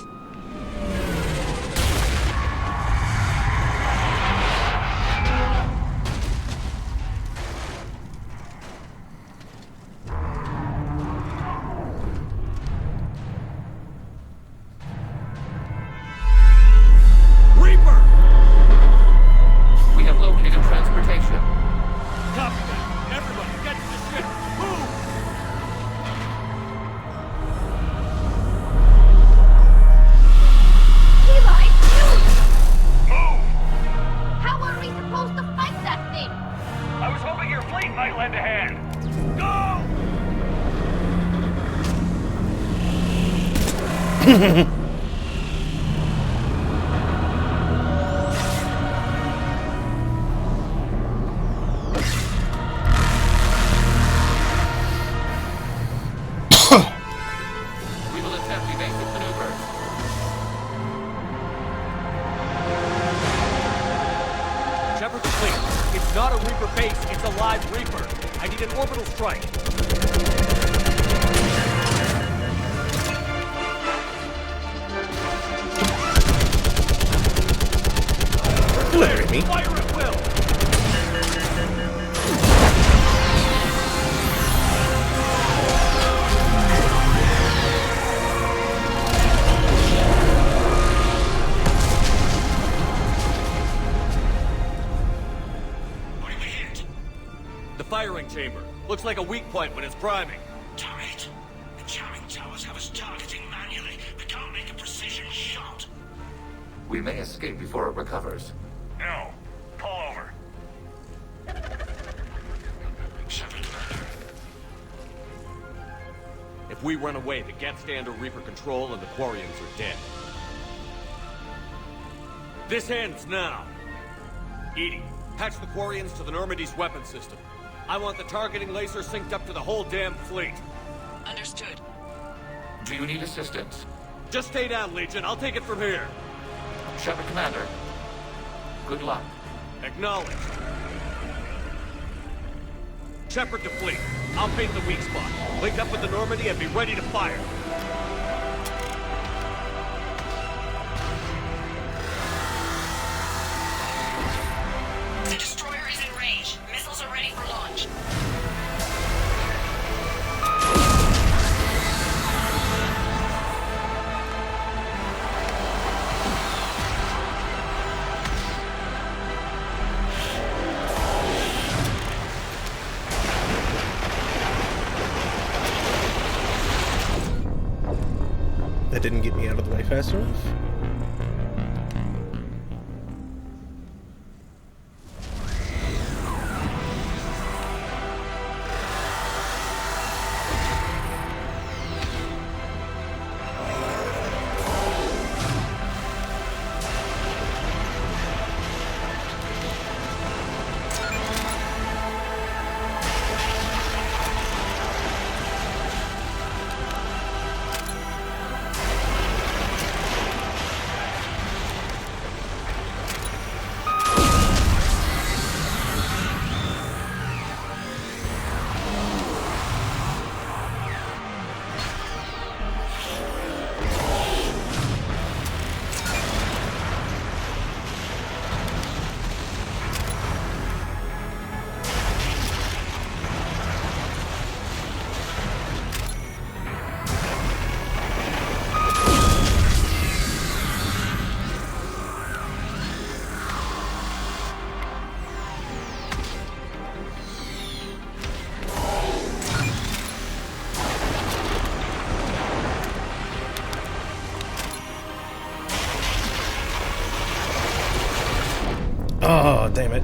I need an orbital strike. Clear me. Fire at will. What did we hit? The firing chamber. Looks like a weak point when it's priming. Damn it. The jamming towers have us targeting manually. We can't make a precision shot. We may escape before it recovers. No. Pull over. Shepard, Commander. If we run away, the Geth stay under Reaper control and the Quarians are dead. This ends now. Edie, patch the Quarians to the Normandy's weapon system. I want the targeting laser synced up to the whole damn fleet. Understood. Do you need assistance? Just stay down, Legion. I'll take it from here. Shepard, Commander. Good luck. Acknowledged. Shepard to fleet. I'll paint the weak spot. Link up with the Normandy and be ready to fire. The destroyer is in range. Missiles are ready for launch. That didn't get me out of the way fast enough. Oh, damn it.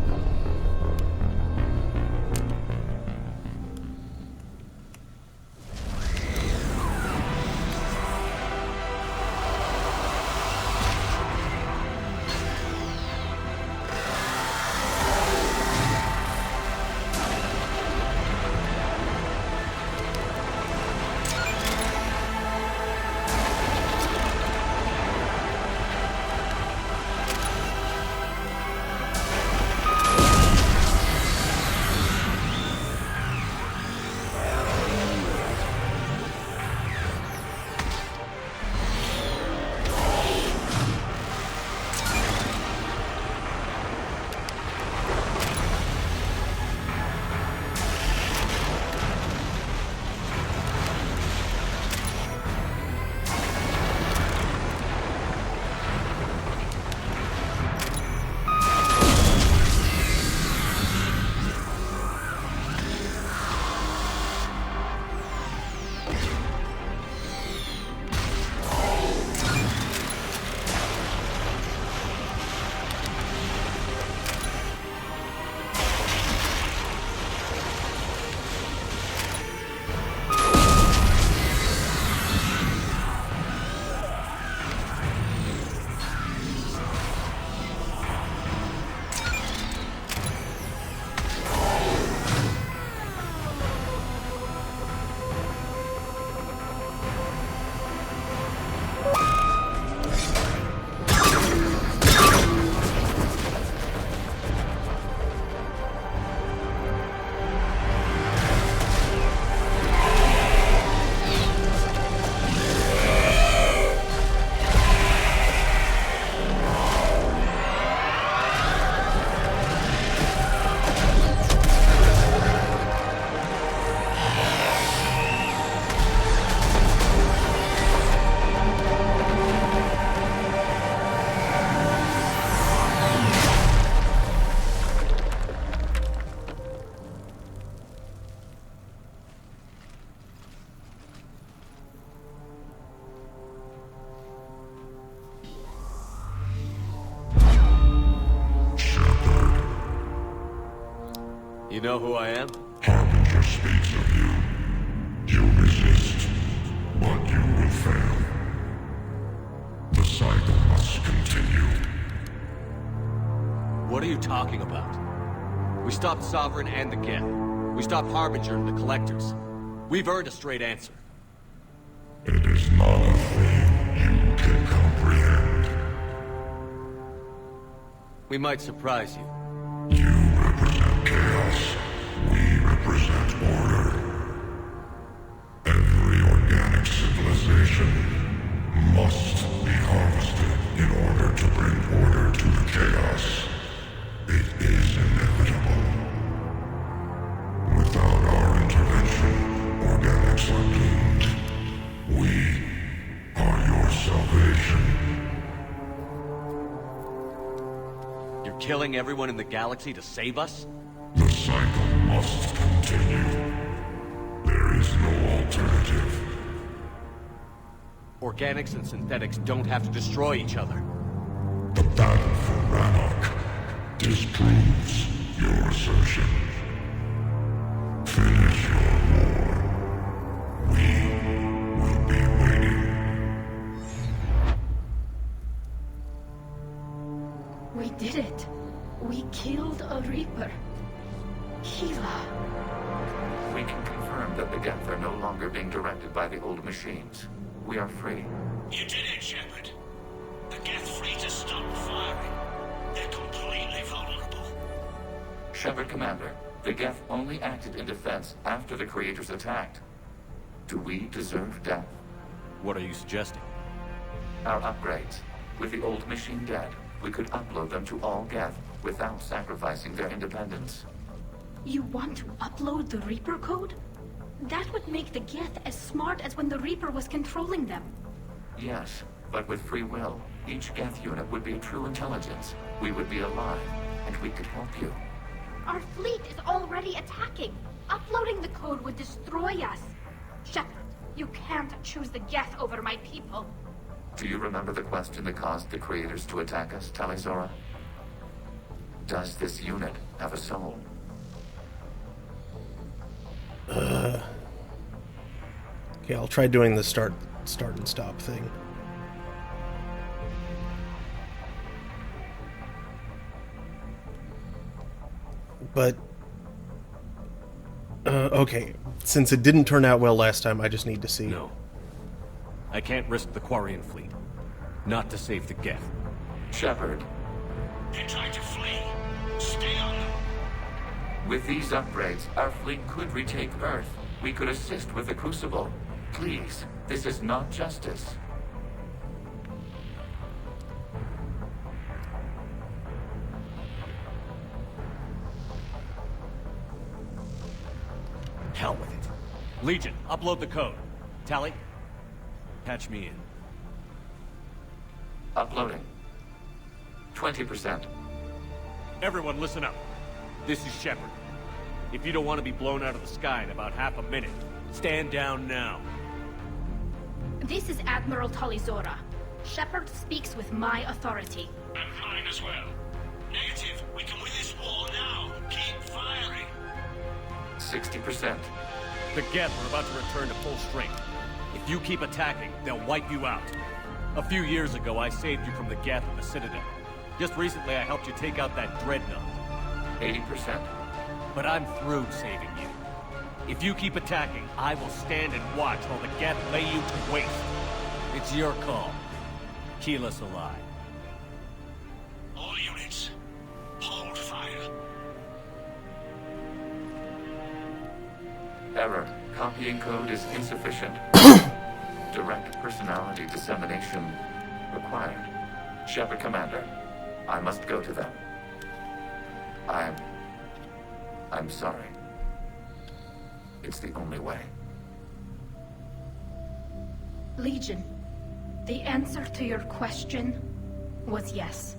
know who I am? Harbinger speaks of you. You resist, but you will fail. The cycle must continue. What are you talking about? We stopped Sovereign and the Geth. We stopped Harbinger and the Collectors. We've earned a straight answer. It is not a thing you can comprehend. We might surprise you. You represent chaos. We represent order. Every organic civilization must be harvested in order to bring order to the chaos. It is inevitable. Without our intervention, organics are doomed. We are your salvation. You're killing everyone in the galaxy to save us? The cycle must continue. There is no alternative. Organics and synthetics don't have to destroy each other. The battle for Rannoch disproves your assertion. Finish your war. We will be waiting. We did it. We killed a Reaper. Keela. We can confirm that the Geth are no longer being directed by the old machines. We are free. You did it, Shepard. The Geth free to stop firing. They're completely vulnerable. Shepard Commander, the Geth only acted in defense after the Creators attacked. Do we deserve death? What are you suggesting? Our upgrades. With the old machine dead, we could upload them to all Geth without sacrificing their independence. You want to upload the Reaper code? That would make the Geth as smart as when the Reaper was controlling them. Yes, but with free will, each Geth unit would be a true intelligence. We would be alive, and we could help you. Our fleet is already attacking. Uploading the code would destroy us. Shepard, you can't choose the Geth over my people. Do you remember the question that caused the Creators to attack us, Talizora? Does this unit have a soul? Okay, I'll try doing the start and stop thing. But okay, since it didn't turn out well last time, I just need to see. No. I can't risk the Quarian fleet. Not to save the Geth. Shepard. They're trying to flee. Stay on them. With these upgrades, our fleet could retake Earth. We could assist with the Crucible. Please, this is not justice. Hell with it. Legion, upload the code. Tally, patch me in. Uploading. 20%. Everyone listen up. This is Shepard. If you don't want to be blown out of the sky in about half a minute, stand down now. This is Admiral Talizora. Shepard speaks with my authority. And mine as well. Negative. We can win this war now. Keep firing. 60%. The Geth are about to return to full strength. If you keep attacking, they'll wipe you out. A few years ago, I saved you from the Geth and the Citadel. Just recently, I helped you take out that dreadnought. 80%. But I'm through saving you. If you keep attacking, I will stand and watch while the Geth lay you to waste. It's your call. Keep us alive. All units, hold fire. Error. Copying code is insufficient. Direct personality dissemination required. Shepard Commander, I must go to them. I'm sorry. It's the only way. Legion, the answer to your question was yes.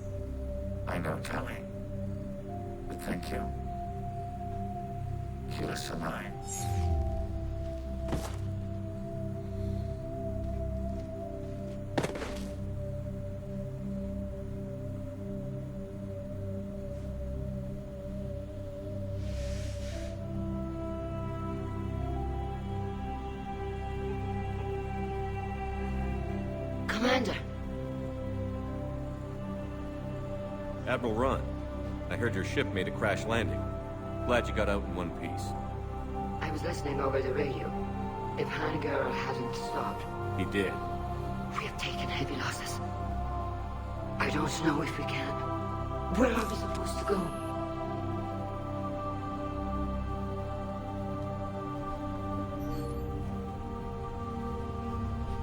I know, Tally. But thank you. Keep us alive. Commander. Admiral Ron, I heard your ship made a crash landing. Glad you got out in one piece. I was listening over the radio. If Hangar hadn't stopped, He did. we have taken heavy losses. I don't know if we can. Where are we supposed to go?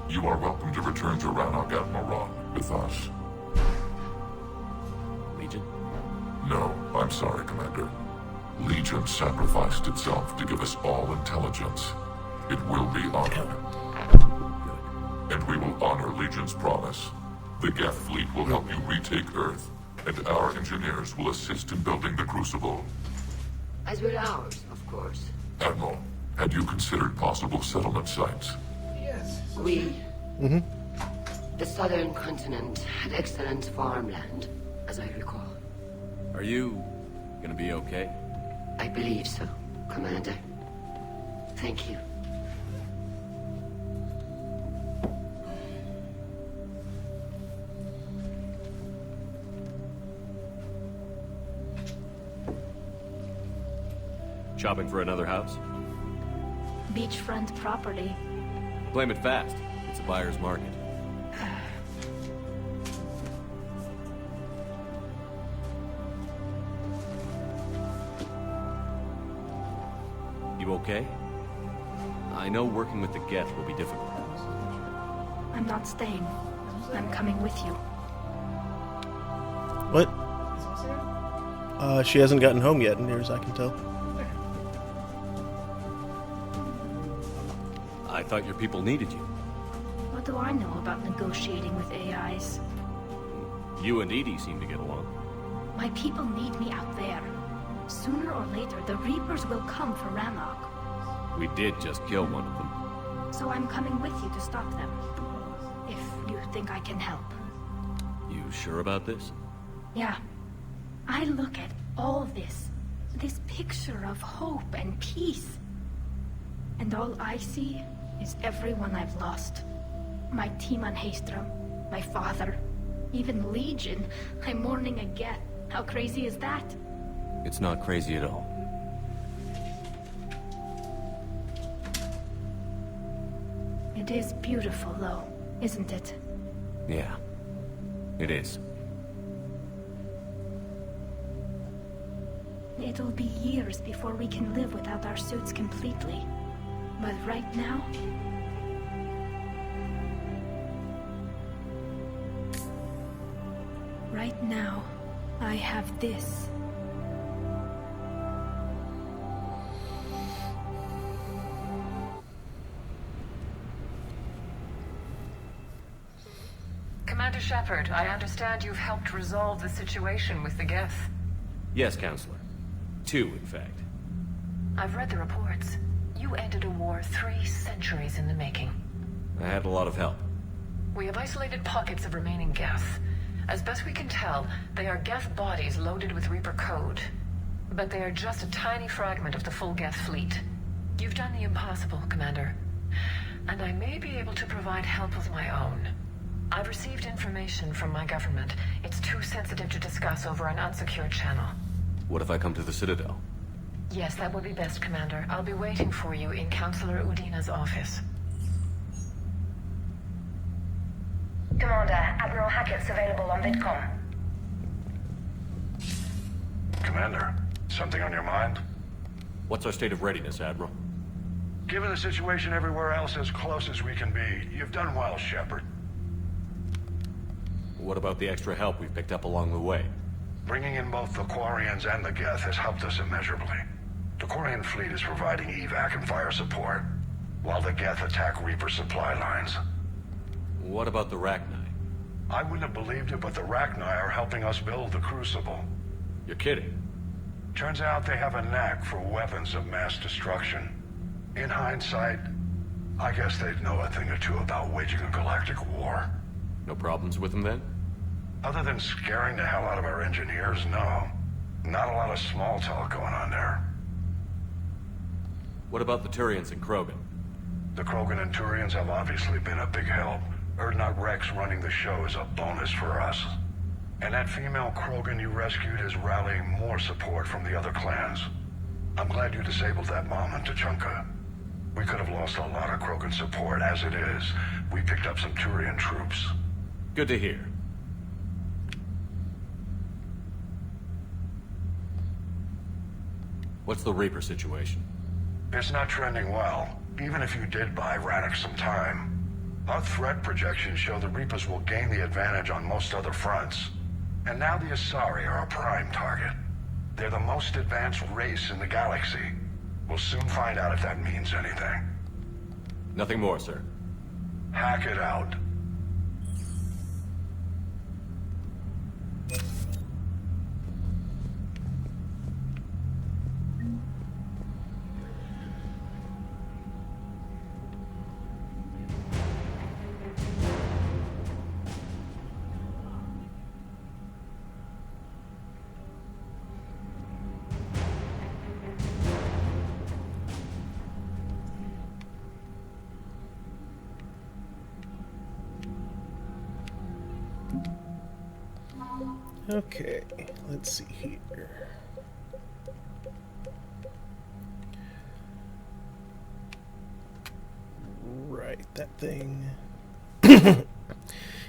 You are welcome to return to Rannoch, Admiral Ron, with us. Legion? No, I'm sorry, Commander. Legion sacrificed itself to give us all intelligence. It will be honored. And we will honor Legion's promise. The Geth fleet will help you retake Earth, and our engineers will assist in building the Crucible. As will ours, of course. Admiral, had you considered possible settlement sites? Yes. We, the southern continent, had excellent farmland, as I recall. Are you gonna be okay? I believe so, Commander. Thank you. Shopping for another house? Beachfront property. Claim it fast. It's a buyer's market. You okay? I know working with the Geth will be difficult. I'm not staying. I'm coming with you. What? She hasn't gotten home yet, near as I can tell. I thought your people needed you. What do I know about negotiating with AIs? You and Edie seem to get along. My people need me out there. Sooner or later, the Reapers will come for Rannoch. We did just kill one of them. So I'm coming with you to stop them. If you think I can help. You sure about this? Yeah. I look at all this picture of hope and peace. And all I see is everyone I've lost. My team on Haestrom, my father, even Legion. I'm mourning a Geth. How crazy is that? It's not crazy at all. It is beautiful, though, isn't it? Yeah, it is. It'll be years before we can live without our suits completely. But right now... Right now, I have this. Commander Shepard, I understand you've helped resolve the situation with the Geth. Yes, Counselor. 2, in fact. I've read the reports. You ended a war 3 centuries in the making. I had a lot of help. We have isolated pockets of remaining Geth. As best we can tell, they are Geth bodies loaded with Reaper code. But they are just a tiny fragment of the full Geth fleet. You've done the impossible, Commander. And I may be able to provide help of my own. I've received information from my government. It's too sensitive to discuss over an unsecured channel. What if I come to the Citadel? Yes, that would be best, Commander. I'll be waiting for you in Counselor Udina's office. Commander, Admiral Hackett's available on VidCom. Commander, something on your mind? What's our state of readiness, Admiral? Given the situation everywhere else as close as we can be, you've done well, Shepard. What about the extra help we've picked up along the way? Bringing in both the Quarians and the Geth has helped us immeasurably. The Quarian fleet is providing evac and fire support, while the Geth attack Reaper supply lines. What about the Rachni? I wouldn't have believed it, but the Rachni are helping us build the Crucible. You're kidding. Turns out they have a knack for weapons of mass destruction. In hindsight, I guess they'd know a thing or two about waging a galactic war. No problems with them then? Other than scaring the hell out of our engineers, no. Not a lot of small talk going on there. What about the Turians and Krogan? The Krogan and Turians have obviously been a big help. Erdnot Rex running the show is a bonus for us. And that female Krogan you rescued is rallying more support from the other clans. I'm glad you disabled that bomb in Tachanka. We could have lost a lot of Krogan support. As it is, we picked up some Turian troops. Good to hear. What's the Reaper situation? It's not trending well, even if you did buy Radix some time. Our threat projections show the Reapers will gain the advantage on most other fronts. And now the Asari are a prime target. They're the most advanced race in the galaxy. We'll soon find out if that means anything. Nothing more, sir. Hack it out. Okay, let's see here. Right, that thing.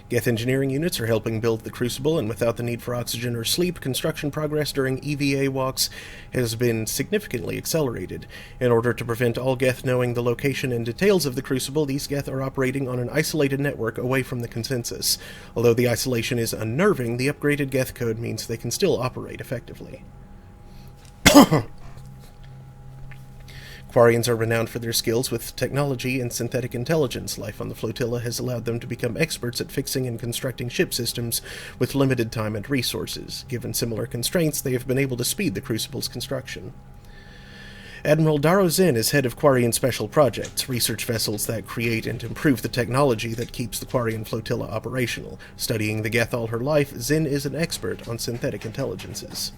Geth engineering units are helping build the Crucible, and without the need for oxygen or sleep, construction progress during EVA walks has been significantly accelerated. In order to prevent all Geth knowing the location and details of the Crucible, these Geth are operating on an isolated network away from the consensus. Although the isolation is unnerving, the upgraded Geth code means they can still operate effectively. Quarians are renowned for their skills with technology and synthetic intelligence. Life on the flotilla has allowed them to become experts at fixing and constructing ship systems with limited time and resources. Given similar constraints, they have been able to speed the Crucible's construction. Admiral Daro Zin is head of Quarian Special Projects, research vessels that create and improve the technology that keeps the Quarian flotilla operational. Studying the Geth all her life, Zin is an expert on synthetic intelligences.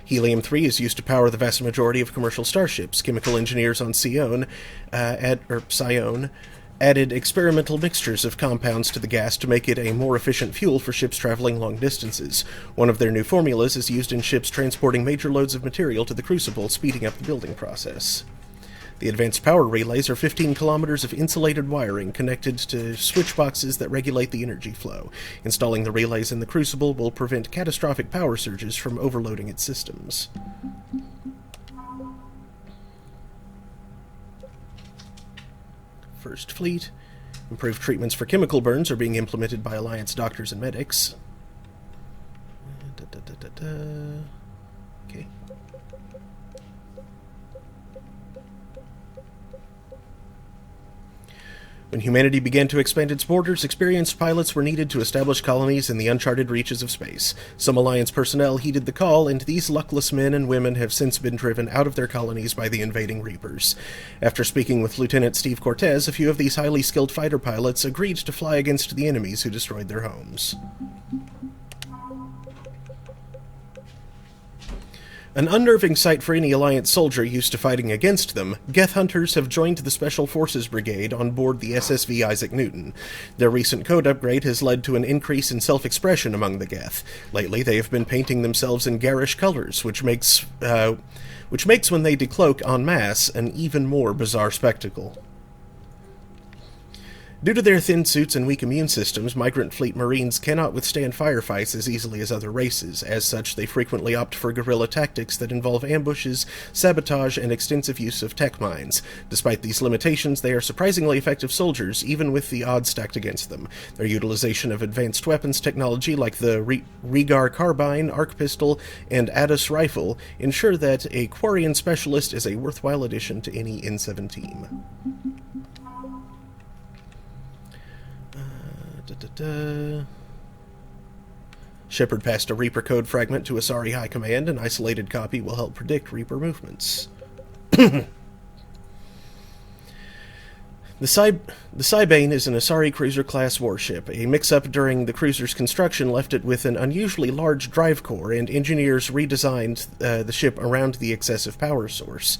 Helium-3 is used to power the vast majority of commercial starships. Chemical engineers on Psion added experimental mixtures of compounds to the gas to make it a more efficient fuel for ships traveling long distances. One of their new formulas is used in ships transporting major loads of material to the Crucible, speeding up the building process. The advanced power relays are 15 kilometers of insulated wiring connected to switch boxes that regulate the energy flow. Installing the relays in the Crucible will prevent catastrophic power surges from overloading its systems. First Fleet. Improved treatments for chemical burns are being implemented by Alliance doctors and medics. Okay. When humanity began to expand its borders, experienced pilots were needed to establish colonies in the uncharted reaches of space. Some Alliance personnel heeded the call, and these luckless men and women have since been driven out of their colonies by the invading Reapers. After speaking with Lieutenant Steve Cortez, a few of these highly skilled fighter pilots agreed to fly against the enemies who destroyed their homes. An unnerving sight for any Alliance soldier used to fighting against them, Geth hunters have joined the Special Forces Brigade on board the SSV Isaac Newton. Their recent code upgrade has led to an increase in self-expression among the Geth. Lately, they have been painting themselves in garish colors, which makes when they decloak en masse an even more bizarre spectacle. Due to their thin suits and weak immune systems, migrant fleet marines cannot withstand firefights as easily as other races. As such, they frequently opt for guerrilla tactics that involve ambushes, sabotage, and extensive use of tech mines. Despite these limitations, they are surprisingly effective soldiers, even with the odds stacked against them. Their utilization of advanced weapons technology like the Regar carbine, arc pistol, and Addis rifle ensure that a Quarian specialist is a worthwhile addition to any N7 team. Shepard passed a Reaper code fragment to Asari High Command. An isolated copy will help predict Reaper movements. The Cybane is an Asari cruiser-class warship. A mix-up during the cruiser's construction left it with an unusually large drive core, and engineers redesigned the ship around the excessive power source.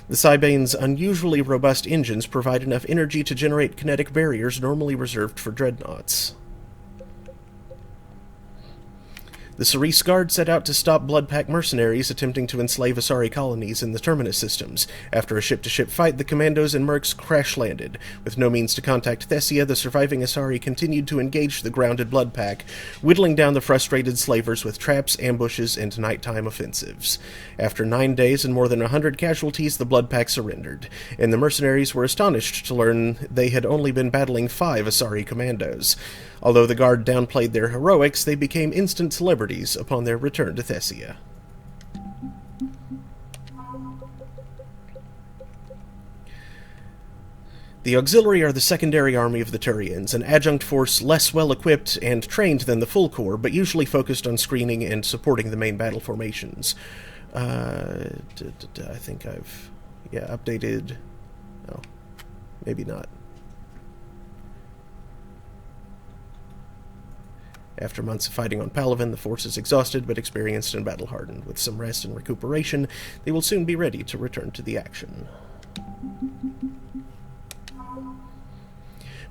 The Cybane's unusually robust engines provide enough energy to generate kinetic barriers normally reserved for dreadnoughts. The Cerise Guard set out to stop Bloodpack mercenaries attempting to enslave Asari colonies in the Terminus systems. After a ship-to-ship fight, the commandos and mercs crash-landed. With no means to contact Thessia, the surviving Asari continued to engage the grounded Bloodpack, whittling down the frustrated slavers with traps, ambushes, and nighttime offensives. After 9 days and more than 100 casualties, the Bloodpack surrendered, and the mercenaries were astonished to learn they had only been battling 5 Asari commandos. Although the Guard downplayed their heroics, they became instant celebrities upon their return to Thessia. The Auxiliary are the secondary army of the Turians, an adjunct force less well-equipped and trained than the full corps, but usually focused on screening and supporting the main battle formations. I think I've... updated... Oh, maybe not. After months of fighting on Palaven, the force is exhausted but experienced and battle-hardened. With some rest and recuperation, they will soon be ready to return to the action.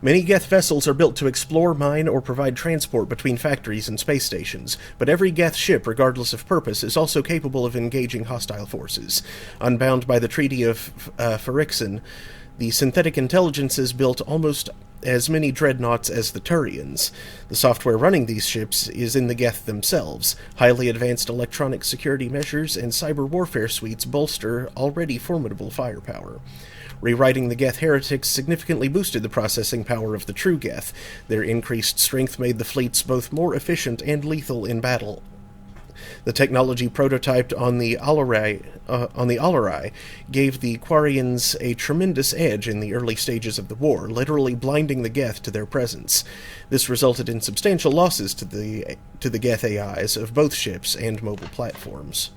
Many Geth vessels are built to explore, mine, or provide transport between factories and space stations, but every Geth ship, regardless of purpose, is also capable of engaging hostile forces. Unbound by the Treaty of Phyrexian, the synthetic intelligences built almost as many dreadnoughts as the Turians. The software running these ships is in the Geth themselves. Highly advanced electronic security measures and cyber warfare suites bolster already formidable firepower. Rewriting the Geth heretics significantly boosted the processing power of the true Geth. Their increased strength made the fleets both more efficient and lethal in battle. The technology prototyped on the Alarai gave the Quarians a tremendous edge in the early stages of the war, literally blinding the Geth to their presence. This resulted in substantial losses to the Geth AIs of both ships and mobile platforms.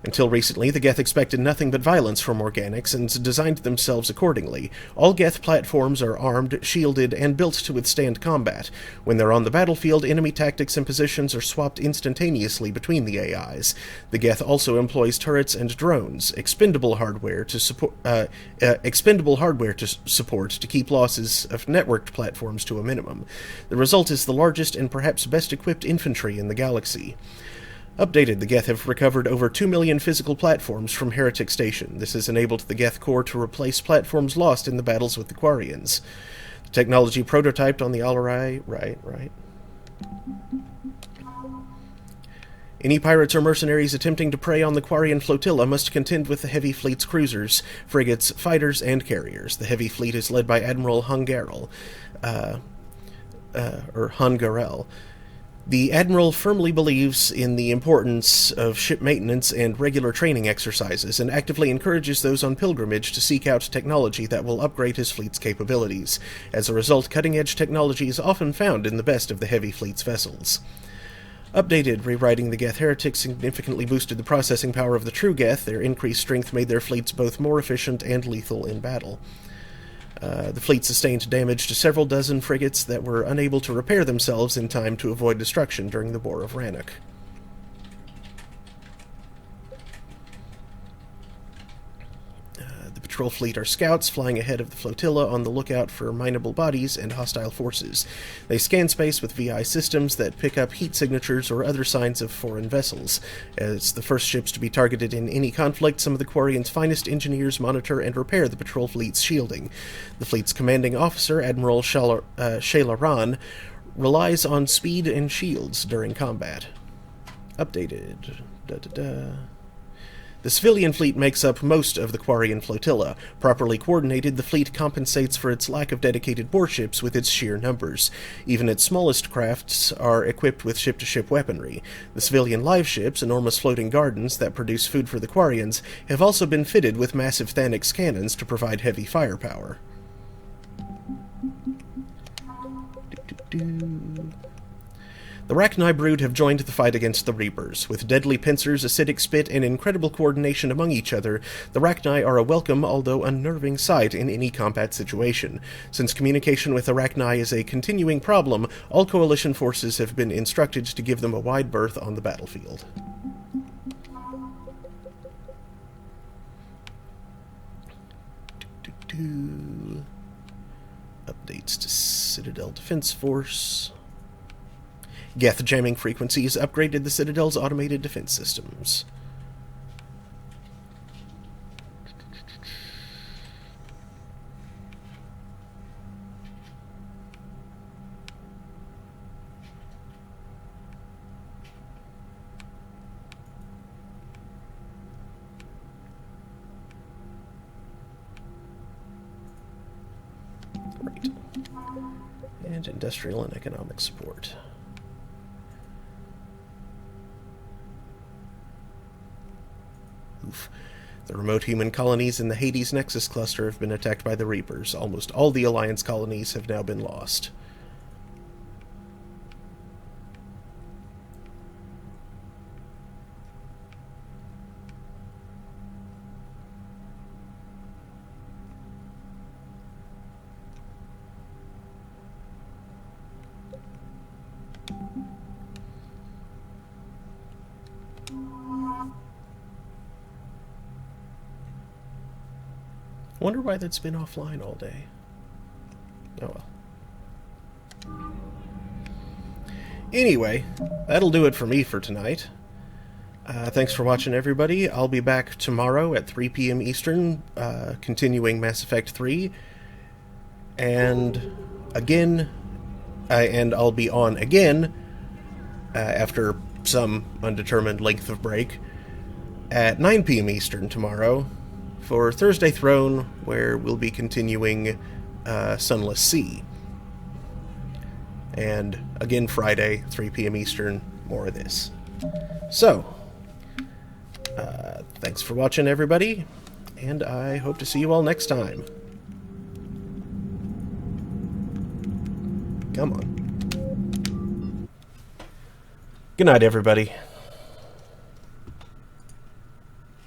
Until recently, the Geth expected nothing but violence from organics and designed themselves accordingly. All Geth platforms are armed, shielded, and built to withstand combat. When they're on the battlefield, enemy tactics and positions are swapped instantaneously between the AIs. The Geth also employs turrets and drones, expendable hardware to support to keep losses of networked platforms to a minimum. The result is the largest and perhaps best equipped infantry in the galaxy. Updated, the Geth have recovered over 2 million physical platforms from Heretic Station. This has enabled the Geth Corps to replace platforms lost in the battles with the Quarians. The technology prototyped on the Alarai... Right. Any pirates or mercenaries attempting to prey on the Quarian flotilla must contend with the Heavy Fleet's cruisers, frigates, fighters, and carriers. The Heavy Fleet is led by Admiral Hungarel. The Admiral firmly believes in the importance of ship maintenance and regular training exercises, and actively encourages those on pilgrimage to seek out technology that will upgrade his fleet's capabilities. As a result, cutting-edge technology is often found in the best of the Heavy Fleet's vessels. Updated, rewriting the Geth heretics significantly boosted the processing power of the true Geth. Their increased strength made their fleets both more efficient and lethal in battle. The fleet sustained damage to several dozen frigates that were unable to repair themselves in time to avoid destruction during the War of Rannoch. The patrol fleet are scouts flying ahead of the flotilla on the lookout for mineable bodies and hostile forces. They scan space with VI systems that pick up heat signatures or other signs of foreign vessels. As the first ships to be targeted in any conflict, some of the Quarians' finest engineers monitor and repair the patrol fleet's shielding. The fleet's commanding officer, Admiral Shayla relies on speed and shields during combat. Updated. The civilian fleet makes up most of the Quarian flotilla. Properly coordinated, the fleet compensates for its lack of dedicated warships with its sheer numbers. Even its smallest crafts are equipped with ship-to-ship weaponry. The civilian live ships, enormous floating gardens that produce food for the Quarians, have also been fitted with massive Thanix cannons to provide heavy firepower. The Rachni brood have joined the fight against the Reapers. With deadly pincers, acidic spit, and incredible coordination among each other, the Rachni are a welcome, although unnerving, sight in any combat situation. Since communication with the Rachni is a continuing problem, all Coalition forces have been instructed to give them a wide berth on the battlefield. Updates to Citadel Defense Force. Geth jamming frequencies upgraded the Citadel's automated defense systems. Right. And industrial and economic support. Oof. The remote human colonies in the Hades Nexus cluster have been attacked by the Reapers. Almost all the Alliance colonies have now been lost. I wonder why that's been offline all day. Oh well. Anyway, that'll do it for me for tonight. Thanks for watching, everybody. I'll be back tomorrow at 3 p.m. Eastern, continuing Mass Effect 3. And again, and I'll be on again, after some undetermined length of break, at 9 p.m. Eastern tomorrow, for Thursday Throne, where we'll be continuing Sunless Sea. And again Friday, 3 p.m. Eastern, more of this. So, thanks for watching, everybody, and I hope to see you all next time. Come on. Good night, everybody.